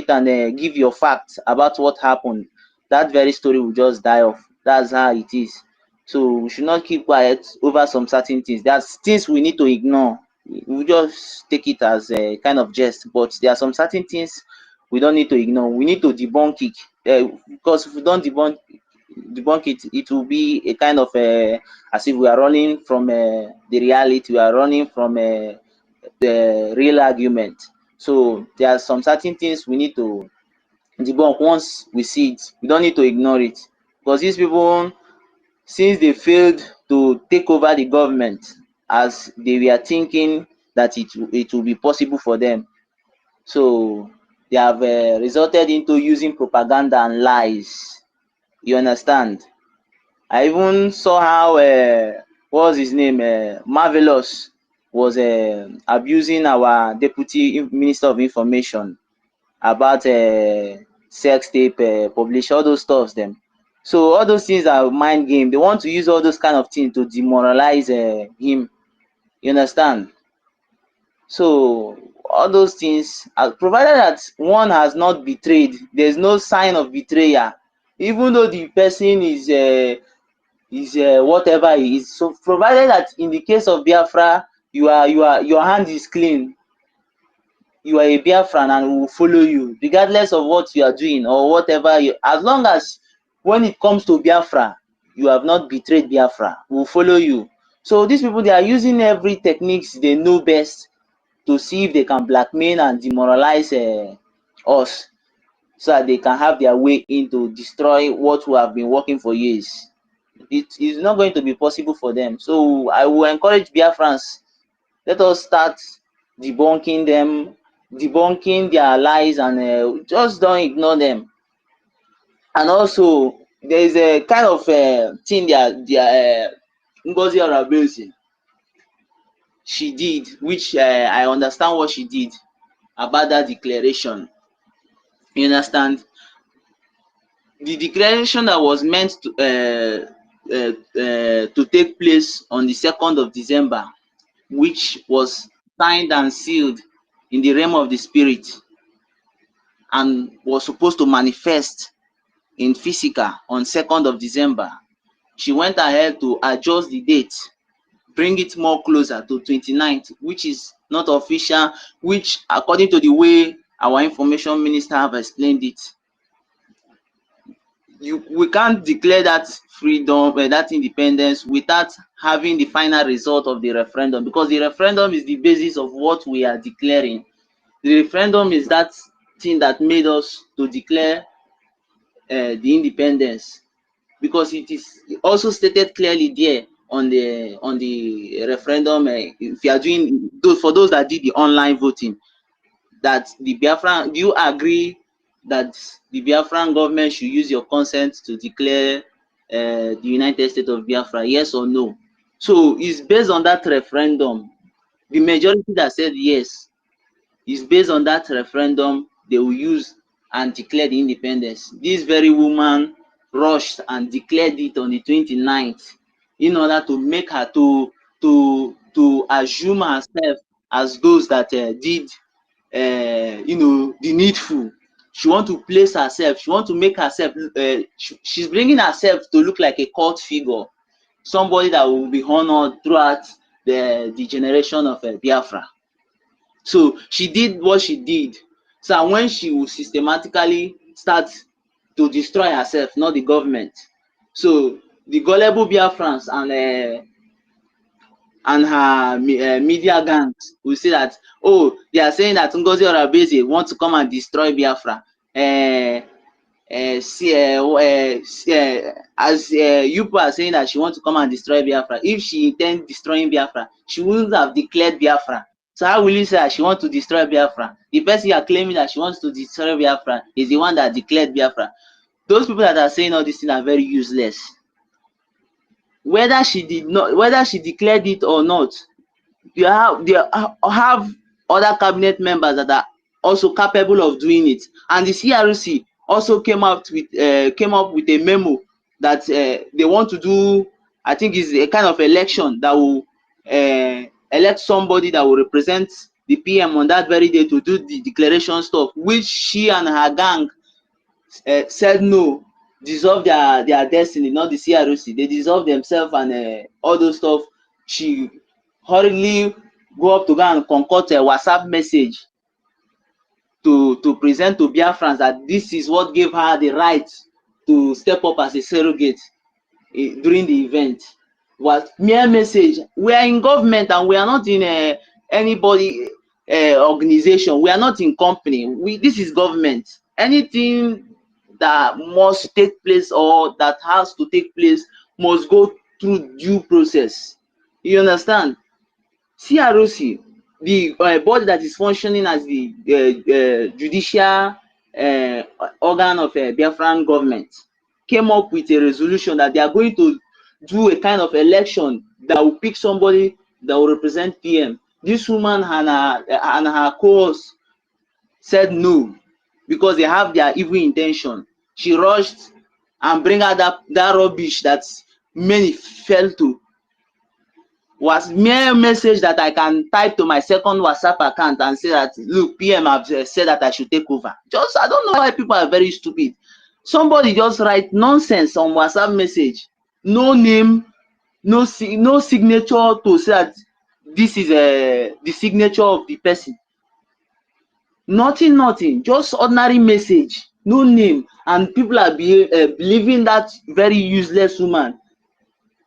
and give your facts about what happened, that very story will just die off. That's how it is. So we should not keep quiet over some certain things. There's things we need to ignore. We just take it as a kind of jest, but there are some certain things we don't need to ignore. We need to debunk it, because if we don't debunk it, it will be a kind of as if we are running from the reality. We are running from the real argument. So there are some certain things we need to debunk. Once we see it, we don't need to ignore it, because these people, since they failed to take over the government as they were thinking that it will be possible for them, So they have resulted into using propaganda and lies. You understand? I even saw how what was his name? Marvelous was abusing our deputy minister of information about sex tape publish, all those stuffs them. So all those things are mind game. They want to use all those kind of things to demoralize him. You understand? So all those things, provided that one has not betrayed, there's no sign of betrayal, even though the person is whatever he is. So provided that in the case of Biafra, your hand is clean, you are a Biafran and we will follow you regardless of what you are doing or whatever you, as long as when it comes to Biafra you have not betrayed Biafra, we will follow you. So these people, they are using every techniques they know best to see if they can blackmail and demoralize us, so that they can have their way in to destroy what we have been working for years. It is not going to be possible for them. So I will encourage Biafrans, let us start debunking them, debunking their lies, and just don't ignore them. And also, there is a kind of thing that Ngozi Arabesi, she did, which I understand what she did about that declaration. You understand? The declaration that was meant to take place on the 2nd of December, which was signed and sealed in the realm of the spirit and was supposed to manifest in physical on 2nd of December, she went ahead to adjust the date, bring it more closer to 29th, which is not official, which according to the way our information minister have explained it, we can't declare that freedom, that independence, without having the final result of the referendum, because the referendum is the basis of what we are declaring. The referendum is that thing that made us to declare the independence, because it is also stated clearly there on the referendum. If you are doing, for those that did the online voting, that the Biafran, do you agree that the Biafran government should use your consent to declare the United States of Biafra, yes or no? So it's based on that referendum. The majority that said yes is based on that referendum they will use and declare the independence. This very woman rushed and declared it on the 29th in order to make her to assume herself as those that did the needful. She want to place herself, she want to make herself, she's bringing herself to look like a cult figure, somebody that will be honored throughout the generation of Biafra. So she did what she did. So when she will systematically start to destroy herself, not the government. So the gullible Biafrans and her media gangs will say that, oh, they are saying that Ngozi Arabese wants to come and destroy Biafra. As Yupa are saying that she wants to come and destroy Biafra. If she intends destroying Biafra, she wouldn't have declared Biafra. So how will you say that she wants to destroy Biafra? The person you are claiming that she wants to destroy Biafra is the one that declared Biafra. Those people that are saying all these things are very useless. Whether she did not, whether she declared it or not, they have other cabinet members that are also capable of doing it. And the CRC also came up with a memo that they want to do, I think is a kind of election that will elect somebody that will represent the PM on that very day to do the declaration stuff, which she and her gang said no, dissolve their destiny, not the CRC. They dissolve themselves and all those stuff. She hurriedly go up to go and concoct a WhatsApp message to present to Biafrans that this is what gave her the right to step up as a surrogate during the event. Was mere message. We are in government and we are not in anybody organization. We are not in company. This is government. Anything that must take place or that has to take place must go through due process. You understand? CROC, the body that is functioning as the judicial organ of Biafran government came up with a resolution that they are going to do a kind of election that will pick somebody that will represent PM. This woman and her co-host said no, because they have their evil intention. She rushed and bring out that rubbish that many fell to. Was mere message that I can type to my second WhatsApp account and say that, look, PM have said that I should take over. Just, I don't know why people are very stupid. Somebody just write nonsense on WhatsApp message, no name, no signature to say that this is the signature of the person. Nothing, just ordinary message, no name, and people are believing that very useless woman,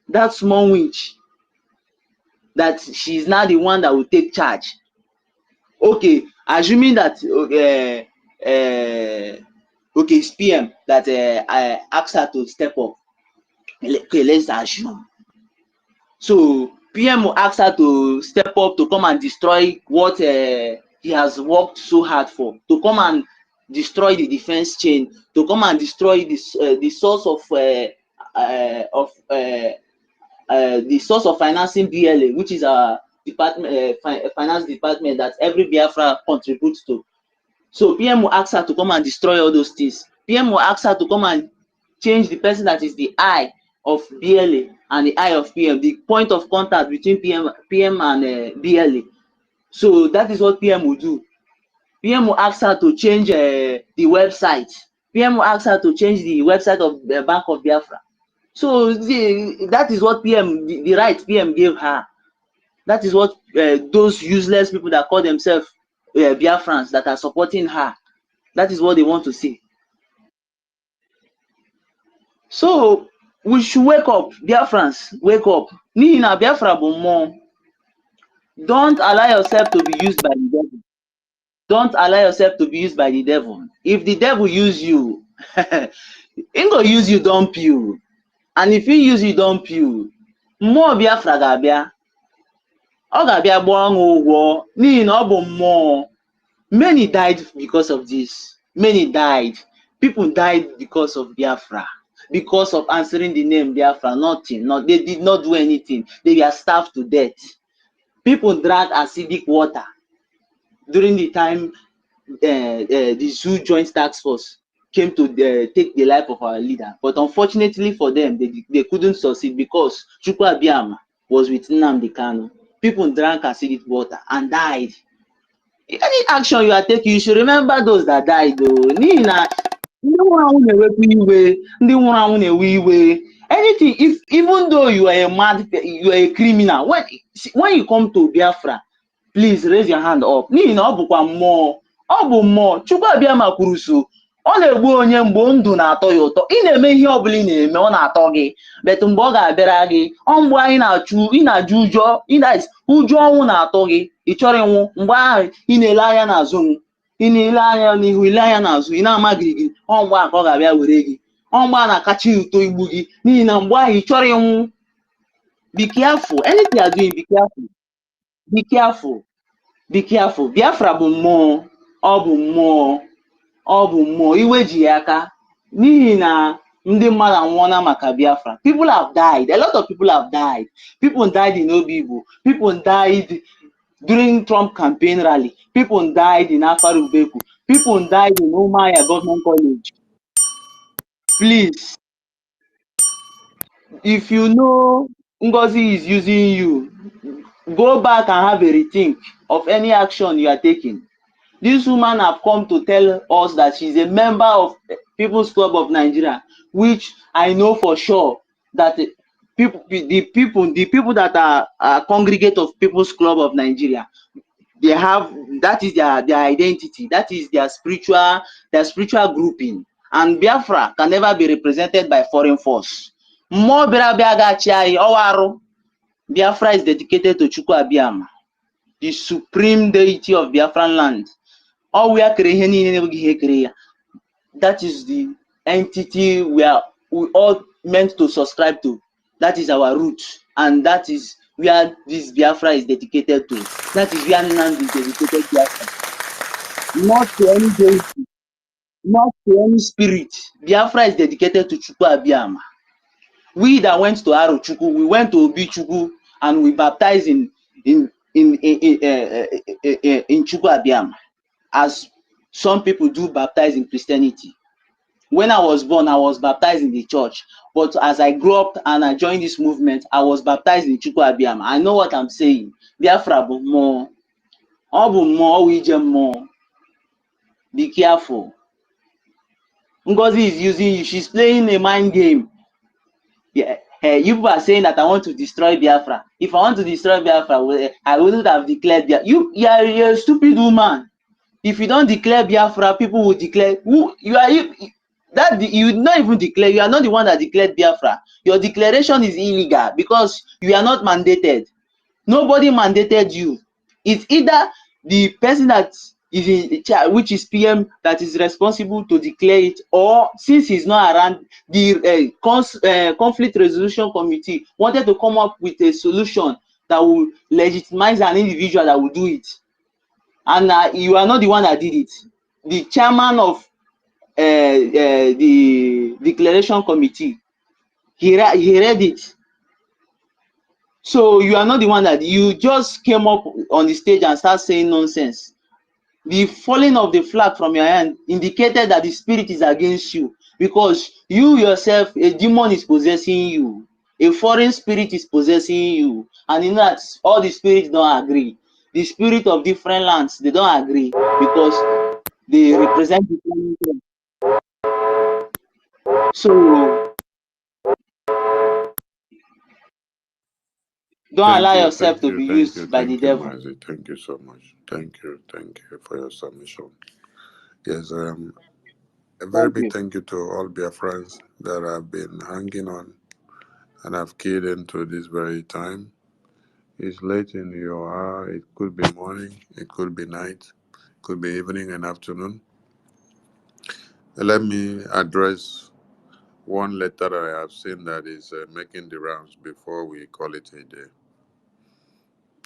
that small witch, that she's now the one that will take charge. Okay, assuming that okay, it's PM that I asked her to step up. Okay, let's assume. So PM will ask her to step up to come and destroy what he has worked so hard for, to come and destroy the defense chain, to come and destroy this the source of the source of financing BLA, which is our department, finance department that every Biafra contributes to. So PM will ask her to come and destroy all those things. PM will ask her to come and change the person that is the eye of BLA and the eye of PM, the point of contact between PM and BLA. So that is what PM will do. PM will ask her to change the website. PM will ask her to change the website of the Bank of Biafra. So that is what PM, the right PM gave her. That is what those useless people that call themselves Biafrans that are supporting her, that is what they want to see. So we should wake up, Biafrans, wake up. Nina Biafra Bomo. Don't allow yourself to be used by the devil. Don't allow yourself to be used by the devil. If the devil use you, he go use you, dump you. And if he use you, dump you, more Biafra ga-abịa. Ọ ga-abịa gbaa ọṅụ ụgwọ n'ihi na ọ bụ mmụọ. Many died because of this. Many died. People died because of Biafra, because of answering the name Biafra. Nothing. They did not do anything. They were starved to death. People drank acidic water during the time the Zoo Joint Task Force came to take the life of our leader. But unfortunately for them, they couldn't succeed because Chukwu Abiyama was with Nnamdi Kanu. People drank acidic water and died. Any action you are taking, you should remember those that died though. Anything, if even though you are a mad, you are a criminal, when you come to Biafra, please raise your hand up. Chukwu Abiyama kwuru so, ọ na-egbu onye mgbe ndụ na-atọ ya ụtọ. Ị na-eme ihe ọ bụla ị na-eme, ọ na-atọ gị. But mgbe ọ ga-abịara gị, ọ mgbe anyị na-ajụ ụjọ, ụjọ ọnwụ na-atọ gị. Ị chọrọ ịnwụ, mgbe ahụ ị na-ele anya n'azụ, ị na-ele anya n'ihu, ile anya n'azụ, ị na-ama gị, ọ mgbe a ka ọ ga-abịa were gị. Ọ mgbe a na-akacha ụtọ igbu gị, n'ihi na mgbe ahụ ị chọrọ ịnwụ. Be careful. Anything you are doing, be careful. Be careful. Be careful. Biafra bụ mmụọ. Ọ bụ mmụọ. Ọ bụ mmụọ. Iwe ji ya aka. N'ihi na ndị mmadụ anwụọla maka Biafra. People have died. A lot of people have died. People died in Obibo. People died during Trump campaign rally. People died in Afarubeku. People died in Umaya Government College. Please, if you know Ngozi is using you, go back and have a rethink of any action you are taking. This woman have come to tell us that she's a member of People's Club of Nigeria, which I know for sure that the people that are congregate of People's Club of Nigeria, they have, that is their identity, that is their spiritual grouping. And Biafra can never be represented by foreign force. Biafra is dedicated to Chukwu Abiyama, the supreme deity of Biafran land. That is the entity we all meant to subscribe to. That is our root, and that is where this Biafra is dedicated to. That is where Nnamdi is dedicated Biafra. Not to any deity, not to any spirit. Biafra is dedicated to Chukwu Abiyama. We that went to Arochukwu, we went to Obi Chukwu and we baptized in Chukwu Abiyama, as some people do baptize in Christianity. When I was born, I was baptized in the church. But as I grew up and I joined this movement, I was baptized in Chukwu Abiyama. I know what I'm saying. Biafra bụ mmụọ. Ọ bụ mmụọ, ọ ije mmụọ. Be careful. Ngozi is using you. She's playing a mind game. Yeah. You people are saying that I want to destroy Biafra. If I want to destroy Biafra, I wouldn't have declared Biafra. You're a stupid woman. If you don't declare Biafra, people will declare who you are. You not even declare. You are not the one that declared Biafra. Your declaration is illegal because you are not mandated. Nobody mandated you. It's either the person that is in charge, which is PM, that is responsible to declare it, or since he's not around, the conflict resolution committee wanted to come up with a solution that will legitimize an individual that will do it. And you are not the one that did it. The chairman of the declaration committee, he read it. So you are not the one that you just came up on the stage and start saying nonsense. The falling of the flag from your hand indicated that the spirit is against you, because you yourself, a demon is possessing you, a foreign spirit is possessing you, and in that all the spirits don't agree. The spirit of different lands, they don't agree because they represent different lands. So don't allow yourself to be used by the devil. Mazi. Thank you so much. Thank you for your submission. Yes, a very big thank you to all Biafrans that have been hanging on and have keyed into this very time. It's late in your hour. It could be morning. It could be night. It could be evening and afternoon. Let me address one letter that I have seen that is making the rounds before we call it a day.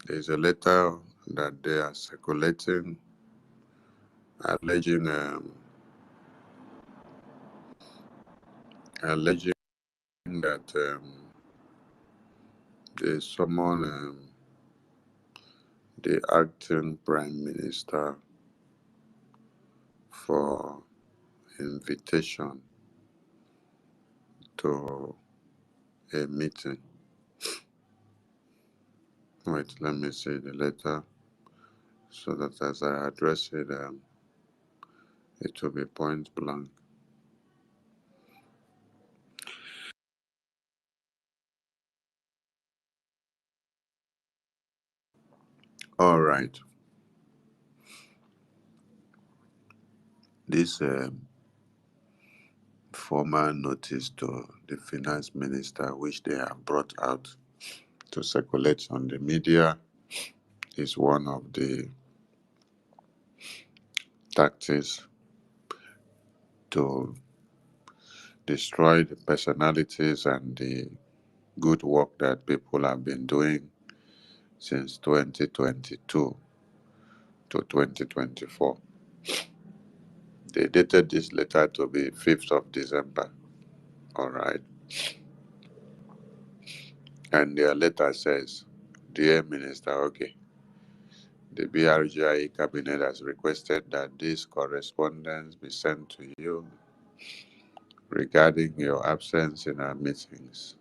There's a letter that they are circulating alleging that they summon the acting prime minister for invitation to a meeting. Wait, let me see the letter so that as I address it, it will be point blank. All right. This formal notice to the finance minister, which they have brought out to circulate on the media, is one of the tactics to destroy the personalities and the good work that people have been doing since 2022 to 2024. They dated this letter to be 5th of December. All right. And their letter says, Dear Minister, okay, the BRGI cabinet has requested that this correspondence be sent to you regarding your absence in our meetings.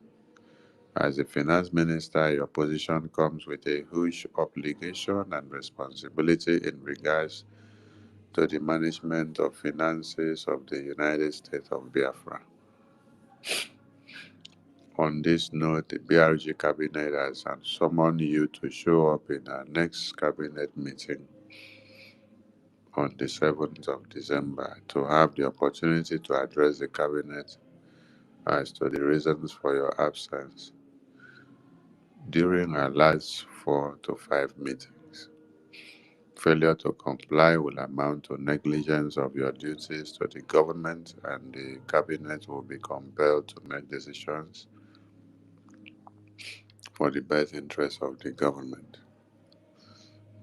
As the finance minister, your position comes with a huge obligation and responsibility in regards to the management of finances of the United States of Biafra. On this note, the BRG cabinet has summoned you to show up in our next cabinet meeting on the 7th of December to have the opportunity to address the cabinet as to the reasons for your absence during our last 4 to 5 meetings. Failure to comply will amount to negligence of your duties to the government, and the cabinet will be compelled to make decisions for the best interest of the government.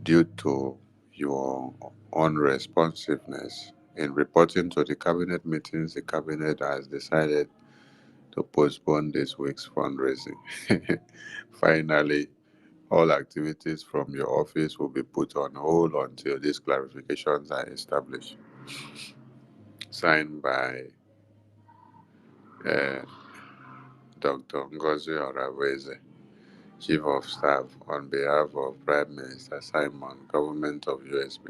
Due to your unresponsiveness in reporting to the cabinet meetings, the cabinet has decided to postpone this week's fundraising. Finally, all activities from your office will be put on hold until these clarifications are established. Signed by uh, Dr. Ngozi Madness+Solomon, Chief of Staff, on behalf of Prime Minister Simon, Government of USB.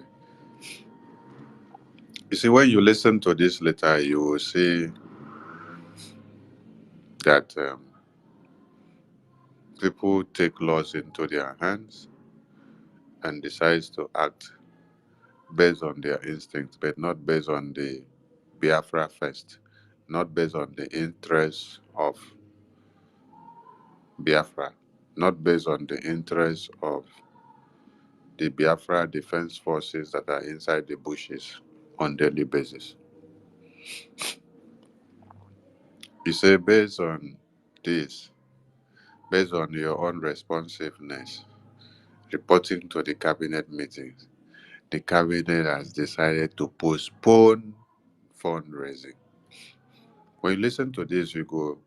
You see, when you listen to this letter, you will see that people take laws into their hands and decide to act based on their instincts, but not based on the Biafra first, not based on the interests of Biafra, not based on the interests of the Biafra defense forces that are inside the bushes on daily basis. You say based on this, based on your own responsiveness, reporting to the cabinet meetings, the cabinet has decided to postpone fundraising. When you listen to this, you go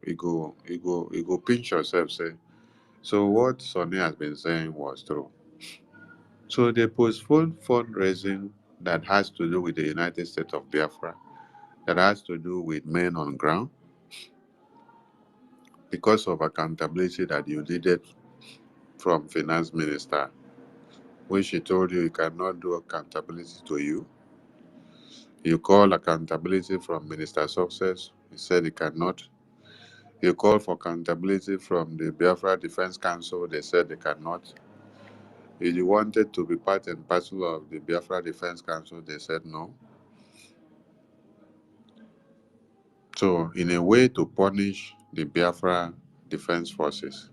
pinch yourself, say, so what Sonny has been saying was true. So they postponed fundraising that has to do with the United States of Biafra, that has to do with men on ground, because of accountability that you needed from finance minister, which she told you cannot do accountability to you. You call accountability from Minister Success, he said he cannot. You call for accountability from the Biafra Defense Council, they said they cannot. You wanted to be part and parcel of the Biafra Defense Council, they said no. So in a way to punish the Biafra Defense Forces,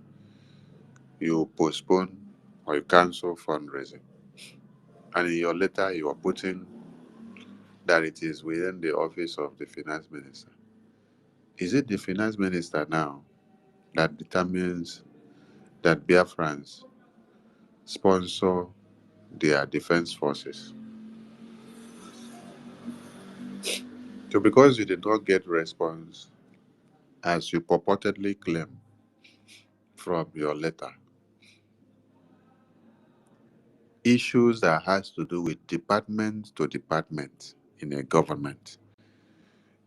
you postpone or you cancel fundraising. And in your letter, you are putting that it is within the office of the finance minister. Is it the finance minister now that determines that Biafrans sponsor their defense forces? So because you did not get response, as you purportedly claim from your letter, issues that has to do with department to department in a government,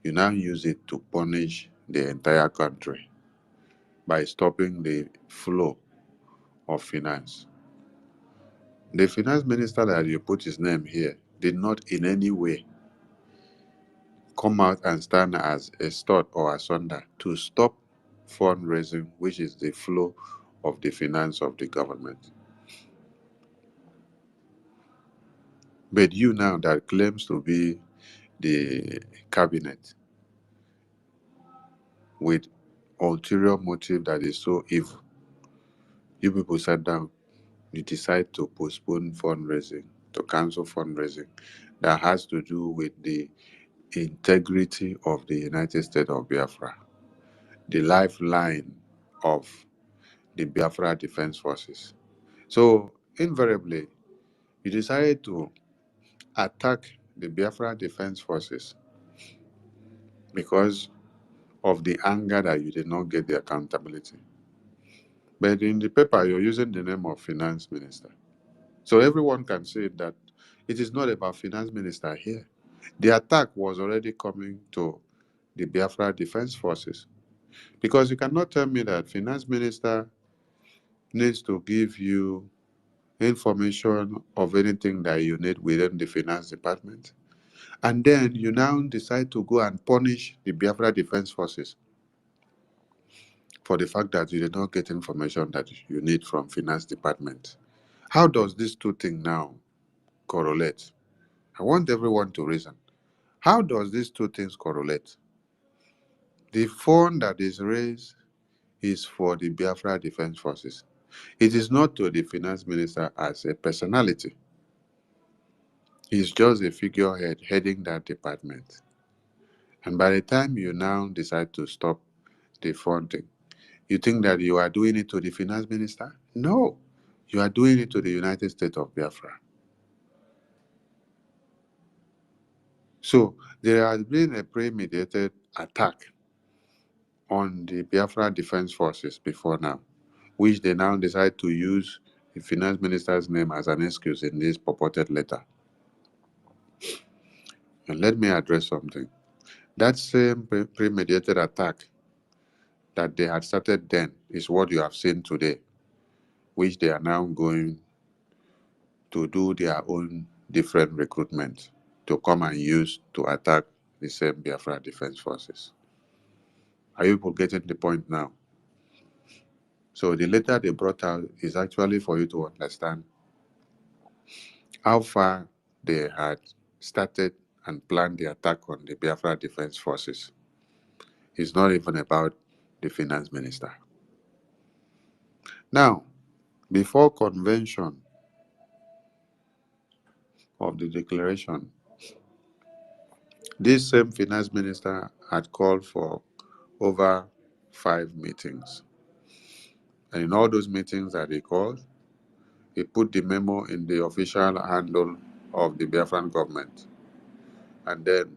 you now use it to punish the entire country by stopping the flow of finance. The finance minister that you put his name here did not in any way come out and stand as a stud or asunder to stop fundraising, which is the flow of the finance of the government. But you now that claims to be the cabinet with ulterior motive that is so evil, you people sat down, you decide to postpone fundraising, to cancel fundraising that has to do with the integrity of the United States of Biafra, the lifeline of the Biafra Defense Forces. So invariably, you decided to attack the Biafra Defense Forces because of the anger that you did not get the accountability. But in the paper, you're using the name of finance minister. So everyone can say that it is not about finance minister here. The attack was already coming to the Biafra Defense Forces. Because you cannot tell me that finance minister needs to give you information of anything that you need within the finance department. And then you now decide to go and punish the Biafra Defense Forces for the fact that you did not get information that you need from finance department. How does these two things now correlate? I want everyone to reason. How does these two things correlate? The fund that is raised is for the Biafra Defense Forces. It is not to the finance minister as a personality. He's just a figurehead heading that department. And by the time you now decide to stop the funding, You think that you are doing it to the finance minister? No, you are doing it to the United States of Biafra. So there has been a premeditated attack on the Biafra Defense Forces before now, which they now decide to use the finance minister's name as an excuse in this purported letter. And let me address something. That same premeditated attack that they had started then is what you have seen today, which they are now going to do their own different recruitment to come and use to attack the same Biafra Defense Forces. Are you people getting the point now? So the letter they brought out is actually for you to understand how far they had started and planned the attack on the Biafra Defense Forces. It's not even about the finance minister. Now, before convention of the declaration, this same finance minister had called for over 5 meetings. And in all those meetings that he called, he put the memo in the official handle of the Biafran government. And then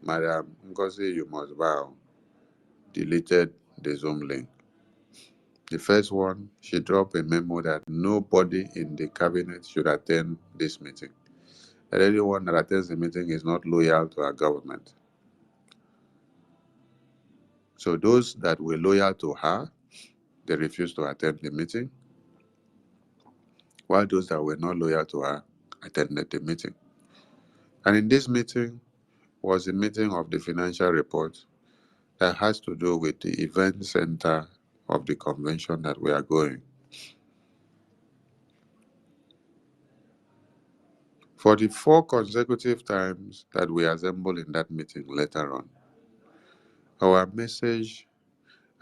Madam Ngozi, you must bow, deleted the Zoom link. The first one, she dropped a memo that nobody in the cabinet should attend this meeting. That anyone that attends the meeting is not loyal to our government. So those that were loyal to her, they refused to attend the meeting, while those that were not loyal to her attended the meeting. And in this meeting was a meeting of the financial report that has to do with the event center of the convention that we are going. For the 4 consecutive times that we assembled in that meeting later on, our message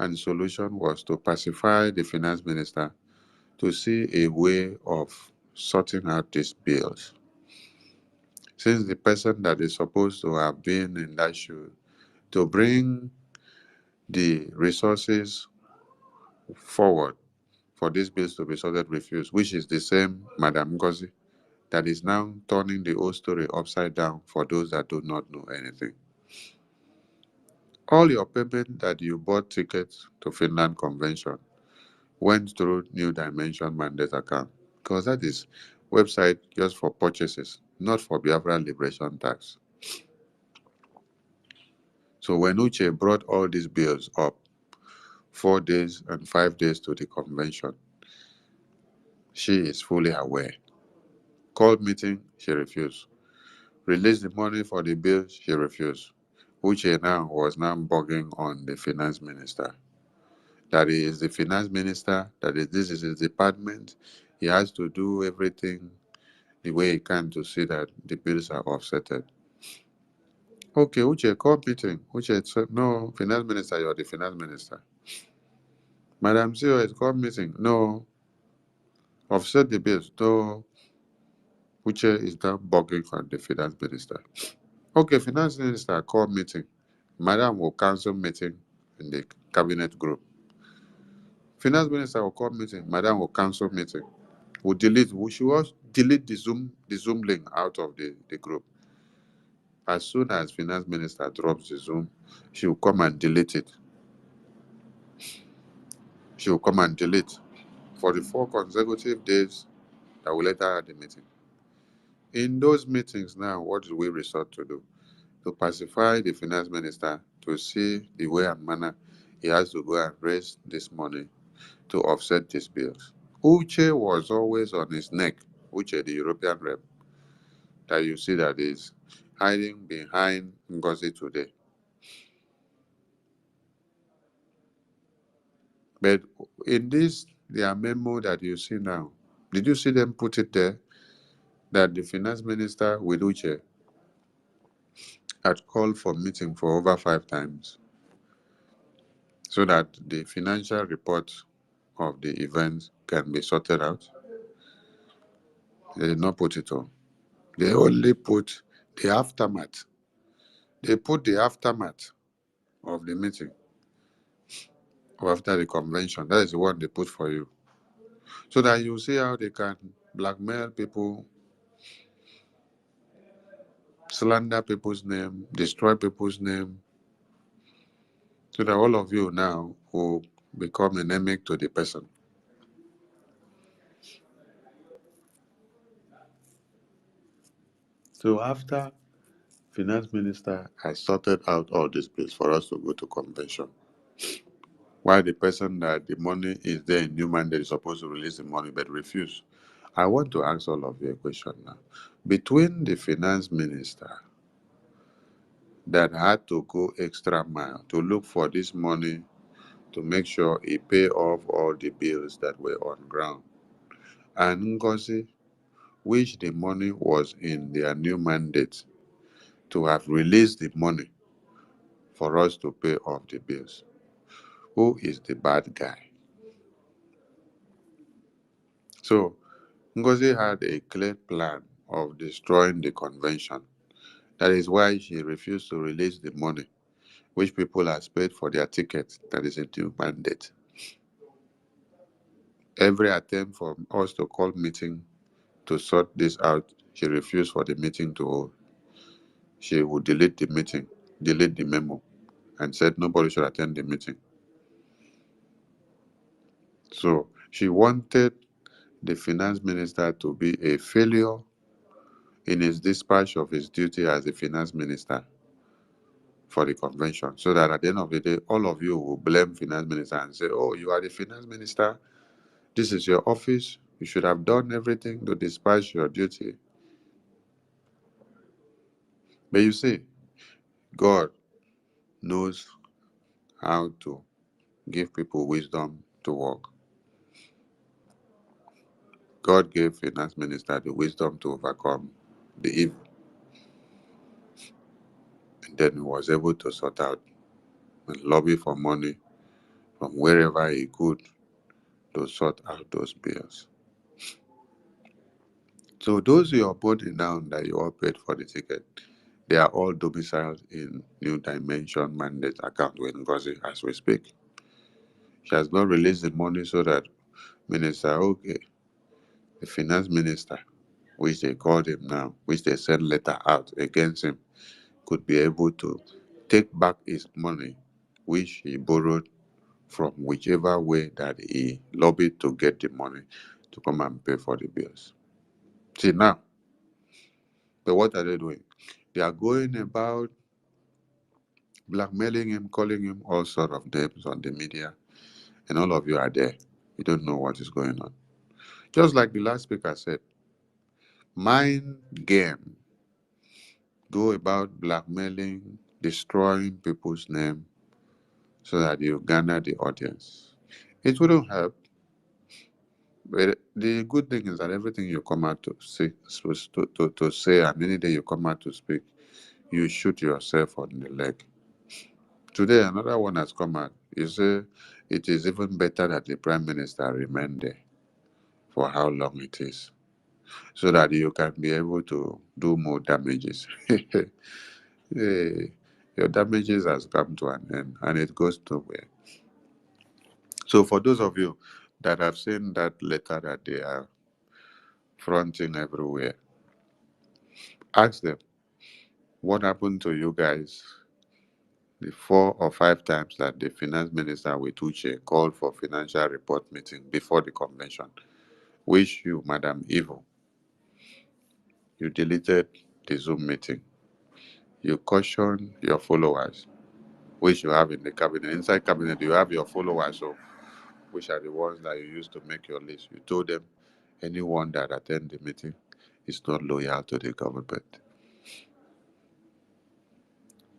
and solution was to pacify the finance minister to see a way of sorting out these bills. Since the person that is supposed to have been in that shoe to bring the resources forward for these bills to be sorted refused, which is the same Madam Ngozi that is now turning the whole story upside down for those that do not know anything. All your payment that you bought tickets to Finland Convention went through New Dimension Mandate account, because that is website just for purchases, not for Biafra Liberation Tax. So when Uche brought all these bills up, 4 days and 5 days to the convention, she is fully aware. Called meeting, she refused. Released the money for the bills, she refused. Uche now was now bugging on the finance minister. That he is the finance minister, this is his department. He has to do everything the way he can to see that the bills are offsetted. Okay, Uche, call meeting. Uche said, no, finance minister, you're the finance minister. Madam CEO is called meeting. No, offset the bills. No, Uche is now bugging on the finance minister. Okay, finance minister, call meeting. Madam will cancel meeting in the cabinet group. Finance minister will call meeting. Madam will cancel meeting. We'll delete. She will delete the Zoom link out of the group. As soon as finance minister drops the Zoom, she will come and delete it. She will come and delete for the 4 consecutive days that we later had the meeting. In those meetings now, what do we resort to do? To pacify the finance minister to see the way and manner he has to go and raise this money to offset these bills. Uche was always on his neck. Uche, the European rep, that you see that is hiding behind Ngozi today. But in this, their memo that you see now, did you see them put it there that the finance minister with Uche had called for meeting for over 5 times so that the financial report of the event can be sorted out? They did not put it on. They only put the. They put the aftermath of the meeting. or after the convention. That is the one they put for you. So that you see how they can blackmail people, slander people's name, destroy people's name, so that all of you now will become endemic to the person. So after finance minister has sorted out all this place for us to go to convention, while the person that the money is there in new mandate is supposed to release the money but refuse. I want to ask all of you a question now. Between the finance minister that had to go extra mile to look for this money to make sure he pay off all the bills that were on ground, and Ngozi, which the money was in their new mandate to have released the money for us to pay off the bills, who is the bad guy? So Ngozi had a clear plan of destroying the convention. That is why she refused to release the money which people has paid for their tickets that is a new mandate. Every attempt for us to call meeting to sort this out, she refused for the meeting to hold. She would delete the meeting, delete the memo, and said nobody should attend the meeting. So she wanted the finance minister to be a failure in his dispatch of his duty as the finance minister for the convention, so that at the end of the day, all of you will blame finance minister and say, oh, you are the finance minister, this is your office, you should have done everything to dispatch your duty. But you see, God knows how to give people wisdom to work. God gave finance minister the wisdom to overcome the evil, and then he was able to sort out and lobby for money from wherever he could to sort out those bills. So those your body now that you all paid for the ticket, they are all domiciled in New Dimension mandate account with Ngozi as we speak. She has not released the money so that Minister okay, the finance minister, which they called him now, which they sent letter out against him, could be able to take back his money, which he borrowed from whichever way that he lobbied to get the money to come and pay for the bills. See now, but what are they doing? They are going about blackmailing him, calling him all sort of names on the media, and all of you are there. You don't know what is going on. Just like the last speaker said, mind game. Go about blackmailing, destroying people's name so that you garner the audience. It wouldn't help. But the good thing is that everything you come out to say, to say, and any day you come out to speak, you shoot yourself on the leg. Today, another one has come out. You say it is even better that the Prime Minister remain there for how long it is, so that you can be able to do more damages. Hey, your damages has come to an end, and it goes nowhere. So for those of you that have seen that letter that they are fronting everywhere, ask them, what happened to you guys the 4 or 5 times that the finance minister with Uche called for financial report meeting before the convention? Which you, Madam Evil, you deleted the Zoom meeting. You cautioned your followers, which you have in the cabinet. Inside cabinet, you have your followers, so which are the ones that you use to make your list. You told them anyone that attend the meeting is not loyal to the government.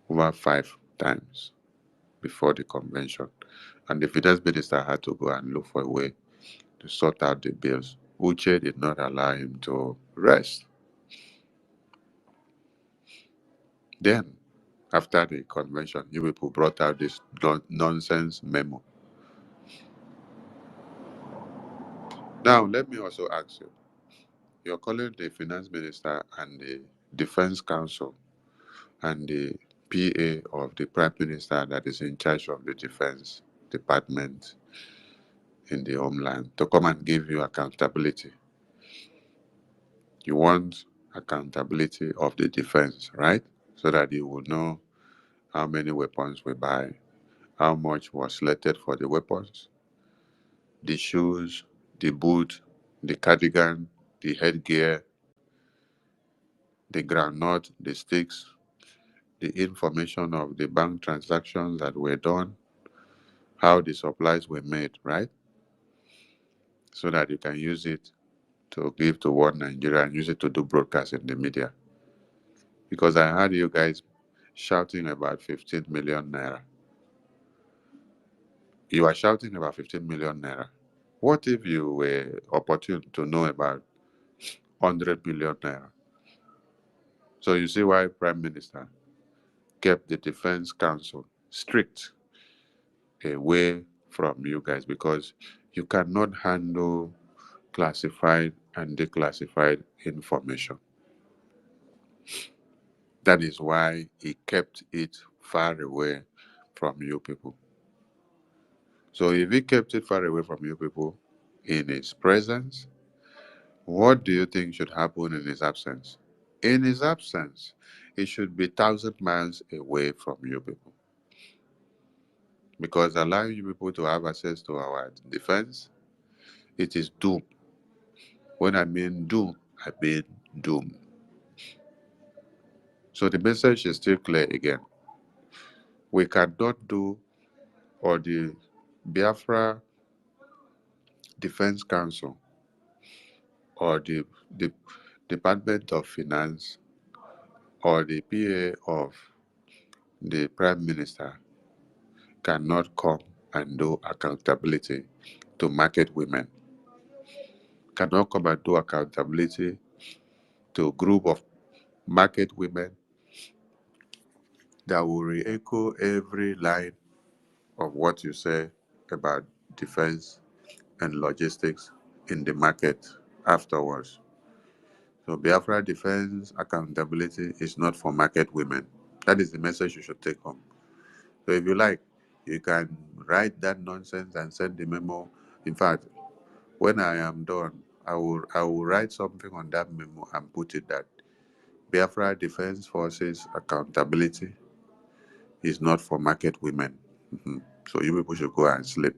Over 5 times before the convention. And the finance minister had to go and look for a way to sort out the bills. Uche did not allow him to rest. Then, after the convention, you people brought out this nonsense memo. Now, let me also ask you. You're calling the finance minister and the defense counsel and the PA of the prime minister that is in charge of the defense department in the homeland to come and give you accountability. You want accountability of the defense, right? So that you will know how many weapons we buy, how much was slated for the weapons, the shoes, the boot, the cardigan, the headgear, the groundnut, the sticks, the information of the bank transactions that were done, how the supplies were made, right? So that you can use it to give to one Nigeria and use it to do broadcast in the media. Because I heard you guys shouting about 15 million naira. You are shouting about 15 million naira. What if you were opportune to know about 100 million naira? So you see why Prime Minister kept the Defense Council strict away from you guys, because you cannot handle classified and declassified information. That is why he kept it far away from you people. So if he kept it far away from you people in his presence, what do you think should happen in his absence? In his absence, it should be 1,000 miles away from you people. Because allowing you people to have access to our defense, it is doom. When I mean doom, I mean doom. So the message is still clear again. We cannot do, or the Biafra Defense Council, or the Department of Finance, or the PA of the Prime Minister cannot come and do accountability to market women, cannot come and do accountability to a group of market women that will re-echo every line of what you say about defense and logistics in the market afterwards. So Biafra defense accountability is not for market women. That is the message you should take home. So if you like, you can write that nonsense and send the memo. In fact, when I am done, I will write something on that memo and put it that Biafra Defense Forces accountability is not for market women. So you people should go and sleep.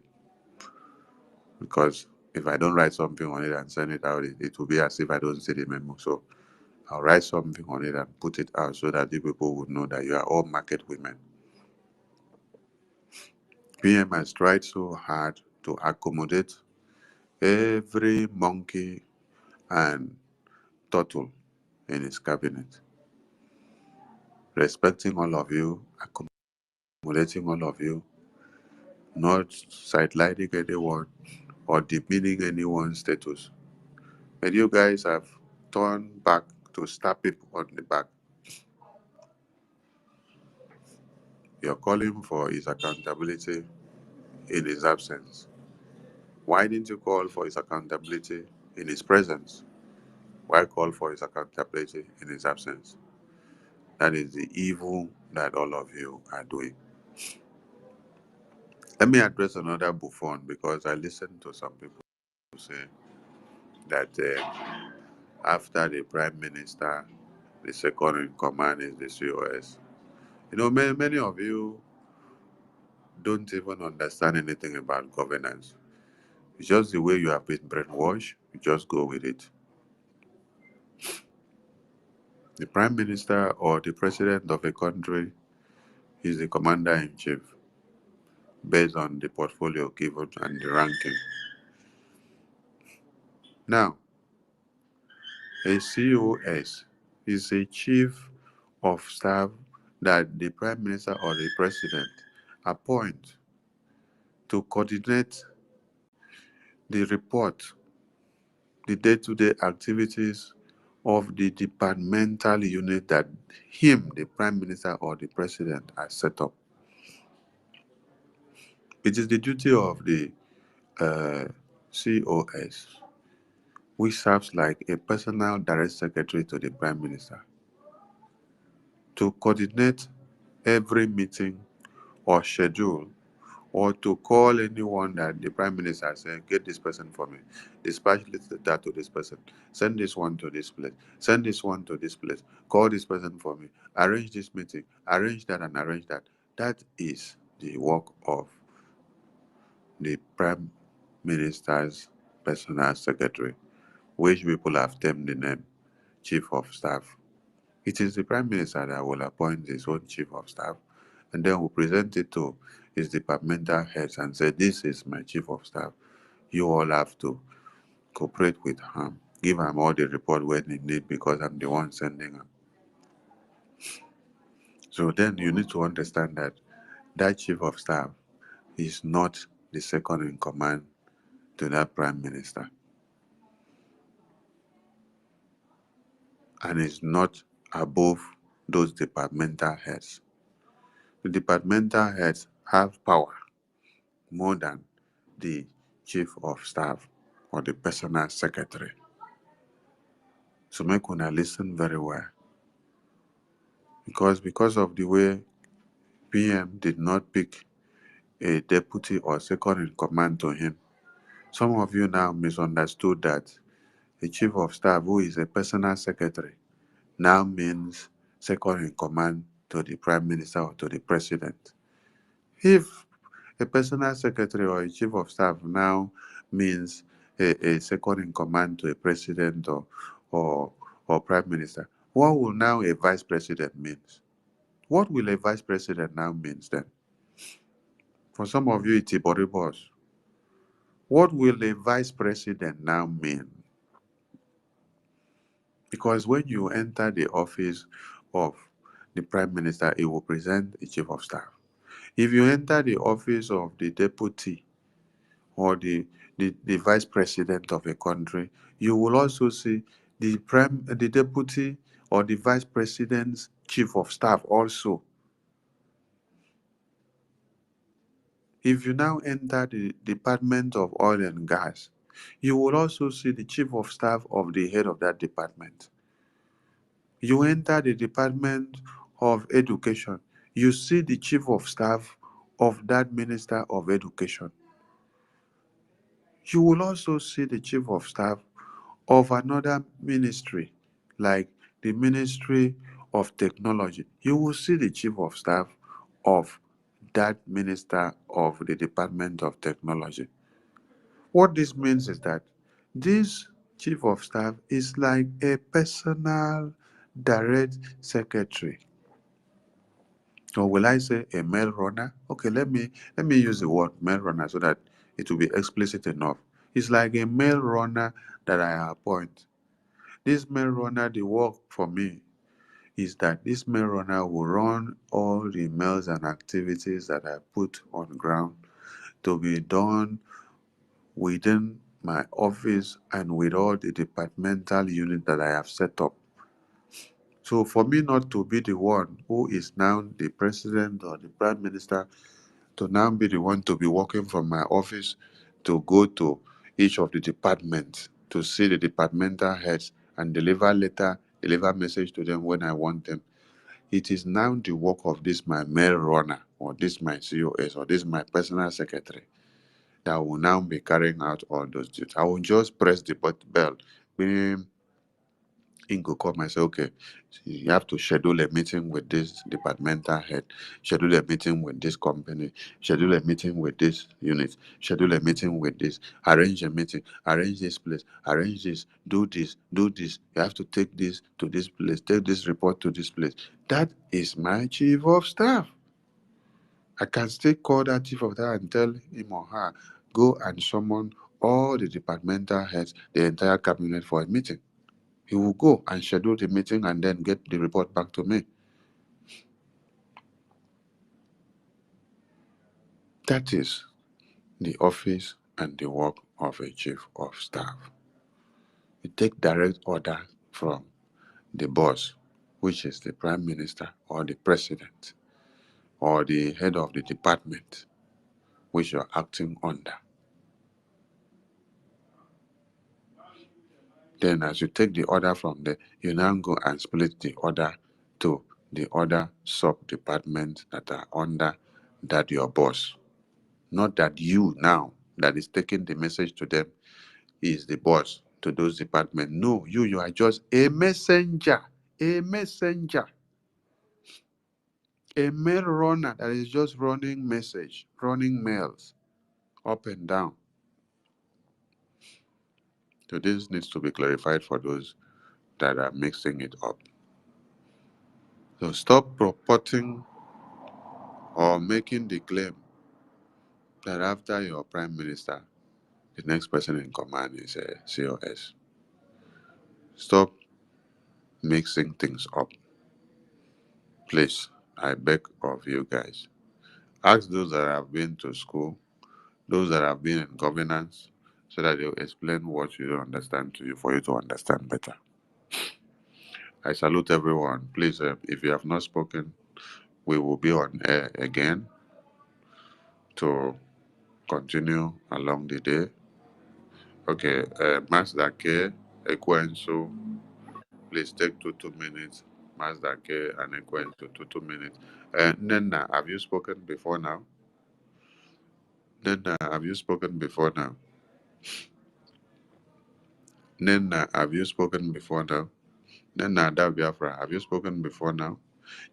Because if I don't write something on it and send it out, it will be as if I don't see the memo. So I'll write something on it and put it out so that the people would know that you are all market women. PM has tried so hard to accommodate every monkey and turtle in his cabinet, respecting all of you, accommodating all of you, not sidelining anyone or demeaning anyone's status. And you guys have turned back to stab people on the back. You're calling for his accountability in his absence. Why didn't you call for his accountability in his presence? Why call for his accountability in his absence? That is the evil that all of you are doing. Let me address another buffoon, because I listened to some people say that after the Prime Minister, the second in command is the COS. You know, many of you don't even understand anything about governance. It's just the way you have been brainwashed. You just go with it. The Prime Minister or the President of a country is the Commander-in-Chief based on the portfolio given and the ranking. Now, a COS is a Chief of Staff that the Prime Minister or the President appoint to coordinate the report, the day-to-day activities of the departmental unit that him, the Prime Minister or the President, has set up. It is the duty of the COS, which serves like a personal direct secretary to the Prime Minister, to coordinate every meeting or schedule or to call anyone that the Prime Minister said, get this person for me, dispatch that to this person, send this one to this place, send this one to this place, call this person for me, arrange this meeting, arrange that and arrange that. That is the work of the Prime Minister's personal secretary, which people have termed the name Chief of Staff. It is the Prime Minister that will appoint his own Chief of Staff and then will present it to his departmental heads and say, this is my Chief of Staff. You all have to cooperate with him. Give him all the report when he need because I'm the one sending him. So then you need to understand that that Chief of Staff is not the second in command to that Prime Minister. And is not above those departmental heads. The departmental heads have power more than the Chief of Staff or the personal secretary. So make una listen very well. Because of the way PM did not pick a deputy or second in command to him, some of you now misunderstood that a Chief of Staff who is a personal secretary now means second in command to the Prime Minister or to the President. If a personal secretary or a Chief of Staff now means a second in command to a President or Prime Minister, what will now a Vice President mean? What will a Vice President now mean then? For some of you, it's Iboribos. What will a Vice President now mean? Because when you enter the office of the Prime Minister, it will present a Chief of Staff. If you enter the office of the Deputy or the Vice President of a country, you will also see the Deputy or the Vice President's Chief of Staff also. If you now enter the Department of Oil and Gas, you will also see the Chief of Staff of the head of that department. You enter the Department of Education, you see the Chief of Staff of that Minister of Education. You will also see the Chief of Staff of another ministry, like the Ministry of Technology. You will see the Chief of Staff of that Minister of the Department of Technology. What this means is that this Chief of Staff is like a personal direct secretary. Or will I say a mail runner? Okay, let me use the word mail runner so that it will be explicit enough. It's like a mail runner that I appoint. This mail runner, the work for me is that this mail runner will run all the mails and activities that I put on ground to be done within my office and with all the departmental units that I have set up. So for me not to be the one who is now the president or the prime minister, to now be the one to be working from my office to go to each of the departments to see the departmental heads and deliver letter, deliver message to them when I want them. It is now the work of this my mail runner or this my COS or this my personal secretary that will now be carrying out all those duties. I will just press the bell. Ingo come and say, okay, you have to schedule a meeting with this departmental head, schedule a meeting with this company, schedule a meeting with this unit, schedule a meeting with this, arrange a meeting, arrange this place, arrange this, do this, do this. You have to take this to this place, take this report to this place. That is my chief of staff. I can still call that chief of staff and tell him or her, go and summon all the departmental heads, the entire cabinet for a meeting. He will go and schedule the meeting and then get the report back to me. That is the office and the work of a chief of staff. You take direct order from the boss, which is the prime minister or the president or the head of the department which you're acting under. Then as you take the order from there, you now go and split the order to the other sub-departments that are under that your boss. Not that you now that is taking the message to them is the boss to those departments. No, you are just a messenger, a messenger, a mail runner that is just running message, running mails up and down. So this needs to be clarified for those that are mixing it up. So stop purporting or making the claim that after your prime minister, the next person in command is a COS. Stop mixing things up. Please, I beg of you guys. Ask those that have been to school, those that have been in governance, so that they'll explain what you don't understand to you for you to understand better. I salute everyone. Please, if you have not spoken, we will be on air again to continue along the day. Okay, Master K, Ekwensu, please take 2 minutes. Master K and Ekwensu, 2 minutes. Nena, have you spoken before now? Nena, have you spoken before now? Nena, have you spoken before now? Nena Biafra, have you spoken before now?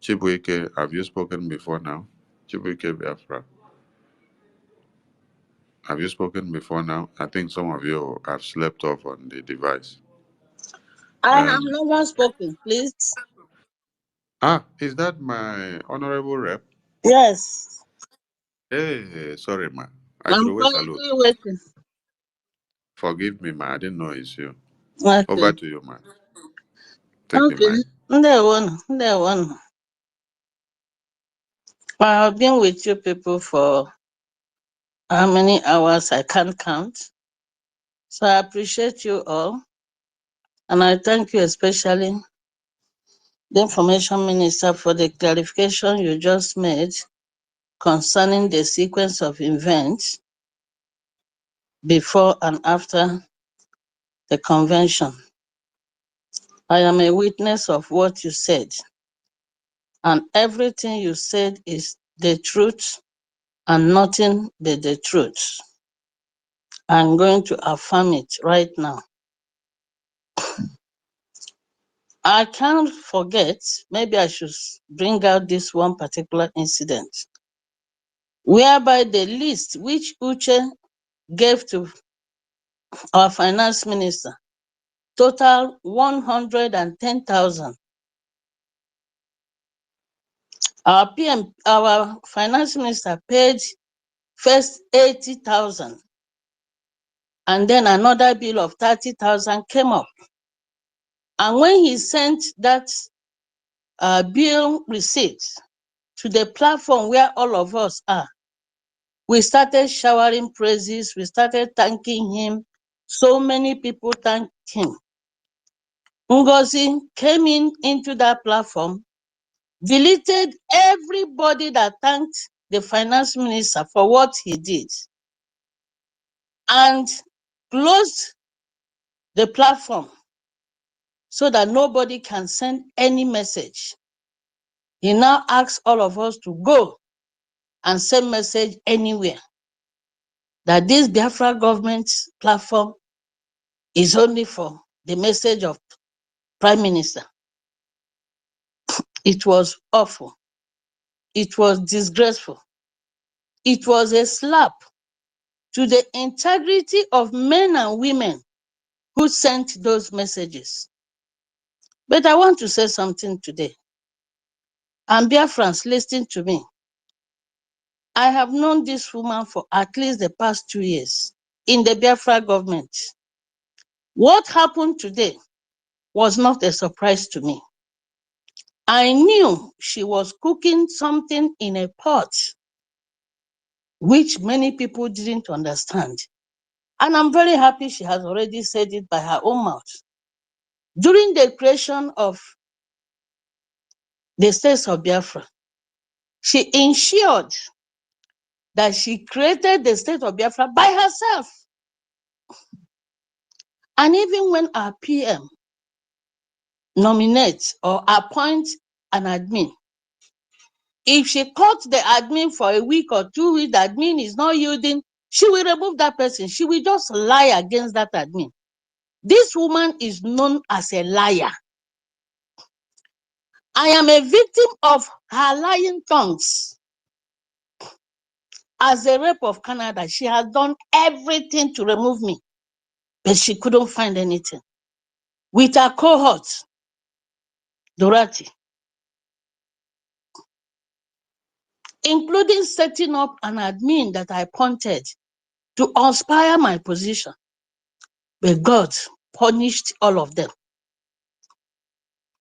Chibuike, have you spoken before now? Chibuike Biafra, have you spoken before now? I think some of you have slept off on the device. I have never spoken, please. Is that my honorable rep? Yes. Hey, sorry, ma. I I'm should always salute. quietly waiting. Forgive me, ma. I didn't know it's you. Okay. Over to you, ma. Take the Okay. mic. There one. I have been with you people for how many hours I can't count. So I appreciate you all. And I thank you especially, the Information Minister, for the clarification you just made concerning the sequence of events before and after the convention. I am a witness of what you said, and everything you said is the truth and nothing but the truth. I'm going to affirm it right now. I can't forget, maybe I should bring out this one particular incident, whereby the list which Uche gave to our finance minister total 110,000. Our finance minister paid first 80,000, and then another bill of 30,000 came up. And when he sent that bill receipt to the platform where all of us are, we started showering praises. We started thanking him. So many people thanked him. Ngozi came into that platform, deleted everybody that thanked the finance minister for what he did, and closed the platform so that nobody can send any message. He now asks all of us to go and send message anywhere, that this Biafra government platform is only for the message of Prime Minister. It was awful. It was disgraceful. It was a slap to the integrity of men and women who sent those messages. But I want to say something today. And Biafrans, listen to me. I have known this woman for at least the past 2 years in the Biafra government. What happened today was not a surprise to me. I knew she was cooking something in a pot, which many people didn't understand. And I'm very happy she has already said it by her own mouth. During the creation of the states of Biafra, she ensured that she created the state of Biafra by herself. And even when our PM nominates or appoints an admin, If she caught the admin for a week or 2 weeks, the admin is not yielding, she will remove that person. She will just lie against that admin. This woman is known as a liar. I am a victim of her lying tongues. As a rep of Canada, she has done everything to remove me, but she couldn't find anything. With her cohort, Dorothy, including setting up an admin that I appointed to inspire my position, but God punished all of them.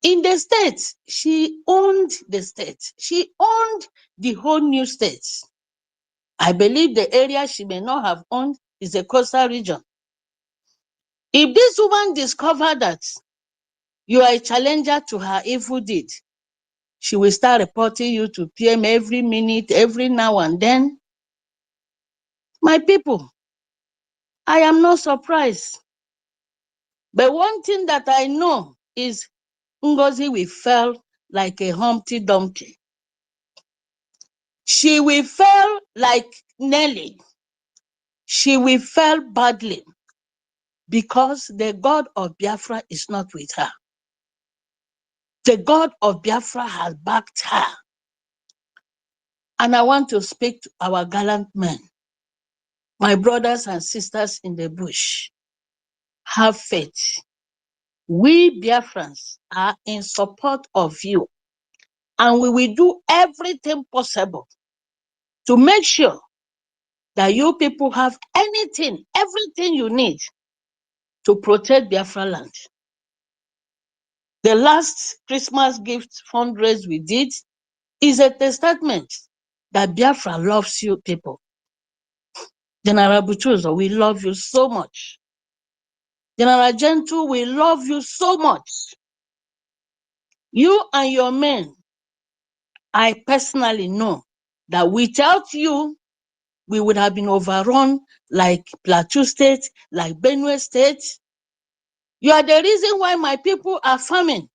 In the state, she owned the state. She owned the whole new state. I believe the area she may not have owned is a coastal region. If this woman discovered that you are a challenger to her evil deed, she will start reporting you to PM every minute, every now and then. My people, I am not surprised. But one thing that I know is Ngozi will fail like a Humpty Dumpty. She will fail like Nelly. She will fail badly because the God of Biafra is not with her. The God of Biafra has backed her. And I want to speak to our gallant men, my brothers and sisters in the bush. Have faith. We Biafrans are in support of you, and we will do everything possible to make sure that you people have anything, everything you need to protect Biafra land. The last Christmas gift fundraise we did is a testament that Biafra loves you people. General Buchuzo, we love you so much. General Gentle, we love you so much. You and your men, I personally know that without you, we would have been overrun like Plateau State, like Benue State. You are the reason why my people are farming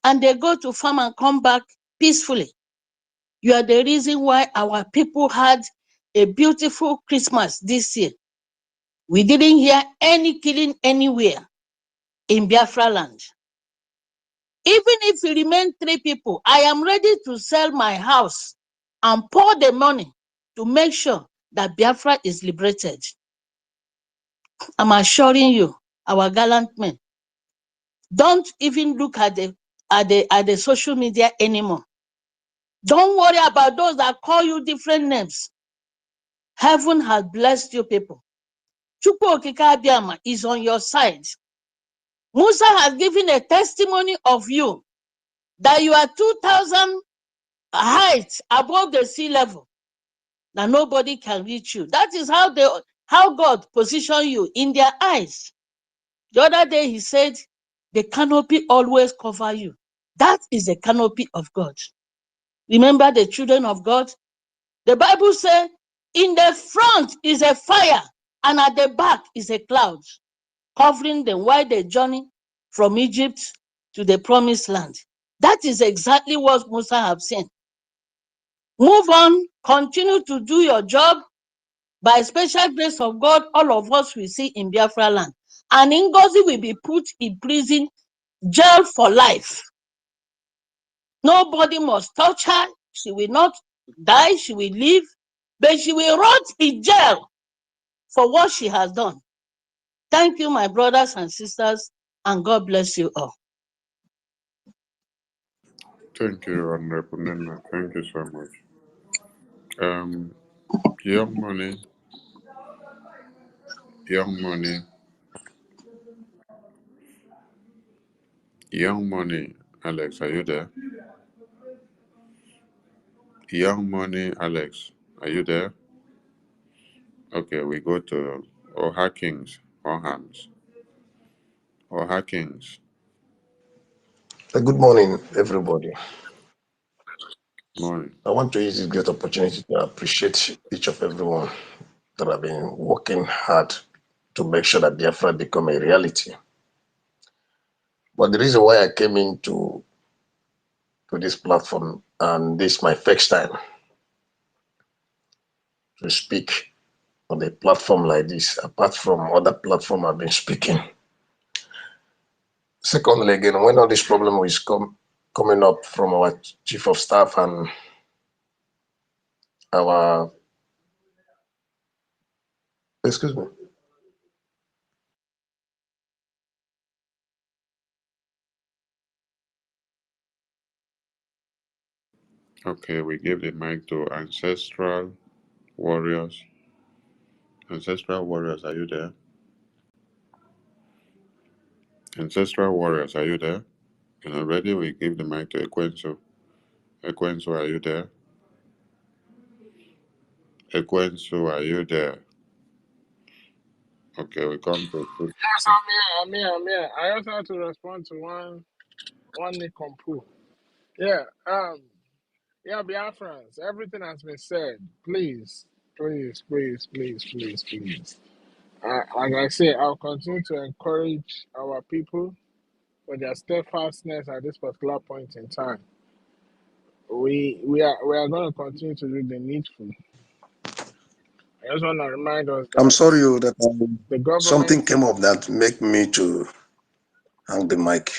and they go to farm and come back peacefully. You are the reason why our people had a beautiful Christmas this year. We didn't hear any killing anywhere in Biafra land. Even if we remain 3 people, I am ready to sell my house and pour the money to make sure that Biafra is liberated. I'm assuring you, our gallant men, don't even look at the social media anymore. Don't worry about those that call you different names. Heaven has blessed you people. Chukwu Okike Abiama is on your side. Musa has given a testimony of you that you are 2,000 height above the sea level, that nobody can reach you. That is how God positioned you in their eyes. The other day he said, the canopy always cover you. That is the canopy of God. Remember the children of God? The Bible says, in the front is a fire, and at the back is a cloud, covering them while they journey from Egypt to the promised land. That is exactly what Musa have seen. Move on, continue to do your job. By special grace of God, all of us will see in Biafra land. And Ngozi will be put in prison, jail for life. Nobody must touch her. She will not die, she will live, but she will rot in jail for what she has done. Thank you, my brothers and sisters, and God bless you all. Thank you, Honorable Nina. Thank you so much. Young Money, Young Money, Young Money. Alex, are you there? Young Money, Alex, are you there? Okay, we go to Oha Kings, Ohams, Oha Kings. Good morning, everybody. Morning. I want to use this great opportunity to appreciate each of everyone that have been working hard to make sure that Biafra become a reality. But the reason why I came into to this platform, and this is my first time to speak on a platform like this, apart from other platforms I've been speaking. Secondly, again, when all this problem is coming up from our chief of staff and our, excuse me. Okay, we give the mic to Ancestral Warriors. Ancestral Warriors, are you there? Ancestral Warriors, are you there? And already we give the mic to Ekwensu. Ekwensu, are you there? Ekwensu, are you there? Okay, we come to. Yes, I'm here. I also have to respond to one Nick Kompu. Yeah, Biafrans, everything has been said. Please. Like I say, I'll continue to encourage our people for their steadfastness at this particular point in time. We are going to continue to do the needful. I just want to remind us I'm that sorry that the government. something came up that make me to hang the mic.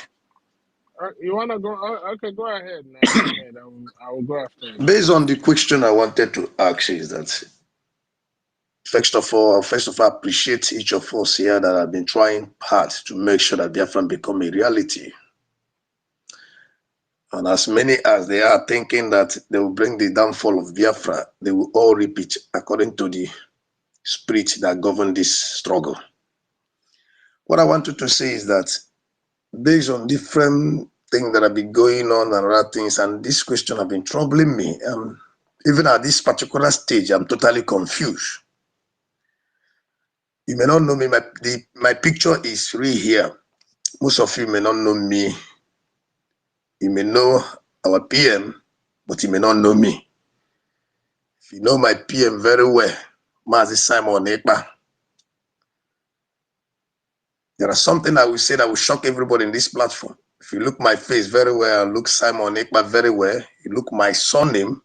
You want to go? Okay, go ahead, man. Go ahead. I will go after you. Based on the question I wanted to ask is that, first of all, I appreciate each of us here that have been trying hard to make sure that Biafra become a reality. And as many as they are thinking that they will bring the downfall of Biafra, they will all repeat according to the spirit that governs this struggle. What I wanted to say is that based on different things that have been going on and other things, and this question have been troubling me, even at this particular stage, I'm totally confused. You may not know me, my picture is real here. Most of you may not know me. You may know our PM, but you may not know me. If you know my PM very well, Mazi Simon Ekpa, there are something I will say that will shock everybody in this platform. If you look my face very well, look Simon Ekpa very well, you look my surname,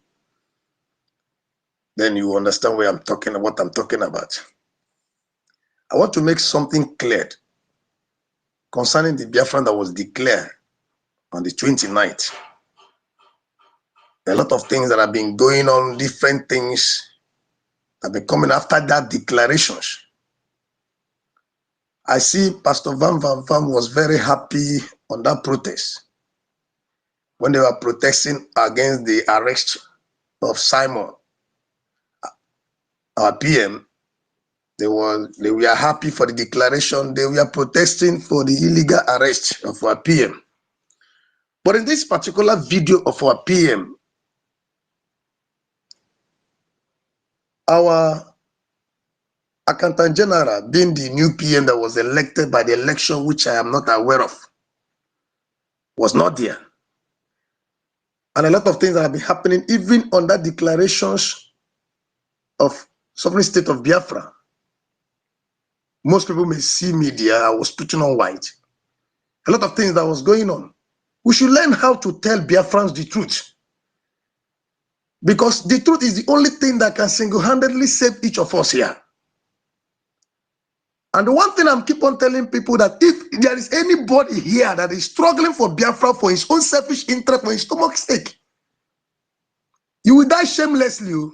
then you understand what I'm talking about. I want to make something clear concerning the Biafran that was declared on the 29th. A lot of things that have been going on, different things have been coming after that declarations. I see Pastor Van was very happy on that protest when they were protesting against the arrest of Simon, our PM. They were happy for the declaration. They were protesting for the illegal arrest of our PM. But in this particular video of our PM, our Accountant General, being the new PM that was elected by the election, which I am not aware of, was not there. And a lot of things that have been happening, even on that declarations of sovereign state of Biafra. Most people may see media, I was putting on white. A lot of things that was going on. We should learn how to tell Biafrans the truth. Because the truth is the only thing that can single-handedly save each of us here. And the one thing I'm keep on telling people that if there is anybody here that is struggling for Biafra for his own selfish interest, for his stomach's sake, you will die shamelessly.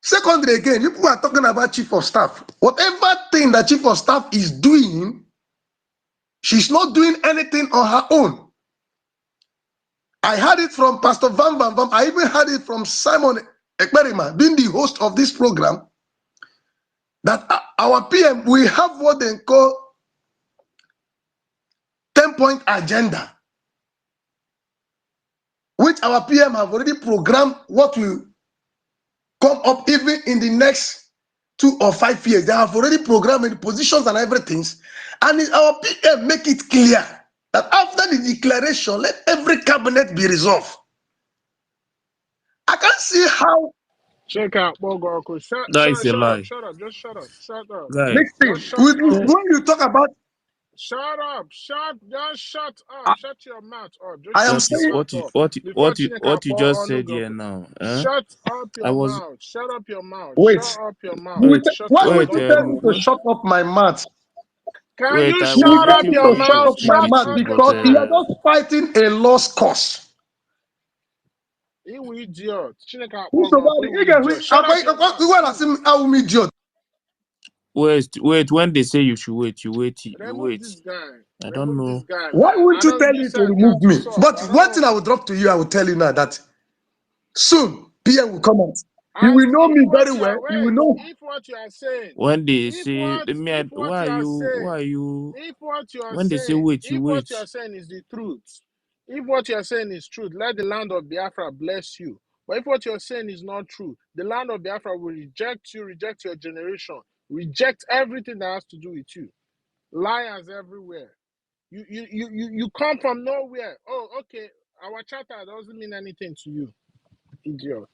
Secondly, again, people are talking about chief of staff. Whatever thing that chief of staff is doing, she's not doing anything on her own. I heard it from Pastor Van. I even heard it from Simon Ekperima, being the host of this program, that our PM, we have what they call 10-point agenda, which our PM have already programmed what will come up even in the next 2 or 5 years. They have already programmed the positions and everything. And our PM make it clear that after the declaration, let every cabinet be resolved. I can't see how. Check out Bogorko. That is a lie. Shut up. Just shut up. Shut up. Guy, Just Listen, shut up. when you talk about Shut up. Just shut I, up. Shut your mouth up. Just I am shut What your is saying, mouth up. Before Chineka what you pour just on said go. here now? Shut up I your was mouth. Shut up your mouth. wait. Shut up your mouth. You will wait Shut why up. would wait you Don't tell talk. me to shut up my mouth? Can wait. you I You was will shut tell up me waiting your for to you shut to mouth? up my speak, Shut mouth up your but because we are mouth. just fighting a lost cause. You idiot. Chineka Who's pour on somebody? you idiot. Shut up your mouth. We want to see how me idiot. wait. When they say you should wait, you wait. You Remove wait. this guy. I don't Remove this know. guy, Why man. wouldn't I you know tell you me to said you are remove too me? soft. But I one don't. thing I will drop to you, I will tell you now that soon PM will come out. You As will know if me what very you well. are You will wait, know. if what you are saying, When they if say what me, if what you are saying, why are you? if what you are When they say saying, wait, you if what wait. you are saying is the truth, if what you are saying is truth, let the land of Biafra bless you. But if what you are saying is not true, the land of Biafra will reject you, reject your generation, reject everything that has to do with you. Liars everywhere. You come from nowhere. Oh, okay. Our charter doesn't mean anything to you, idiot.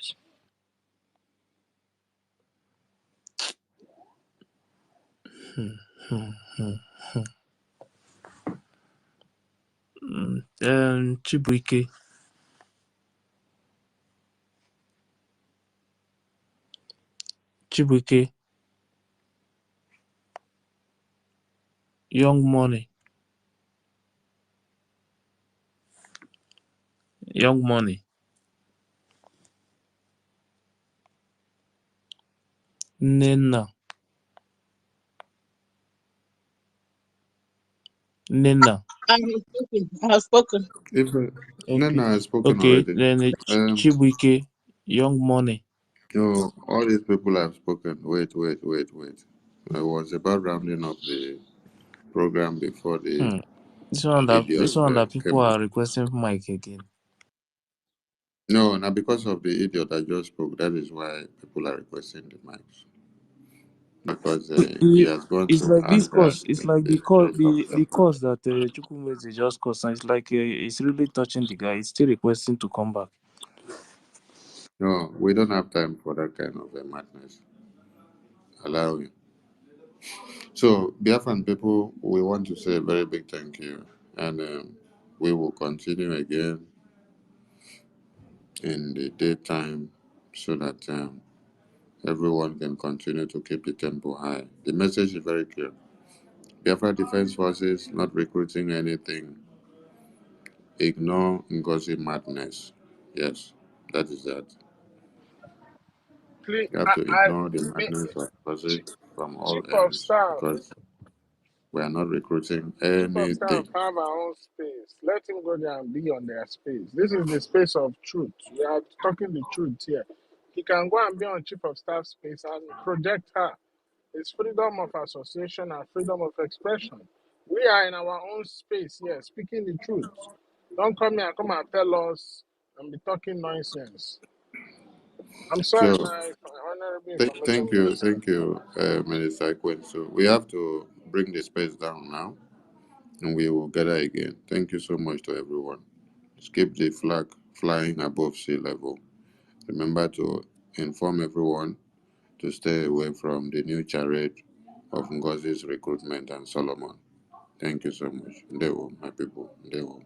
Chibuike, young money, Nena, I have spoken. I have spoken. If Okay, Nana has spoken okay. already, Then Chibuike, young money. all these people have spoken. Wait. It was about rounding up the program before the This idiot one that people came up. are requesting mic again. No, now because of the idiot that just spoke, that is why people are requesting the mics. Because he has gone It's to like this answer course. It's like a series of the questions. course that Chukwumeze just caused. And it's like it's really touching the guy. He's still requesting to come back. No, we don't have time for that kind of madness. Allow him. So, Biafran people, we want to say a very big thank you. And we will continue again in the daytime so that everyone can continue to keep the tempo high. The message is very clear. Biafra Defense Forces not recruiting anything. Ignore Ngozi Madness. Yes, that is that. Please, You have to ignore the me, madness of Ngozi from all chief of ends staff. because we are not recruiting Chief of staff anything. have our own space. Let him go there and be on their space. This is the space of truth. We are talking the truth here. He can go and be on chief of staff space and project her. It's freedom of association and freedom of expression. We are in our own space here, speaking the truth. Don't come here and come and tell us and be talking nonsense. I'm sorry, So, my honorable information minister. thank you, Minister Quinn. So, we have to bring the space down now and we will gather again. Thank you so much to everyone. Just keep the flag flying above sea level. Remember to inform everyone to stay away from the new charade of Ngozi's recruitment and Solomon. Thank you so much. Ndewo, my people. Ndewo.